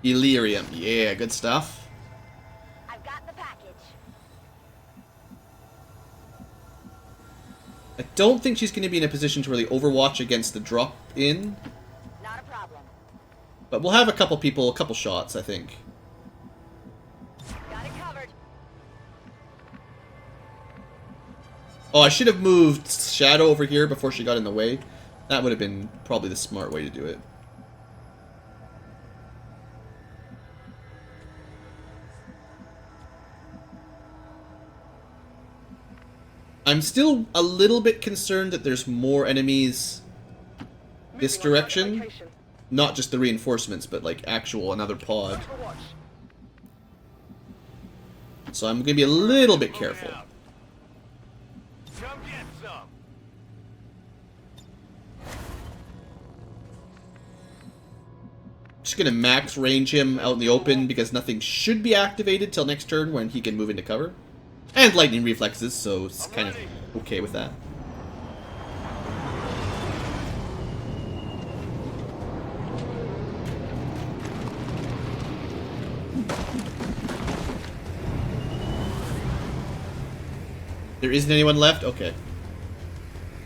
Illyrium. Yeah, good stuff. I've got the package. I don't think she's going to be in a position to really overwatch against the drop-in. Not a problem. But we'll have a couple shots, I think. Got it covered. Oh, I should have moved Shadow over here before she got in the way. That would have been probably the smart way to do it. I'm still a little bit concerned that there's more enemies this direction. Not just the reinforcements, but like actual another pod. So I'm going to be a little bit careful. Come get some. Just going to max range him out in the open because nothing should be activated till next turn when he can move into cover. And lightning reflexes, so it's kind of okay with that. There isn't anyone left? Okay.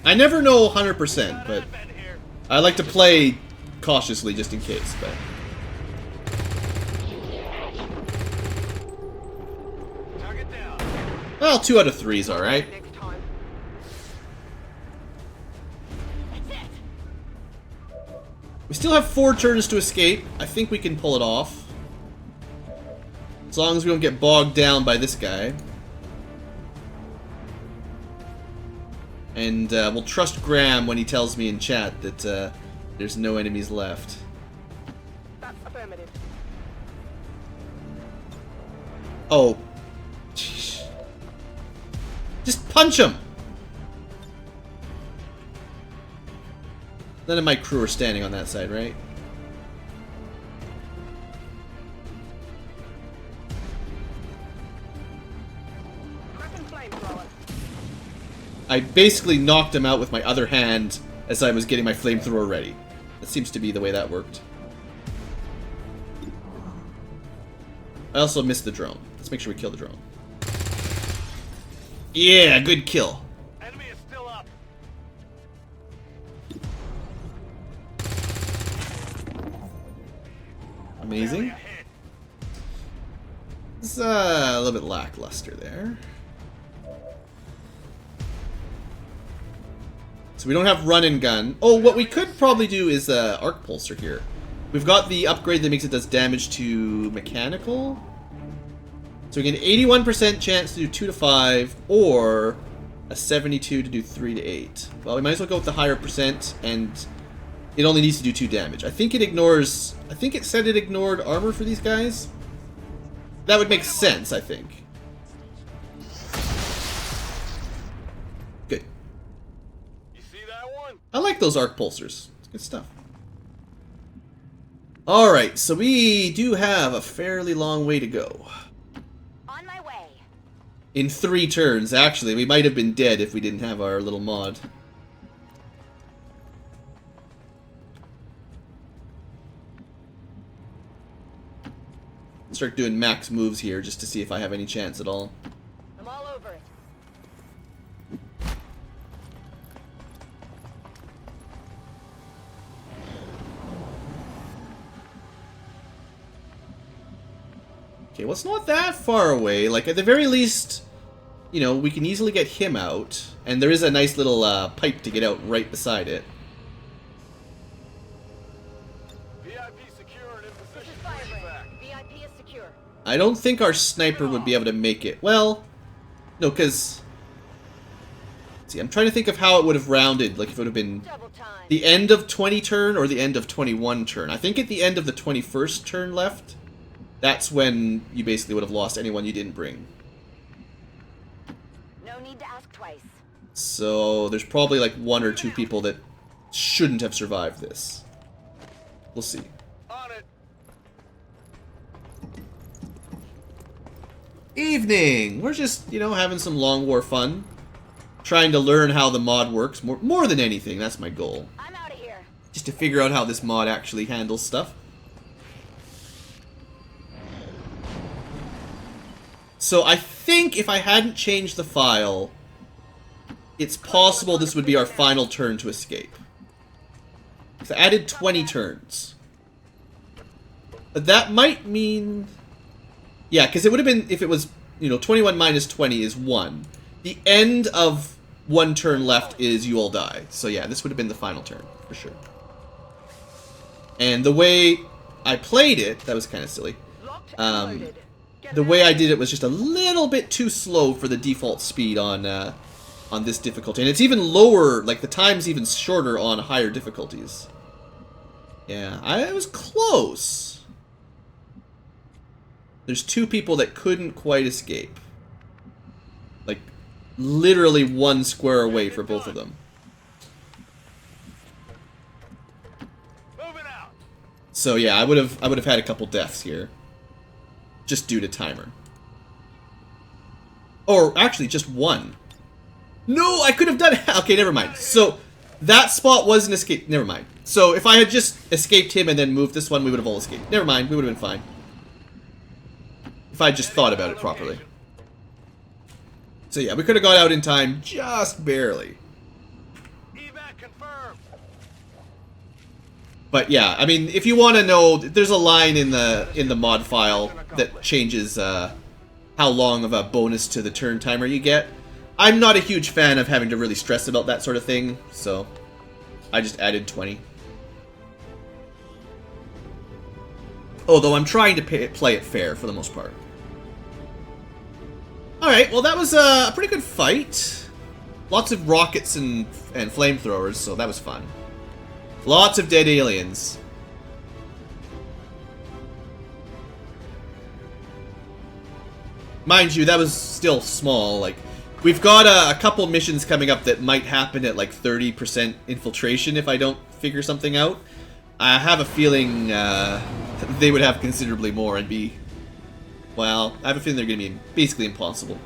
I never know 100%, but I like to play cautiously just in case, but... Target down. Well, 2 out of 3 is alright. Next time. That's it. We still have 4 turns to escape. I think we can pull it off. As long as we don't get bogged down by this guy. And we'll trust Graham when he tells me in chat that there's no enemies left. That's affirmative. Oh. Jeez. Just punch him! None of my crew are standing on that side, right? I basically knocked him out with my other hand as I was getting my flamethrower ready. That seems to be the way that worked. I also missed the drone. Let's make sure we kill the drone. Yeah, good kill. Enemy is still up. Amazing. It's a little bit lackluster there. So we don't have run and gun. Oh, what we could probably do is arc pulser here. We've got the upgrade that makes it does damage to mechanical. So we get an 81% chance to do 2 to 5, or a 72 to do 3 to 8. Well, we might as well go with the higher percent, and it only needs to do 2 damage. I think it ignores... I think it said it ignored armor for these guys. That would make sense, I think. Good. You see that one? I like those arc pulsers. It's good stuff. Alright, so we do have a fairly long way to go. On my way. In 3 turns, actually. We might have been dead if we didn't have our little mod. Start doing max moves here just to see if I have any chance at all. I'm all over it. Okay, well, it's not that far away. Like, at the very least, you know, we can easily get him out. And there is a nice little pipe to get out right beside it. VIP secure and in This position. is Firebrand. VIP is secure. I don't think our sniper would be able to make it. Well, no, because... See, I'm trying to think of how it would have rounded. Like, if it would have been Double time. the end of 20 turn or the end of 21 turn. I think at the end of the 21st turn left, that's when you basically would have lost anyone you didn't bring. No need to ask twice. So there's probably like 1 or 2 people that shouldn't have survived this. We'll see. On it. Evening! We're just, you know, having some Long War fun. Trying to learn how the mod works. More than anything, that's my goal. I'm out of here. Just to figure out how this mod actually handles stuff. So I think if I hadn't changed the file, it's possible this would be our final turn to escape. So I added 20 turns. But that might mean... Yeah, because it would have been, if it was, you know, 21 minus 20 is 1. The end of 1 turn left is you all die. So yeah, this would have been the final turn, for sure. And the way I played it, that was kind of silly. The way I did it was just a little bit too slow for the default speed on this difficulty. And it's even lower, like the time's even shorter on higher difficulties. Yeah, I was close. There's 2 people that couldn't quite escape. Like, literally 1 square away for both of them. Moving out. So yeah, I would have had a couple deaths here. Just due to timer. Or actually just 1. No, I could have done it. Okay, never mind. So that spot was an escape. Never mind. So if I had just escaped him and then moved this one, we would have all escaped. Never mind, we would have been fine. If I just thought about it properly. So yeah, we could have got out in time, just barely. Evac confirmed. But yeah, I mean, if you want to know, there's a line in the mod file that changes how long of a bonus to the turn timer you get. I'm not a huge fan of having to really stress about that sort of thing, so I just added 20. Although I'm trying to play it fair for the most part. Alright, well that was a pretty good fight. Lots of rockets and flamethrowers, so that was fun. Lots of dead aliens. Mind you, that was still small. Like, we've got a couple missions coming up that might happen at like 30% infiltration if I don't figure something out. I have a feeling they would have considerably more and be... Well, I have a feeling they're going to be basically impossible.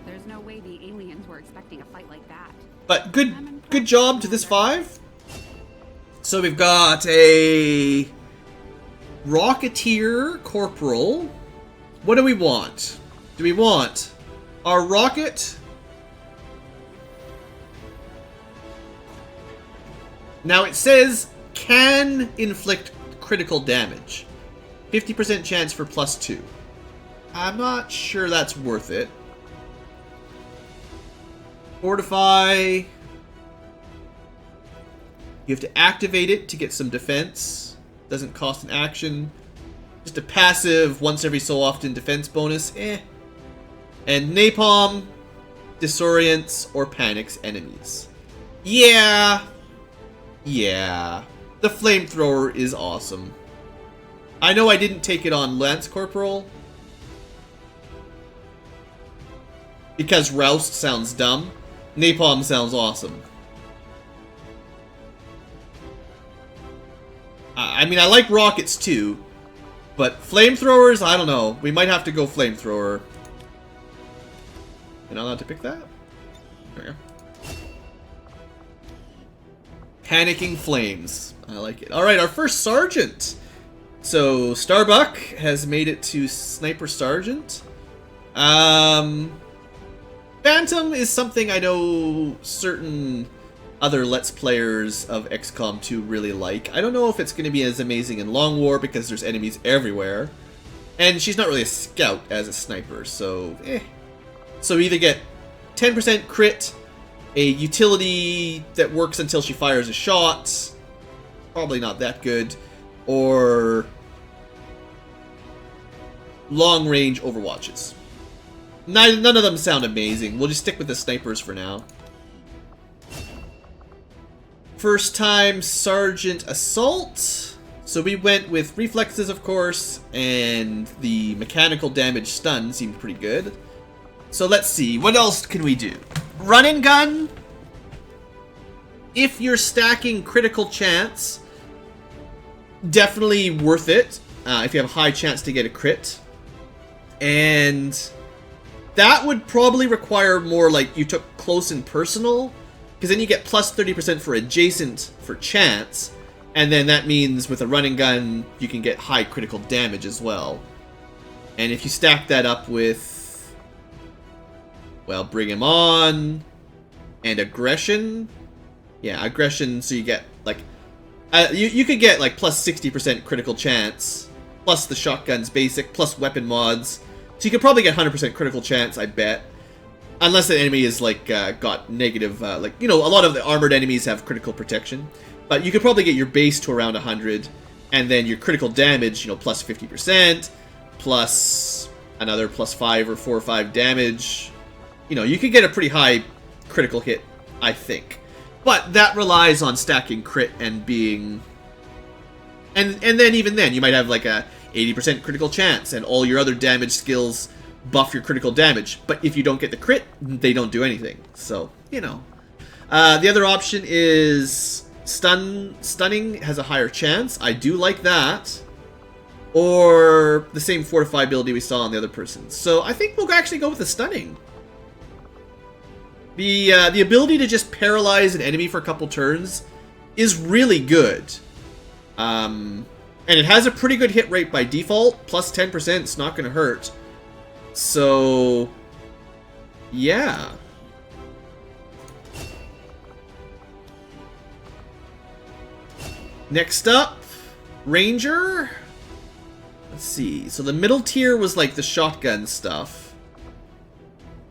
There's no way the aliens were expecting a fight like that. But good job to this 5. So we've got a Rocketeer Corporal. What do we want? Do we want our rocket? Now it says can inflict critical damage. 50% chance for +2. I'm not sure that's worth it. Fortify. You have to activate it to get some defense. Doesn't cost an action. Just a passive, once every so often defense bonus. And Napalm disorients or panics enemies. Yeah. Yeah. The flamethrower is awesome. I know I didn't take it on Lance Corporal because Roust sounds dumb. Napalm sounds awesome. I mean, I like rockets too, but flamethrowers, I don't know. We might have to go flamethrower. Am I allowed to pick that? There we go. Panicking flames. I like it. Alright, our first sergeant. So, Starbuck has made it to Sniper Sergeant. Phantom is something I know certain other Let's Players of XCOM 2 really like. I don't know if it's going to be as amazing in Long War because there's enemies everywhere. And she's not really a scout as a sniper, so So we either get 10% crit, a utility that works until she fires a shot, probably not that good, or long-range overwatches. None of them sound amazing. We'll just stick with the snipers for now. First time Sergeant Assault. So we went with reflexes, of course, and the mechanical damage stun seemed pretty good. So let's see, what else can we do? Run and gun. If you're stacking critical chance, definitely worth it. If you have a high chance to get a crit. And that would probably require more like you took close and personal, because then you get plus 30% for adjacent for chance, and then that means with a running gun you can get high critical damage as well. And if you stack that up with, well, Bring Him On and Aggression, yeah, Aggression, so you get like you could get like plus 60% critical chance, plus the shotgun's basic, plus weapon mods. So you could probably get 100% critical chance, I bet. Unless the enemy is like got negative, like, you know, a lot of the armored enemies have critical protection. But you could probably get your base to around 100, and then your critical damage, you know, plus 50%, plus another plus 5 or 4 or 5 damage. You know, you could get a pretty high critical hit, I think. But that relies on stacking crit and being... And then even then, you might have like a 80% critical chance, and all your other damage skills buff your critical damage. But if you don't get the crit, they don't do anything. So, you know. The other option is stunning has a higher chance. I do like that. Or the same fortify ability we saw on the other person. So I think we'll actually go with the stunning. The ability to just paralyze an enemy for a couple turns is really good. And it has a pretty good hit rate by default. Plus 10%, it's not going to hurt. So, yeah. Next up, Ranger. Let's see. So the middle tier was like the shotgun stuff,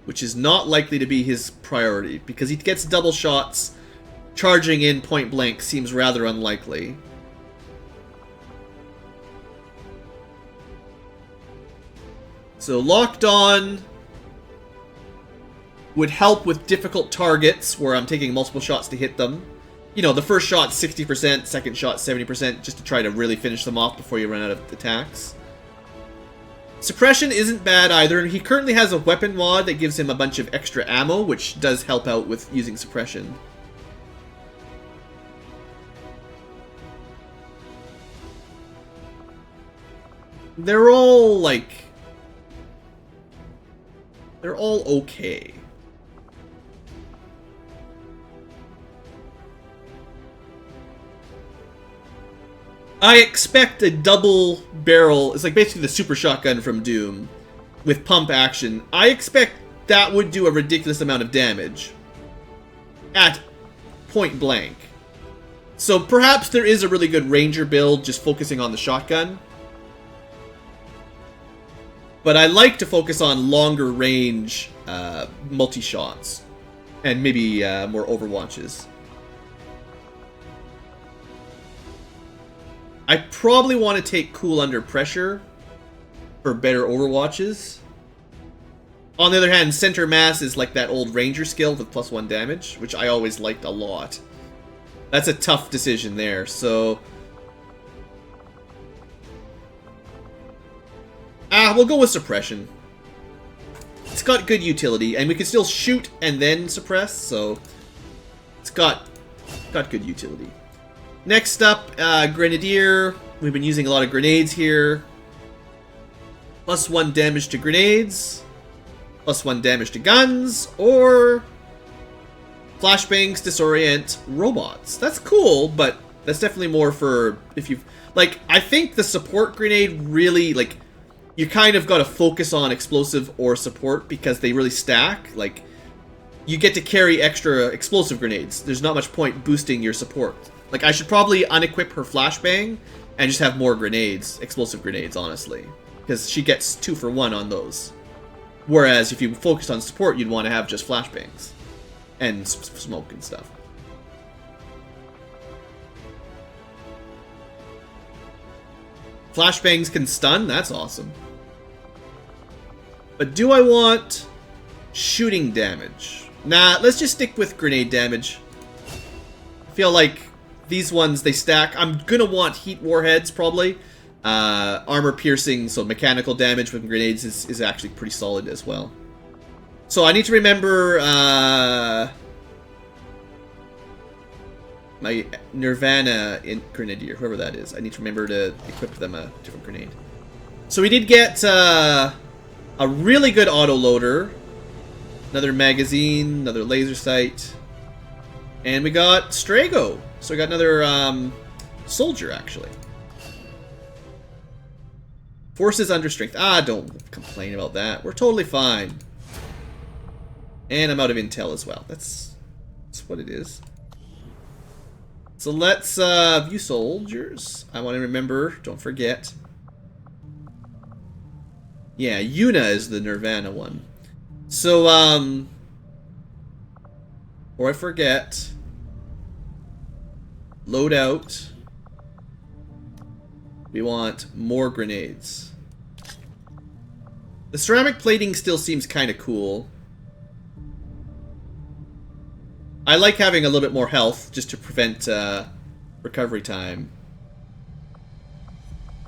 which is not likely to be his priority because he gets double shots. Charging in point blank seems rather unlikely. So locked on would help with difficult targets where I'm taking multiple shots to hit them. You know, the first shot 60%, second shot 70%, just to try to really finish them off before you run out of attacks. Suppression isn't bad either. He currently has a weapon mod that gives him a bunch of extra ammo, which does help out with using suppression. They're all, like... they're all okay. I expect a double barrel, it's like basically the super shotgun from Doom, with pump action. I expect that would do a ridiculous amount of damage at point blank. So perhaps there is a really good ranger build just focusing on the shotgun. But I like to focus on longer range multi-shots and maybe more overwatches. I probably want to take Cool Under Pressure for better overwatches. On the other hand, Center Mass is like that old Ranger skill with +1 damage, which I always liked a lot. That's a tough decision there, so... we'll go with Suppression. It's got good utility, and we can still shoot and then suppress, so... it's got good utility. Next up, Grenadier. We've been using a lot of grenades here. +1 damage to grenades. +1 damage to guns. Or... flashbangs disorient robots. That's cool, but that's definitely more for if you've... like, I think the support grenade really, like... you kind of got to focus on explosive or support because they really stack. Like, you get to carry extra explosive grenades. There's not much point boosting your support. Like, I should probably unequip her flashbang and just have more grenades, explosive grenades, honestly. Because she gets 2 for 1 on those. Whereas if you focused on support, you'd want to have just flashbangs. And smoke and stuff. Flashbangs can stun? That's awesome. But do I want shooting damage? Nah, let's just stick with grenade damage. I feel like these ones, they stack. I'm gonna want heat warheads, probably. Armor piercing, so mechanical damage with grenades is actually pretty solid as well. So I need to remember my Nirvana in Grenadier, whoever that is. I need to remember to equip them a different grenade. So we did get a really good autoloader, another magazine, another laser sight, and we got Strago. So we got another soldier, actually. Forces under strength. Don't complain about that. We're totally fine. And I'm out of intel as well. That's what it is. So let's view soldiers. I want to remember, don't forget. Yeah, Yuna is the Nirvana one. So, or I forget. Loadout. We want more grenades. The ceramic plating still seems kind of cool. I like having a little bit more health just to prevent recovery time.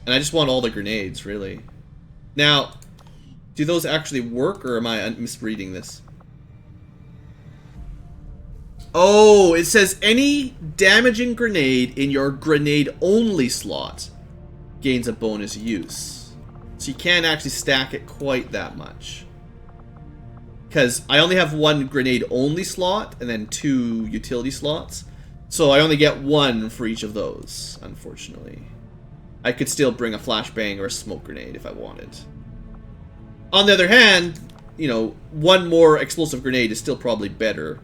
And I just want all the grenades, really. Now, do those actually work, or am I misreading this? Oh, it says any damaging grenade in your grenade-only slot gains a bonus use. So you can't actually stack it quite that much. Because I only have one grenade-only slot, and then 2 utility slots. So I only get 1 for each of those, unfortunately. I could still bring a flashbang or a smoke grenade if I wanted. On the other hand, you know, 1 more explosive grenade is still probably better.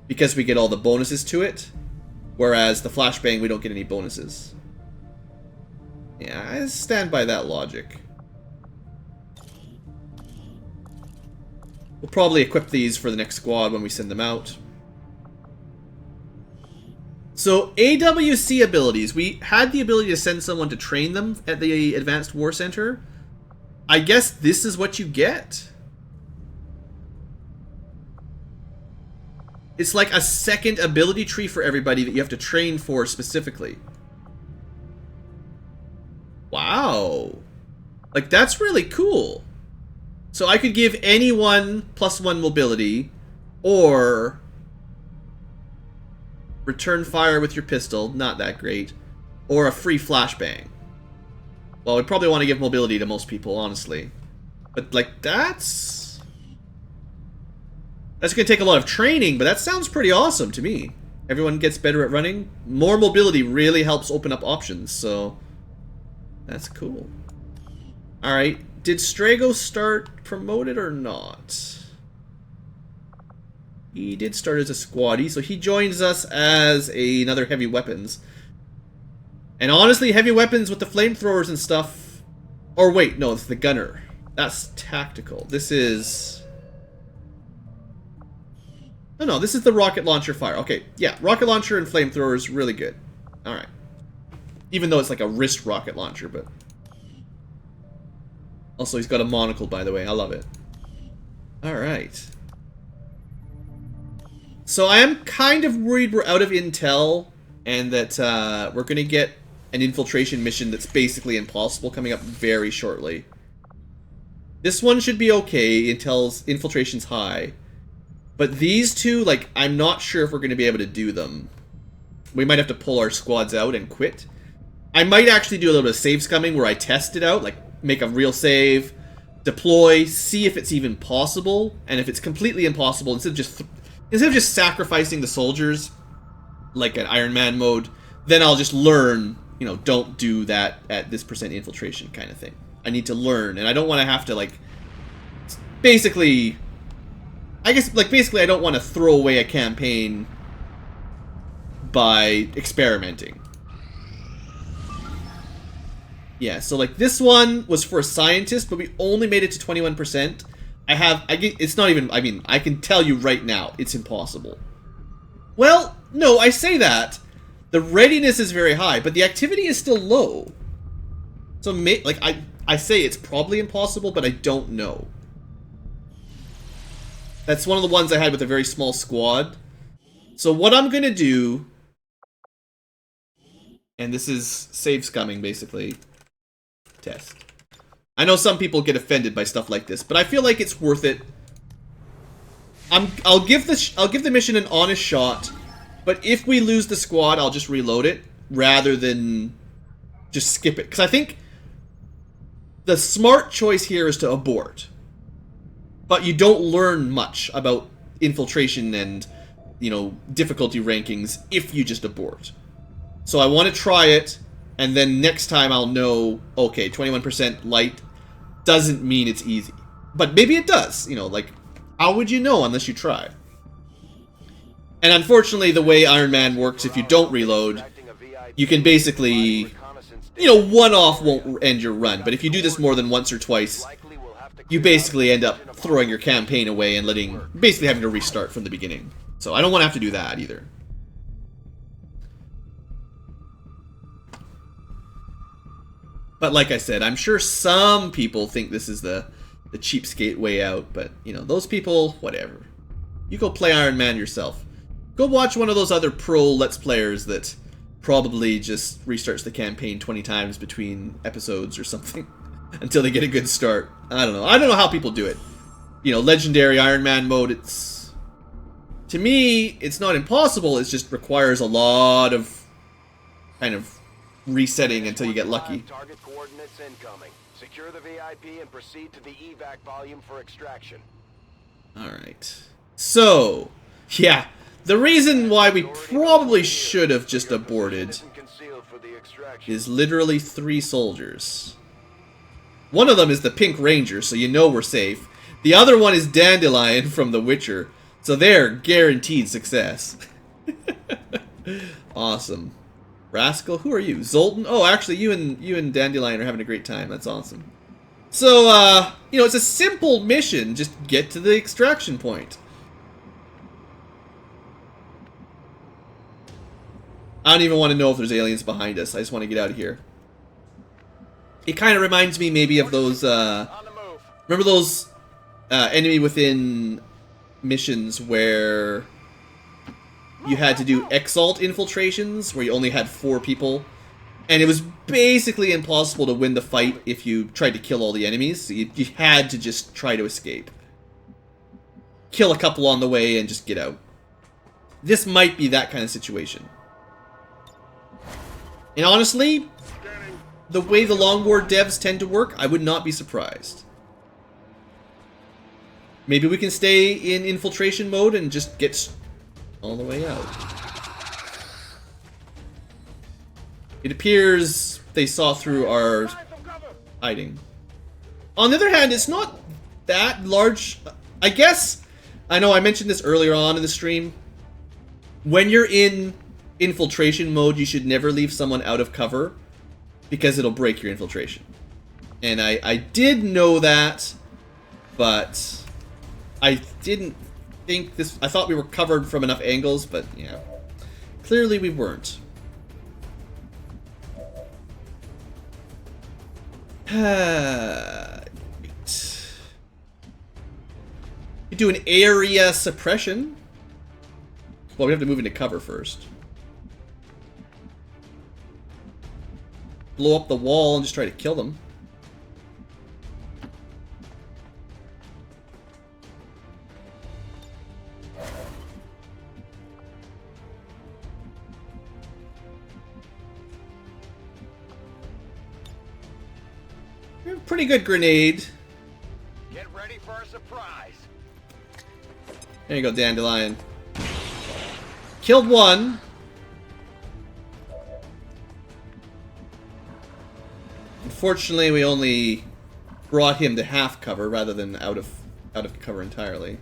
Because we get all the bonuses to it. Whereas the flashbang, we don't get any bonuses. Yeah, I stand by that logic. We'll probably equip these for the next squad when we send them out. So, AWC abilities. We had the ability to send someone to train them at the Advanced War Center. I guess this is what you get. It's like a second ability tree for everybody that you have to train for specifically. Wow. Like, that's really cool. So I could give anyone +1 mobility, or return fire with your pistol, not that great, or a free flashbang. Well, we probably want to give mobility to most people, honestly. But, like, that's going to take a lot of training, but that sounds pretty awesome to me. Everyone gets better at running. More mobility really helps open up options, so that's cool. Alright, did Strago start promoted or not? He did start as a squaddie, so he joins us as another heavy weapons. And honestly, heavy weapons with the flamethrowers and stuff... Or wait, no, it's the gunner. That's tactical. This is... No, this is the rocket launcher fire. Okay, yeah, rocket launcher and flamethrowers, really good. Alright. Even though it's like a wrist rocket launcher, but... Also, he's got a monocle, by the way. I love it. Alright. So I am kind of worried we're out of intel, and that we're going to get an infiltration mission that's basically impossible coming up very shortly. This one should be okay. Infiltration's high. But these two, like, I'm not sure if we're going to be able to do them. We might have to pull our squads out and quit. I might actually do a little bit of save scumming where I test it out, like, make a real save, deploy, see if it's even possible, and if it's completely impossible, instead of just sacrificing the soldiers, like an Iron Man mode, then I'll just learn, you know, don't do that at this % infiltration kind of thing. I need to learn, and I don't want to have to, like, basically... I guess, like, basically I don't want to throw away a campaign by experimenting. Yeah, so, like, this one was for a scientist, but we only made it to 21%. It's not even, I mean, I can tell you right now, it's impossible. Well, no, I say that. The readiness is very high, but the activity is still low. So, like, I say it's probably impossible, but I don't know. That's one of the ones I had with a very small squad. So what I'm going to do... And this is save scumming, basically. Test. I know some people get offended by stuff like this, but I feel like it's worth it. I'll give the mission an honest shot, but if we lose the squad, I'll just reload it, rather than just skip it. Because I think the smart choice here is to abort. But you don't learn much about infiltration and, you know, difficulty rankings if you just abort. So I want to try it, and then next time I'll know, okay, 21% light doesn't mean it's easy. But maybe it does, you know, like, how would you know unless you try? And unfortunately, the way Iron Man works, if you don't reload, you can basically, you know, one-off won't end your run. But if you do this more than once or twice, you basically end up throwing your campaign away and basically having to restart from the beginning. So I don't want to have to do that either. But like I said, I'm sure some people think this is the cheapskate way out, but, you know, those people, whatever. You go play Iron Man yourself. Go watch one of those other pro Let's Players that probably just restarts the campaign 20 times between episodes or something. Until they get a good start. I don't know. I don't know how people do it. You know, Legendary Iron Man mode, it's... To me, it's not impossible, it just requires a lot of kind of resetting until you get lucky. Target coordinates incoming. Secure the VIP and proceed to the evac volume for extraction. Alright. So, yeah. The reason why we probably should have just aborted is literally 3 soldiers. One of them is the Pink Ranger, so you know we're safe. The other one is Dandelion from The Witcher, so they're guaranteed success. Awesome. Rascal, who are you? Zoltan? Oh, actually, you and Dandelion are having a great time. That's awesome. So, you know, it's a simple mission. Just get to the extraction point. I don't even want to know if there's aliens behind us. I just want to get out of here. It kind of reminds me maybe of those, remember those enemy within missions where you had to do Exalt infiltrations, where you only had 4 people, and it was basically impossible to win the fight if you tried to kill all the enemies. So you had to just try to escape. Kill a couple on the way and just get out. This might be that kind of situation. And honestly, the way the Long War devs tend to work, I would not be surprised. Maybe we can stay in infiltration mode and just get all the way out. It appears they saw through our hiding. On the other hand, it's not that large. I guess, I know I mentioned this earlier on in the stream. When you're in infiltration mode, you should never leave someone out of cover, because it'll break your infiltration. And I did know that, but I didn't think this... I thought we were covered from enough angles, but yeah. Clearly we weren't. You do an area suppression. Well, we have to move into cover first. Blow up the wall and just try to kill them. Pretty good grenade. Get ready for a surprise. There you go, Dandelion. Killed one. Unfortunately, we only brought him to half cover rather than out of cover entirely.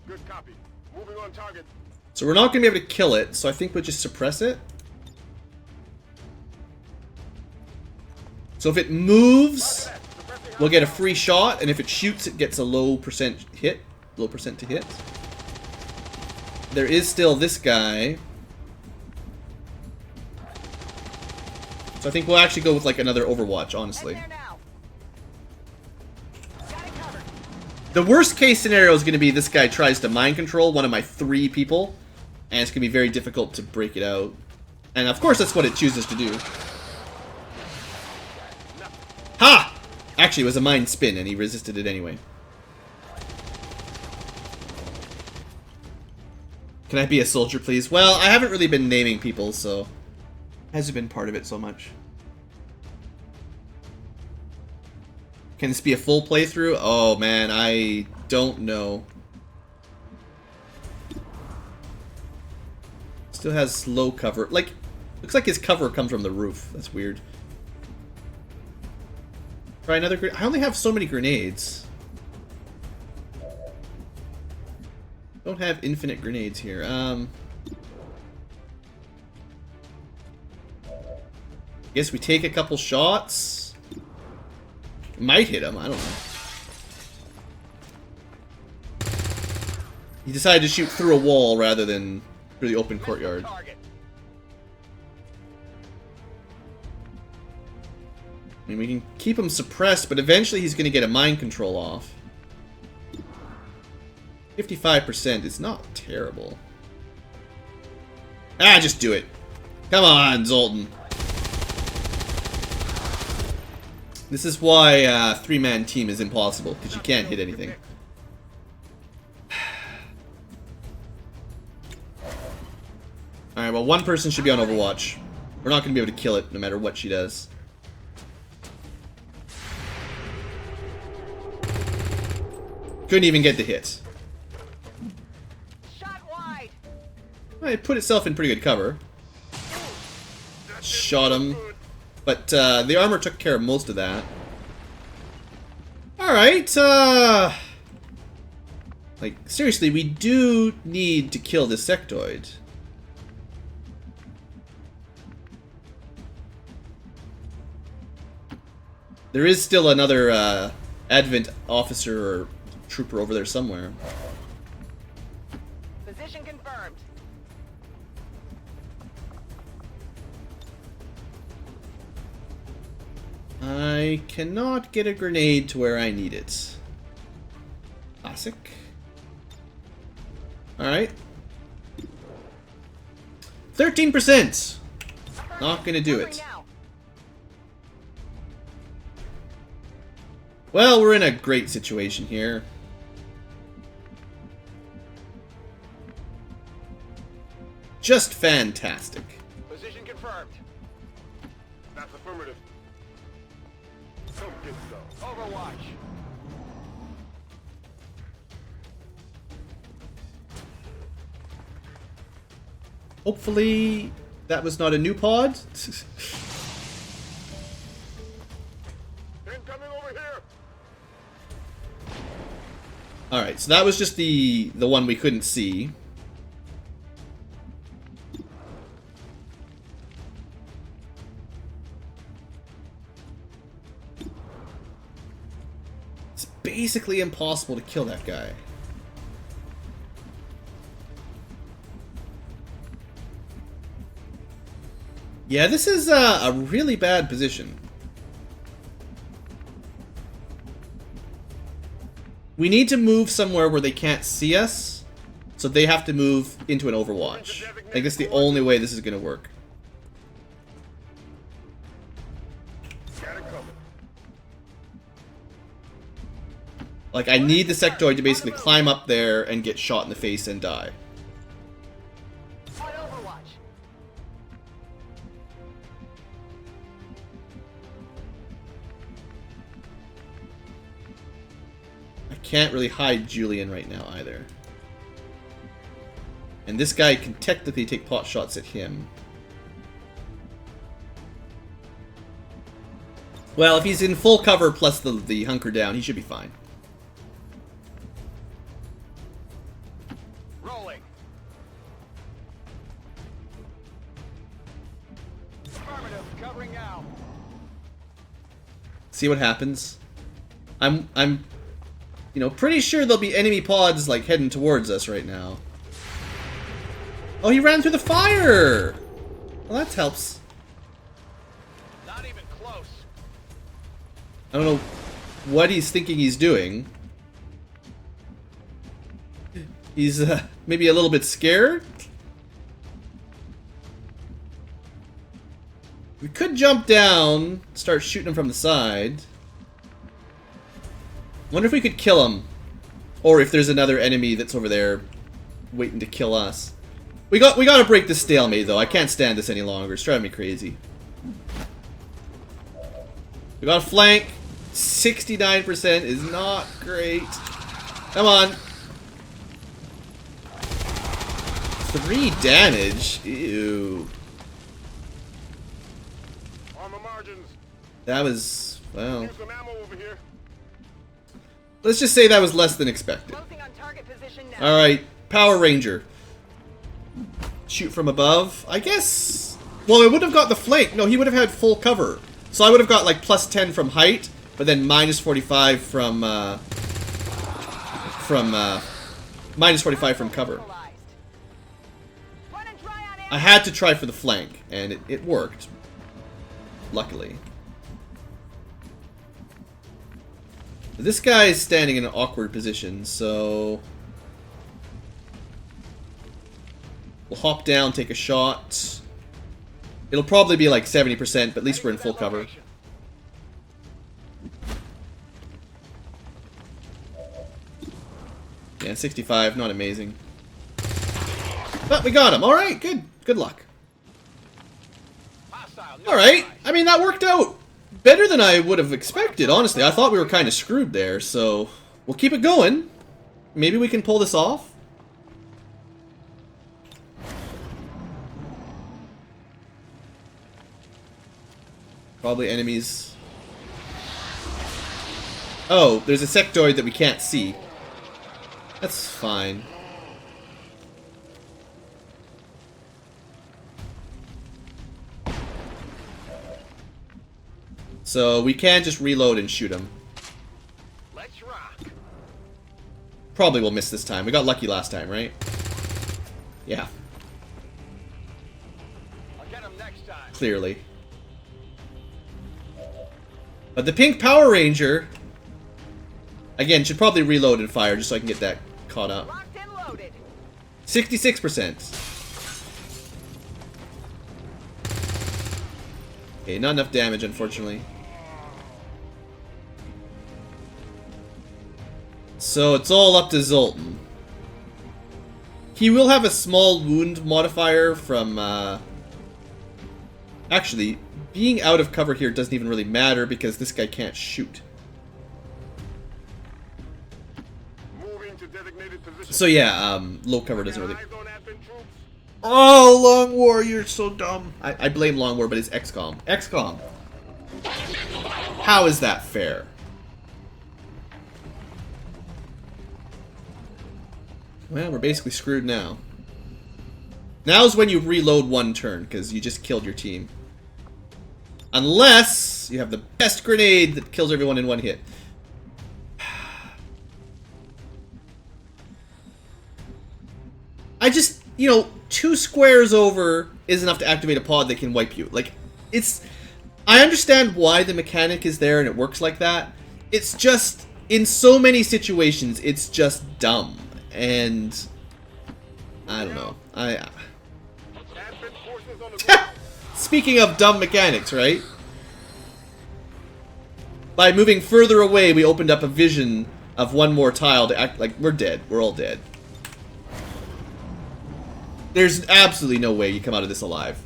Good copy. Moving on target. So we're not going to be able to kill it, so I think we'll just suppress it. So if it moves, we'll get a free shot, and if it shoots, it gets a low percent to hit. There is still this guy. So I think we'll actually go with like another Overwatch, honestly. The worst case scenario is going to be this guy tries to mind control one of my 3 people, and it's going to be very difficult to break it out. And of course that's what it chooses to do. Ha! Actually, it was a mind spin, and he resisted it anyway. Can I be a soldier, please? Well, I haven't really been naming people, so... hasn't been part of it so much. Can this be a full playthrough? Oh, man, I don't know. Still has low cover. Like, looks like his cover comes from the roof. That's weird. Try another grenade. I only have so many grenades. Don't have infinite grenades here. Guess we take a couple shots. Might hit him, I don't know. He decided to shoot through a wall rather than through the open courtyard. I mean, we can keep him suppressed, but eventually he's going to get a mind control off. 55% is not terrible. Ah, just do it. Come on, Zoltan. This is why a 3-man team is impossible, because you can't hit anything. Alright, well, one person should be on Overwatch. We're not going to be able to kill it, no matter what she does. Couldn't even get the hit. Shot wide. Well, it put itself in pretty good cover. Shot him. But the armor took care of most of that. Alright, like, seriously, we do need to kill this sectoid. There is still another, Advent officer or trooper over there somewhere. Position confirmed. I cannot get a grenade to where I need it. Classic. Alright. 13%! Not gonna do it. Well, we're in a great situation here. Just fantastic. Position confirmed. That's affirmative. Don't get so. Overwatch. Hopefully, that was not a new pod. Incoming over here. Alright, so that was just the one we couldn't see. It's basically impossible to kill that guy. Yeah, this is a really bad position. We need to move somewhere where they can't see us, so they have to move into an overwatch. I think that's the only way this is going to work. Like, I need the sectoid to basically climb up there and get shot in the face and die. Can't really hide Julian right now either. And this guy can technically take pot shots at him. Well, if he's in full cover plus the hunker down, he should be fine. Rolling. Affirmative, covering now. See what happens. I'm you know, pretty sure there'll be enemy pods, like, heading towards us right now. Oh, he ran through the fire! Well, that helps. Not even close. I don't know what he's thinking he's doing. He's, maybe a little bit scared? We could jump down, start shooting him from the side. Wonder if we could kill him. Or if there's another enemy that's over there waiting to kill us. We gotta break this stalemate though. I can't stand this any longer. It's driving me crazy. We got a flank. 69% is not great. Come on. 3 damage. Ew. On the margins. That was, well. Here's some ammo over here. Let's just say that was less than expected. Alright, Power Ranger. Shoot from above. I guess... Well, it would have got the flank. No, he would have had full cover. So I would have got like plus 10 from height, but then minus 45 from minus 45 from cover. I had to try for the flank, and it worked. Luckily. This guy is standing in an awkward position, so we'll hop down, take a shot. It'll probably be like 70%, but at least we're in full cover. Yeah, 65, not amazing. But we got him. Alright, good. Good luck. Alright, I mean, that worked out better than I would have expected, honestly. I thought we were kind of screwed there, so we'll keep it going. Maybe we can pull this off. Probably enemies. Oh, there's a sectoid that we can't see. That's fine. So we can just reload and shoot him. Let's rock. Probably will miss this time. We got lucky last time, right? Yeah. I'll get him next time. Clearly. But the pink Power Ranger, again, should probably reload and fire just so I can get that caught up. Locked and loaded. 66%. Okay, not enough damage, unfortunately. So it's all up to Zoltan. He will have a small wound modifier from, Actually, being out of cover here doesn't even really matter because this guy can't shoot. Moving to designated position. So yeah, low cover doesn't really... Oh, Long War, you're so dumb. I blame Long War, but it's XCOM. XCOM. How is that fair? Well, we're basically screwed now. Now's when you reload one turn, because you just killed your team. Unless you have the best grenade that kills everyone in one hit. I just, you know, 2 squares over is enough to activate a pod that can wipe you. Like, it's... I understand why the mechanic is there and it works like that. It's just, in so many situations, it's just dumb. And... I don't know. Speaking of dumb mechanics, right? By moving further away, we opened up a vision of one more tile to act like we're dead. We're all dead. There's absolutely no way you come out of this alive.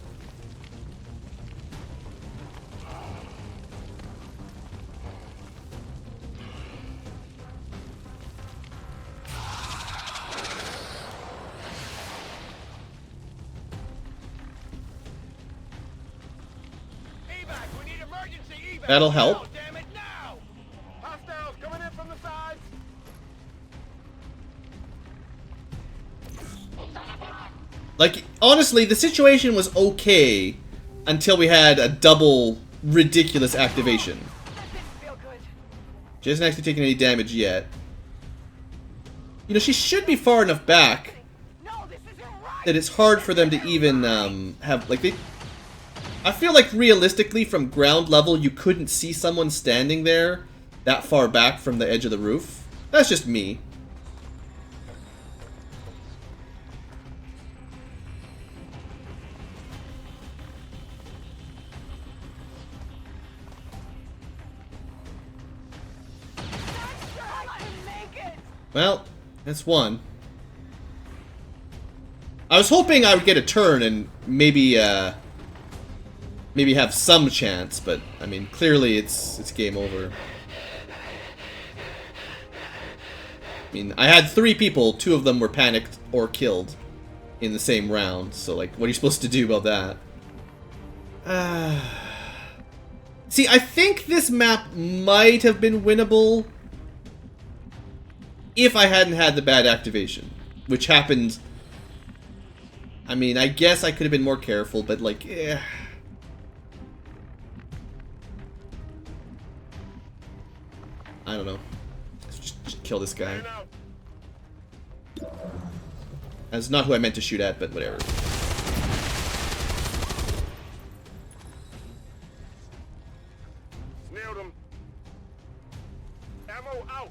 That'll help. Damn it, now! Hostiles coming in from the sides. Like, honestly, the situation was okay until we had a double ridiculous activation. She hasn't actually taken any damage yet. You know, she should be far enough back that it's hard for them to even have, like, they... I feel like realistically from ground level you couldn't see someone standing there that far back from the edge of the roof. That's just me. Well, that's one. I was hoping I would get a turn and maybe maybe have some chance, but I mean, clearly it's game over. I mean, I had 3 people, 2 of them were panicked or killed in the same round, so like, what are you supposed to do about that? See, I think this map might have been winnable if I hadn't had the bad activation, which happened. I mean, I guess I could have been more careful, but like, eh. I don't know. Let's just kill this guy. That's not who I meant to shoot at, but whatever. Nailed him. Ammo out.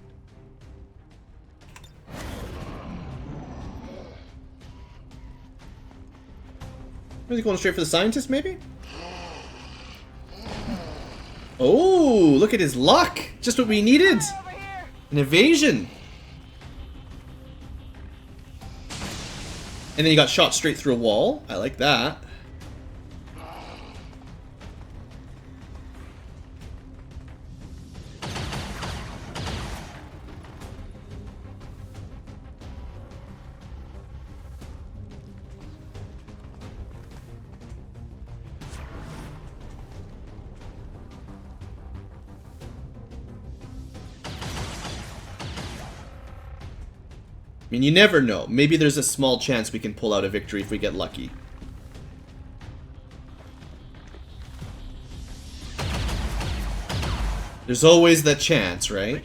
Is he going straight for the scientist, maybe? Oh, look at his luck! Just what we needed! An evasion! And then he got shot straight through a wall. I like that. mean, you never know. Maybe there's a small chance we can pull out a victory if we get lucky. There's always that chance, right?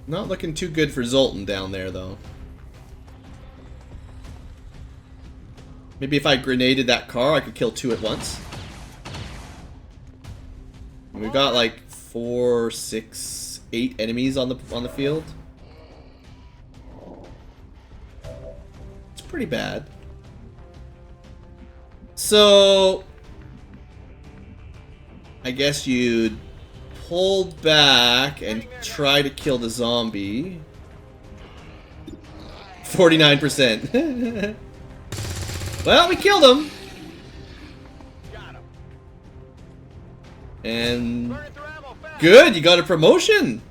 Not looking too good for Zoltan down there, though. Maybe if I grenaded that car, I could kill 2 at once. We've got like 4, 6, 8 enemies on the field. It's pretty bad. So I guess you'd pull back and try to kill the zombie. 49%. Well, we killed him. And good, you got a promotion.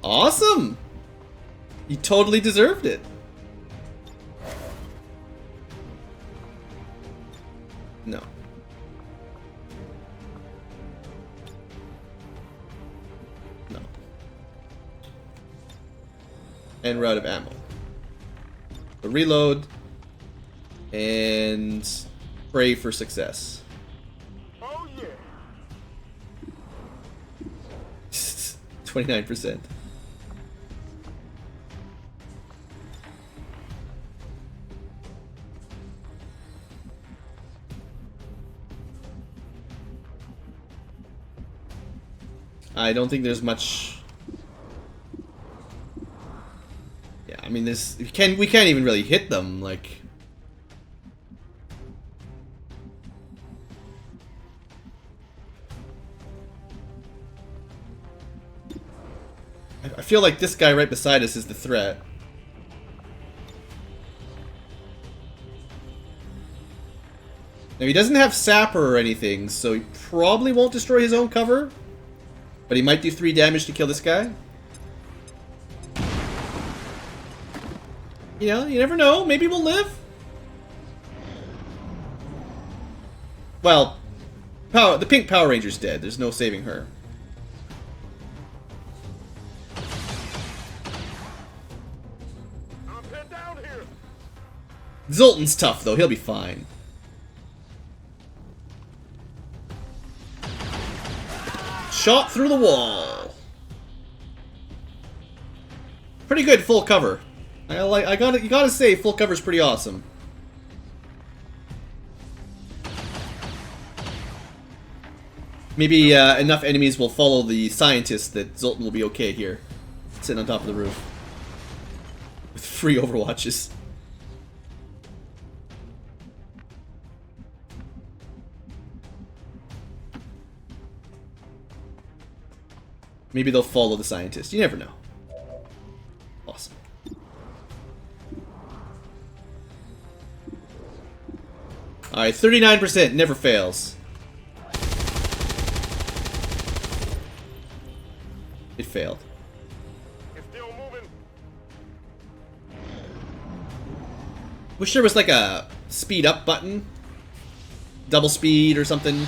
Awesome. You totally deserved it. No. No. And we're out of ammo. So reload. And pray for success. Oh yeah. 29%. I don't think there's much. Yeah, I mean, this we can't even really hit them, like. I feel like this guy right beside us is the threat. Now, he doesn't have Sapper or anything, so he probably won't destroy his own cover. But he might do 3 damage to kill this guy. You know, you never know. Maybe we'll live. Well, the pink Power Ranger's dead. There's no saving her. Zoltan's tough, though. He'll be fine. Shot through the wall. Pretty good full cover. You gotta say, full cover's pretty awesome. Maybe enough enemies will follow the scientist that Zoltan will be okay here. Sitting on top of the roof. With free overwatches. Maybe they'll follow the scientist. You never know. Awesome. Alright, 39% never fails. It failed. It's still moving. Wish there was like a speed up button. Double speed or something.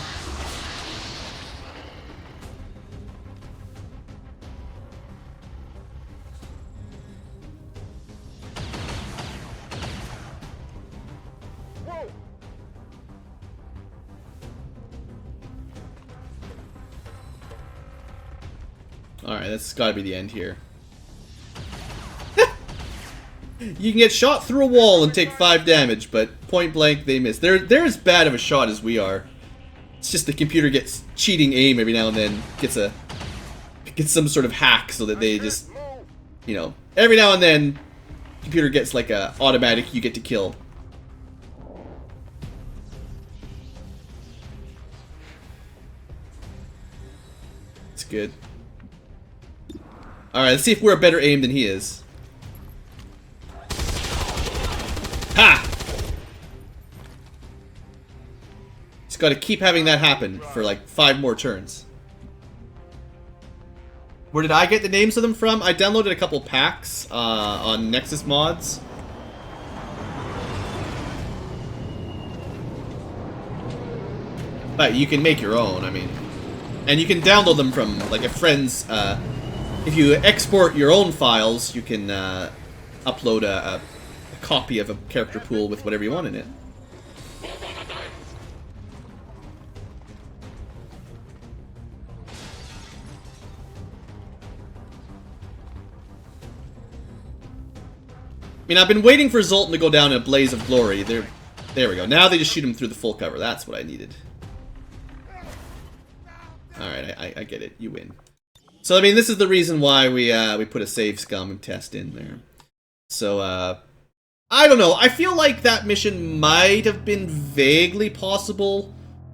Alright, that's gotta be the end here. You can get shot through a wall and take 5 damage, but point blank they miss. They're as bad of a shot as we are. It's just the computer gets cheating aim every now and then. Gets some sort of hack so that they just, you know, every now and then computer gets like a automatic you get to kill. It's good. Alright, let's see if we're a better aim than he is. Ha! Just gotta keep having that happen for like 5 more turns. Where did I get the names of them from? I downloaded a couple packs on Nexus Mods. But you can make your own, I mean. And you can download them from, like, a friend's, if you export your own files, you can, upload a copy of a character pool with whatever you want in it. I mean, I've been waiting for Zoltan to go down in a blaze of glory. There we go. Now they just shoot him through the full cover. That's what I needed. Alright, I get it. You win. So, I mean, this is the reason why we put a save scum test in there. So, I don't know. I feel like that mission might have been vaguely possible.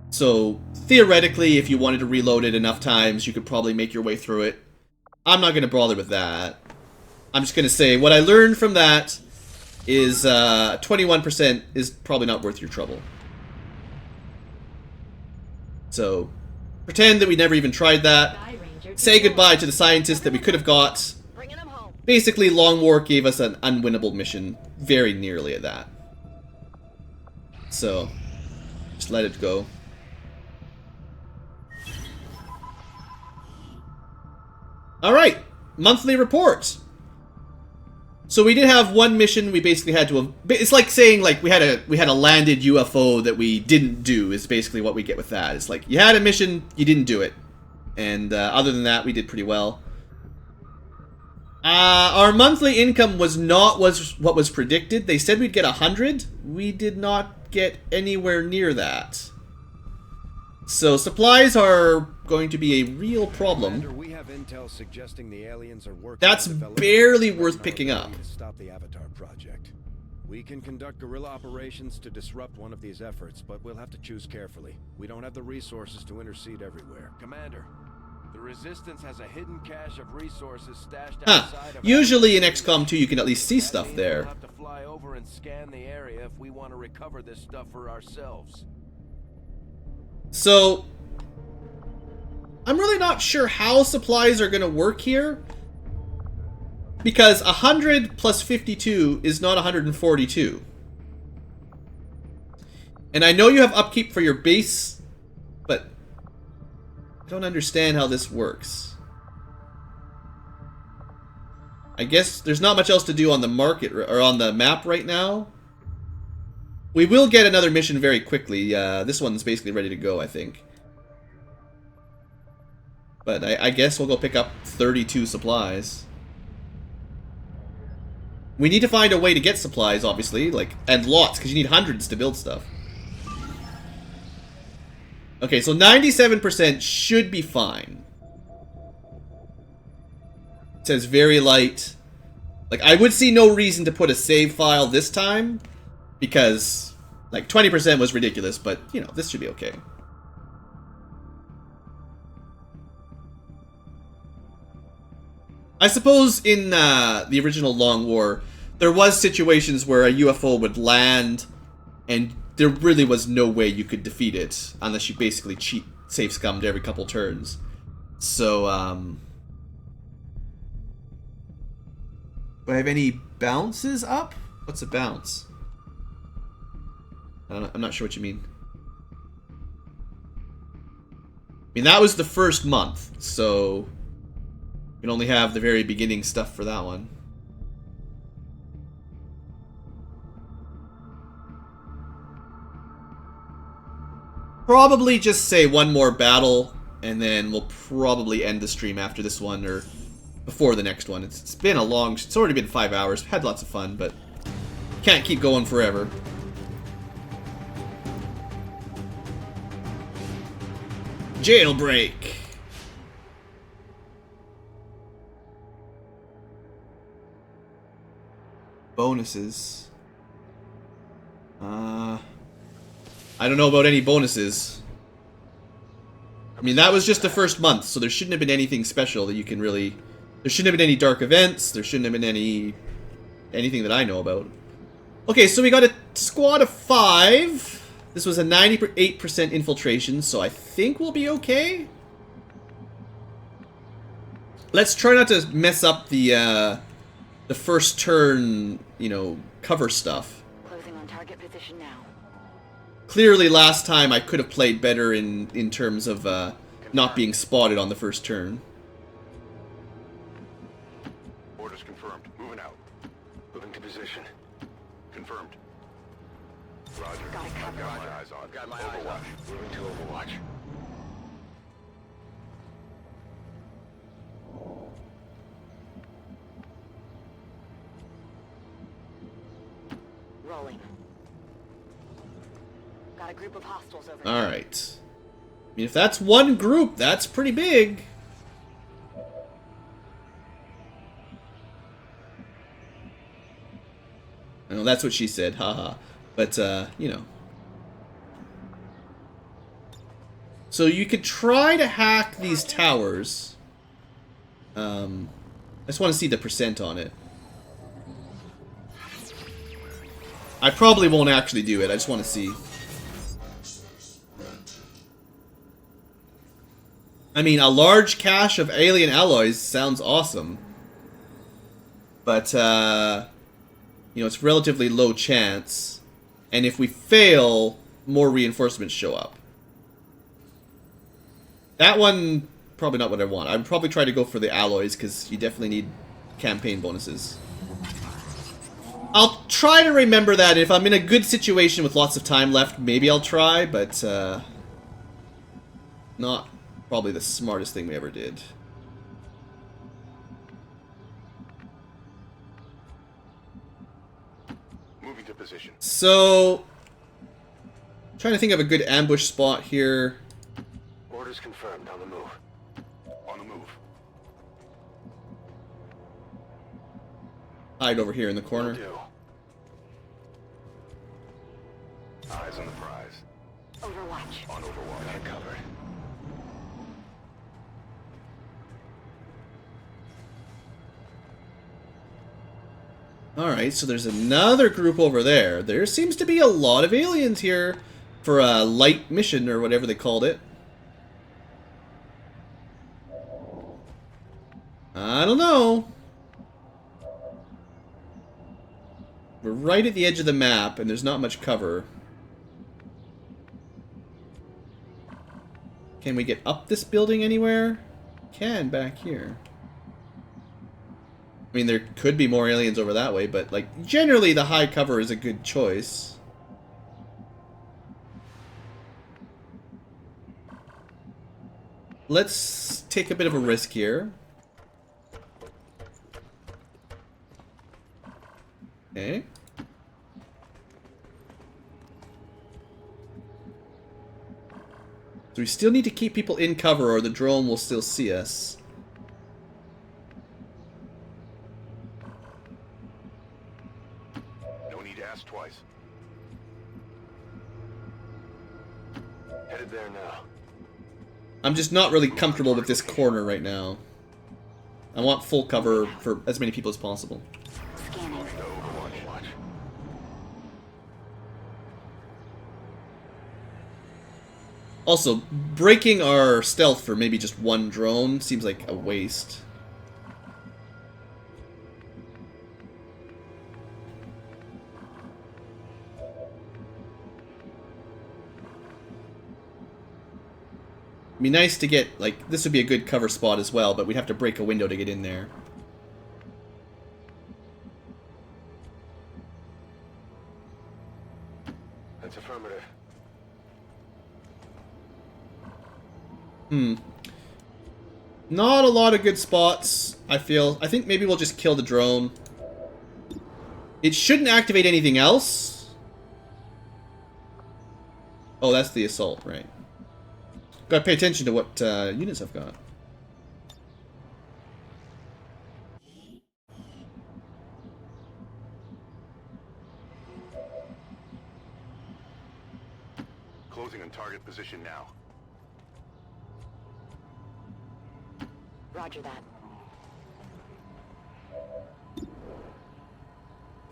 So, theoretically, if you wanted to reload it enough times, you could probably make your way through it. I'm not going to bother with that. I'm just going to say, what I learned from that is 21% is probably not worth your trouble. So, pretend that we never even tried that. Say goodbye to the scientists that we could have got. Basically, Long War gave us an unwinnable mission, very nearly at that. So, just let it go. Alright, monthly report. So we did have one mission we basically had to have, it's like saying like we had a landed UFO that we didn't do is basically what we get with that. It's like you had a mission, you didn't do it. And other than that, we did pretty well. Our monthly income was not what was predicted. They said we'd get 100. We did not get anywhere near that. So supplies are going to be a real problem. We have intel suggesting the aliens are working. That's barely worth picking up. To stop the Avatar project. We can conduct guerrilla operations to disrupt one of these efforts, but we'll have to choose carefully. We don't have the resources to intercede everywhere. Commander, the Resistance has a hidden cache of resources stashed Huh. outside of... Usually in XCOM 2 you can at least see stuff there. We'll have to fly over and scan the area if we want to recover this stuff for ourselves. So, I'm really not sure how supplies are going to work here. Because 100 plus 52 is not 142. And I know you have upkeep for your base, but I don't understand how this works. I guess there's not much else to do on the market or on the map right now. We will get another mission very quickly. This one's basically ready to go, I think. But I guess we'll go pick up 32 supplies. We need to find a way to get supplies, obviously, like, and lots, because you need hundreds to build stuff. Okay, so 97% should be fine. It says very light. Like, I would see no reason to put a save file this time, because, like, 20% was ridiculous, but, you know, this should be okay. I suppose in the original Long War, there was situations where a UFO would land, and there really was no way you could defeat it, unless you basically save scummed every couple turns. So, do I have any bounces up? What's a bounce? I'm not sure what you mean. I mean, that was the first month, so we can only have the very beginning stuff for that one. Probably just say one more battle, and then we'll probably end the stream after this one, or before the next one. It's been a long... It's already been 5 hours. Had lots of fun, but can't keep going forever. Jailbreak. Bonuses. I don't know about any bonuses. I mean, that was just the first month, so there shouldn't have been anything special that you can really... There shouldn't have been any dark events. There shouldn't have been anything that I know about. Okay, so we got a squad of 5. This was a 98% infiltration, so I think we'll be okay. Let's try not to mess up the first turn, you know, cover stuff. Closing on target position now. Clearly, last time I could have played better in terms of not being spotted on the first turn. Orders confirmed. Moving out. Moving to position. Confirmed. Roger. Got it covered. Got my eyes on. Got my Overwatch. Moving to Overwatch. Rolling. Got a group of hostiles over All right. I mean, if that's one group, that's pretty big. I know that's what she said, haha. But, you know. So you could try to hack these towers. I just want to see the percent on it. I probably won't actually do it, I just want to see. I mean, a large cache of alien alloys sounds awesome. But, you know, it's relatively low chance. And if we fail, more reinforcements show up. That one, probably not what I want. I'd probably try to go for the alloys, because you definitely need campaign bonuses. I'll try to remember that. If I'm in a good situation with lots of time left, maybe I'll try, but not probably the smartest thing we ever did. Moving to position. So, trying to think of a good ambush spot here. Orders confirmed. On the move. On the move. Hide over here in the corner. Eyes on the prize. Overwatch. On Overwatch. Got it covered. Alright, so there's another group over there. There seems to be a lot of aliens here for a light mission or whatever they called it. I don't know. We're right at the edge of the map and there's not much cover. Can we get up this building anywhere? Can, back here. I mean, there could be more aliens over that way, but, like, generally the high cover is a good choice. Let's take a bit of a risk here. Okay. So we still need to keep people in cover or the drone will still see us. No need to ask twice. Headed there now. I'm just not really comfortable with this corner right now. I want full cover for as many people as possible. Scanning. Also, breaking our stealth for maybe just one drone seems like a waste. It'd be nice to get, like, this would be a good cover spot as well, but we'd have to break a window to get in there. That's affirmative. Not a lot of good spots, I feel. I think maybe we'll just kill the drone. It shouldn't activate anything else. Oh, that's the assault, right. Gotta pay attention to what units I've got. Closing on target position now. Roger that.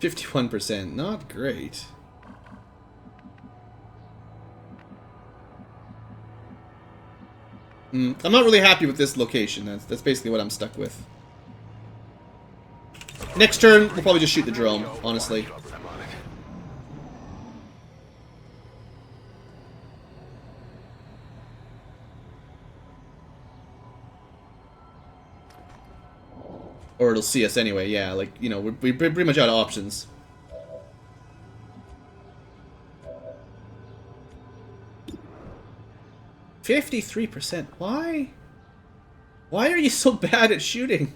51%, not great. I'm not really happy with this location. That's basically what I'm stuck with. Next turn, we'll probably just shoot the drone, honestly. Or it'll see us anyway, yeah. Like, you know, we're pretty much out of options. %53%. Why? Why are you so bad at shooting?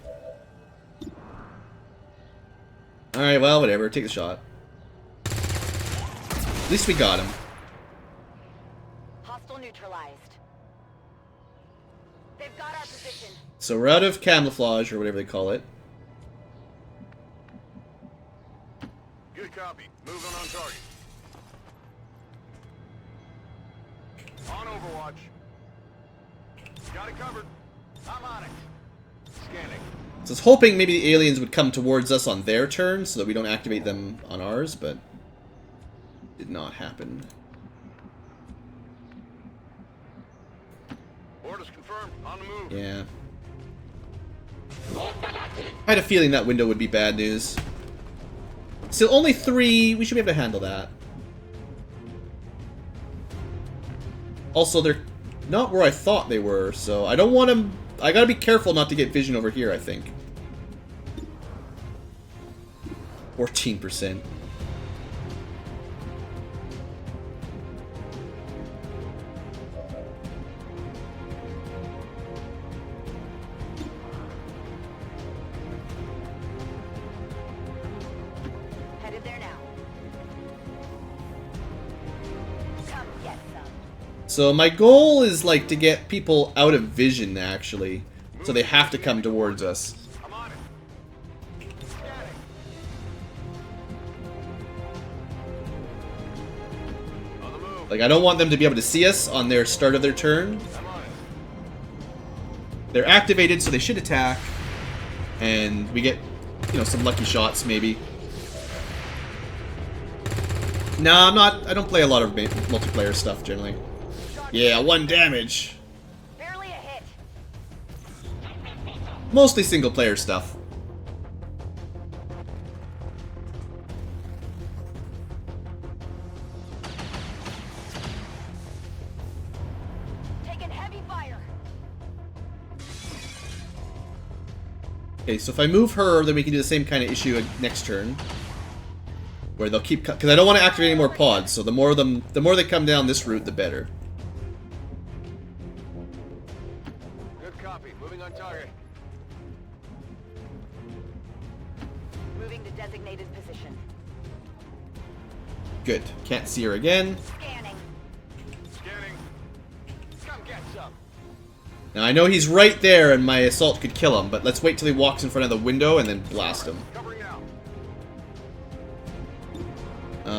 Alright, well, whatever. Take the shot. At least we got him. Hostile neutralized. They've got our position. So we're out of camouflage, or whatever they call it. Good copy. Moving on target. On Overwatch. Got it covered. I'm on it. Scanning. So I was hoping maybe the aliens would come towards us on their turn so that we don't activate them on ours, but did not happen. Orders confirmed. On the move. Yeah. I had a feeling that window would be bad news. Still only 3. We should be able to handle that. Also, they're not where I thought they were, so I don't want them... I gotta be careful not to get vision over here, I think. 14%. Headed there now. Come get some. So my goal is, like, to get people out of vision, actually. So they have to come towards us. I'm on it. Scanning. On the move. Like, I don't want them to be able to see us on their start of their turn. I'm on it. They're activated, so they should attack. And we get, you know, some lucky shots, maybe. No, I'm not... I don't play a lot of multiplayer stuff, generally. Yeah, 1 damage. Barely a hit. Mostly single-player stuff. Taking heavy fire. Okay, so if I move her, then we can do the same kind of issue next turn. Where they'll keep... Because I don't want to activate any more pods, so the more they come down this route, the better. Good copy. Moving on target. Moving to designated position. Good. Can't see her again. Scanning. Scanning. Come get some. Now, I know he's right there and my assault could kill him, but let's wait till he walks in front of the window and then blast him. Covering now.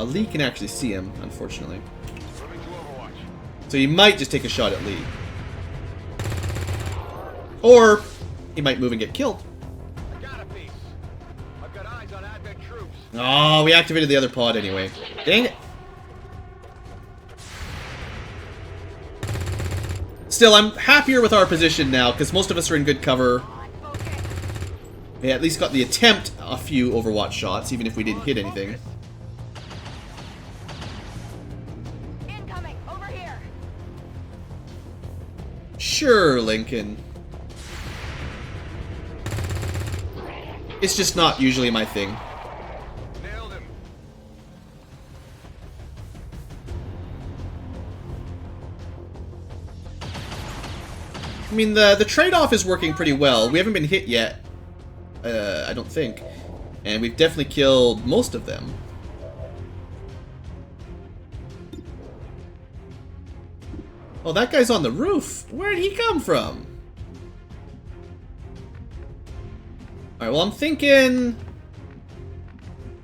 Lee can actually see him, unfortunately. Moving to Overwatch. So he might just take a shot at Lee. Or he might move and get killed. I got a piece. I've got eyes on Advent troops. Oh, we activated the other pod anyway. Dang it. Still, I'm happier with our position now, because most of us are in good cover. We at least got the attempt a few Overwatch shots, even if we didn't hit anything. Incoming. Over here. Sure, Lincoln. It's just not usually my thing. Nailed him. I mean, the trade-off is working pretty well. We haven't been hit yet, I don't think. And we've definitely killed most of them. Oh, that guy's on the roof. Where did he come from? Alright, well, I'm thinking...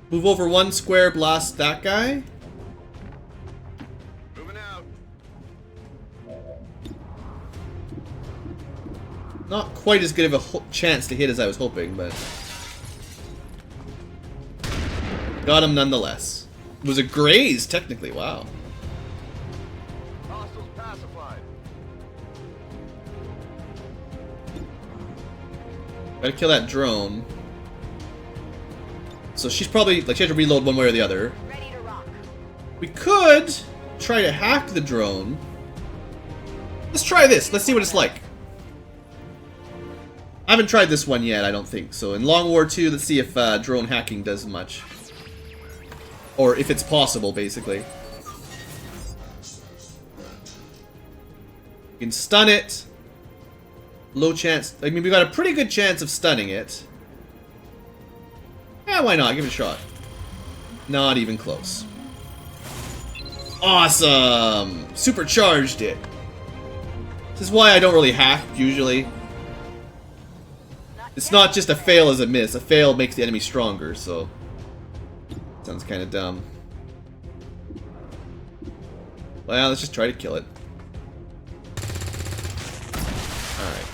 Move over 1 square, blast that guy. Moving out. Not quite as good of a chance to hit as I was hoping, but... Got him nonetheless. It was a graze, technically, wow. Hostiles pacified. Gotta kill that drone. So she's probably, like, she had to reload one way or the other. Ready to rock. We could try to hack the drone. Let's try this. Let's see what it's like. I haven't tried this one yet, I don't think. So in Long War 2, let's see if drone hacking does much. Or if it's possible, basically. You can stun it. Low chance. I mean, we got a pretty good chance of stunning it. Yeah, why not? Give it a shot. Not even close. Awesome! Supercharged it. This is why I don't really hack, usually. It's not just a fail as a miss. A fail makes the enemy stronger, so... Sounds kind of dumb. Well, let's just try to kill it. Alright.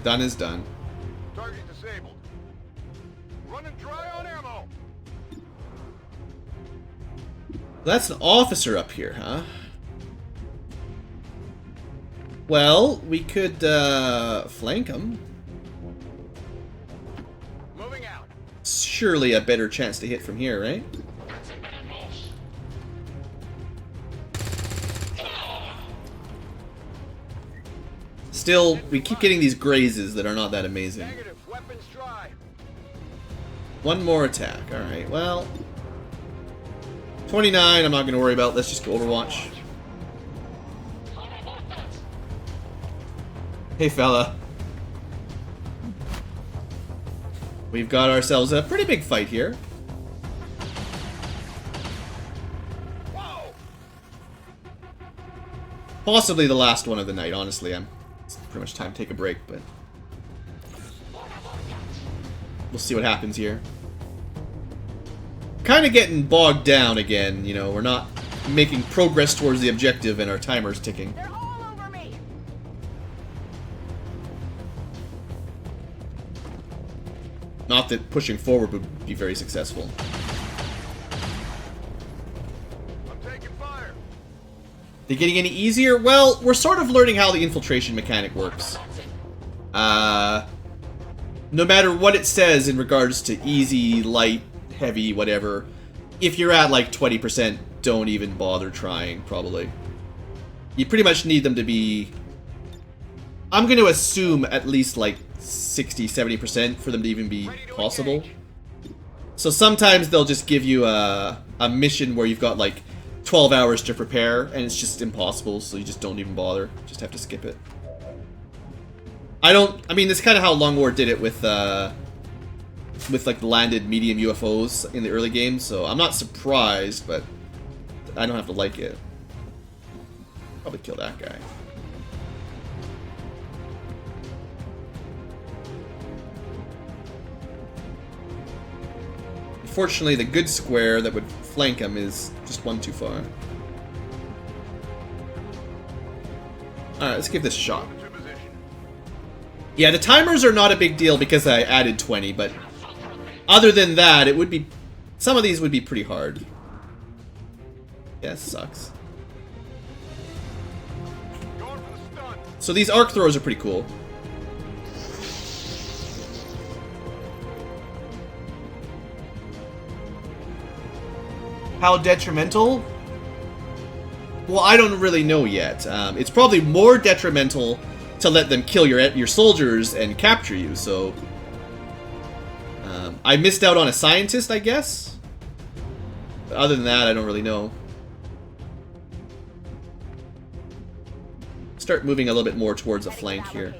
Done is done. Target disabled. Running dry on ammo. That's an officer up here, huh? Well, we could flank him. Moving out. Surely a better chance to hit from here, right? Still, we keep getting these grazes that are not that amazing. Negative. Weapons dry. One more attack. Alright, well... 29, I'm not going to worry about. Let's just go Overwatch. Hey, fella. We've got ourselves a pretty big fight here. Whoa. Possibly the last one of the night, honestly. It's pretty much time to take a break, but... We'll see what happens here. Kind of getting bogged down again, you know. We're not making progress towards the objective and our timer's ticking. They're all over me. Not that pushing forward would be very successful. I'm taking fire. They getting any easier? Well, we're sort of learning how the infiltration mechanic works. No matter what it says in regards to easy, light, heavy, whatever, if you're at like 20%, don't even bother trying, probably. You pretty much need them to be... I'm going to assume at least like 60-70% for them to even be possible. So sometimes they'll just give you a mission where you've got like 12 hours to prepare, and it's just impossible, so you just don't even bother. Just have to skip it. I mean, that's kind of how Long War did it with like landed medium UFOs in the early game, so I'm not surprised, but I don't have to like it. Probably kill that guy. Unfortunately, the good square that would flank him is just one too far. Alright, let's give this a shot. Yeah, the timers are not a big deal because I added 20, but other than that, it would be... Some of these would be pretty hard. Yeah, it sucks. So these arc throws are pretty cool. How detrimental? Well, I don't really know yet. It's probably more detrimental to let them kill your soldiers and capture you, so... I missed out on a scientist, I guess? But other than that, I don't really know. Start moving a little bit more towards the flank here.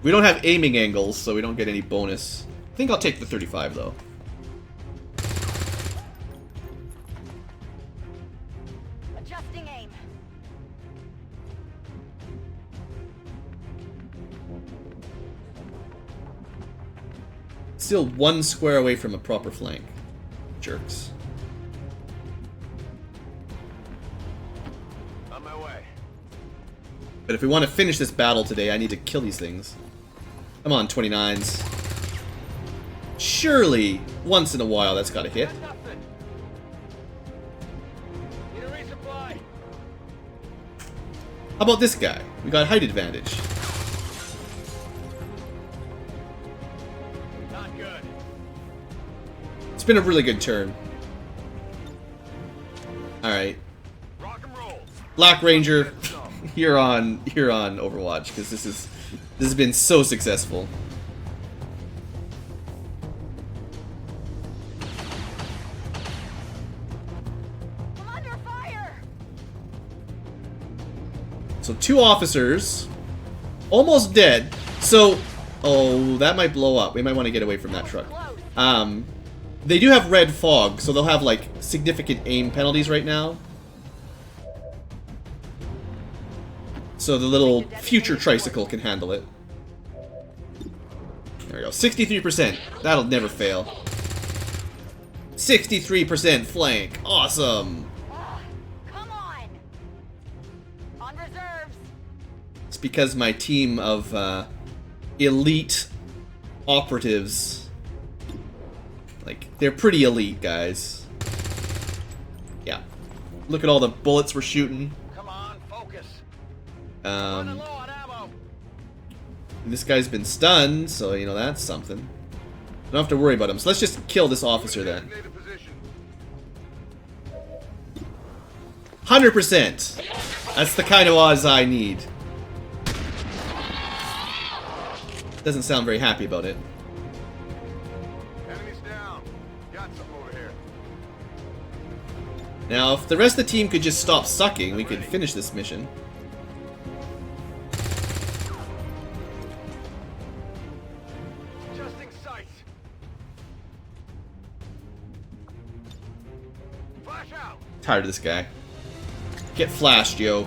We don't have aiming angles, so we don't get any bonus. I think I'll take the 35, though. Adjusting aim. Still one square away from a proper flank. Jerks. On my way. But if we want to finish this battle today, I need to kill these things. Come on, 29s. Surely, once in a while, that's gotta hit. Need a resupply. How about this guy? We got height advantage. Not good. It's been a really good turn. Alright. Rock and roll. Black Ranger. You're on Overwatch because this has been so successful. I'm under fire. So 2 officers, almost dead. So, oh, that might blow up. We might want to get away from that truck. They do have red fog, so they'll have like significant aim penalties right now. So the little future tricycle can handle it. There we go. 63%. That'll never fail. 63% flank. Awesome. Come on. On reserves. It's because my team of elite operatives, like, they're pretty elite, guys. Yeah. Look at all the bullets we're shooting. Come on, focus. Running low on ammo. This guy's been stunned, so, you know, that's something. Don't have to worry about him. So let's just kill this officer then. 100%. That's the kind of odds I need. Doesn't sound very happy about it. Enemies down. Got something over here. Now, if the rest of the team could just stop sucking, we could finish this mission. Adjusting sights. Flash out. Tired of this guy. Get flashed, yo.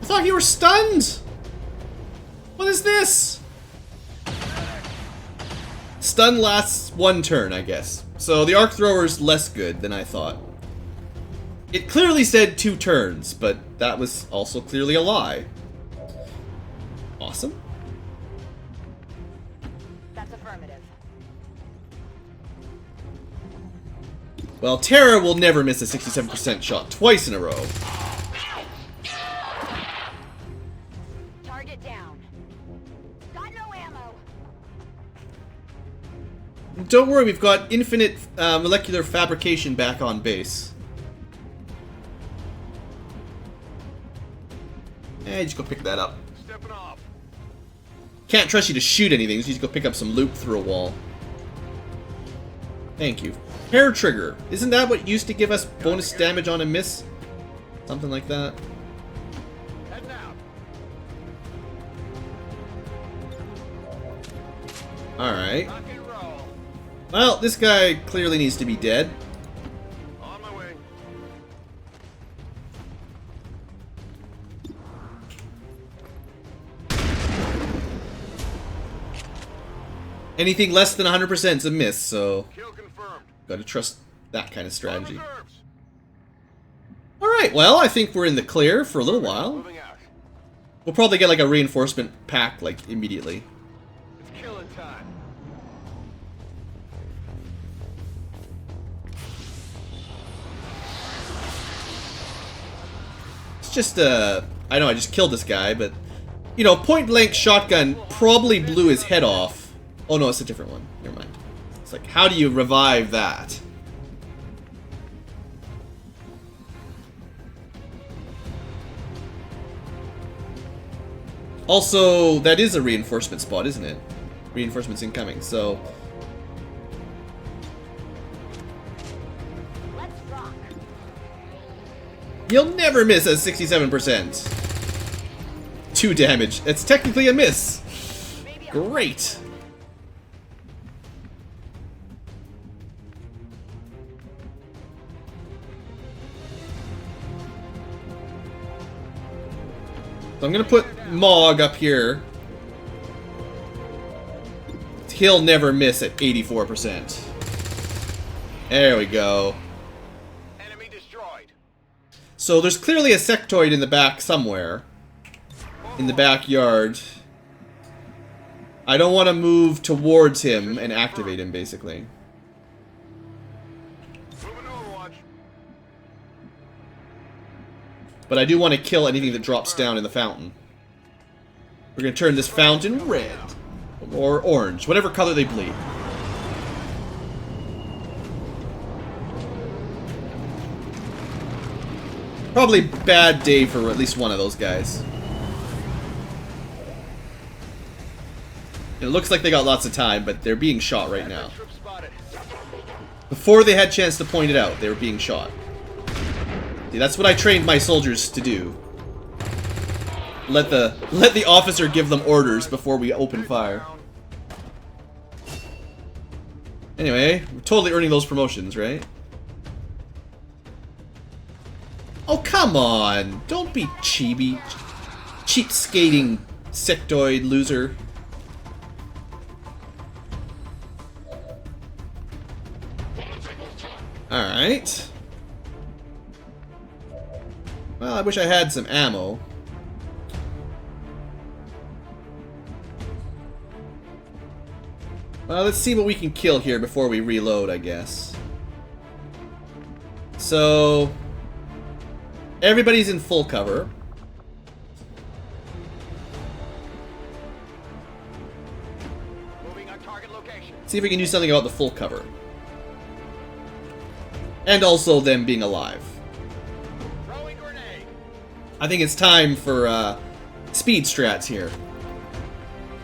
I thought you were stunned! What is this? Stun lasts 1 turn, I guess. So the arc thrower's less good than I thought. It clearly said 2 turns, but that was also clearly a lie. Awesome. That's affirmative. Well, Terra will never miss a 67% shot twice in a row. Target down. Got no ammo. Don't worry, we've got infinite molecular fabrication back on base. Just go pick that up. Stepping off. Can't trust you to shoot anything, so you just go pick up some loot through a wall. Thank you. Hair trigger. Isn't that what used to give us bonus damage on a miss? Something like that. Heading out. Alright. Rock and roll. Well, this guy clearly needs to be dead. On my way. Anything less than 100% is a miss, so Kill confirmed. gotta trust that kind of strategy. On reserves. Alright, well, I think we're in the clear for a little while. Moving out. We'll probably get like a reinforcement pack, like, immediately. It's killing time. It's just, I know I just killed this guy, but, you know, point-blank shotgun probably blew his head off. Oh no, it's a different one. Never mind. It's like, how do you revive that? Also, that is a reinforcement spot, isn't it? Reinforcements incoming, so... Let's rock. You'll never miss a 67%. 2 damage. It's technically a miss. Great. So I'm gonna put Mog up here. He'll never miss at 84%. There we go. Enemy destroyed. So there's clearly a sectoid in the back somewhere. In the backyard. I don't want to move towards him and activate him, basically. Moving Overwatch. But I do want to kill anything that drops down in the fountain. We're going to turn this fountain red. Or orange. Whatever color they bleed. Probably bad day for at least one of those guys. It looks like they got lots of time, but they're being shot right now. Before they had a chance to point it out, they were being shot. See, that's what I trained my soldiers to do. Let the officer give them orders before we open fire. Anyway, we're totally earning those promotions, right? Oh, come on! Don't be cheapy. Cheap skating sectoid loser. Alright. Well, I wish I had some ammo. Well, let's see what we can kill here before we reload, I guess. So... everybody's in full cover. Moving on target location. See if we can do something about the full cover. And also them being alive. Throwing grenade. I think it's time for speed strats here.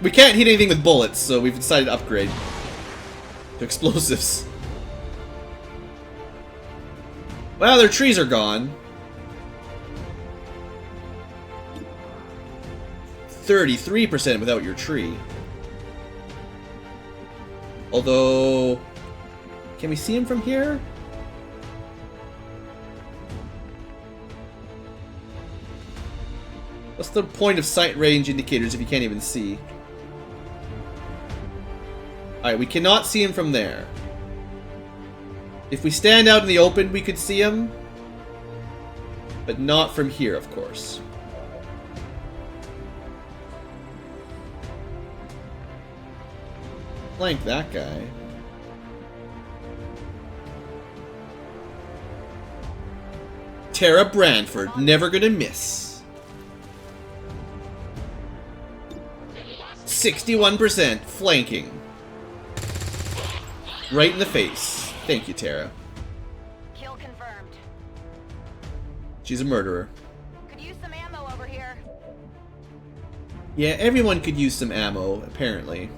We can't hit anything with bullets, so we've decided to upgrade to explosives. Well, their trees are gone. 33% without your tree. Although... can we see him from here? What's the point of sight range indicators if you can't even see? Alright, we cannot see him from there. If we stand out in the open, we could see him. But not from here, of course. Flank that guy. Tara Branford, never gonna miss. 61% flanking. Right in the face. Thank you, Tara. Kill confirmed. She's a murderer. Could use some ammo over here. Yeah, everyone could use some ammo, apparently.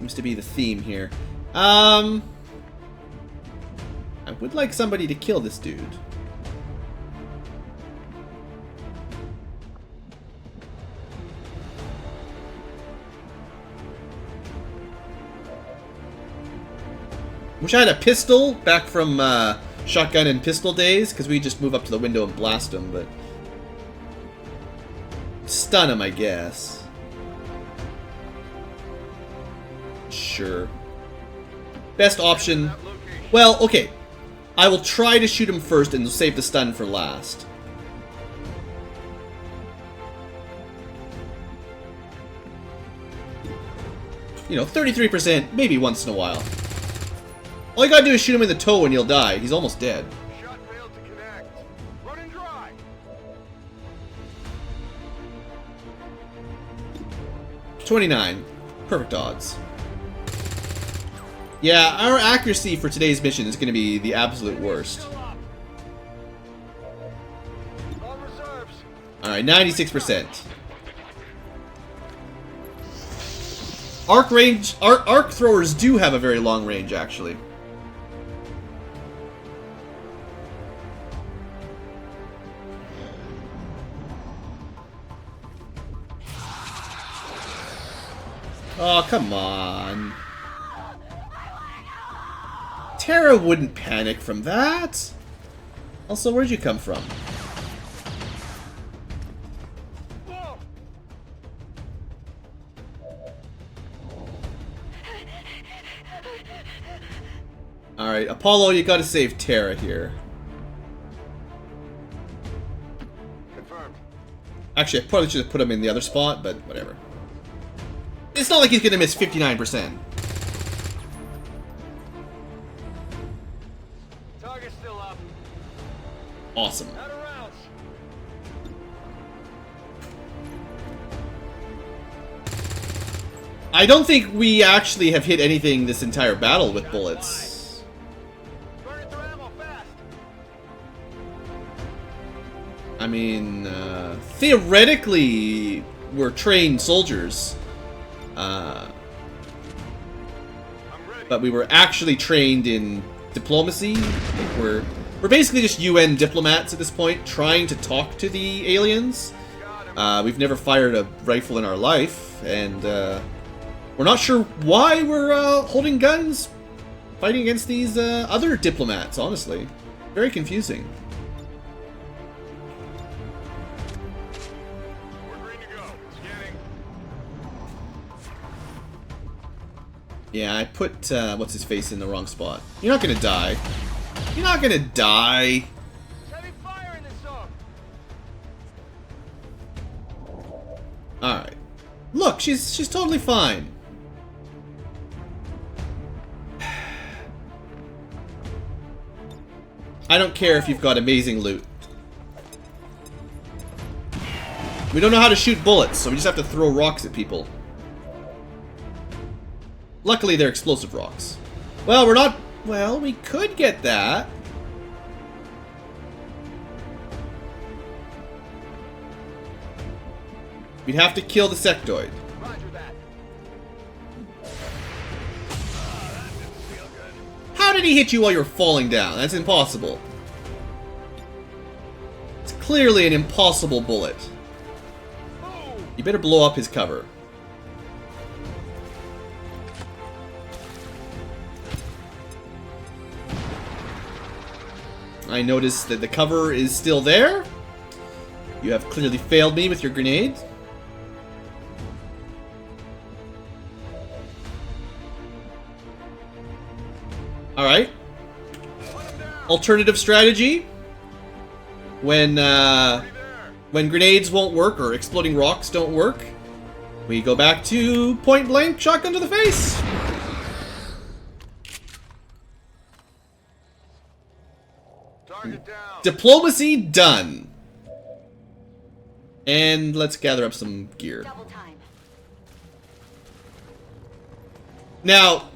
Seems to be the theme here. I would like somebody to kill this dude. Wish I had a pistol back from shotgun and pistol days, because we just move up to the window and blast him, but... stun him, I guess. Sure. Best option... well, okay. I will try to shoot him first and save the stun for last. You know, 33%, maybe once in a while. All you gotta do is shoot him in the toe and he'll die. He's almost dead. Shot failed to connect. Running dry. 29. Perfect odds. Yeah, our accuracy for today's mission is gonna be the absolute worst. Alright, 96%. Arc range... arc throwers do have a very long range, actually. Oh, come on. Tara wouldn't panic from that. Also, where'd you come from? Alright, Apollo, you gotta save Tara here. Confirmed. Actually, I probably should have put him in the other spot, but whatever. It's not like he's gonna miss 59%. Target's still up. Awesome. Out of rounds. I don't think we actually have hit anything this entire battle with bullets. Burning through ammo fast. I mean, theoretically, we're trained soldiers. But we were actually trained in diplomacy. Like we're basically just UN diplomats at this point, trying to talk to the aliens. We've never fired a rifle in our life, and we're not sure why we're holding guns, fighting against these other diplomats, honestly. Very confusing. We're green to go. Scanning. Yeah, I put, what's his face in the wrong spot. You're not gonna die. You're not gonna die. Heavy fire in this zone. Alright. Look, she's totally fine. I don't care if you've got amazing loot. We don't know how to shoot bullets, so we just have to throw rocks at people. Luckily, they're explosive rocks. Well, we're not... Well, we could get that. We'd have to kill the sectoid. Roger that. That didn't feel good. How did he hit you while you were falling down? That's impossible. It's clearly an impossible bullet. You better blow up his cover. I notice that the cover is still there. You have clearly failed me with your grenade. Alright. Alternative strategy. When grenades won't work or exploding rocks don't work, we go back to point blank shotgun to the face. Target down. Diplomacy done. And let's gather up some gear. Double time. Now,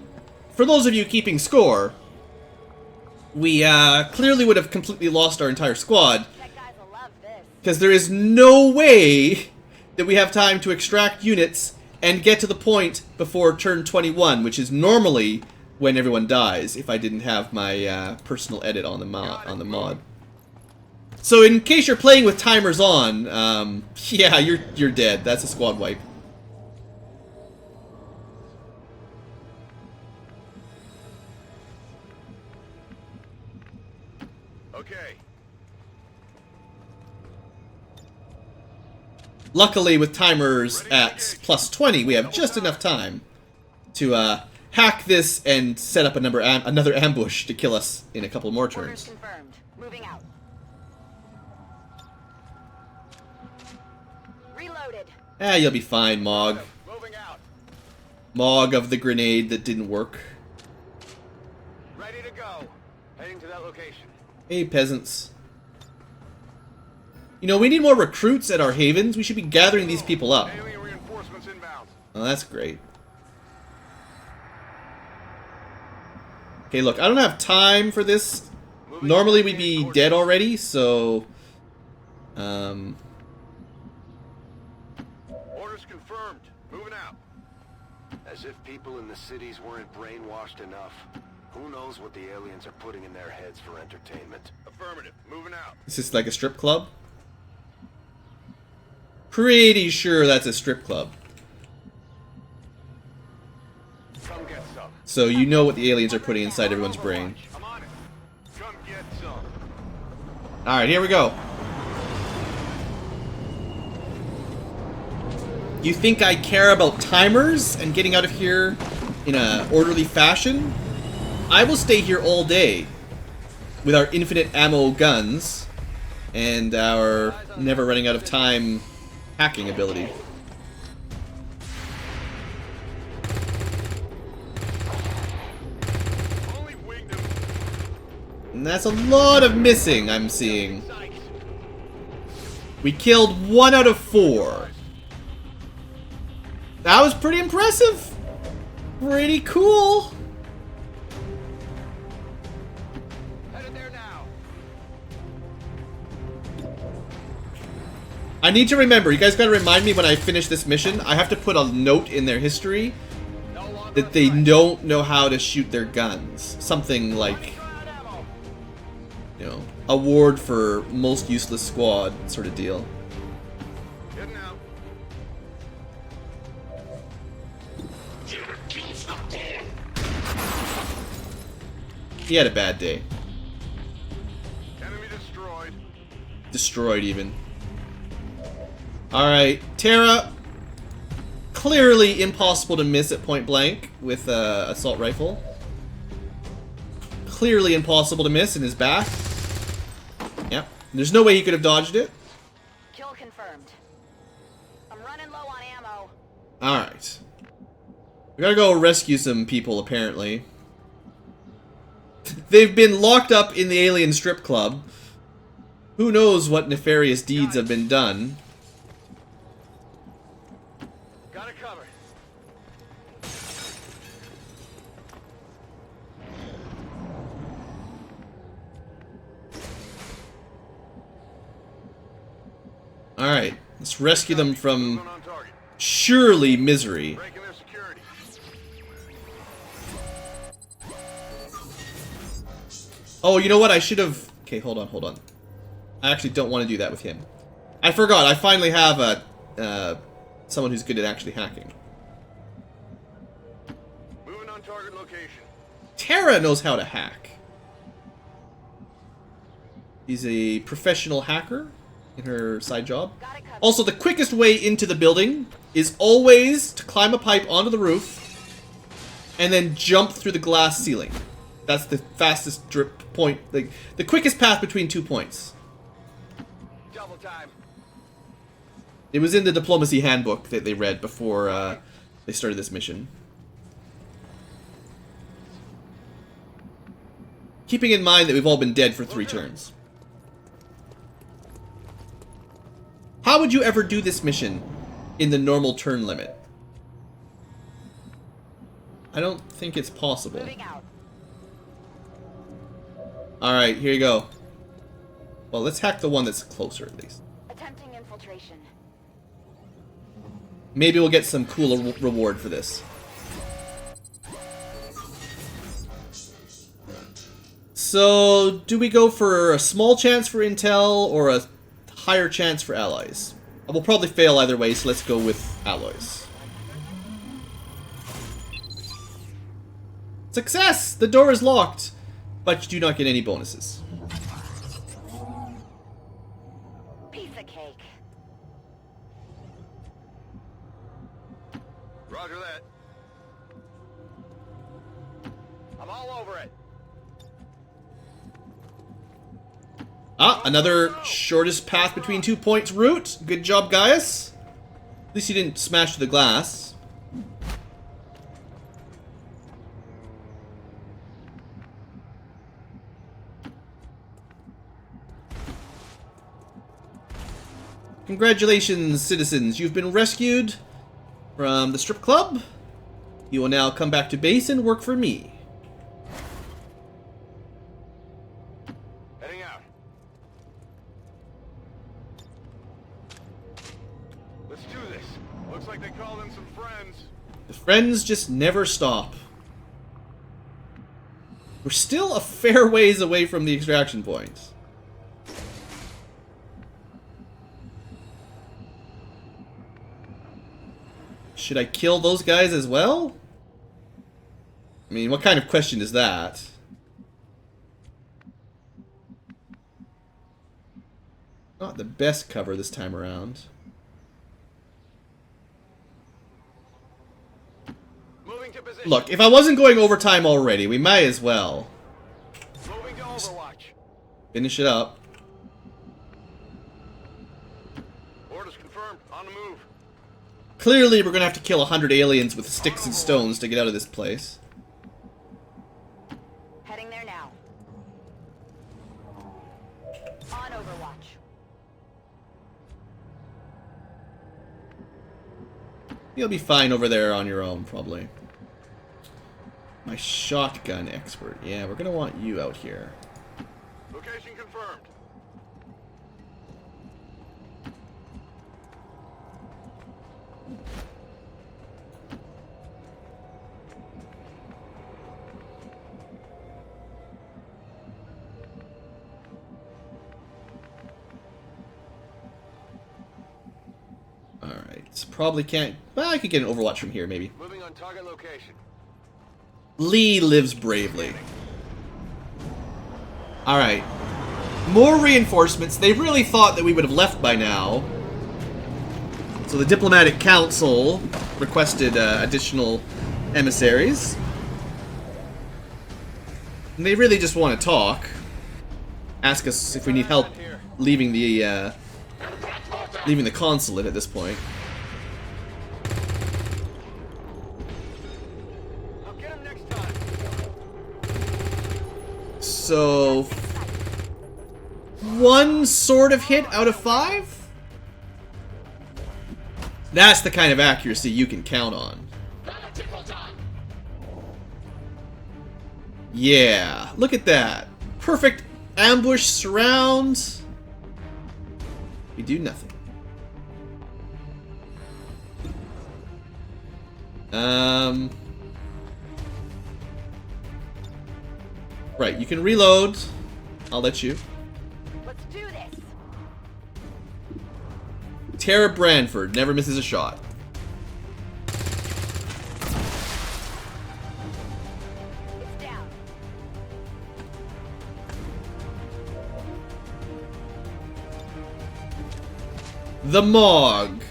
for those of you keeping score, we clearly would have completely lost our entire squad, Tech guys will love this. because there is no way that we have time to extract units and get to the point before turn 21, which is normally when everyone dies, if I didn't have my personal edit on the mod. So in case you're playing with timers on, yeah, you're dead. That's a squad wipe. Okay. Luckily, with timers at +20, we have just enough time to hack this and set up another ambush to kill us in a couple more Orders turns. confirmed. Moving out. Reloaded. Ah, you'll be fine, Mog. Moving out. Mog of the grenade that didn't work. Ready to go. Heading to that location. Hey, peasants. You know, we need more recruits at our havens. We should be gathering these people up. Alien reinforcements inbound. Oh, that's great. Okay, look, I don't have time for this. Normally we'd be dead already, so... Orders confirmed. Moving out. As if people in the cities weren't brainwashed enough. Who knows what the aliens are putting in their heads for entertainment? Affirmative. Moving out. Is this like a strip club? Pretty sure that's a strip club. Come get some. So you know what the aliens are putting inside everyone's brain. I'm on it. Come get some. Alright, here we go. You think I care about timers and getting out of here in an orderly fashion? I will stay here all day with our infinite ammo guns and our never running out of time hacking ability. Only wigged him. And that's a lot of missing I'm seeing. We killed 1 out of 4. That was pretty impressive. Pretty cool. Headed there now. I need to remember, you guys gotta remind me when I finish this mission, I have to put a note in their history that they don't know how to shoot their guns. Something like, you know, award for most useless squad sort of deal. Heading out. He had a bad day. Enemy destroyed. Destroyed even. Alright, Terra. Clearly impossible to miss at point blank with assault rifle. Clearly impossible to miss in his back. Yep. There's no way he could have dodged it. Kill confirmed. I'm running low on ammo. Alright. We gotta go rescue some people, apparently. They've been locked up in the alien strip club. Who knows what nefarious deeds have been done. Got it covered. Alright, let's rescue them from Moving on target. surely misery. Breaking their security. Oh, you know what? I should have... Okay, hold on, hold on. I actually don't want to do that with him. I forgot. I finally have a someone who's good at actually hacking. Moving on target location. Terra knows how to hack. He's a professional hacker in her side job. Also, the quickest way into the building is always to climb a pipe onto the roof and then jump through the glass ceiling. That's the fastest drip point, like the quickest path between 2 points. Double time. It was in the diplomacy handbook that they read before they started this mission. Keeping in mind that we've all been dead for 3 turns. How would you ever do this mission in the normal turn limit? I don't think it's possible. Moving out. Alright, here you go. Well, let's hack the one that's closer at least. Attempting infiltration. Maybe we'll get some cool reward for this. So, do we go for a small chance for intel or a higher chance for allies? We'll probably fail either way, so let's go with alloys. Success! The door is locked, but you do not get any bonuses. Piece of cake. Roger that. I'm all over it. Ah, another shortest path between 2 points route. Good job, Gaius. At least you didn't smash the glass. Congratulations, citizens. You've been rescued from the strip club. You will now come back to base and work for me. Heading out. Let's do this. Looks like they called in some friends. The friends just never stop. We're still a fair ways away from the extraction point. Should I kill those guys as well? I mean, what kind of question is that? Not the best cover this time around. Moving to position. Look, if I wasn't going overtime already, we might as well Moving to Overwatch. finish it up. Orders confirmed. On the move. Clearly, we're gonna have to kill 100 aliens with sticks and stones to get out of this place. Heading there now. On Overwatch. You'll be fine over there on your own, probably. My shotgun expert. Yeah, we're gonna want you out here. Location confirmed. Alright, probably can't... Well, I could get an Overwatch from here, maybe. Moving on target location. Lee lives bravely. Alright. More reinforcements. They really thought that we would have left by now. So the Diplomatic Council requested additional emissaries. And they really just want to talk. Ask us if we need help leaving the consulate at this point. I'll get him next time. So 1 sort of hit out of 5? That's the kind of accuracy you can count on. Yeah, look at that. Perfect ambush surround. We do nothing. Right, you can reload. I'll let you. Let's do this. Tara Branford never misses a shot. It's down. The Mog.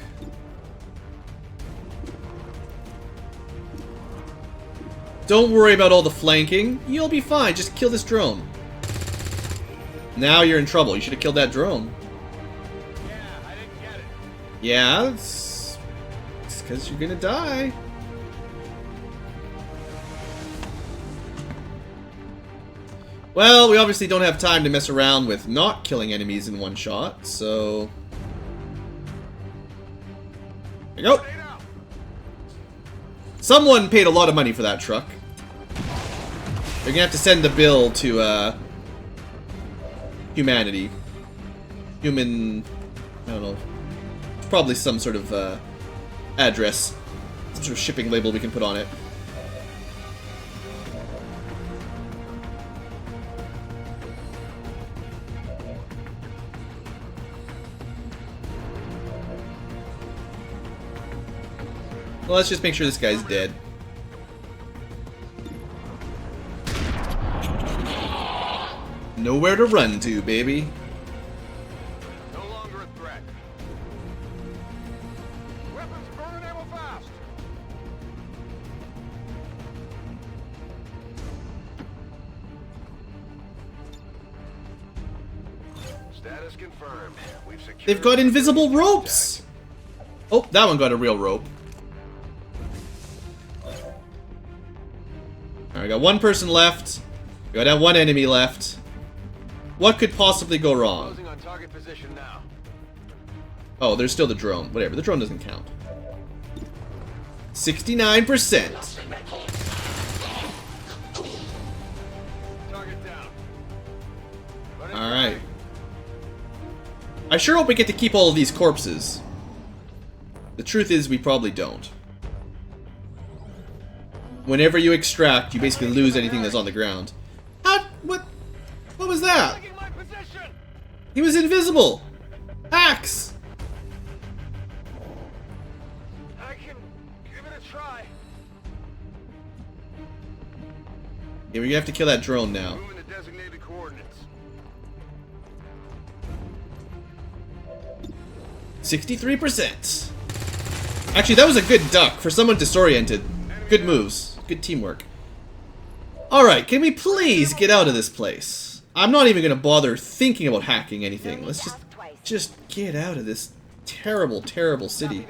Don't worry about all the flanking. You'll be fine. Just kill this drone. Now you're in trouble. You should have killed that drone. Yeah, I didn't get it. Yeah, it's because you're gonna die. Well, we obviously don't have time to mess around with not killing enemies in one shot, so... There you go. Someone paid a lot of money for that truck. They're gonna have to send the bill to, humanity. Human... I don't know. Probably some sort of, address. Some sort of shipping label we can put on it. Well, let's just make sure this guy's dead. Nowhere to run to, baby. No longer a threat. Weapons burn ammo fast. Status confirmed. We've secured... They've got invisible ropes! Oh, that one got a real rope. Alright, got one person left. We got one enemy left. What could possibly go wrong? Closing on target position now. Oh, there's still the drone. Whatever, the drone doesn't count. 69%. Target down. Alright. I sure hope we get to keep all of these corpses. The truth is, we probably don't. Whenever you extract, you basically lose anything that's on the ground. How? What was that? He was invisible! Axe! I can give it a try. Yeah, we're gonna have to kill that drone now. Moving to designated coordinates. 63%. Actually, that was a good duck for someone disoriented. Good moves. Good teamwork. Alright, can we please get out of this place? I'm not even gonna bother thinking about hacking anything. Let's just get out of this terrible, terrible city.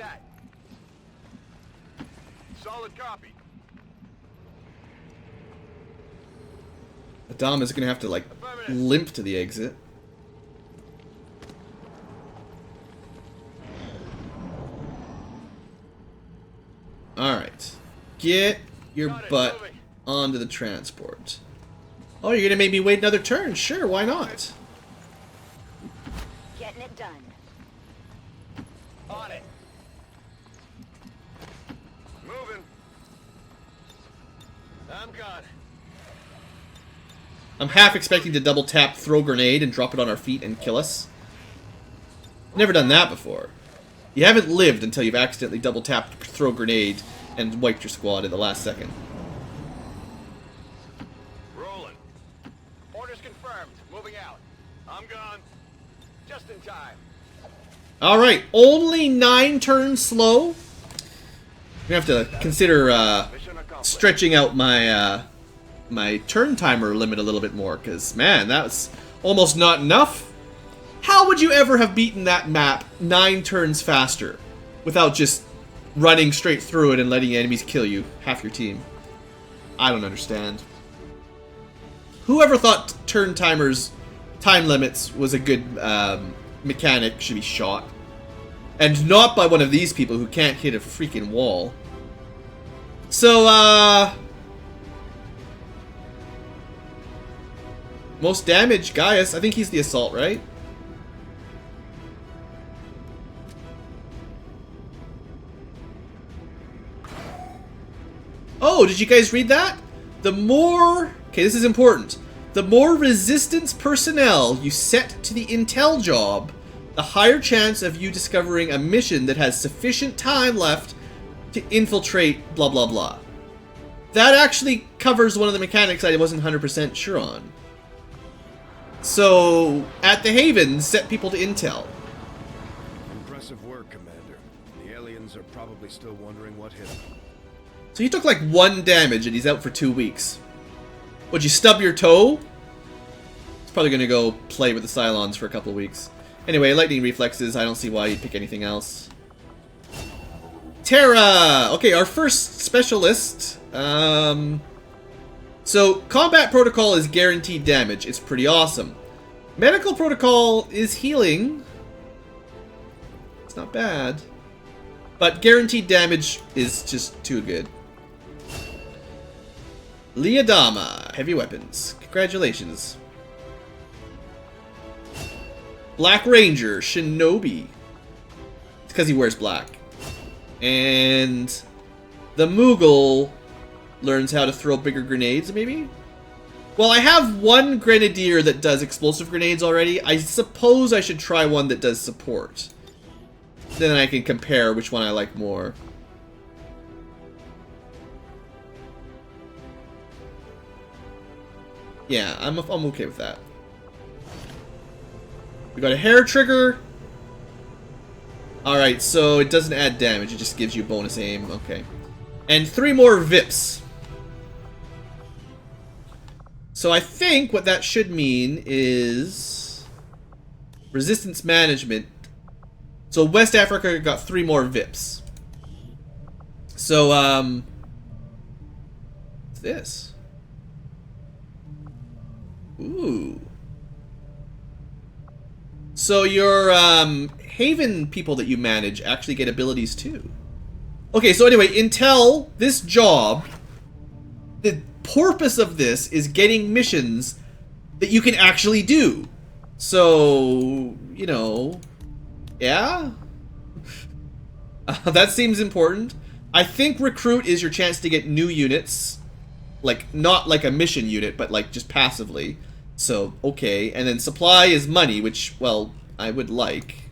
Solid copy. Adam is gonna have to, like, limp to the exit. Get your butt onto the transport. Oh, you're gonna make me wait another turn? Sure, why not? Getting it done. On it. Moving. I'm gone. I'm half expecting to double tap, throw grenade, and drop it on our feet and kill us. Never done that before. You haven't lived until you've accidentally double tapped, throw grenade, and wiped your squad in the last second. Rolling. Orders confirmed. Moving out. I'm gone. Just in time. Alright, only 9 turns slow. We have to consider stretching out my my turn timer limit a little bit more, because, man, that's almost not enough. How would you ever have beaten that map 9 turns faster without just running straight through it and letting enemies kill you, half your team? I don't understand. Whoever thought turn timers, time limits was a good mechanic should be shot. And not by one of these people who can't hit a freaking wall. So, most damage, Gaius. I think he's the assault, right? Oh, did you guys read that? The more... Okay, this is important. The more resistance personnel you set to the intel job, the higher chance of you discovering a mission that has sufficient time left to infiltrate blah blah blah. That actually covers one of the mechanics I wasn't 100% sure on. So, at the Haven, set people to intel. Impressive work, Commander. The aliens are probably still wondering what hit them. So he took like 1 damage and he's out for 2 weeks. Would you stub your toe? He's probably gonna go play with the Cylons for a couple of weeks. Anyway, lightning reflexes, I don't see why you'd pick anything else. Terra! Okay, our first specialist. So, combat protocol is guaranteed damage. It's pretty awesome. Medical protocol is healing. It's not bad. But guaranteed damage is just too good. Liadama, heavy weapons. Congratulations. Black Ranger, Shinobi. It's because he wears black. And the Moogle learns how to throw bigger grenades, maybe? Well, I have 1 Grenadier that does explosive grenades already. I suppose I should try one that does support. Then I can compare which one I like more. Yeah, I'm okay with that. We got a hair trigger. Alright, so it doesn't add damage, it just gives you bonus aim. Okay. And 3 more VIPs. So I think what that should mean is resistance management. So West Africa got 3 more VIPs. So, what's this? Ooh. So your Haven people that you manage actually get abilities too. Okay, so anyway, Intel, this job, the purpose of this is getting missions that you can actually do. So, you know, yeah? That seems important. I think recruit is your chance to get new units. Like, not like a mission unit, but like just passively. So, okay. And then supply is money, which, well, I would like.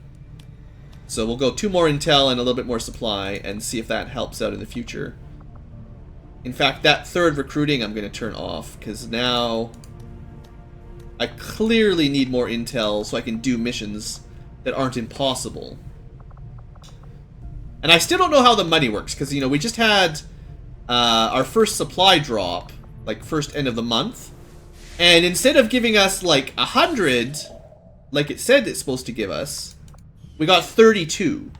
So we'll go 2 more intel and a little bit more supply and see if that helps out in the future. In fact, that 3rd recruiting I'm going to turn off, because now I clearly need more intel so I can do missions that aren't impossible. And I still don't know how the money works, because, you know, we just had our first supply drop, like first end of the month, and instead of giving us like 100, like it said it's supposed to give us, we got 32.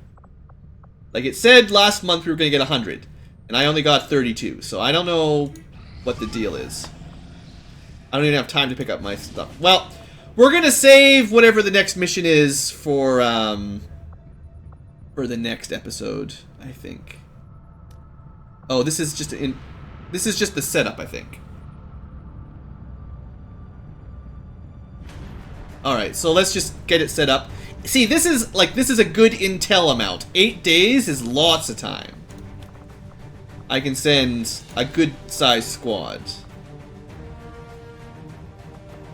Like it said last month we were going to get 100, and I only got 32, so I don't know what the deal is. I don't even have time to pick up my stuff. Well, we're going to save whatever the next mission is for the next episode, I think. Oh, this is just the setup, I think. Alright, so let's just get it set up. See, this is a good intel amount. 8 days is lots of time. I can send a good sized squad.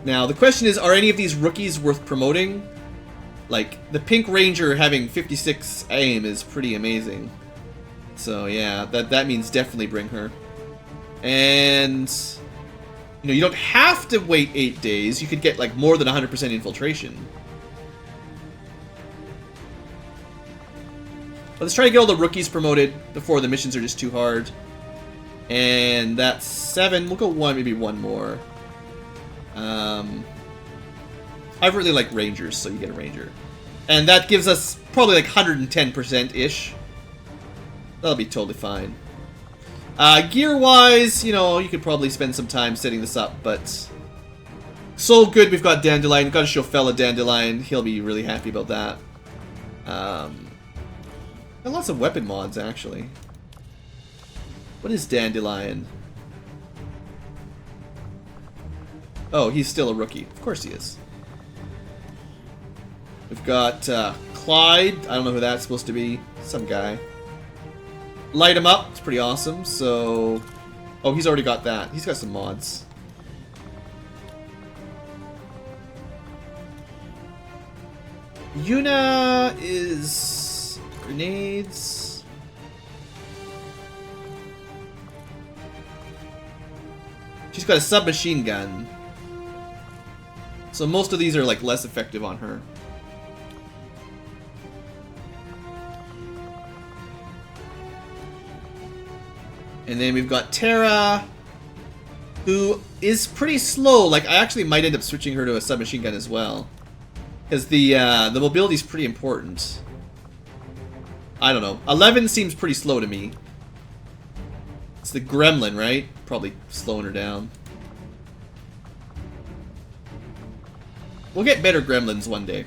Now, the question is, are any of these rookies worth promoting? Like, the Pink Ranger having 56 aim is pretty amazing. So, yeah, that means definitely bring her. And, you know, you don't have to wait 8 days. You could get, like, more than 100% infiltration. But let's try to get all the rookies promoted before the missions are just too hard. And that's 7. We'll go 1, maybe 1 more. I really like Rangers, so you get a Ranger. And that gives us probably like 110%-ish. That'll be totally fine. Gear-wise, you know, you could probably spend some time setting this up, but... So good we've got Dandelion. Gotta show fella Dandelion. He'll be really happy about that. And lots of weapon mods, actually. What is Dandelion? Oh, he's still a rookie. Of course he is. We've got Clyde. I don't know who that's supposed to be. Some guy. Light him up. It's pretty awesome. So... Oh, he's already got that. He's got some mods. Yuna is... Grenades. She's got a submachine gun. So most of these are like less effective on her. And then we've got Terra, who is pretty slow. Like, I actually might end up switching her to a submachine gun as well. Because the mobility is pretty important. I don't know. 11 seems pretty slow to me. It's the Gremlin, right? Probably slowing her down. We'll get better Gremlins one day.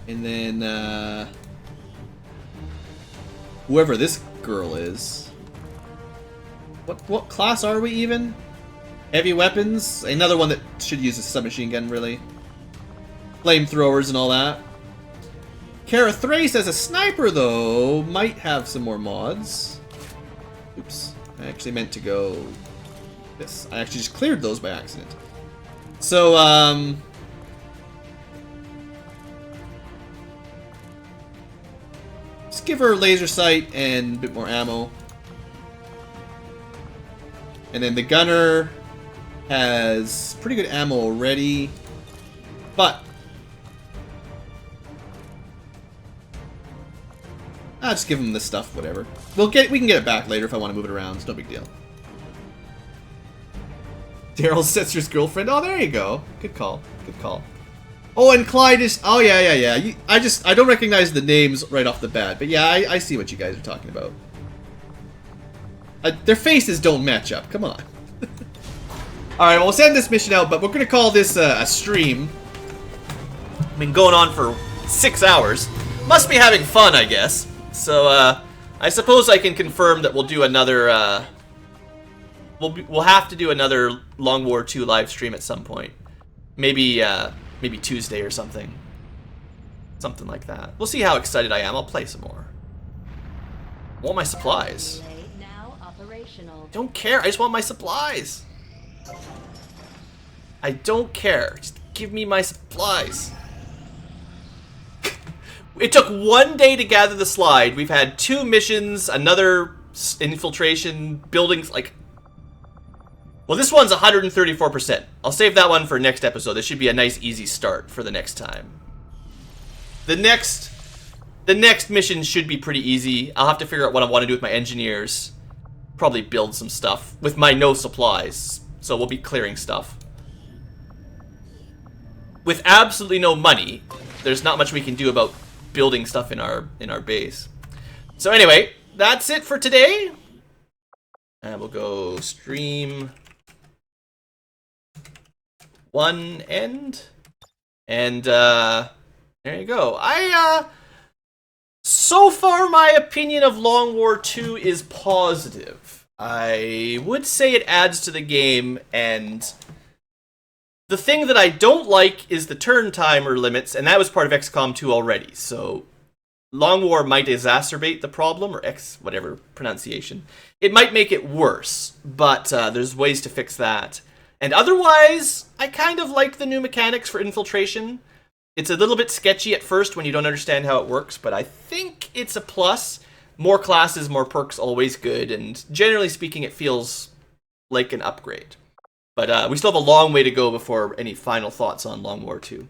And then, whoever this girl is. What class are we even? Heavy weapons? Another one that should use a submachine gun, really. Flamethrowers and all that. Kara Thrace as a sniper, though, might have some more mods. Oops. I actually meant to go... this. I actually just cleared those by accident. So, just give her laser sight and a bit more ammo. And then the gunner has pretty good ammo already. But I'll just give him this stuff, whatever. We can get it back later if I want to move it around. It's no big deal. Daryl's sister's girlfriend. Oh, there you go. Good call. Good call. Oh, and Clyde is... Oh, yeah. I don't recognize the names right off the bat. But yeah, I see what you guys are talking about. Their faces don't match up. Come on. Alright, well, we'll send this mission out, but we're going to call this a stream. Been going on for 6 hours. Must be having fun, I guess. So, I suppose I can confirm that we'll do another... We'll have to do another Long War 2 live stream at some point. Maybe Tuesday or something. Something like that. We'll see how excited I am. I'll play some more. I want my supplies. Don't care. I just want my supplies. I don't care. Just give me my supplies. It took 1 day to gather the slide. We've had 2 missions, another infiltration, buildings, like... Well, this one's 134%. I'll save that one for next episode. This should be a nice, easy start for the next time. The next mission should be pretty easy. I'll have to figure out what I want to do with my engineers. Probably build some stuff with my no supplies. So we'll be clearing stuff. With absolutely no money, there's not much we can do about building stuff in our base. So anyway, that's it for today. And we'll go stream 1 end. And there you go. So far, my opinion of Long War 2 is positive. I would say it adds to the game, and the thing that I don't like is the turn timer limits, and that was part of XCOM 2 already, so Long War might exacerbate the problem, or whatever pronunciation. It might make it worse, but there's ways to fix that. And otherwise, I kind of like the new mechanics for Infiltration. It's a little bit sketchy at first when you don't understand how it works, but I think it's a plus. More classes, more perks, always good, and generally speaking, it feels like an upgrade. But we still have a long way to go before any final thoughts on Long War 2.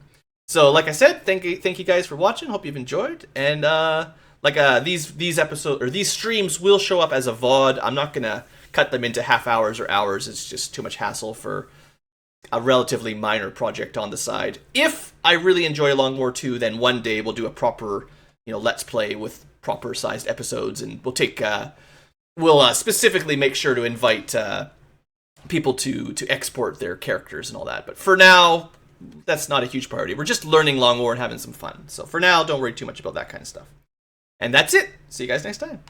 So, like I said, thank you guys for watching. Hope you've enjoyed. And these episodes or these streams will show up as a VOD. I'm not gonna cut them into half hours or hours. It's just too much hassle for a relatively minor project on the side. If I really enjoy Long War 2, then one day we'll do a proper, let's play with proper sized episodes, and we'll specifically make sure to invite people to export their characters and all that. But for now, that's not a huge priority. We're just learning Long War and having some fun. So for now, don't worry too much about that kind of stuff. And that's it. See you guys next time.